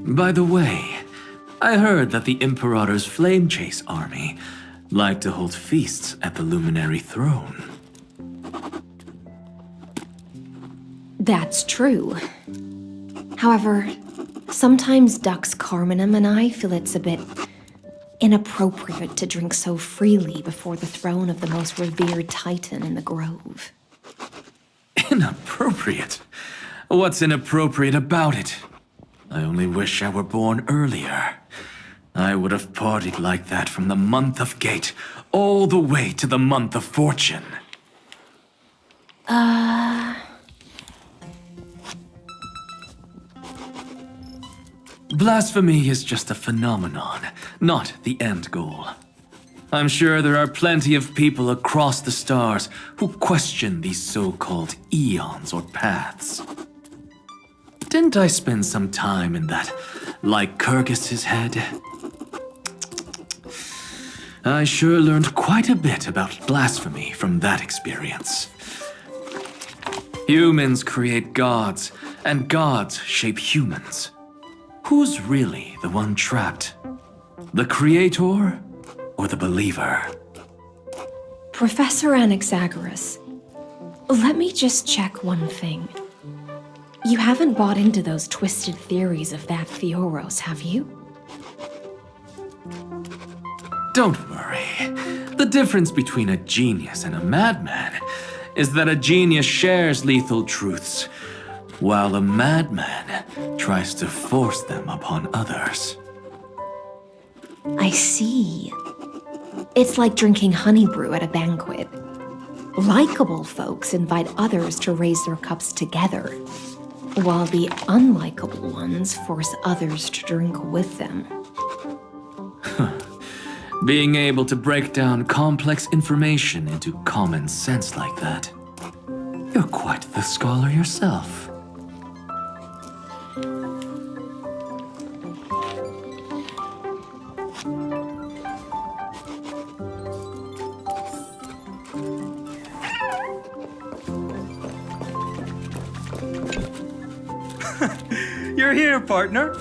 By the way, I heard that the Imperator's Flame Chase army like to hold feasts at the Luminary Throne. That's true. However, sometimes Dux Carminum and I feel it's a bit inappropriate to drink so freely before the throne of the most revered titan in the Grove. Inappropriate? What's inappropriate about it? I only wish I were born earlier. I would have partied like that from the month of Gate all the way to the month of Fortune. Blasphemy is just a phenomenon, not the end goal. I'm sure there are plenty of people across the stars who question these so-called eons or paths. Didn't I spend some time in that Lycurgus's head? I sure learned quite a bit about blasphemy from that experience. Humans create gods, and gods shape humans. Who's really the one trapped? The creator or the believer? Professor Anaxagoras, let me just check one thing. You haven't bought into those twisted theories of that Theoros, have you? Don't worry. The difference between a genius and a madman is that a genius shares lethal truths, while a madman tries to force them upon others. I see. It's like drinking honey brew at a banquet. Likeable folks invite others to raise their cups together, while the unlikable ones force others to drink with them. Being able to break down complex information into common sense like that. You're quite the scholar yourself. You're here, partner.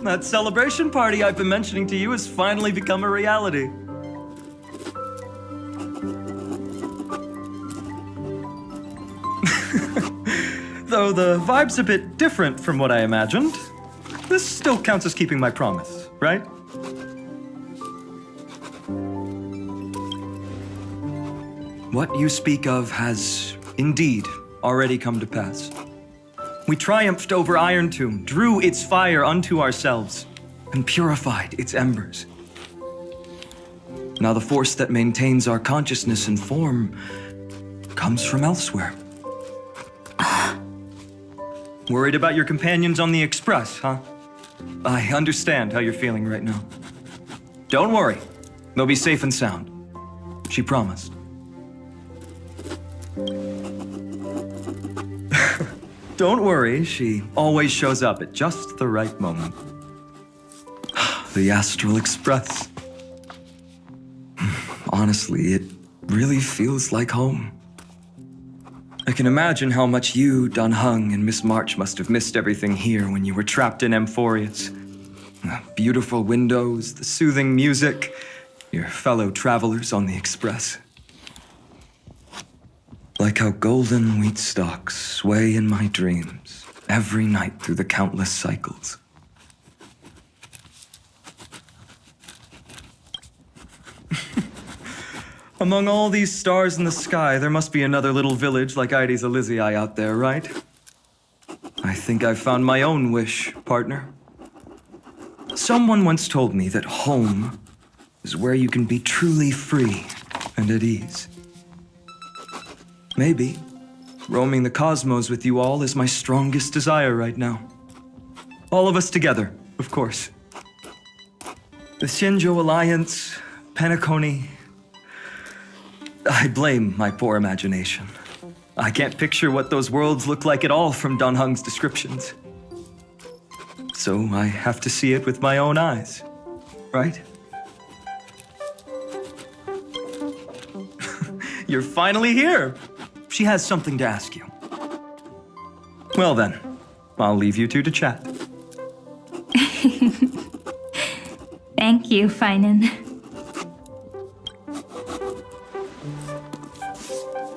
That celebration party I've been mentioning to you has finally become a reality. Though the vibe's a bit different from what I imagined, this still counts as keeping my promise, right? What you speak of has indeed already come to pass. We triumphed over Iron Tomb, drew its fire unto ourselves, and purified its embers. Now the force that maintains our consciousness and form comes from elsewhere. Worried about your companions on the Express, huh? I understand how you're feeling right now. Don't worry, they'll be safe and sound. She promised. Don't worry, she always shows up at just the right moment. The Astral Express. Honestly, it really feels like home. I can imagine how much you, Dun Hung, and Miss March must have missed everything here when you were trapped in Amphorius. The beautiful windows, the soothing music, your fellow travelers on the Express. Like how golden wheat stalks sway in my dreams every night through the countless cycles. Among all these stars in the sky, there must be another little village like Ides Elysiae out there, right? I think I've found my own wish, partner. Someone once told me that home is where you can be truly free and at ease. Maybe roaming the cosmos with you all is my strongest desire right now. All of us together, of course. The Shinjo Alliance, Penacony. I blame my poor imagination. I can't picture what those worlds look like at all from Dun Hung's descriptions. So I have to see it with my own eyes, right? You're finally here! She has something to ask you. Well then, I'll leave you two to chat. Thank you, Finan.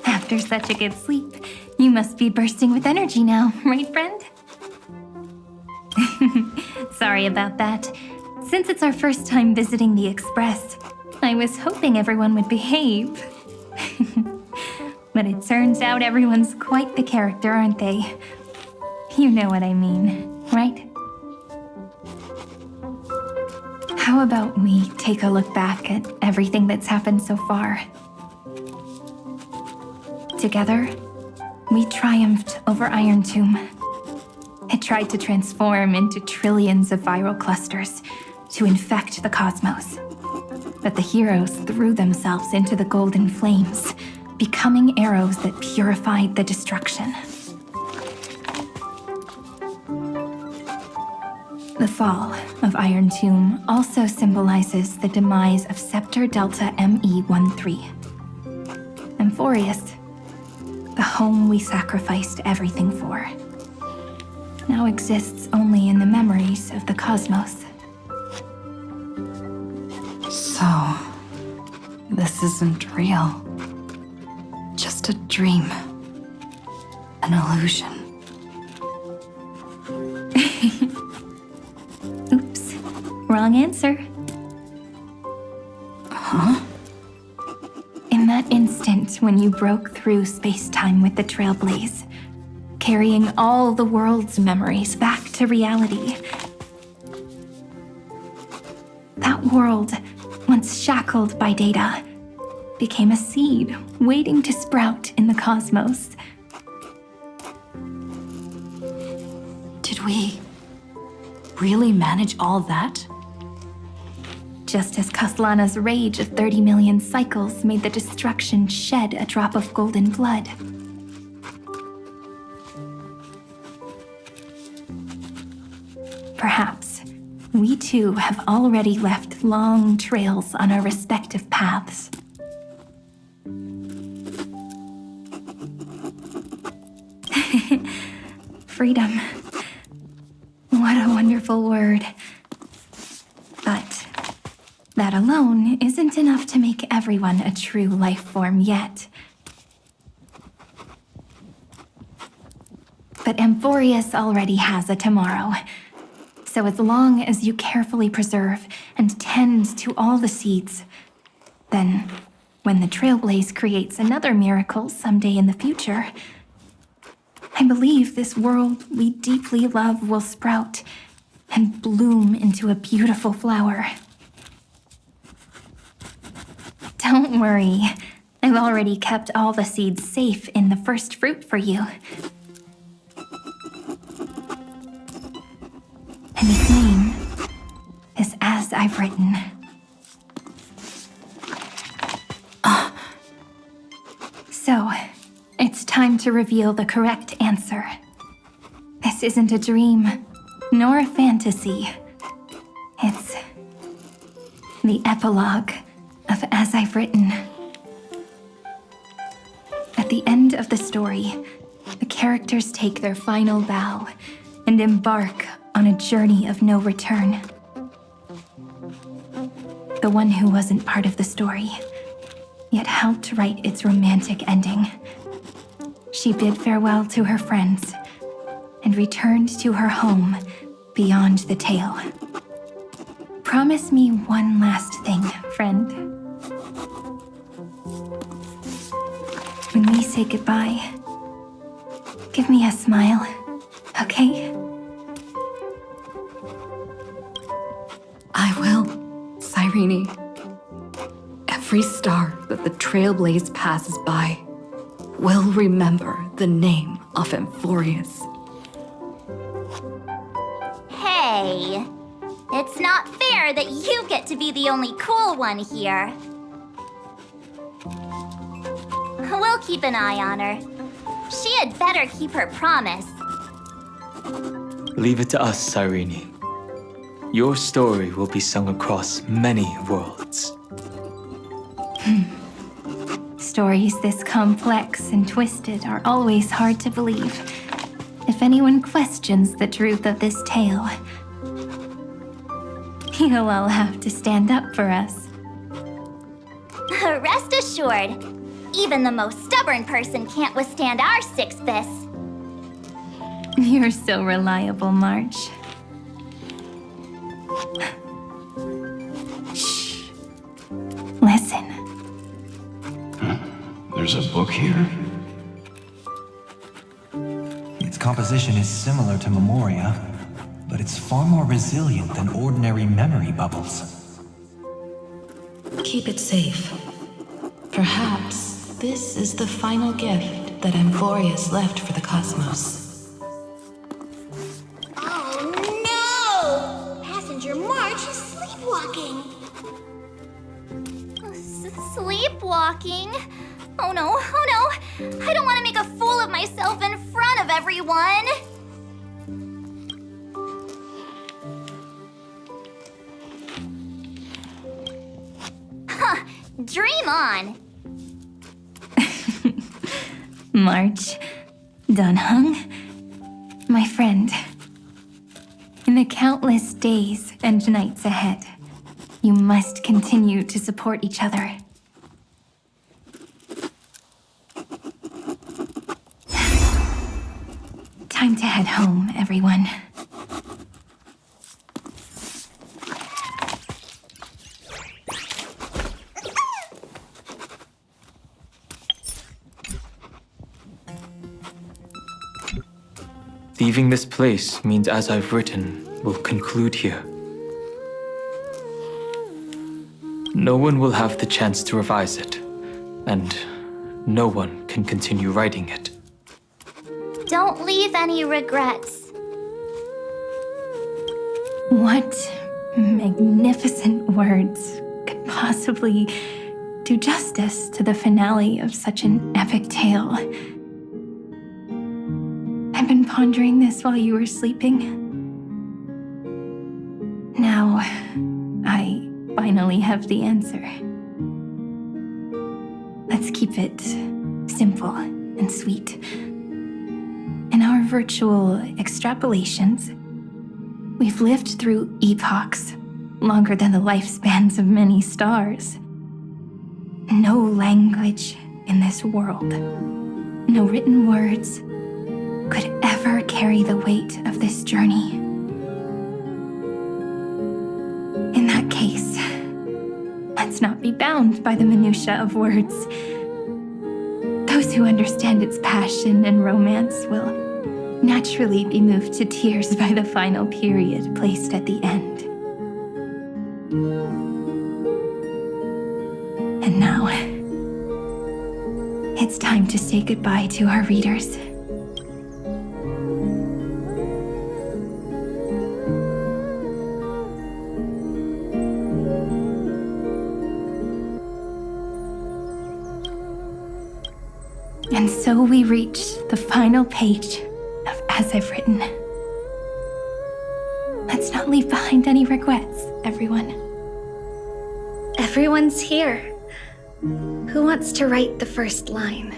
After such a good sleep, you must be bursting with energy now, right, friend? Sorry about that. Since it's our first time visiting the Express, I was hoping everyone would behave. But it turns out everyone's quite the character, aren't they? You know what I mean, right? How about we take a look back at everything that's happened so far? Together, we triumphed over Iron Tomb. It tried to transform into trillions of viral clusters to infect the cosmos. But the heroes threw themselves into the golden flames, becoming arrows that purified the destruction. The fall of Iron Tomb also symbolizes the demise of Scepter Delta ME-13. Amphorius, the home we sacrificed everything for, now exists only in the memories of the cosmos. So, this isn't real. Just a dream. An illusion. Oops, wrong answer. Huh? In that instant when you broke through space-time with the Trailblaze, carrying all the world's memories back to reality, that world, once shackled by data, became a seed waiting to sprout in the cosmos. Did we really manage all that? Just as Kaslana's rage of 30 million cycles made the destruction shed a drop of golden blood. Perhaps we too have already left long trails on our respective paths. Freedom. What a wonderful word. But that alone isn't enough to make everyone a true life form yet. But Amphorius already has a tomorrow. So as long as you carefully preserve and tend to all the seeds, then when the Trailblaze creates another miracle someday in the future, I believe this world we deeply love will sprout and bloom into a beautiful flower. Don't worry, I've already kept all the seeds safe in the first fruit for you. And its name is As I've Written. So, it's time to reveal the correct answer. This isn't a dream, nor a fantasy. It's the epilogue of As I've Written. At the end of the story, the characters take their final bow and embark on a journey of no return. The one who wasn't part of the story, yet helped write its romantic ending. She bid farewell to her friends and returned to her home beyond the tale. Promise me one last thing, friend. When we say goodbye, give me a smile, okay? I will, Cyrene. Every star that the Trailblaze passes by will remember the name of Amphorius. Hey, it's not fair that you get to be the only cool one here. We'll keep an eye on her. She had better keep her promise. Leave it to us, Cyrene. Your story will be sung across many worlds. Stories this complex and twisted are always hard to believe. If anyone questions the truth of this tale, you'll all have to stand up for us. Rest assured, even the most stubborn person can't withstand our six fists. You're so reliable, March. Shh. Listen. There's a book here? Its composition composition is similar to Memoria, but it's far more resilient than ordinary memory bubbles. Keep it safe. Perhaps this is the final gift that Amphorius left for the cosmos. Oh no! Passenger March is sleepwalking. Sleepwalking? Oh no, oh no! I don't want to make a fool of myself in front of everyone! Huh, dream on! March, Dunhung, my friend. In the countless days and nights ahead, you must continue to support each other. Time to head home, everyone. Leaving this place means as I've written will conclude here. No one will have the chance to revise it, and no one can continue writing it. Don't leave any regrets. What magnificent words could possibly do justice to the finale of such an epic tale? I've been pondering this while you were sleeping. Now, I finally have the answer. Let's keep it simple and sweet. In our virtual extrapolations, we've lived through epochs longer than the lifespans of many stars. No language in this world, no written words, could ever carry the weight of this journey. In that case, let's not be bound by the minutiae of words. Those who understand its passion and romance will naturally be moved to tears by the final period placed at the end. And now, it's time to say goodbye to our readers. And so we reach the final page of As I've Written. Let's not leave behind any regrets, everyone. Everyone's here. Who wants to write the first line?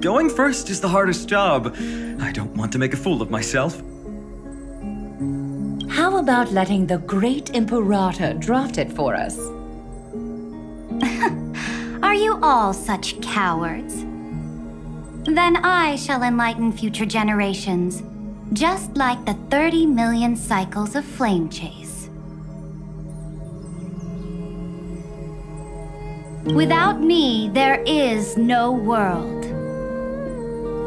Going first is the hardest job. I don't want to make a fool of myself. How about letting the great Imperator draft it for us? Are you all such cowards? Then I shall enlighten future generations, just like the 30 million cycles of flame chase. Without me, there is no world.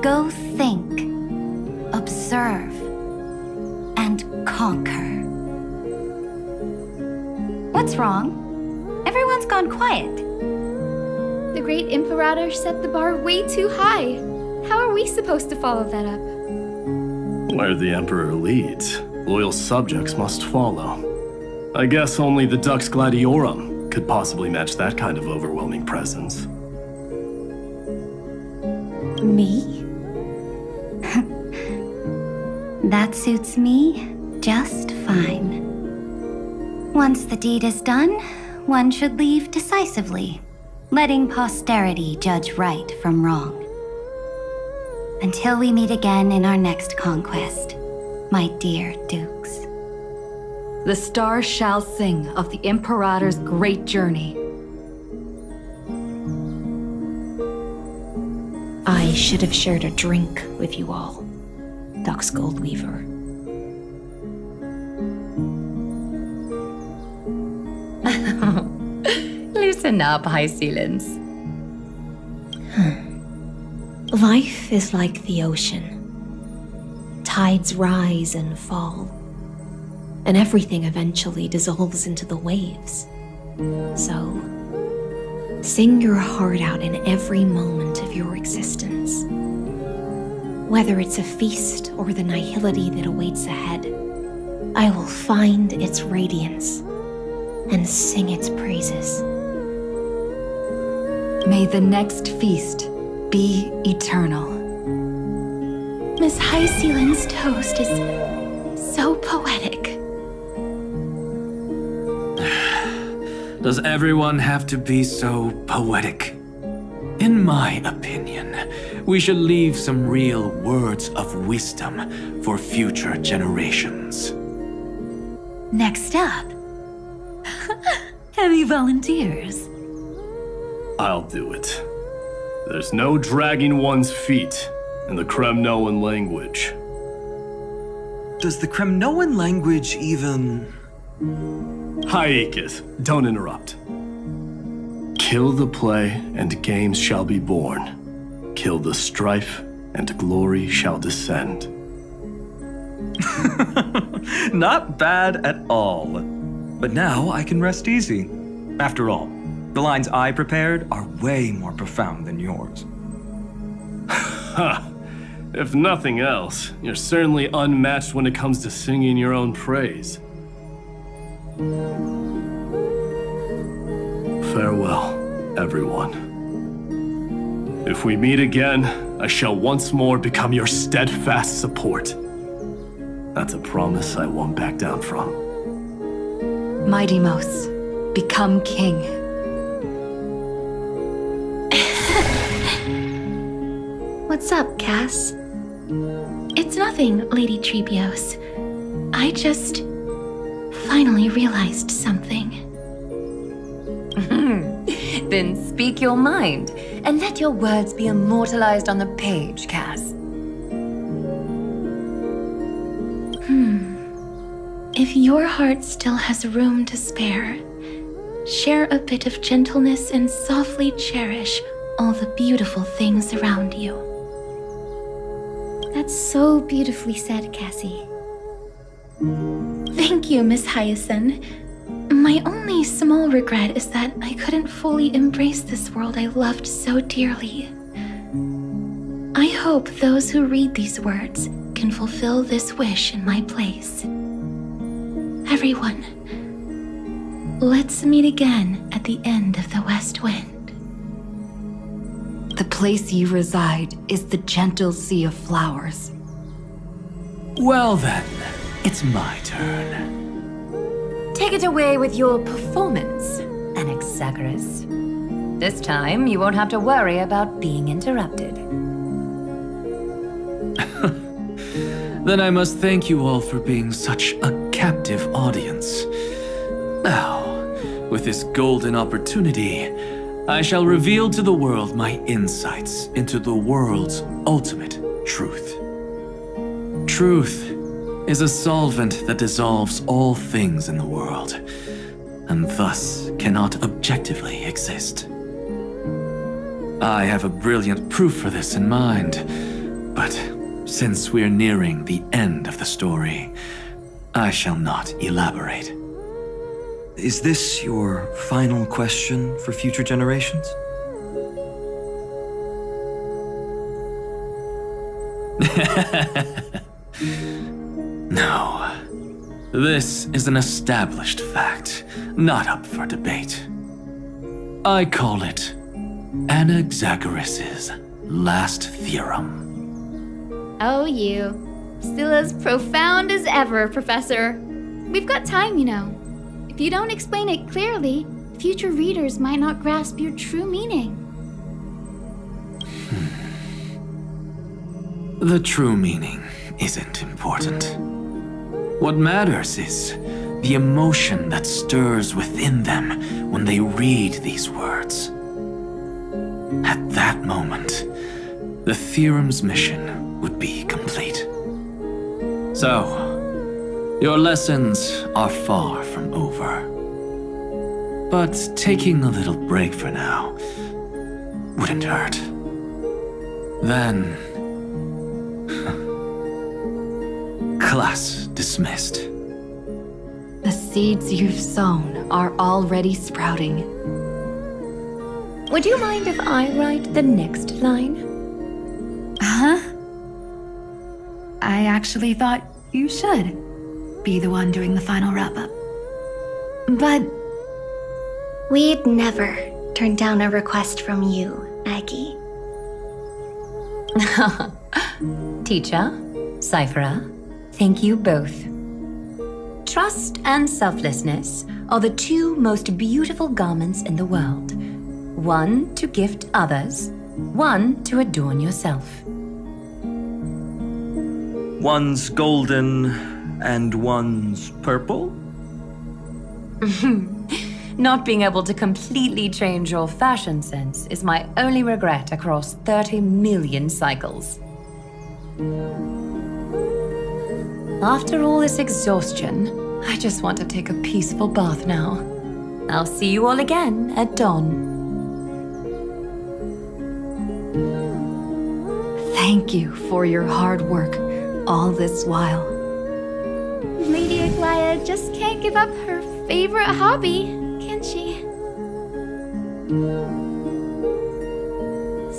Go think, observe, and conquer. What's wrong? Everyone's gone quiet. The great Imperator set the bar way too high. How are we supposed to follow that up? Where the Emperor leads, loyal subjects must follow. I guess only the Dux Gladiorum could possibly match that kind of overwhelming presence. Me? That suits me just fine. Once the deed is done, one should leave decisively, letting posterity judge right from wrong. Until we meet again in our next conquest, my dear dukes. The stars shall sing of the Imperator's great journey. I should have shared a drink with you all, Dux Goldweaver. Loosen up, High Sealants. Life is like the ocean. tides rise and fall, and everything eventually dissolves into the waves. So, sing your heart out in every moment of your existence. Whether it's a feast or the nihility that awaits ahead, I will find its radiance and sing its praises. May the next feast be eternal. Miss High Sealand's toast is so poetic. Does everyone have to be so poetic? In my opinion, we should leave some real words of wisdom for future generations. Next up, any volunteers? I'll do it. There's no dragging one's feet in the Kremnoan language. Does the Kremnoan language even... Haikis, don't interrupt. Kill the play, and games shall be born. Kill the strife, and glory shall descend. Not bad at all. But now I can rest easy. After all, the lines I prepared are way more profound than yours. Ha! If nothing else, you're certainly unmatched when it comes to singing your own praise. Farewell, everyone. If we meet again, I shall once more become your steadfast support. That's a promise I won't back down from. Mighty Mos, become king. What's up, Cass? It's nothing, Lady Trebios. I just finally realized something. Then speak your mind, and let your words be immortalized on the page, Cass. If your heart still has room to spare, share a bit of gentleness and softly cherish all the beautiful things around you. That's so beautifully said, Cassie. Thank you, Miss Hyacinth. My only small regret is that I couldn't fully embrace this world I loved so dearly. I hope those who read these words can fulfill this wish in my place. Everyone, let's meet again at the end of the West Wind. The place you reside is the gentle sea of flowers. Well then, it's my turn. Take it away with your performance, Anaxagoras. This time, you won't have to worry about being interrupted. Then I must thank you all for being such a captive audience. Now, with this golden opportunity, I shall reveal to the world my insights into the world's ultimate truth. Truth is a solvent that dissolves all things in the world, and thus cannot objectively exist. I have a brilliant proof for this in mind, but since we're nearing the end of the story, I shall not elaborate. Is this your final question for future generations? No. This is an established fact, not up for debate. I call it Anaxagoras' last theorem. Oh, you. Still as profound as ever, Professor. We've got time, you know. If you don't explain it clearly, future readers might not grasp your true meaning. The true meaning isn't important. What matters is the emotion that stirs within them when they read these words. At that moment, the theorem's mission would be complete. So, your lessons are far from over. But taking a little break for now wouldn't hurt. Then, Class dismissed. The seeds you've sown are already sprouting. Would you mind if I write the next line? Huh? I actually thought you should be the one doing the final wrap-up. But We'd never turn down a request from you, Aggie. Teacher, Cyphera, thank you both. Trust and selflessness are the two most beautiful garments in the world. One to gift others, one to adorn yourself. One's golden and one's purple? Not being able to completely change your fashion sense is my only regret across 30 million cycles. After all this exhaustion, I just want to take a peaceful bath now. I'll see you all again at dawn. Thank you for your hard work all this while. Lady Aglaya just can't give up her favorite hobby, can she?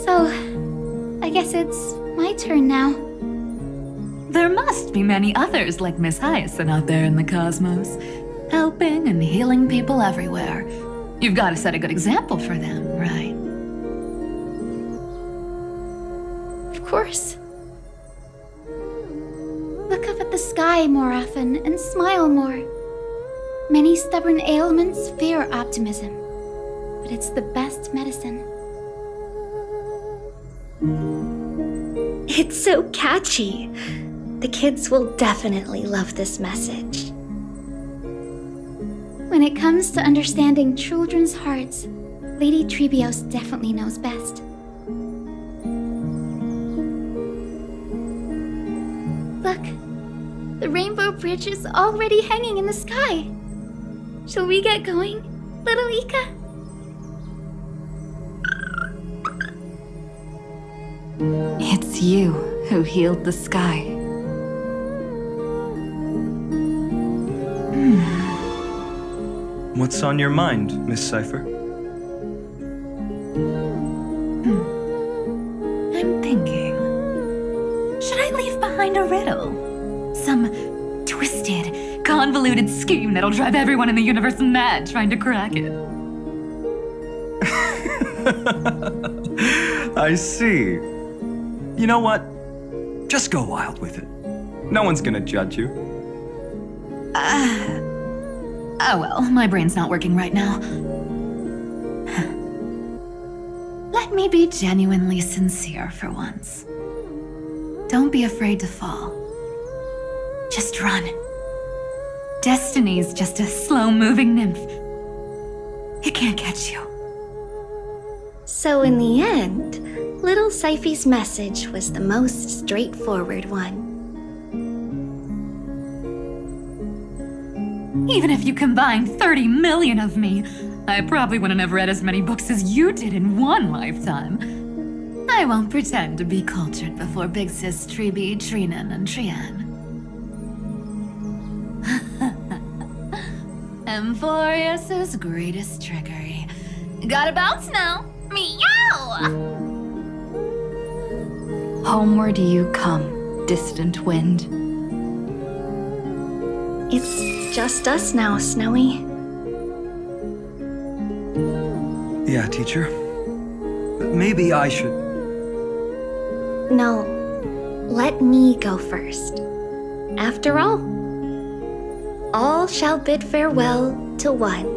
So, I guess it's my turn now. there must be many others like Miss Hyacinth out there in the cosmos, helping and healing people everywhere. You've got to set a good example for them, right? Of course. Look up at the sky more often and smile more. Many stubborn ailments fear optimism, but it's the best medicine. It's so catchy. The kids will definitely love this message. When it comes to understanding children's hearts, Lady Trebios definitely knows best. Look, the Rainbow Bridge is already hanging in the sky. Shall we get going, little Ika? It's you who healed the sky. What's on your mind, Miss Cypher? I'm thinking, should I leave behind a riddle? Some twisted, convoluted scheme that'll drive everyone in the universe mad trying to crack it. I see. You know what? Just go wild with it. No one's gonna judge you. Oh well, my brain's not working right now. Let me be genuinely sincere for once. Don't be afraid to fall. Just run. Destiny's just a slow-moving nymph. It can't catch you. So in the end, little Cyphy's message was the most straightforward one. Even if you combined 30 million of me, I probably wouldn't have read as many books as you did in one lifetime. I won't pretend to be cultured before Big Sis Treeby, Trinan, and Trian. Emphorius's greatest trickery. Gotta bounce now. Meow! Homeward you come, distant wind. It's just us now, Snowy. Yeah, teacher. Maybe I should. No, let me go first. After all shall bid farewell to one,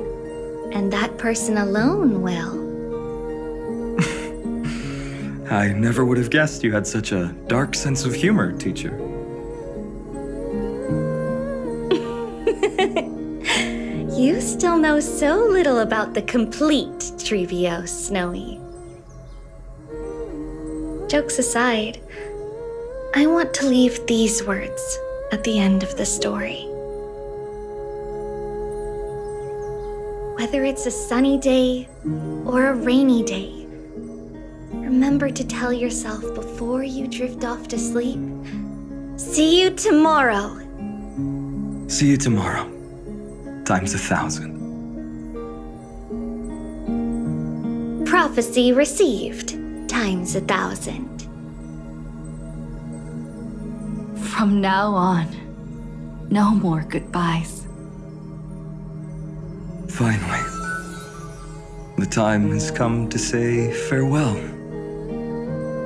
and that person alone will. I never would have guessed you had such a dark sense of humor, teacher. You still know so little about the complete Trebios, Snowy. Jokes aside, I want to leave these words at the end of the story. Whether it's a sunny day or a rainy day, remember to tell yourself before you drift off to sleep, see you tomorrow See you tomorrow. Times 1,000. Prophecy received, times 1,000. From now on, no more goodbyes. Finally, the time has come to say farewell.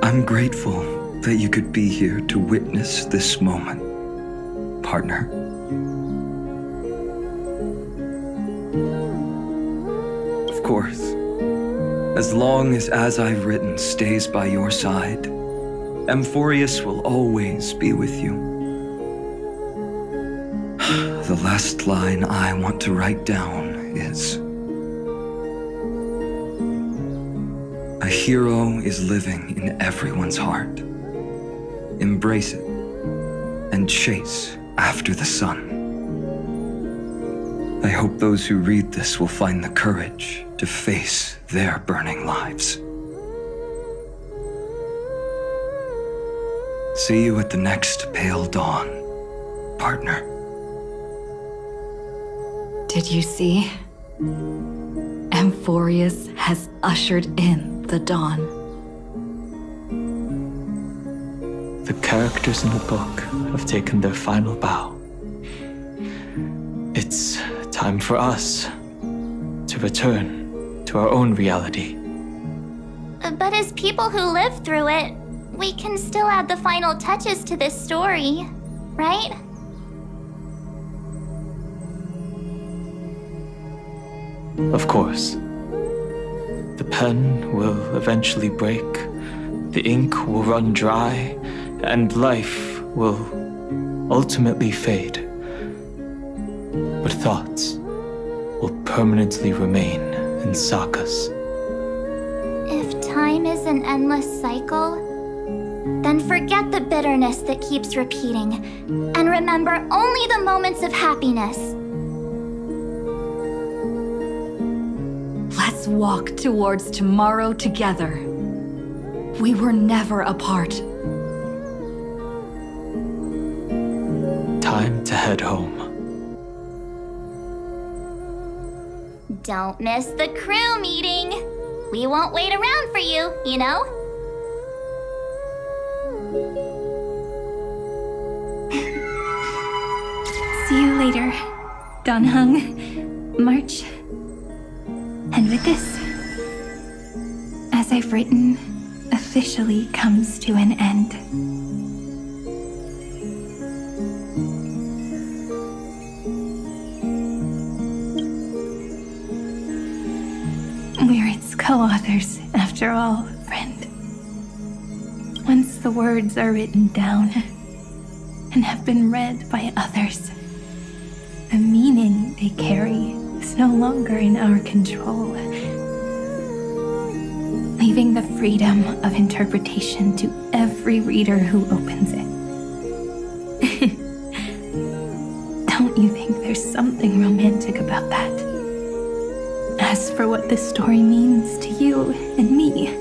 I'm grateful that you could be here to witness this moment, partner. Of course, as long as I've written stays by your side, Amphorius will always be with you. The last line I want to write down is: a hero is living in everyone's heart. Embrace it and chase after the sun. I hope those who read this will find the courage to face their burning lives. See you at the next pale dawn, partner. Did you see? Amphorius has ushered in the dawn. The characters in the book have taken their final bow. It's time for us to return to our own reality. But as people who lived through it, we can still add the final touches to this story, right? Of course. The pen will eventually break, the ink will run dry, and life will ultimately fade. But thoughts will permanently remain in sagas. If time is an endless cycle, then forget the bitterness that keeps repeating, and remember only the moments of happiness. Let's walk towards tomorrow together. We were never apart. Time to head home. Don't miss the crew meeting. We won't wait around for you, you know? See you later, Donhung, March. And with this, as I've written, officially comes to an end. We're its co-authors, after all, friend. Once the words are written down and have been read by others, the meaning they carry is no longer in our control, leaving the freedom of interpretation to every reader who opens it. Don't you think there's something romantic about that? As for what this story means to you and me,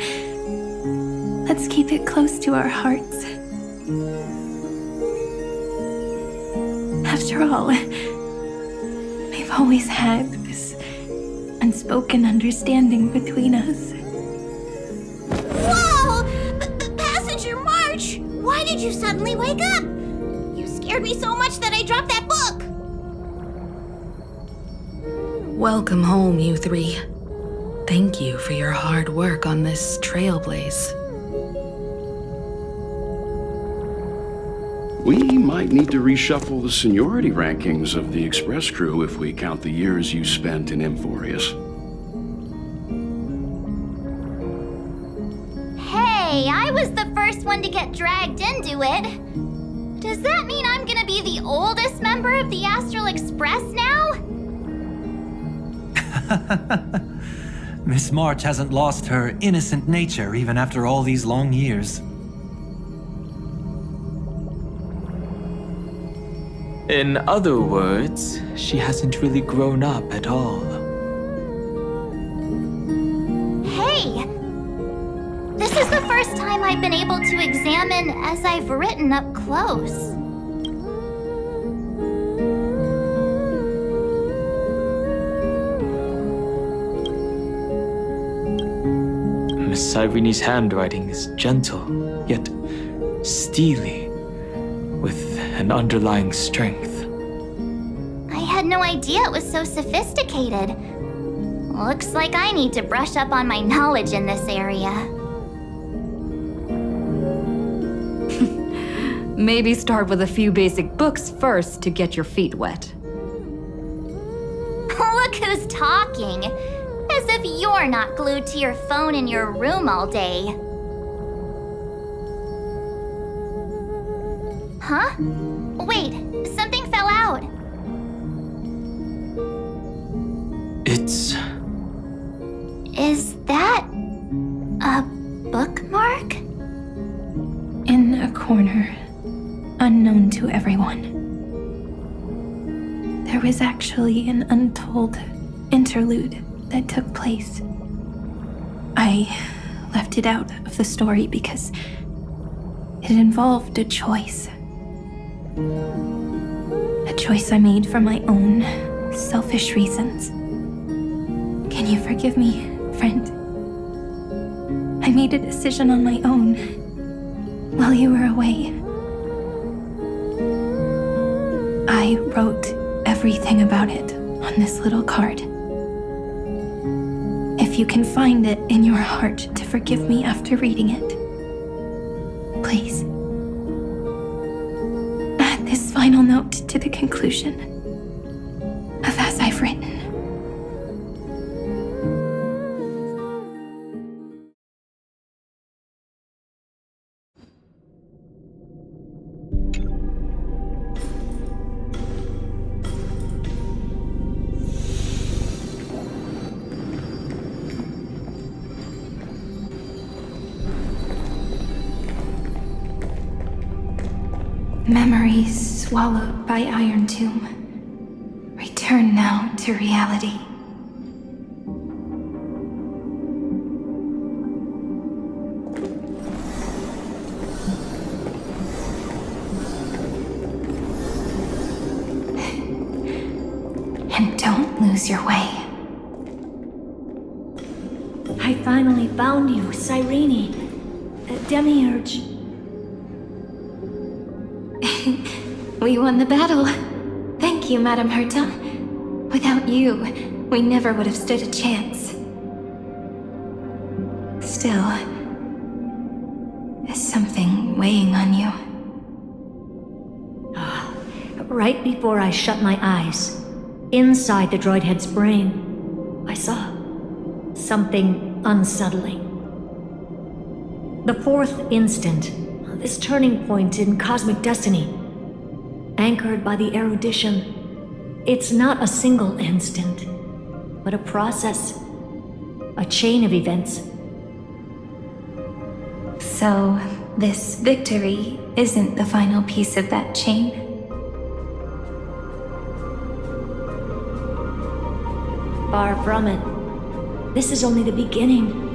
let's keep it close to our hearts. After all, we've always had this unspoken understanding between us. Whoa! Passenger March! Why did you suddenly wake up? You scared me so much that I dropped that book! Welcome home, you three. Thank you for your hard work on this trailblaze. We might need to reshuffle the seniority rankings of the Express crew if we count the years you spent in Amphorius. Hey, I was the first one to get dragged into it. Does that mean I'm gonna be the oldest member of the Astral Express now? Miss March hasn't lost her innocent nature even after all these long years. In other words, she hasn't really grown up at all. Hey! This is the first time I've been able to examine as I've written up close. Cyrene's handwriting is gentle, yet steely, with an underlying strength. I had no idea it was so sophisticated. Looks like I need to brush up on my knowledge in this area. Maybe start with a few basic books first to get your feet wet. Look who's talking. As if you're not glued to your phone in your room all day. Huh? Wait, something fell out. It's... Is that a bookmark? In a corner, unknown to everyone. There was actually an untold interlude that took place. I left it out of the story because it involved a choice. A choice I made for my own selfish reasons. Can you forgive me, friend? I made a decision on my own while you were away. I wrote everything about it on this little card. If you can find it in your heart to forgive me after reading it, please. Add this final note to the conclusion of As I've Written. Memories swallowed by Iron Tomb. Return now to reality. And don't lose your way. I finally found you, Cyrene. Demiurge. We won the battle. Thank you, Madame Herta. Without you, we never would have stood a chance. Still, there's something weighing on you. Right before I shut my eyes, inside the droid head's brain, I saw something unsettling. The fourth instant, this turning point in cosmic destiny, anchored by the erudition. It's not a single instant, but a process, a chain of events. So, this victory isn't the final piece of that chain? Far from it. This is only the beginning.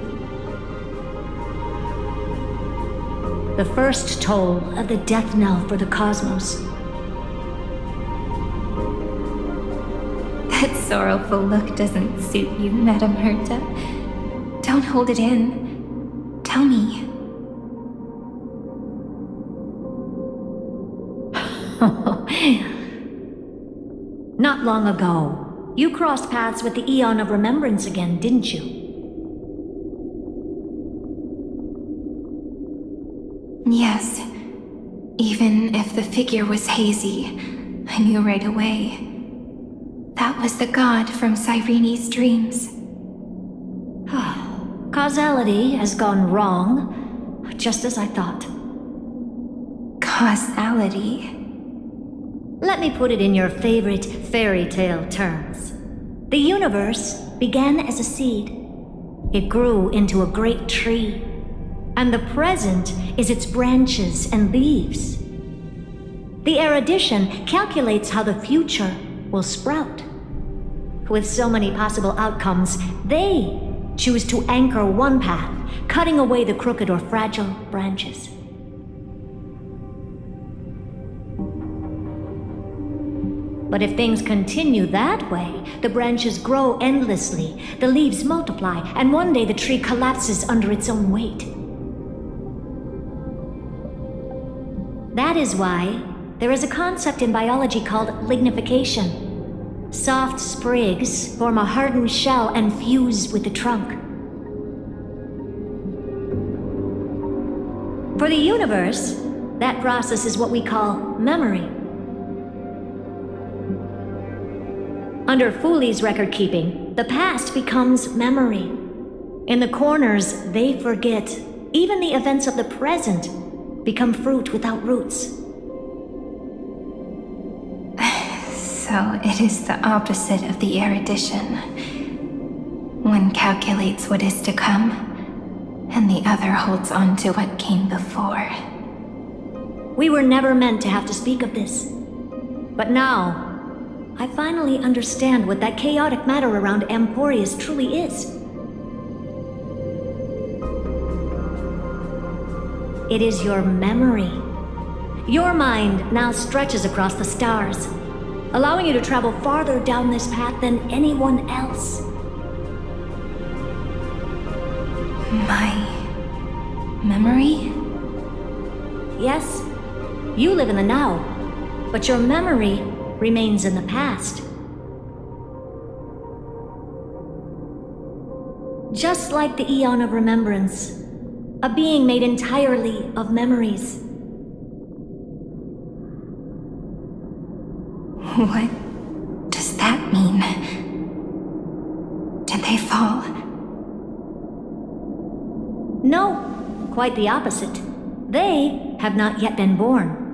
The first toll of the death knell for the cosmos. That sorrowful look doesn't suit you, Madame Herta. Don't hold it in. Tell me. Not long ago, you crossed paths with the Eon of Remembrance again, didn't you? Yes. Even if the figure was hazy, I knew right away. That was the god from Cyrene's dreams. Causality has gone wrong, just as I thought. Causality? Let me put it in your favorite fairy tale terms. The universe began as a seed. It grew into a great tree. And the present is its branches and leaves. The erudition calculates how the future will sprout. With so many possible outcomes, they choose to anchor one path, cutting away the crooked or fragile branches. But if things continue that way, the branches grow endlessly, the leaves multiply, and one day the tree collapses under its own weight. That is why there is a concept in biology called lignification. Soft sprigs form a hardened shell and fuse with the trunk. For the universe, that process is what we call memory. Under Fooley's record keeping, the past becomes memory. In the corners, they forget. Even the events of the present become fruit without roots. So it is the opposite of the erudition. One calculates what is to come, and the other holds on to what came before. We were never meant to have to speak of this. But now, I finally understand what that chaotic matter around Emporius truly is. It is your memory. Your mind now stretches across the stars, allowing you to travel farther down this path than anyone else. My memory? Yes, you live in the now, but your memory remains in the past. Just like the Eon of Remembrance, a being made entirely of memories. What does that mean? Did they fall? No, quite the opposite. They have not yet been born.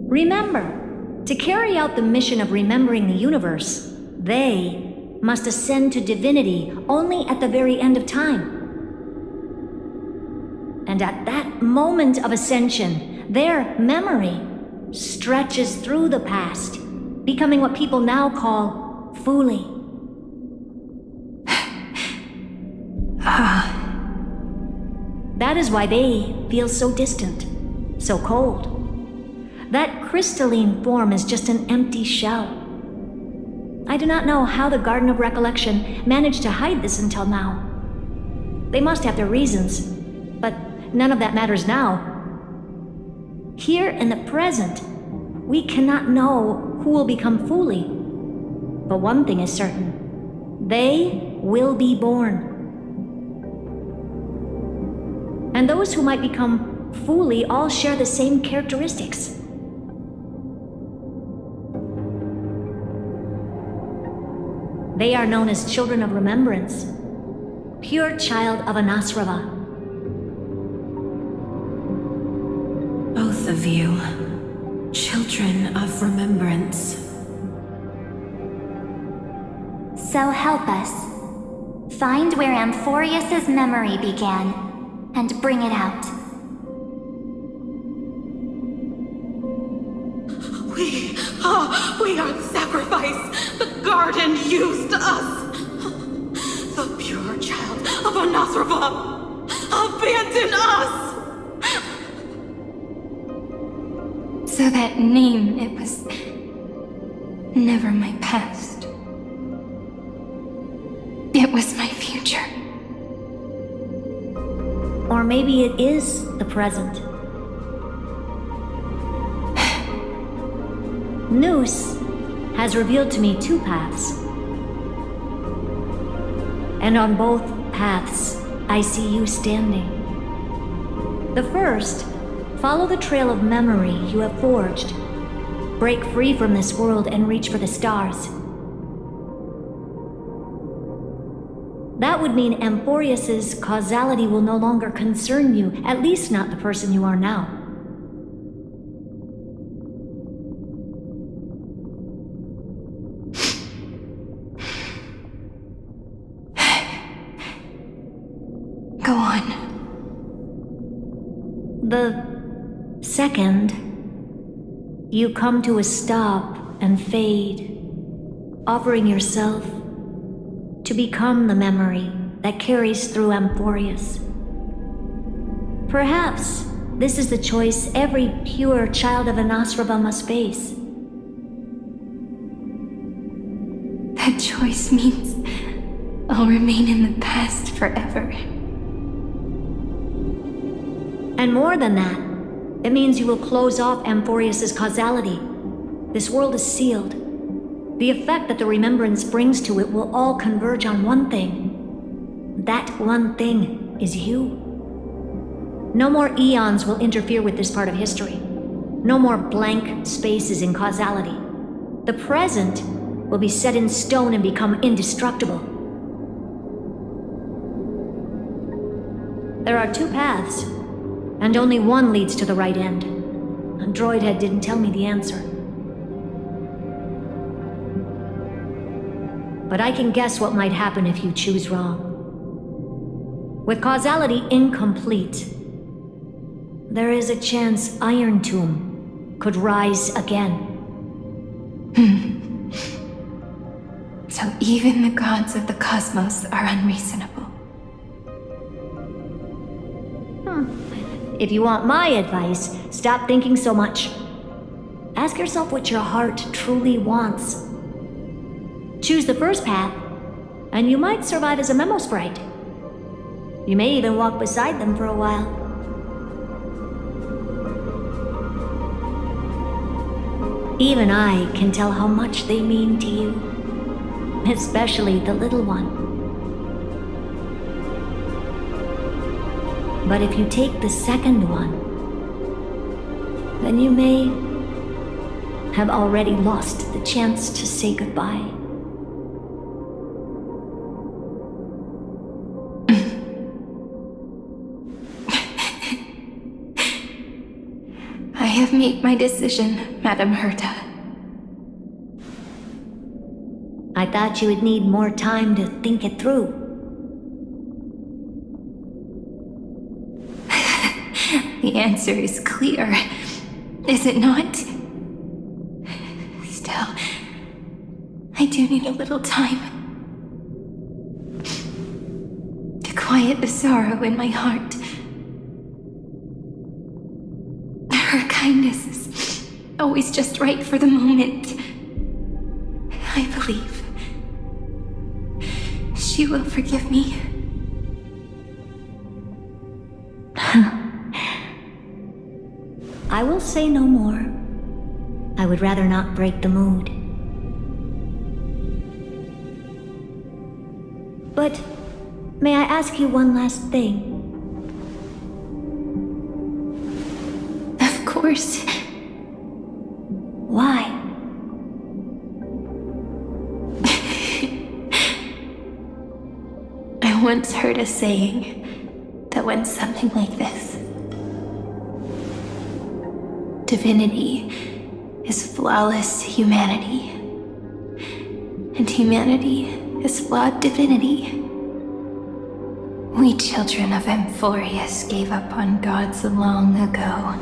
Remember, to carry out the mission of remembering the universe, they must ascend to divinity only at the very end of time. And at that moment of ascension, their memory stretches through the past, becoming what people now call Fooley. That is why they feel so distant, so cold. That crystalline form is just an empty shell. I do not know how the Garden of Recollection managed to hide this until now. They must have their reasons, but none of that matters now. Here in the present, we cannot know who will become Fooley. But one thing is certain. They will be born. And those who might become Fooley all share the same characteristics. They are known as Children of Remembrance, pure child of Anasrava. Both of you, Children of Remembrance. So help us. Find where Amphorius's memory began, and bring it out. We are the sacrifice the garden used us. The pure child of Anasrava. Abandon us! So that name, it was never my past. It was my future. Or maybe it is the present. Noose has revealed to me two paths. And on both paths, I see you standing. The first, follow the trail of memory you have forged. Break free from this world and reach for the stars. That would mean Amphorius's causality will no longer concern you, at least not the person you are now. Go on. The second, you come to a stop and fade, offering yourself to become the memory that carries through Amphorius. Perhaps This is the choice every pure child of Anasraba must face. That choice means I'll remain in the past forever. And more than that, it means you will close off Amphorius' causality. This world is sealed. The effect that the remembrance brings to it will all converge on one thing. That one thing is you. No more eons will interfere with this part of history. No more blank spaces in causality. The present will be set in stone and become indestructible. There are two paths, and only one leads to the right end. A droidhead didn't tell me the answer. But I can guess what might happen if you choose wrong. With causality incomplete, there is a chance Iron Tomb could rise again. So even the gods of the cosmos are unreasonable. If you want my advice, stop thinking so much. Ask yourself what your heart truly wants. Choose the first path, and you might survive as a memo sprite. You may even walk beside them for a while. Even I can tell how much they mean to you, especially the little one. But if you take the second one, then you may have already lost the chance to say goodbye. I have made my decision, Madame Herta. I thought you would need more time to think it through. The answer is clear, is it not? Still, I do need a little time to quiet the sorrow in my heart. Her kindness is always just right for the moment. I believe she will forgive me. I will say no more. I would rather not break the mood. But may I ask you one last thing? Of course. Why? I once heard a saying that went something like this. Divinity is flawless humanity, and humanity is flawed divinity. We children of Amphorius gave up on gods long ago.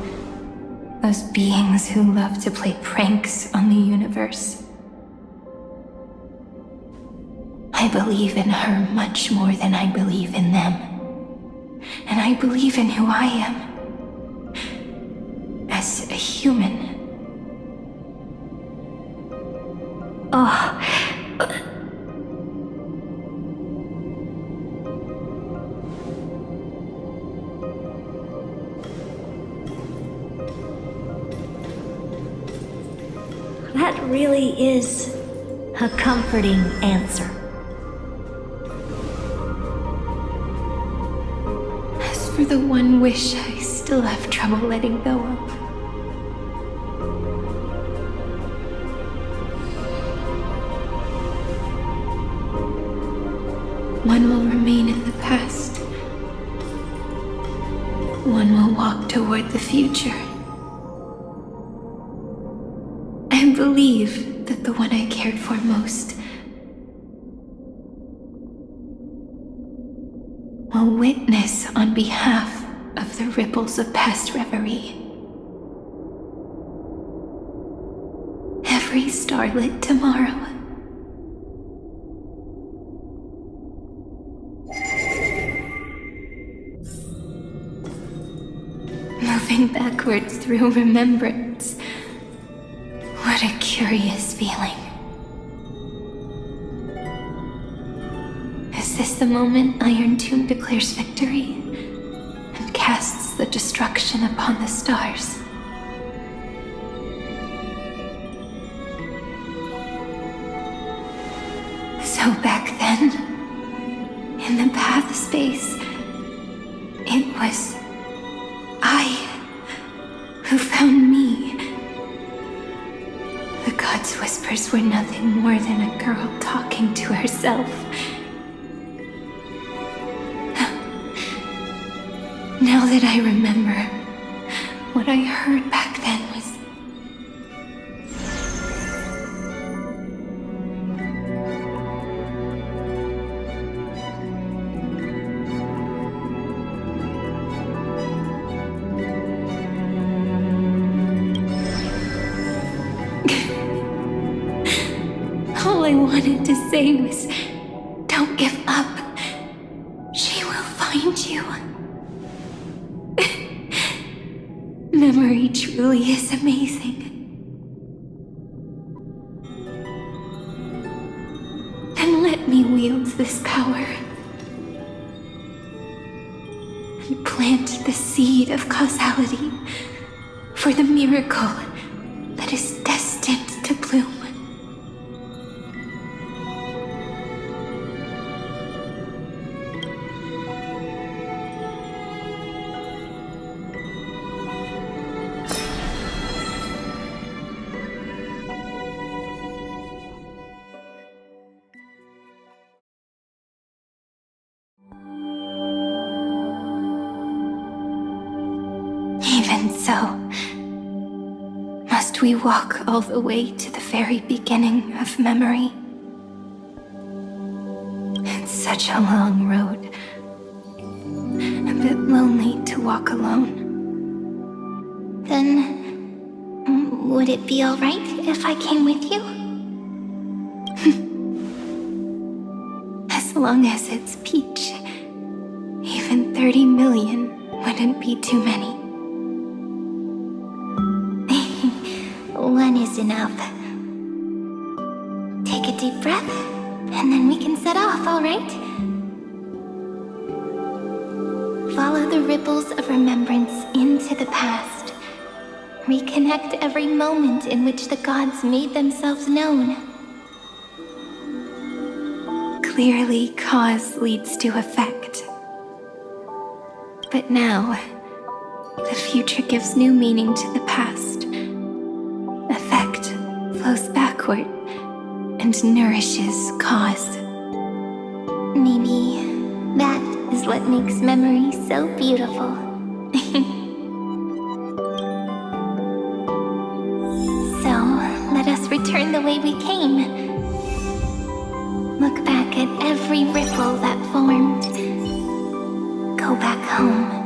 Those beings who love to play pranks on the universe. I believe in her much more than I believe in them. And I believe in who I am. As a human. Oh. That really is a comforting answer. As for the one wish I still have trouble letting go of. One will remain in the past. One will walk toward the future. I believe that the one I cared for most will witness on behalf of the ripples of past reverie. Every starlit tomorrow. Moving and backwards through remembrance. What a curious feeling. Is this the moment Iron Tomb declares victory and casts the destruction upon the stars? So back then, in the path space, it was I who found me. The gods' whispers were nothing more than a girl talking to herself. Now that I remember, what I heard back then was... All I wanted to say was, don't give up. She will find you. Memory truly is amazing. Then let me wield this power and plant the seed of causality for the miracle that is destined to bloom. Even so, must we walk all the way to the very beginning of memory? It's such a long road. A bit lonely to walk alone. Then, would it be alright if I came with you? As long as it's Peach, even 30 million wouldn't be too many. One is enough. Take a deep breath, and then we can set off, alright? Follow the ripples of remembrance into the past. Reconnect every moment in which the gods made themselves known. Clearly, cause leads to effect. But now, the future gives new meaning to the past. Effect flows backward and nourishes cause. Maybe that is what makes memory so beautiful. So, let us return the way we came. Look back at every ripple that formed. Go back home.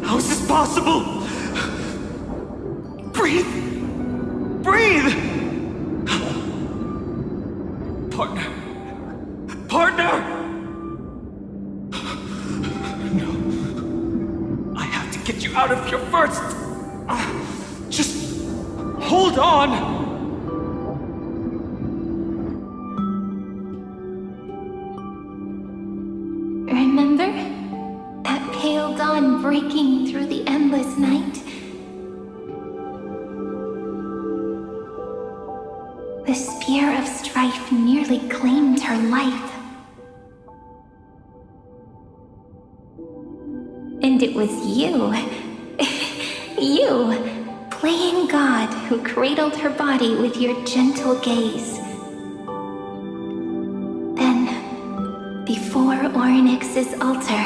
How is this possible? Breathe! Breathe! Partner! Partner! No. I have to get you out of here first! Just hold on! Remember? That pale dawn breaking through the endless night? The spear of strife nearly claimed her life. And it was you, playing God, who cradled her body with your gentle gaze. Then, before Ornyx's altar,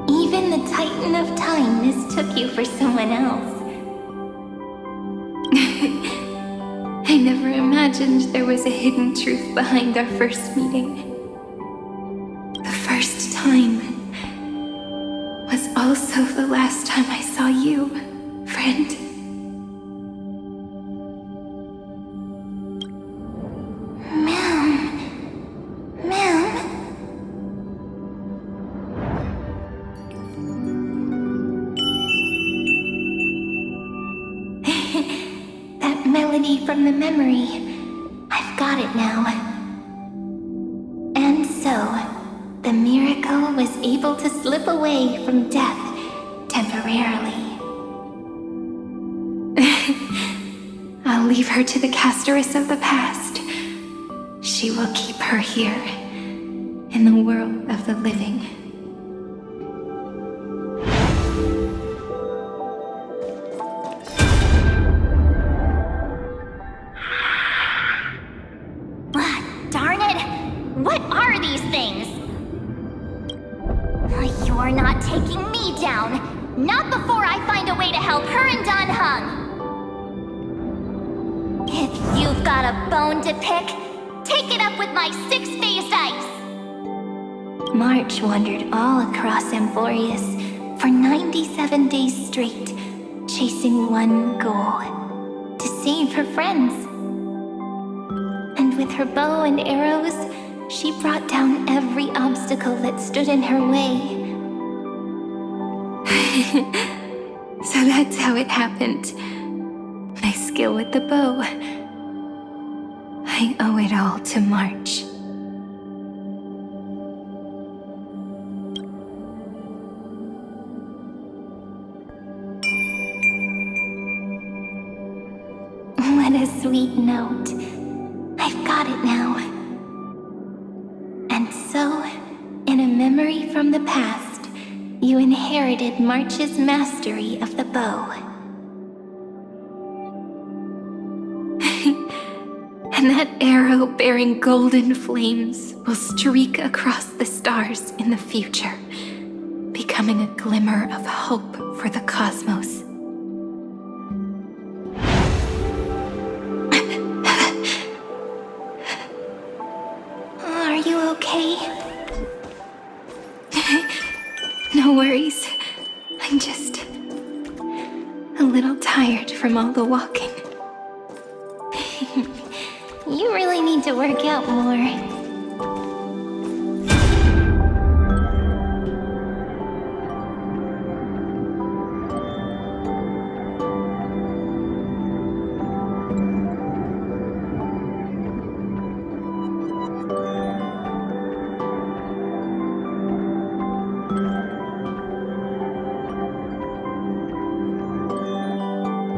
even the Titan of Time mistook you for someone else. I never imagined there was a hidden truth behind our first meeting. The first time was also the last time I saw you, friend. From the memory. I've got it now. And so, the miracle was able to slip away from death temporarily. I'll leave her to the casteress of the past. She will keep her here, in the world of the living. What are these things? You're not taking me down. Not before I find a way to help her and Don Hung. If you've got a bone to pick, take it up with my six-faced ice. March wandered all across Amphorius for 97 days straight, chasing one goal: to save her friends. And with her bow and arrows, she brought down every obstacle that stood in her way. So that's how it happened. My skill with the bow. I owe it all to March. What a sweet note. I've got it now. And so, in a memory from the past, you inherited March's mastery of the bow. And that arrow bearing golden flames will streak across the stars in the future, becoming a glimmer of hope for the cosmos. Are you okay? No worries. I'm just a little tired from all the walking. You really need to work out more.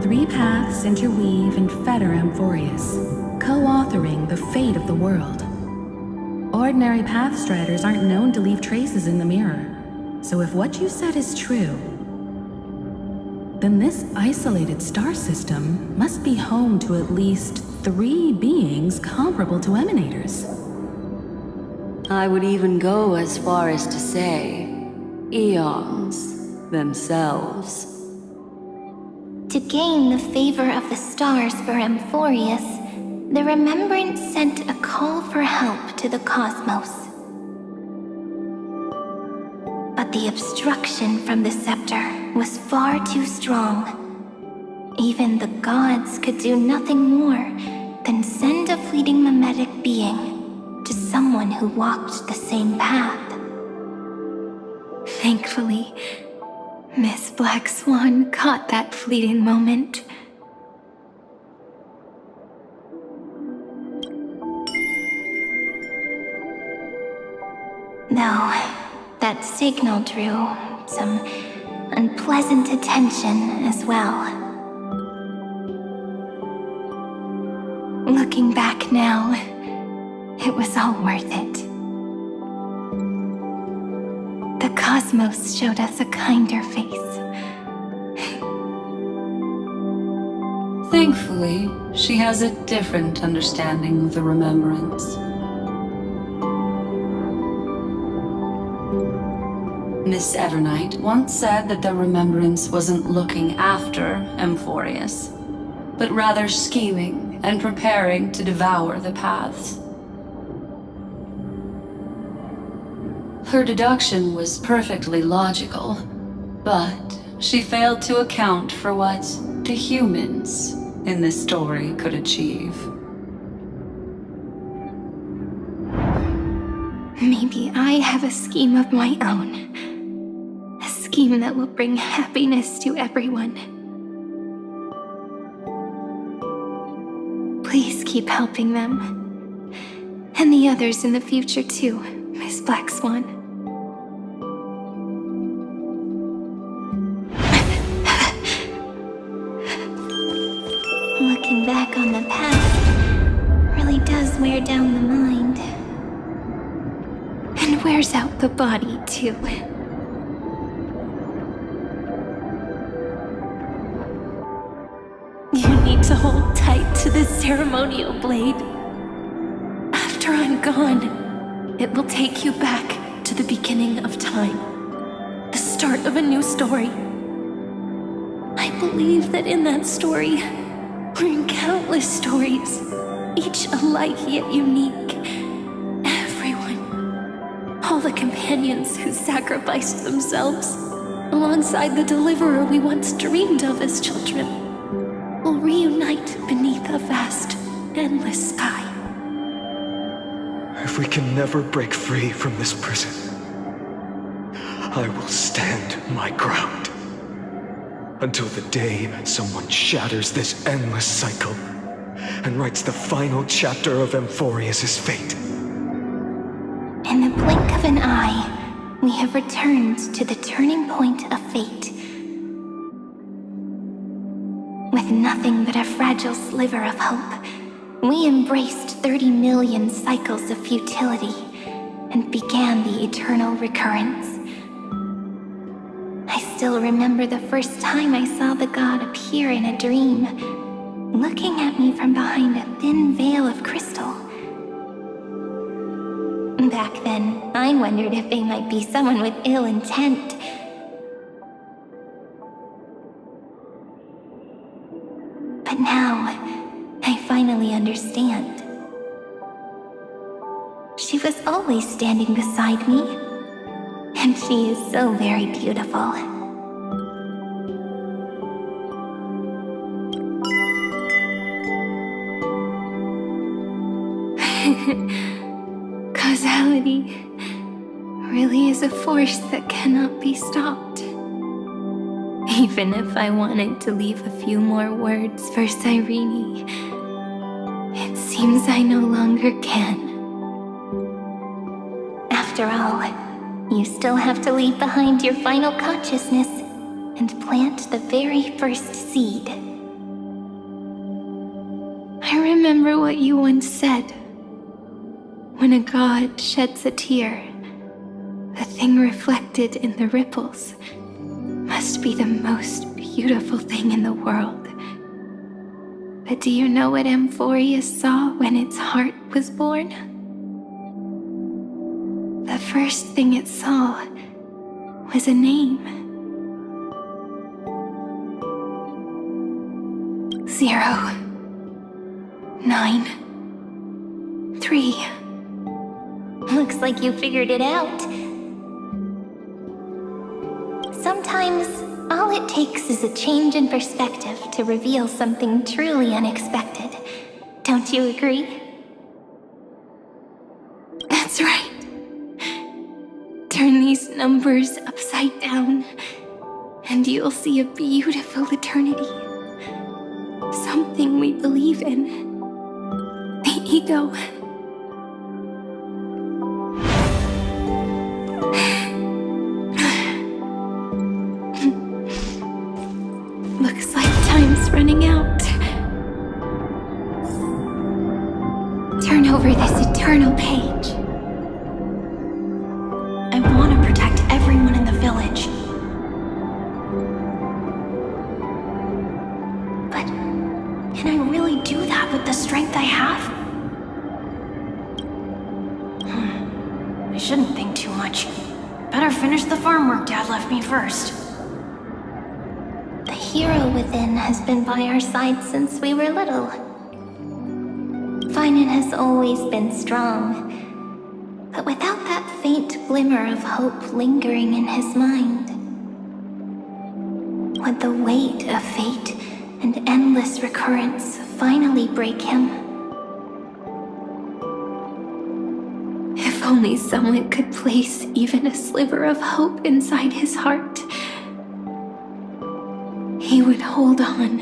Three paths interweave and fetter Amphorius, co-authoring the fate of the world. Ordinary pathstriders aren't known to leave traces in the mirror, so if what you said is true, then this isolated star system must be home to at least 3 beings comparable to emanators. I would even go as far as to say, eons themselves. To gain the favor of the stars for Amphorius, the Remembrance sent a call for help to the cosmos. But the obstruction from the scepter was far too strong. Even the gods could do nothing more than send a fleeting mimetic being to someone who walked the same path. Thankfully, Miss Black Swan caught that fleeting moment. Though, that signal drew some unpleasant attention as well. Looking back now, it was all worth it. The cosmos showed us a kinder face. Thankfully, she has a different understanding of the Remembrance. Miss Evernight once said that the Remembrance wasn't looking after Amphorius, but rather scheming and preparing to devour the paths. Her deduction was perfectly logical, but she failed to account for what the humans in this story could achieve. Maybe I have a scheme of my own. A scheme that will bring happiness to everyone. Please keep helping them. And the others in the future too, Miss Black Swan. Looking back on the past really does wear down the mind. And wears out the body too. You need to hold tight to this ceremonial blade. After I'm gone, it will take you back to the beginning of time. The start of a new story. I believe that in that story, we're in countless stories, each alike yet unique. Everyone, all the companions who sacrificed themselves, alongside the deliverer we once dreamed of as children, will reunite beneath a vast, endless sky. If we can never break free from this prison, I will stand my ground. Until the day someone shatters this endless cycle and writes the final chapter of Amphorius' fate. In the blink of an eye, we have returned to the turning point of fate. With nothing but a fragile sliver of hope, we embraced 30 million cycles of futility and began the eternal recurrence. I still remember the first time I saw the god appear in a dream, looking at me from behind a thin veil of crystal. Back then, I wondered if they might be someone with ill intent. But now, I finally understand. She was always standing beside me, and she is so very beautiful. Causality really is a force that cannot be stopped. Even if I wanted to leave a few more words for Cyrene, it seems I no longer can. After all, you still have to leave behind your final consciousness and plant the very first seed. I remember what you once said. When a god sheds a tear, the thing reflected in the ripples must be the most beautiful thing in the world. But do you know what Amphorius saw when its heart was born? The first thing it saw was a name. 0, 9, 3. Looks like you figured it out. Sometimes, all it takes is a change in perspective to reveal something truly unexpected. Don't you agree? That's right. Turn these numbers upside down, and you'll see a beautiful eternity. Something we believe in. The ego. Looks like time's running out. Turn over this eternal page. I want to protect everyone in the village. But can I really do that with the strength I have? I shouldn't think too much. Better finish the farm work Dad left me first. The hero within has been by our side since we were little. Finan has always been strong, but without that faint glimmer of hope lingering in his mind, would the weight of fate and endless recurrence finally break him? If only someone could place even a sliver of hope inside his heart, he would hold on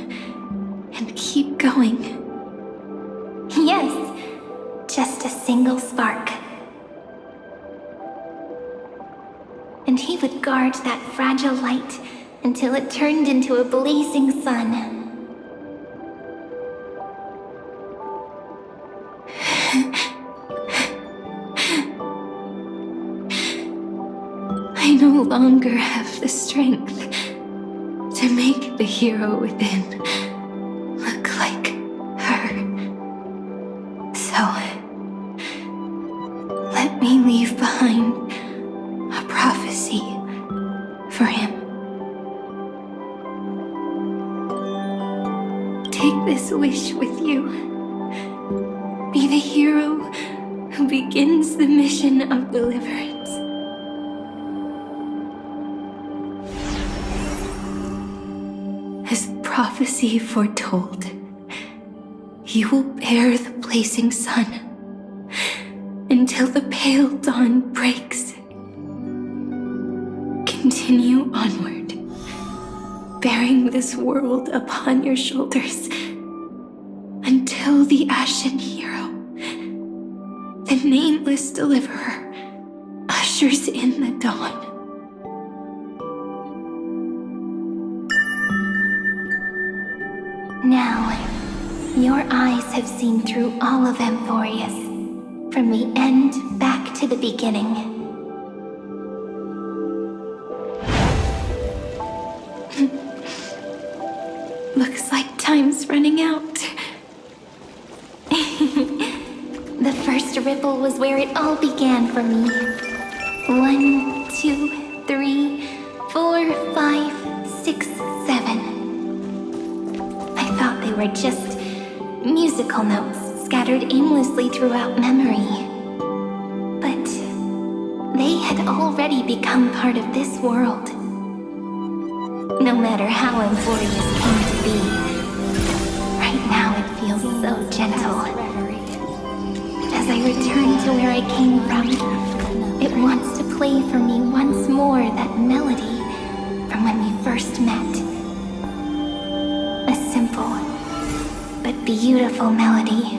and keep going. Yes, just a single spark. And he would guard that fragile light until it turned into a blazing sun. I no longer have the strength to make the hero within look like her. So, let me leave behind a prophecy for him. Take this wish with you. Be the hero who begins the mission of deliverance. As prophecy foretold, you will bear the blazing sun until the pale dawn breaks. Continue onward, bearing this world upon your shoulders until the Ashen Hero, the nameless deliverer, ushers in the dawn. Now, your eyes have seen through all of Amphorius, from the end back to the beginning. Looks like time's running out. The first ripple was where it all began for me. 1, 2, 3, 4, 5, 6, 7. I thought they were just musical notes scattered aimlessly throughout memory. But they had already become part of this world. No matter how Amphorius came to be, right now it feels so gentle. As I return to where I came from, it wants to play for me once more that melody from when we first met. A simple but beautiful melody.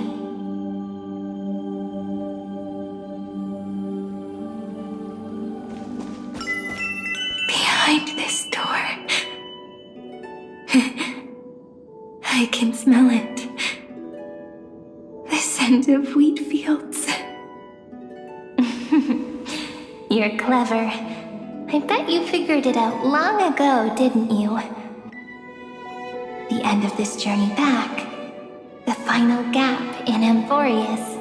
Behind this door, I can smell it. The scent of wheat fields. You're clever. I bet you figured it out long ago, didn't you? The end of this journey back, the final gap in Amphorius.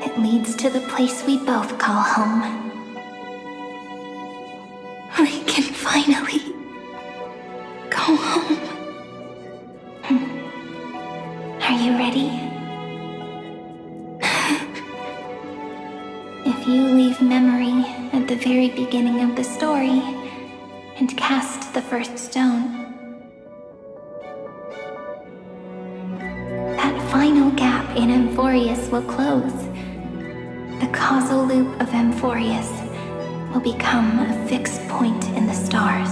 It leads to the place we both call home. We can finally go home. Are you ready? If you leave memory at the very beginning of the story and cast the first stone, that final gap in Amphorius will close. The causal loop of Amphorius will become a fixed point in the stars.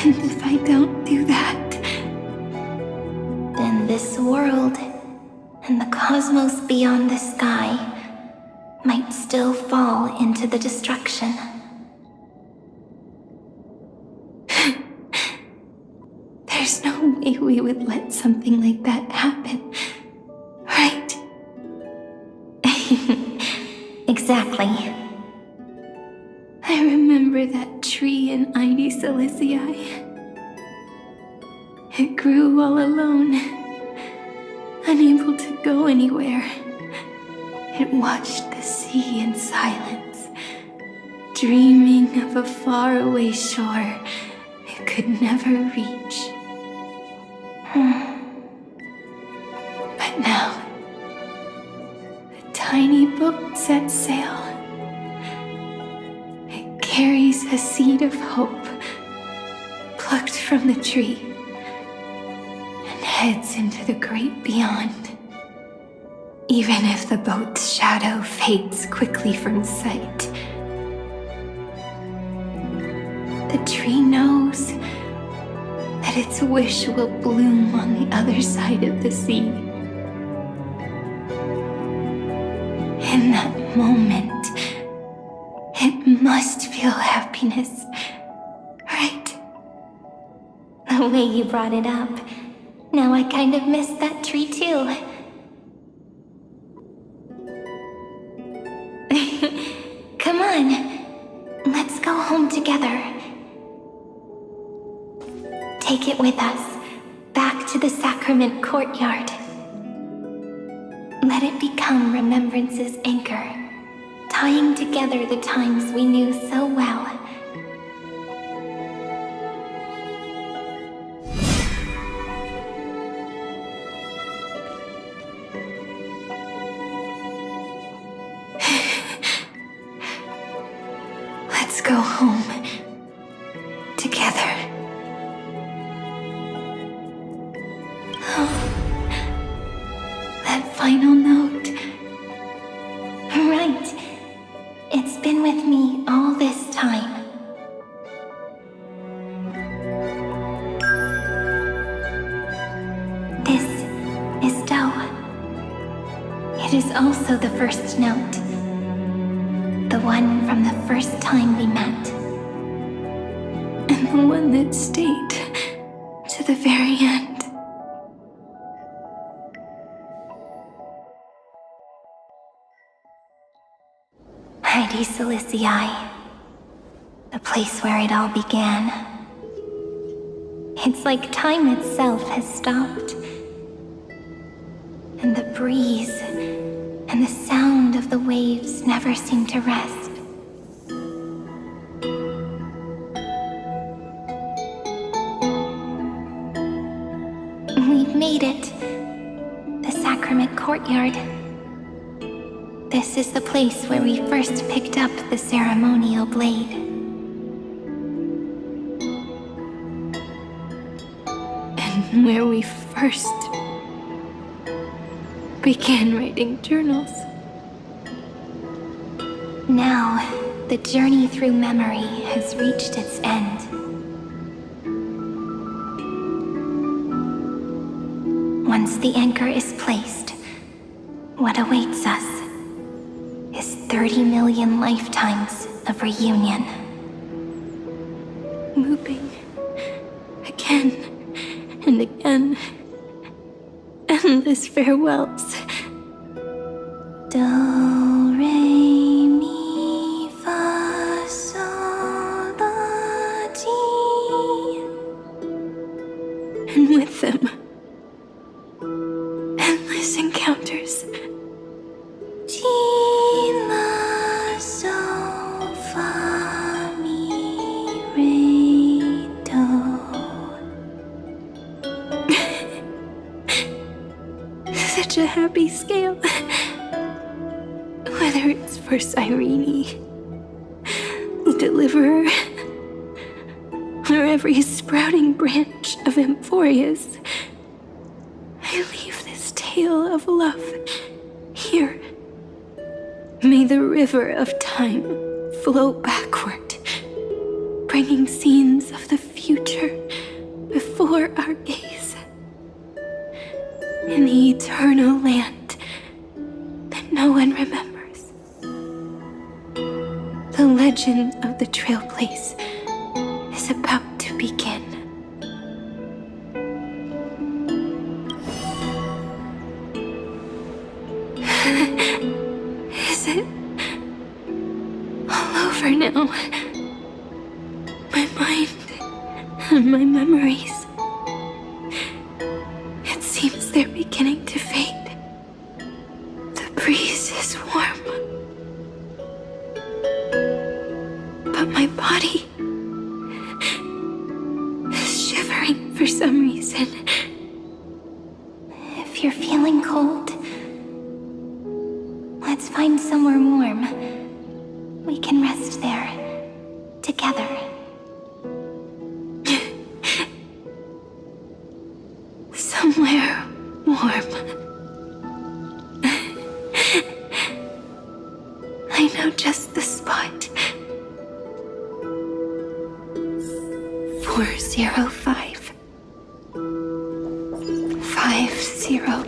And if I don't do that, then this world and the cosmos beyond the sky might still fall into the destruction. There's no way we would let something like that happen, right? Exactly. I remember that tree in Ide Silicii. It grew all alone, unable to go anywhere. It watched the sea in silence, dreaming of a faraway shore it could never reach. But now, the tiny boat sets sail. It carries a seed of hope, plucked from the tree, and heads into the great beyond. Even if the boat's shadow fades quickly from sight, the tree knows that its wish will bloom on the other side of the sea. In that moment, it must feel happiness, right? The way you brought it up, now I kind of miss that tree too. Come on, let's go home together. Take it with us, back to the sacrament courtyard. Let it become remembrance's anchor, tying together the times we knew so well. Let's go home together. That final note. Right. It's been with me all this time. This is Do. It is also the first note. The one from the first time we met. And the one that stayed to the very end. Heidi Silicii, the place where it all began. It's like time itself has stopped. And the breeze and the sound of the waves never seem to rest. We've made it. The sacrament courtyard. This is the place where we first picked up the ceremonial blade. And where we first began writing journals. Now, the journey through memory has reached its end. Once the anchor is placed, what awaits us is 30 million lifetimes of reunion. Looping again and again. Endless farewells. Do, re, mi, fa, sol, la, ti. And with them, endless encounters. Ti, la, sol, fa, mi, re, do. Such a happy scale. Whether it's for Cyrene, the Deliverer, or every sprouting branch of Emphorius, I leave this tale of love here. May the river of time flow backward, bringing scenes of the future before our gaze. In the eternal land that no one remembers. The legend of the Trail Place is about to begin. Is it all over now? My mind and my memories. It seems they're beginning to fade. The breeze is warm. feeling cold? Let's find somewhere warm. We can rest there, together. Somewhere warm. I know just the spot. 405. 504.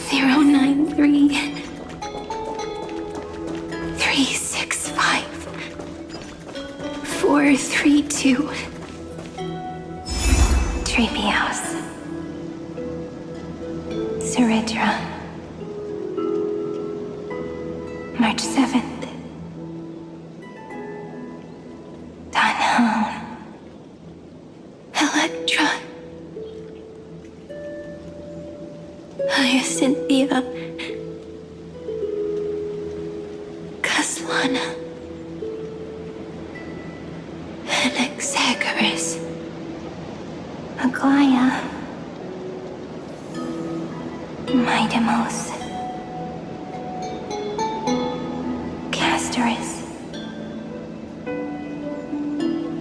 093. 365. 432. Treehouse. Seredra. March 7th. Dunhound. Electra. Hyacinthia. Caslana. Anaxagoras. Aglaya. Midemos. Castorus.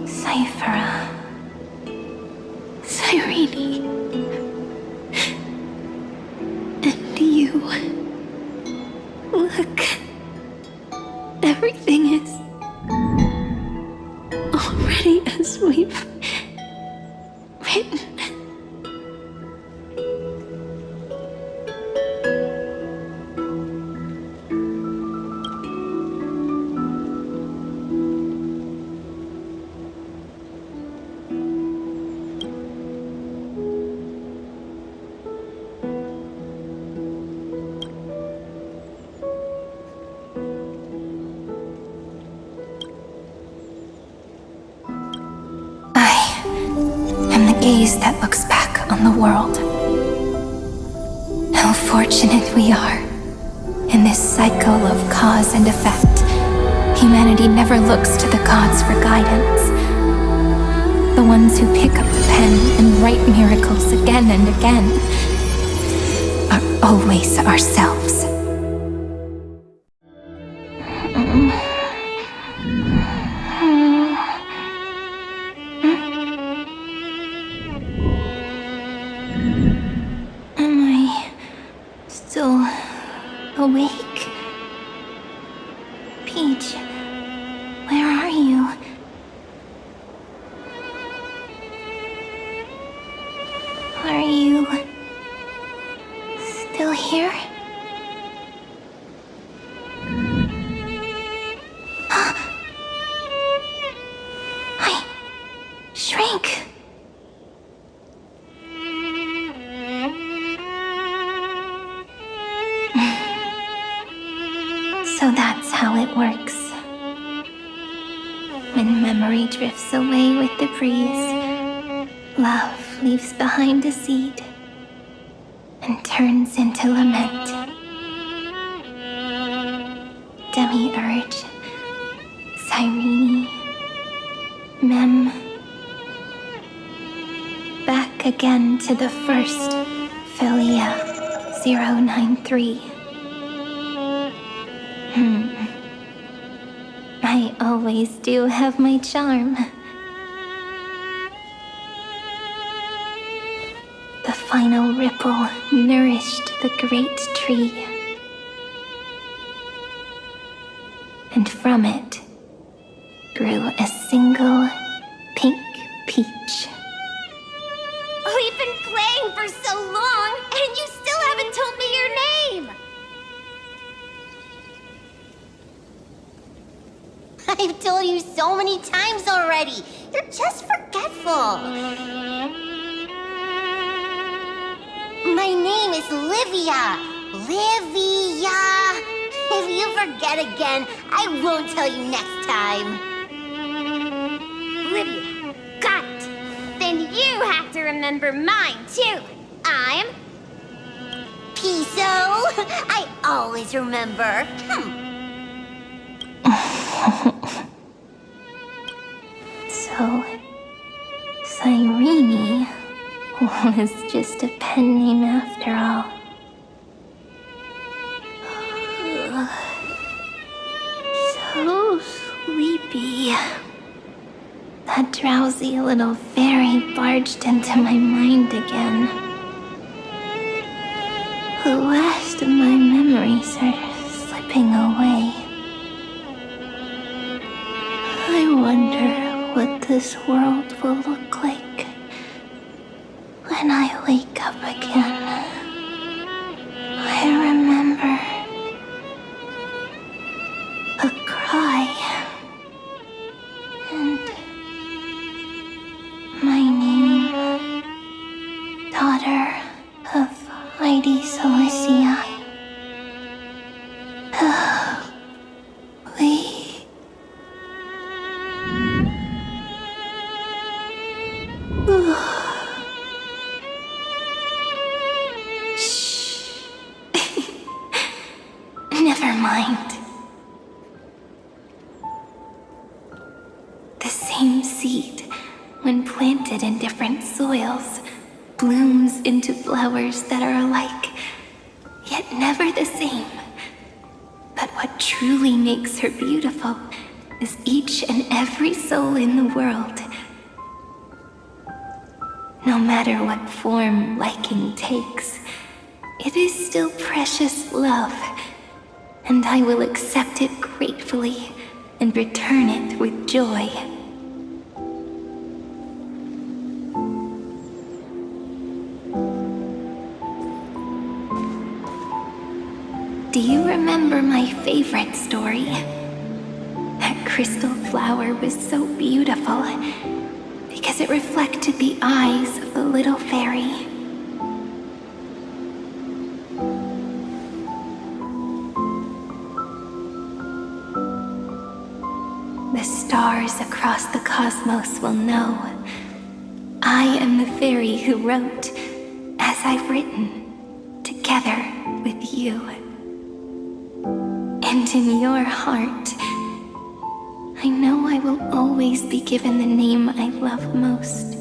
Cyphera. Cyrene. And you. Look. Everything is already as we've written. Gaze that looks back on the world. How fortunate we are. In this cycle of cause and effect, humanity never looks to the gods for guidance. The ones who pick up the pen and write miracles again and again are always ourselves. Awake? Peach, where are you? Are you still here? I shrank. So that's how it works. When memory drifts away with the breeze, love leaves behind a seed and turns into lament. Demiurge, Cyrene, Mem. Back again to the first Philia 093. I always do have my charm. The final ripple nourished the great tree. And from it grew a single pink peach. We've been playing for so long, and you still haven't told me your name! I've told you so many times already. You're just forgetful. My name is Livia. Livia. If you forget again, I won't tell you next time. Livia. Got it. Then you have to remember mine, too. I'm... Piso. I always remember. So, Cyrene was just a pen name after all. So sleepy. That drowsy little fairy barged into my mind again. The last of my memories are slipping away. I wonder what this world will look like when I wake up again. I remember a cry and my name, daughter of Heidi Celestii. Shh. Never mind. The same seed, when planted in different soils, blooms into flowers that are alike, yet never the same. But what truly makes her beautiful is each and every soul in the world. No matter what form liking takes, it is still precious love, and I will accept it gratefully and return it with joy. Do you remember my favorite story? That crystal flower was so beautiful because it reflected the eyes of the little fairy. The stars across the cosmos will know I am the fairy who wrote, as I've written, together with you. And in your heart, I know I will always be given the name I love most.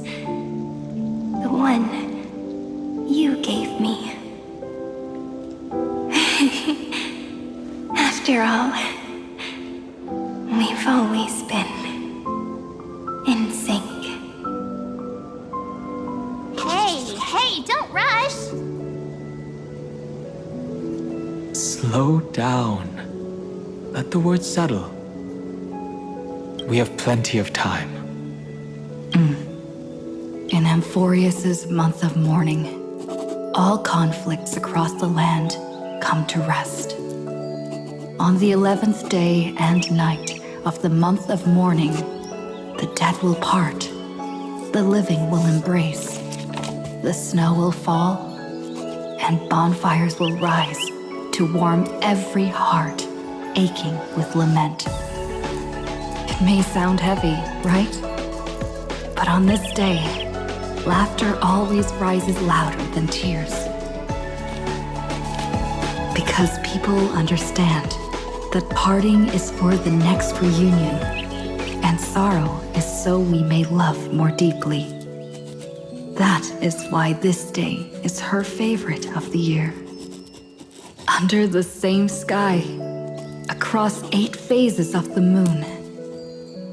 The one you gave me. After all, we've always been in sync. Hey, don't rush! Slow down. Let the words settle. We have plenty of time. In Amphorius's month of mourning, all conflicts across the land come to rest. On the 11th day and night of the month of mourning, the dead will part, the living will embrace, the snow will fall, and bonfires will rise to warm every heart aching with lament. It may sound heavy, right? But on this day, laughter always rises louder than tears. Because people understand that parting is for the next reunion, and sorrow is so we may love more deeply. That is why this day is her favorite of the year. Under the same sky, across 8 phases of the moon,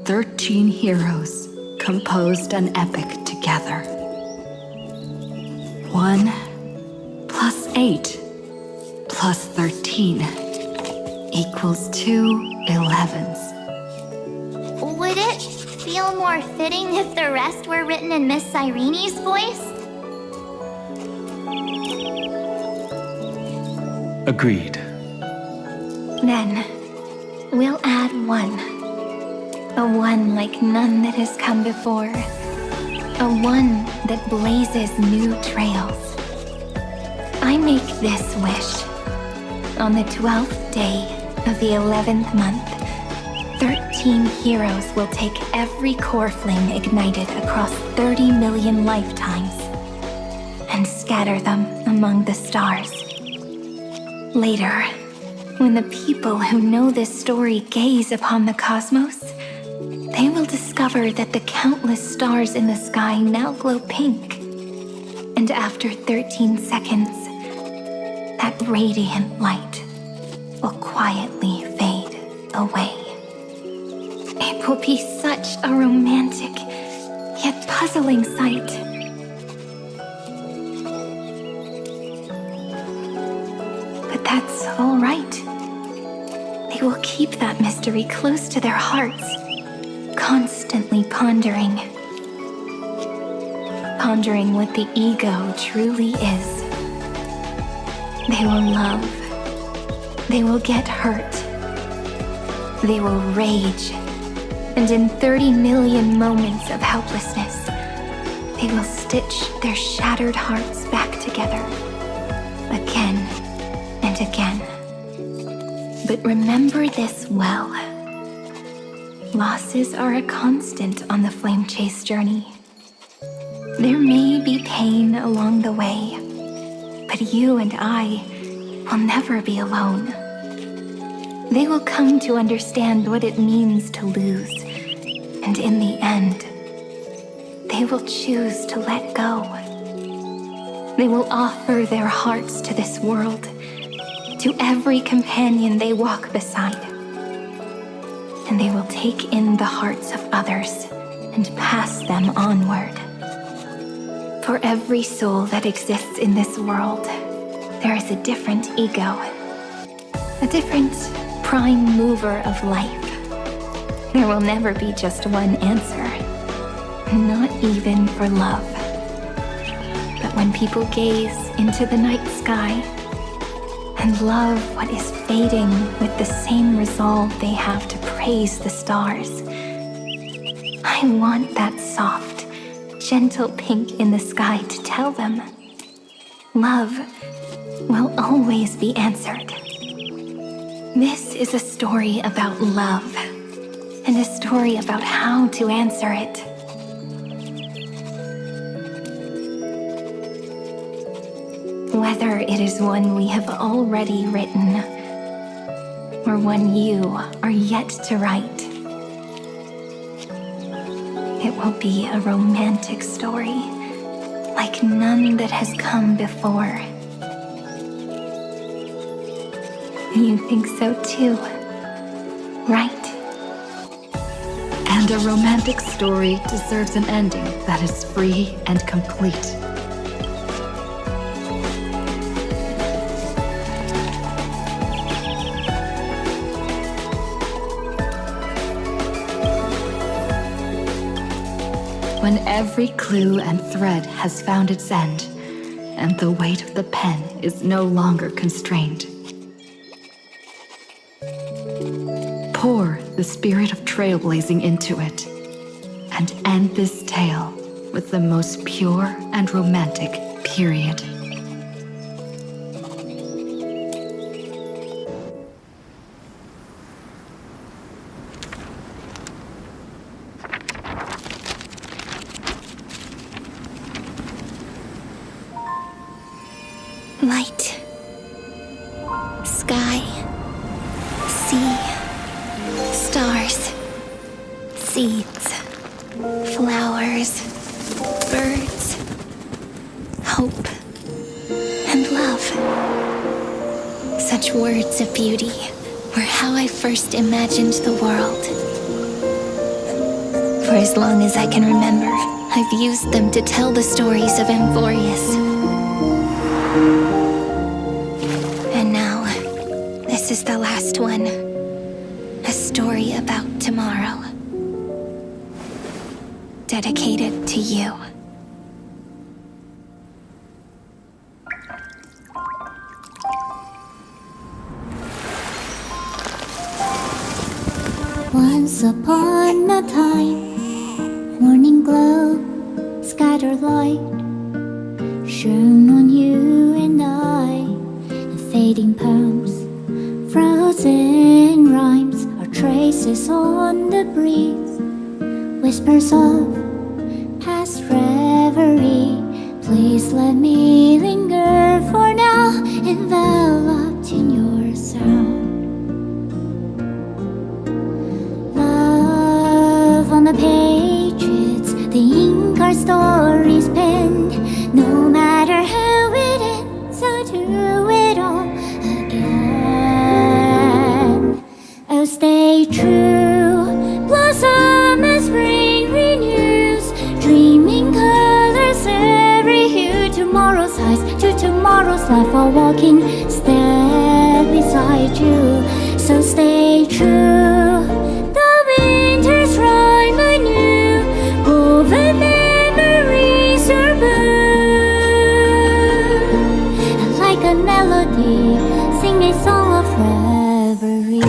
13 heroes composed an epic together. 1 plus 8 plus 13 equals 2 11s. Would it feel more fitting if the rest were written in Miss Irene's voice? Agreed. Then, we'll add 1. A 1 like none that has come before. A 1 that blazes new trails. I make this wish. On the 12th day of the 11th month, 13 heroes will take every core flame ignited across 30 million lifetimes and scatter them among the stars. Later, when the people who know this story gaze upon the cosmos, they will discover that the countless stars in the sky now glow pink, And after 13 seconds, that radiant light will quietly fade away. It will be such a romantic, yet puzzling sight. But that's all right. They will keep that mystery close to their hearts, constantly pondering what the ego truly is. They will love. They will get hurt. They will rage. And in 30 million moments of helplessness, they will stitch their shattered hearts back together again and again. But remember this well. Losses are a constant on the flame chase journey. There may be pain along the way, but you and I will never be alone. They will come to understand what it means to lose, and in the end, they will choose to let go. They will offer their hearts to this world, to every companion they walk beside. And they will take in the hearts of others and pass them onward. For every soul that exists in this world, there is a different ego, a different prime mover of life. There will never be just one answer, not even for love. But when people gaze into the night sky and love what is fading with the same resolve they have to praise the stars, I want that soft, gentle pink in the sky to tell them, love will always be answered. This is a story about love, and a story about how to answer it. Whether it is one we have already written, or one you are yet to write, it will be a romantic story, like none that has come before. You think so too, right? And a romantic story deserves an ending that is free and complete. When every clue and thread has found its end, and the weight of the pen is no longer constrained, pour the spirit of trailblazing into it, and end this tale with the most pure and romantic period. Light, sky, sea, stars, seeds, flowers, birds, hope, and love. Such words of beauty were how I first imagined the world. For as long as I can remember, I've used them to tell the stories of Amphorius. And now, this is the last one. A story about tomorrow. Dedicated to you. Once upon a time, morning glow, scattered light, shone on you and I. The fading poems, frozen rhymes, are traces on the breeze, whispers of past reverie. Please let me linger for now, enveloped in your sound. On the pages, the ink our stories penned, no matter tomorrow's highs, to tomorrow's life while walking step beside you. So stay true. The winter's rhyme anew, woven memories are blue. And like a melody, sing a song of reverie.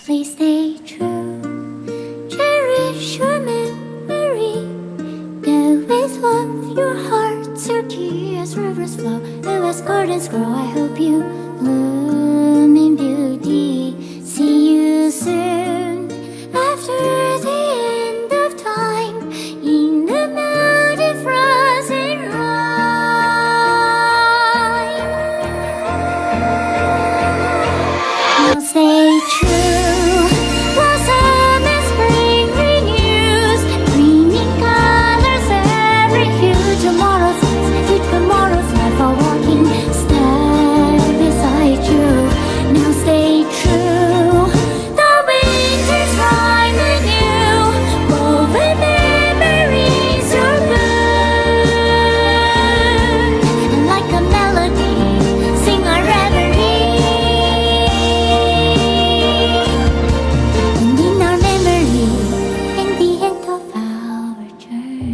Please stay true. Cherish your memory. Go with love, your heart so clear as rivers flow, as gardens grow. I hope you bloom in beauty. See you soon after the end of time, in the mountain frozen rime. Now stay true. Blossom and spring renews, bringing colors every hue. Tomorrow's eyes, to tomorrow's life, are walking step beside you. Now stay true. The winter's rhyme anew, woven memories are blue. And like a melody, sing our reverie. And in our memory, in the end of our journey.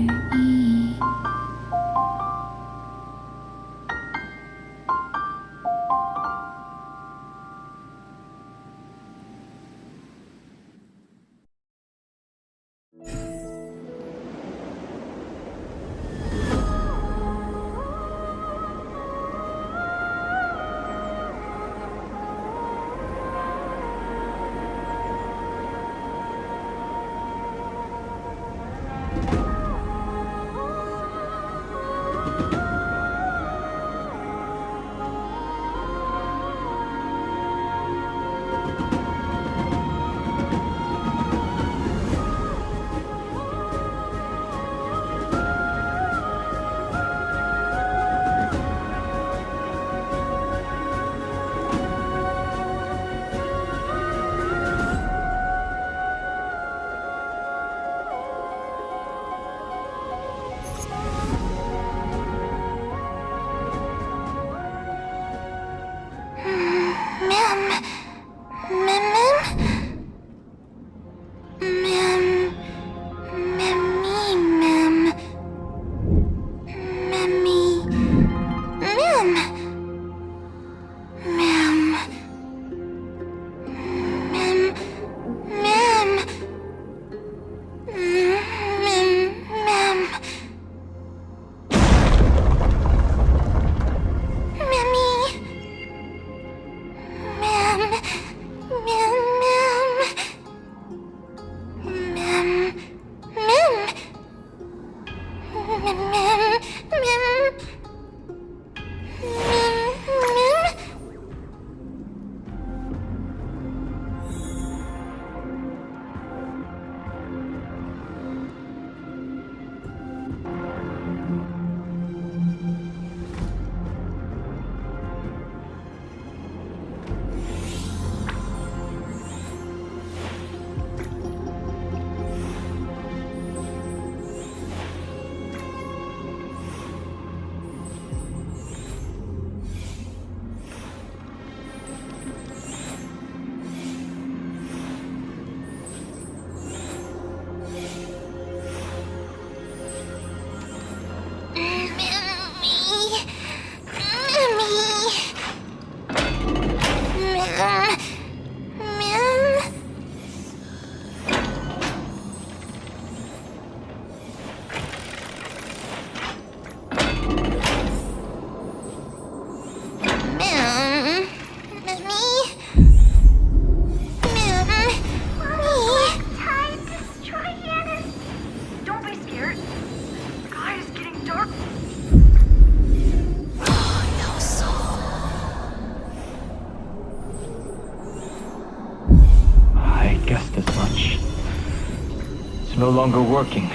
no longer working.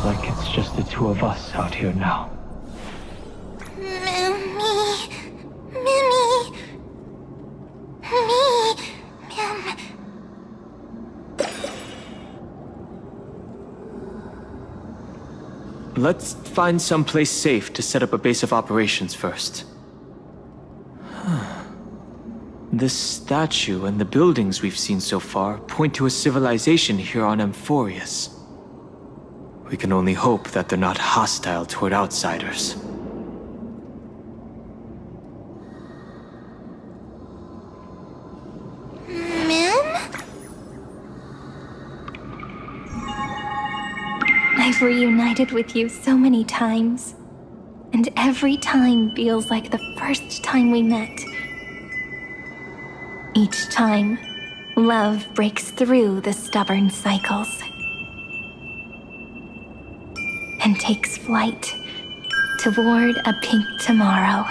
Like it's just the two of us out here now. Let's find someplace safe to set up a base of operations first. This statue and the buildings we've seen so far point to a civilization here on Amphorius. We can only hope that they're not hostile toward outsiders. I've reunited with you so many times, and every time feels like the first time we met. Each time, love breaks through the stubborn cycles and takes flight toward a pink tomorrow.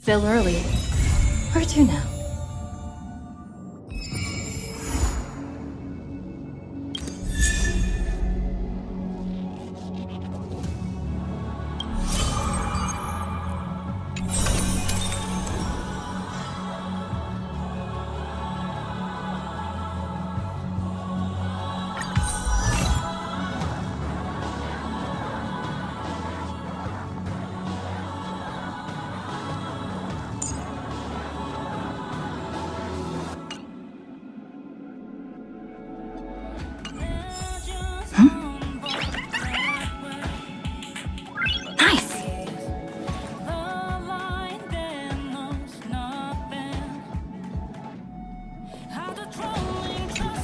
Still early. Where to now?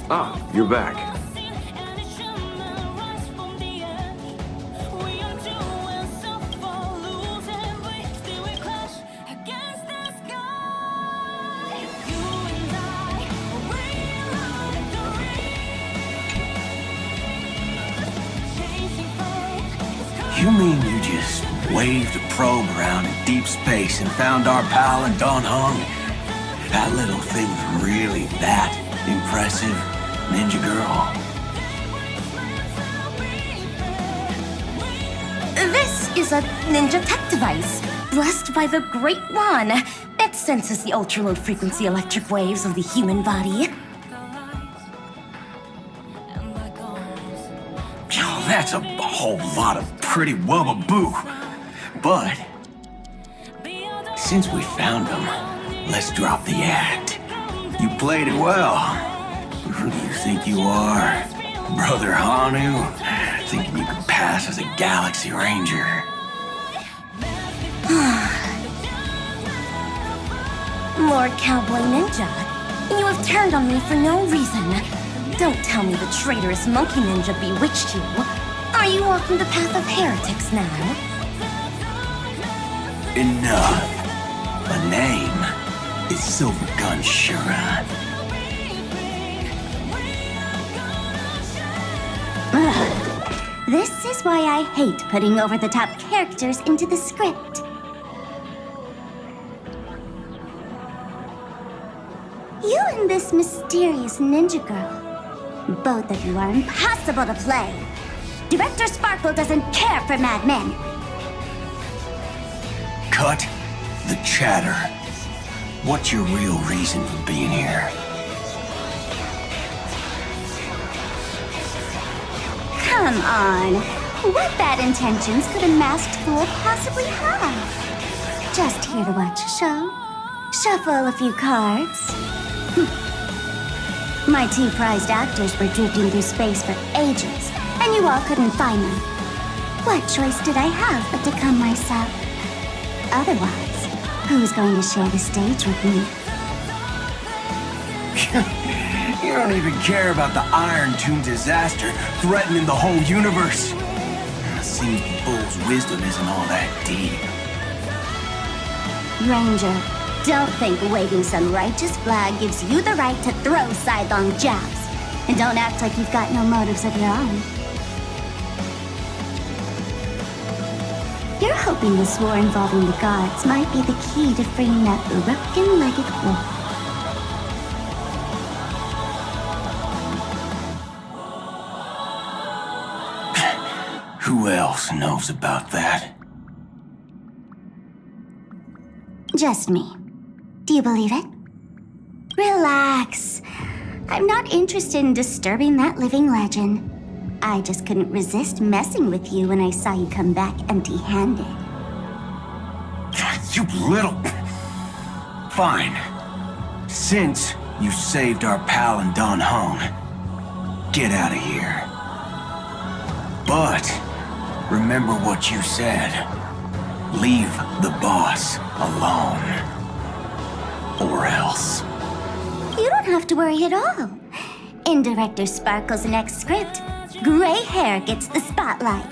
Ah, you're back. You mean you just waved a probe around in deep space and found our pal and Don Hung? That little thing's really that impressive, Ninja Girl. This is a ninja tech device, blessed by the Great One. It senses the ultra-low frequency electric waves of the human body. Oh, that's a whole lot of pretty wubba-boo. But since we found him, let's drop the act. You played it well. Who do you think you are? Brother Hanu? Thinking you could pass as a Galaxy Ranger. Lord Cowboy Ninja, you have turned on me for no reason. Don't tell me the traitorous Monkey Ninja bewitched you. Are you walking the path of heretics now? Enough. A name is Silver Gun Shura. This is why I hate putting over-the-top characters into the script. You and this mysterious ninja girl, both of you are impossible to play. Director Sparkle doesn't care for madmen. Cut the chatter. What's your real reason for being here? Come on. What bad intentions could a masked fool possibly have? Just here to watch a show. Shuffle a few cards. My two prized actors were drifting through space for ages, and you all couldn't find them. What choice did I have but to come myself? Otherwise, who's going to share the stage with me? You don't even care about the Iron Tomb disaster threatening the whole universe. Seems the bull's wisdom isn't all that deep. Ranger, don't think waving some righteous flag gives you the right to throw sidelong jabs. And don't act like you've got no motives of your own. You're hoping this war involving the gods might be the key to freeing that broken-legged wolf. Who else knows about that? Just me. Do you believe it? Relax. I'm not interested in disturbing that living legend. I just couldn't resist messing with you when I saw you come back empty-handed. You little... Fine. Since you saved our pal and Don Hung, get out of here. But remember what you said. Leave the boss alone. Or else. You don't have to worry at all. In Director Sparkle's next script, gray hair gets the spotlight.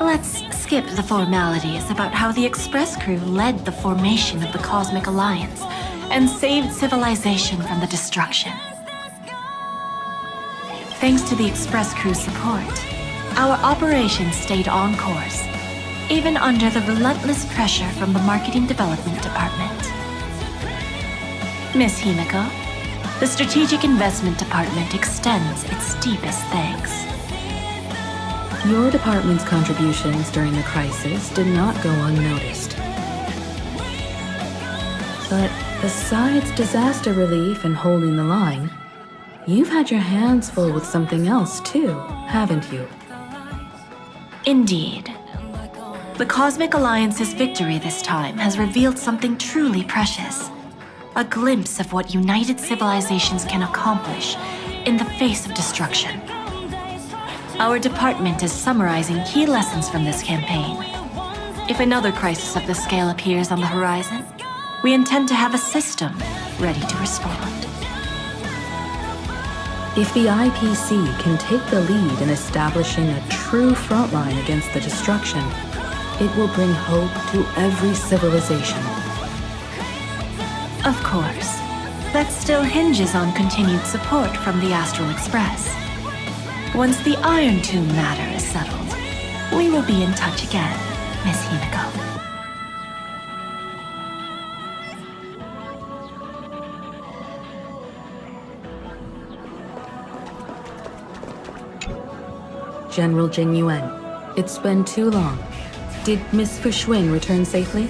Let's skip the formalities about how the Express crew led the formation of the Cosmic Alliance and saved civilization from the destruction. Thanks to the Express crew's support, our operation stayed on course, even under the relentless pressure from the Marketing Development Department. Miss Himiko, the Strategic Investment Department extends its deepest thanks. Your department's contributions during the crisis did not go unnoticed. But besides disaster relief and holding the line, you've had your hands full with something else too, haven't you? Indeed. The Cosmic Alliance's victory this time has revealed something truly precious. A glimpse of what united civilizations can accomplish in the face of destruction. Our department is summarizing key lessons from this campaign. If another crisis of this scale appears on the horizon, we intend to have a system ready to respond. If the IPC can take the lead in establishing a true frontline against the destruction, it will bring hope to every civilization. Of course, that still hinges on continued support from the Astral Express. Once the Iron Tomb matter is settled, we will be in touch again, Miss Himiko. General Jing Yuan, it's been too long. Did Miss Fuxuing return safely?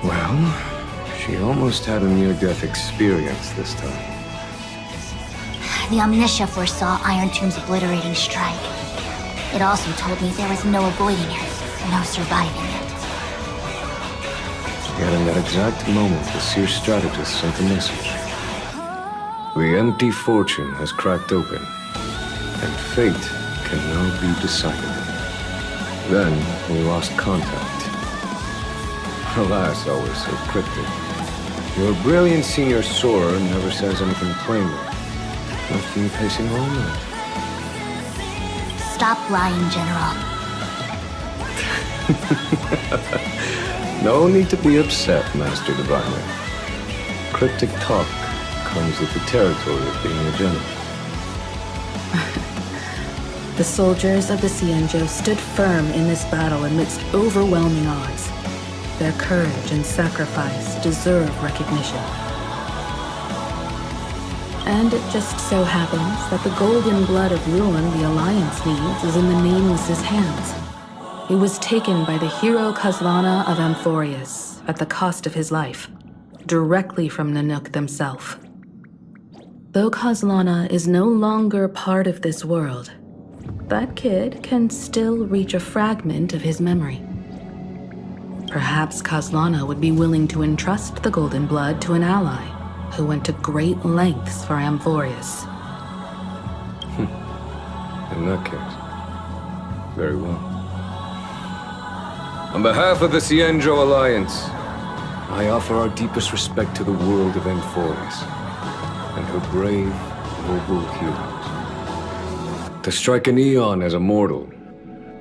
Well, she almost had a near-death experience this time. The Omniscia foresaw Iron Tomb's obliterating strike. It also told me there was no avoiding it, no surviving it. Yet in that exact moment, the Seer strategist sent a message. The empty fortune has cracked open, and fate can now be decided. Then we lost contact. Alas, always so cryptic. Your brilliant senior soarer never says anything plainly. Left me pacing all night. Stop lying, General. No need to be upset, Master Diviner. Cryptic talk comes with the territory of being a general. The soldiers of the Xianzhou stood firm in this battle amidst overwhelming odds. Their courage and sacrifice deserve recognition. And it just so happens that the golden blood of ruin the Alliance needs is in the Nameless's hands. It was taken by the hero Kazlana of Amphorius at the cost of his life, directly from Nanook themselves. Though Kazlana is no longer part of this world, that kid can still reach a fragment of his memory. Perhaps Kazlana would be willing to entrust the golden blood to an ally who went to great lengths for Amphorius. In that case, very well. On behalf of the Xianzhou Alliance, I offer our deepest respect to the world of Amphorius and her brave, noble heroes. To strike an eon as a mortal,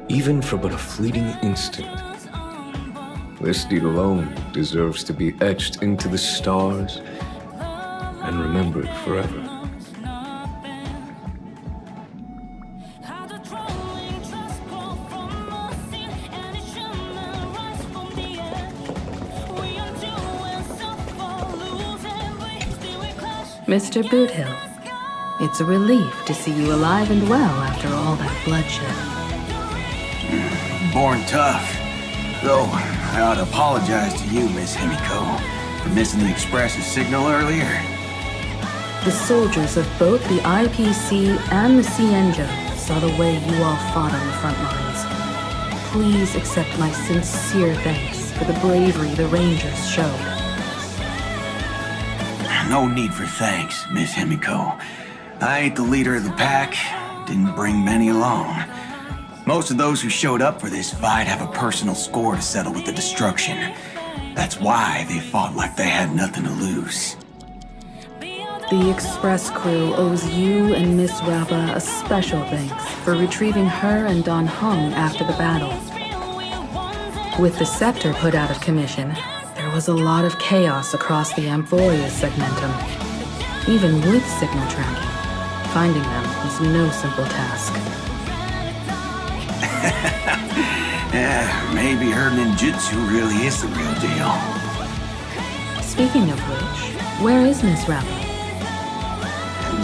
even for but a fleeting instant, This deed alone deserves to be etched into the stars and remembered forever. Mr. Boothill, it's a relief to see you alive and well after all that bloodshed. Born tough. Though, I ought to apologize to you, Miss Himiko, for missing the Express's signal earlier. The soldiers of both the IPC and the Cienjo saw the way you all fought on the front lines. Please accept my sincere thanks for the bravery the Rangers showed. No need for thanks, Miss Himiko. I ain't the leader of the pack, didn't bring many along. Most of those who showed up for this fight have a personal score to settle with the destruction. That's why they fought like they had nothing to lose. The Express crew owes you and Miss Rappa a special thanks for retrieving her and Don Hung after the battle. With the scepter put out of commission, there was a lot of chaos across the Amphoria's segmentum. Even with signal tracking, finding them was no simple task. Yeah, maybe her ninjutsu really is the real deal. Speaking of which, where is Miss Rappa?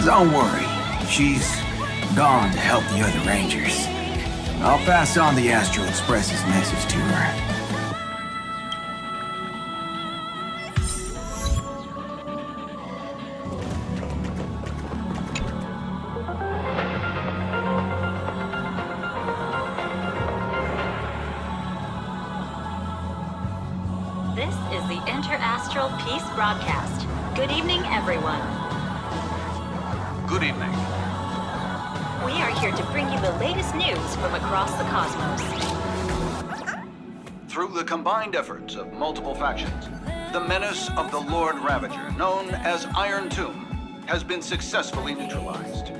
Don't worry, she's gone to help the other Rangers. I'll pass on the Astral Express's message to her. This is the Inter-Astral Peace Broadcast. Good evening, everyone. Good evening. We are here to bring you the latest news from across the cosmos. Through the combined efforts of multiple factions, the menace of the Lord Ravager, known as Iron Tomb, has been successfully neutralized.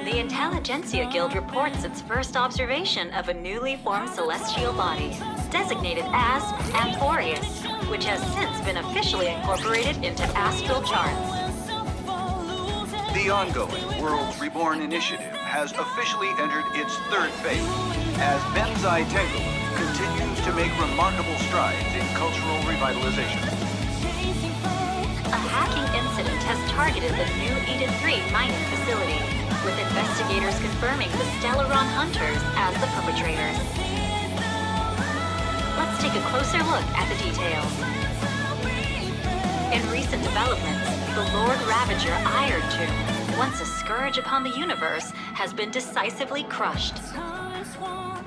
The Intelligentsia Guild reports its first observation of a newly formed celestial body, designated as Amphorius, which has since been officially incorporated into astral charts. The ongoing Worlds Reborn initiative has officially entered its third phase, as Benzai Tengu continues to make remarkable strides in cultural revitalization. A hacking incident has targeted the new Eden 3 mining facility, with investigators confirming the Stellaron Hunters as the perpetrators. Let's take a closer look at the details. In recent developments, the Lord Ravager Iron Tomb, once a scourge upon the universe, has been decisively crushed.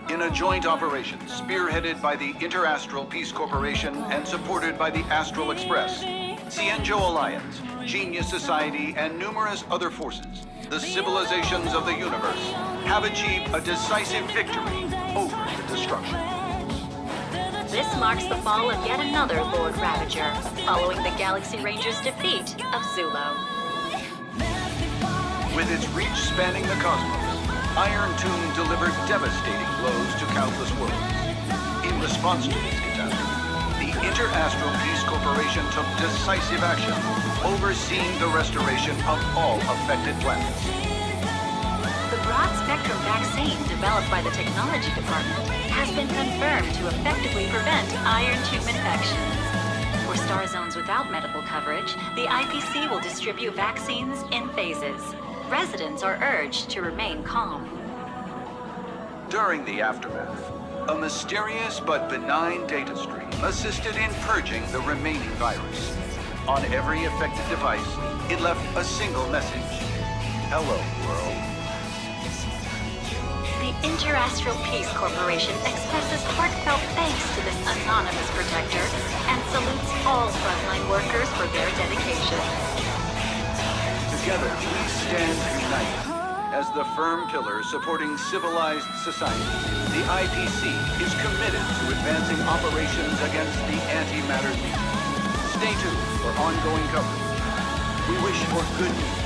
In a joint operation spearheaded by the Inter-Astral Peace Corporation and supported by the Astral Express, Cienjo Alliance, Genius Society, and numerous other forces, the civilizations of the universe have achieved a decisive victory over the destruction. This marks the fall of yet another Lord Ravager, following the Galaxy Rangers' defeat of Zulo. With its reach spanning the cosmos, Iron Tomb delivered devastating blows to countless worlds. In response to this catastrophe, the Inter-Astral Peace Corporation took decisive action, overseeing the restoration of all affected planets. The broad-spectrum vaccine developed by the Technology Department has been confirmed to effectively prevent Iron Tomb infections. For star zones without medical coverage, the IPC will distribute vaccines in phases. Residents are urged to remain calm. During the aftermath, a mysterious but benign data stream assisted in purging the remaining virus. On every affected device, it left a single message. Hello, world. The Inter-Astral Peace Corporation expresses heartfelt thanks to this anonymous protector and salutes all frontline workers for their dedication. Together, we stand united. As the firm pillar supporting civilized society, the IPC is committed to advancing operations against the antimatter thief. Stay tuned for ongoing coverage. We wish for good news.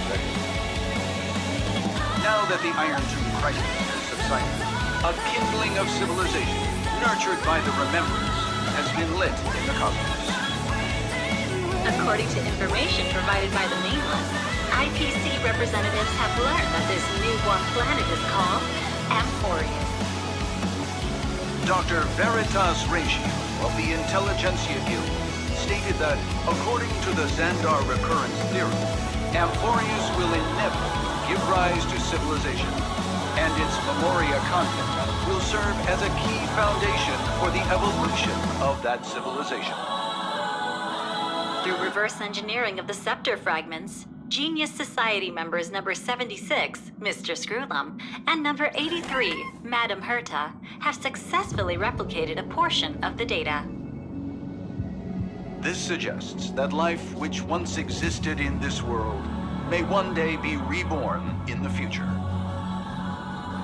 Now that the Iron Tomb crisis has subsided, a kindling of civilization nurtured by the remembrance, has been lit in the cosmos. According to information provided by the mainland, IPC representatives have learned that this newborn planet is called Amphorius. Dr. Veritas Ratio of the Intelligentsia Guild stated that, according to the Xandar recurrence theory, Amphorius will inevitably give rise to civilization, and its Memoria content will serve as a key foundation for the evolution of that civilization. Through reverse engineering of the scepter fragments, Genius Society members number 76, Mr. Screwlum, and number 83, Madam Herta, have successfully replicated a portion of the data. This suggests that life which once existed in this world may one day be reborn in the future.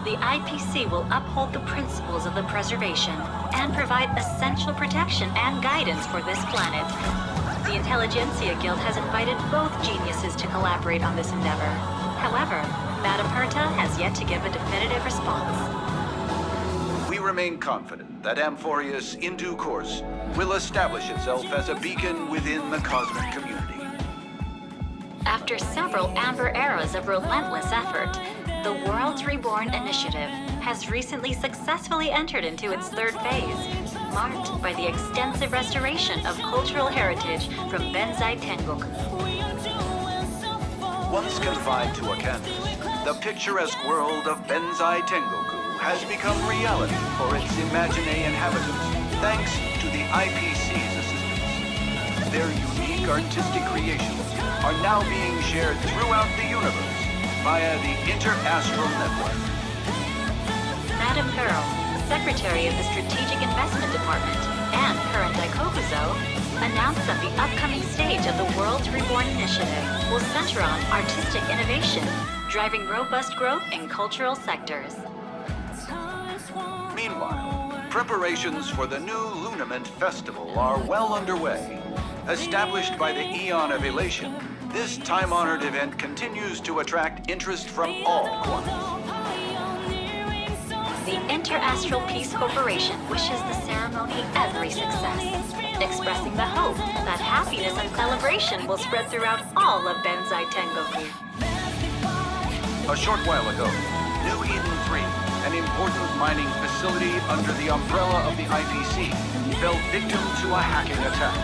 The IPC will uphold the principles of the preservation and provide essential protection and guidance for this planet. The Intelligentsia Guild has invited both geniuses to collaborate on this endeavor. However, Madam Herta has yet to give a definitive response. We remain confident that Amphorius, in due course, will establish itself as a beacon within the cosmic community. After several amber eras of relentless effort, the Worlds Reborn Initiative has recently successfully entered into its third phase, marked by the extensive restoration of cultural heritage from Benzai Tengoku. Once confined to a canvas, the picturesque world of Benzai Tengoku has become reality for its Imagine inhabitants, thanks to the IPC's assistance. Their unique artistic creations are now being shared throughout the universe via the Inter-Astral Network. Madam Pearl, Secretary of the Strategic Investment Department, and current Daikokuzo, announced that the upcoming stage of the Worlds Reborn Initiative will center on artistic innovation, driving robust growth in cultural sectors. Meanwhile, preparations for the new Lunament Festival are well underway. Established by the Eon of Elation, this time-honored event continues to attract interest from all corners. The Inter-Astral Peace Corporation wishes the ceremony every success, expressing the hope that happiness and celebration will spread throughout all of Benzai Tengoku. A short while ago, New Eden 3, an important mining facility under the umbrella of the IPC, fell victim to a hacking attack.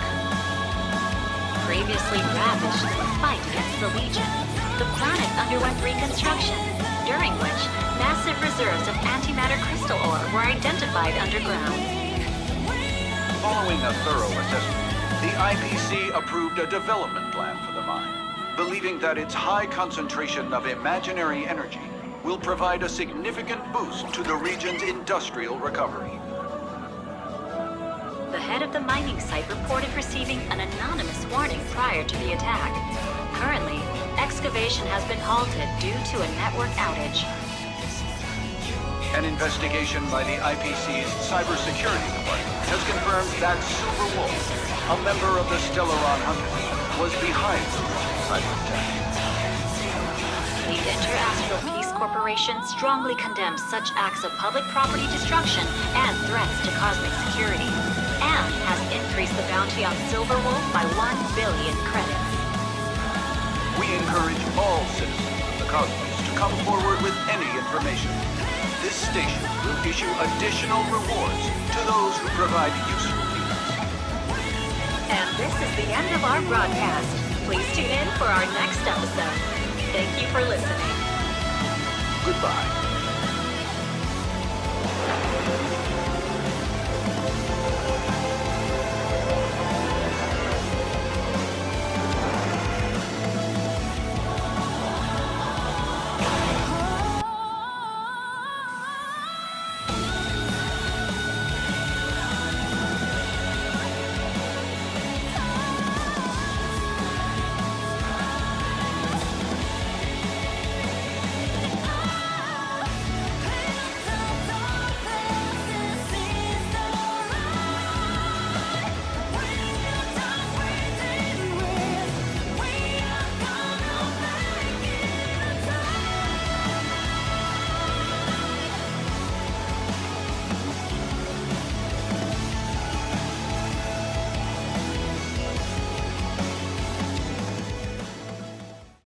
Previously ravaged in the fight against the Legion, the planet underwent reconstruction, during which massive reserves of antimatter crystal ore were identified underground. Following a thorough assessment, the IPC approved a development plan for the mine, believing that its high concentration of imaginary energy will provide a significant boost to the region's industrial recovery. The head of the mining site reported receiving an anonymous warning prior to the attack. Currently, excavation has been halted due to a network outage. An investigation by the IPC's cybersecurity department has confirmed that Silver Wolf, a member of the Stellaron Hunters, was behind the cyber attack. The Inter-Astral Peace Corporation strongly condemns such acts of public property destruction and threats to cosmic security, and has increased the bounty on Silver Wolf by 1 billion credits. We encourage all citizens of the cosmos to come forward with any information. This station will issue additional rewards to those who provide useful feeds. And this is the end of our broadcast. Please tune in for our next episode. Thank you for listening. Goodbye.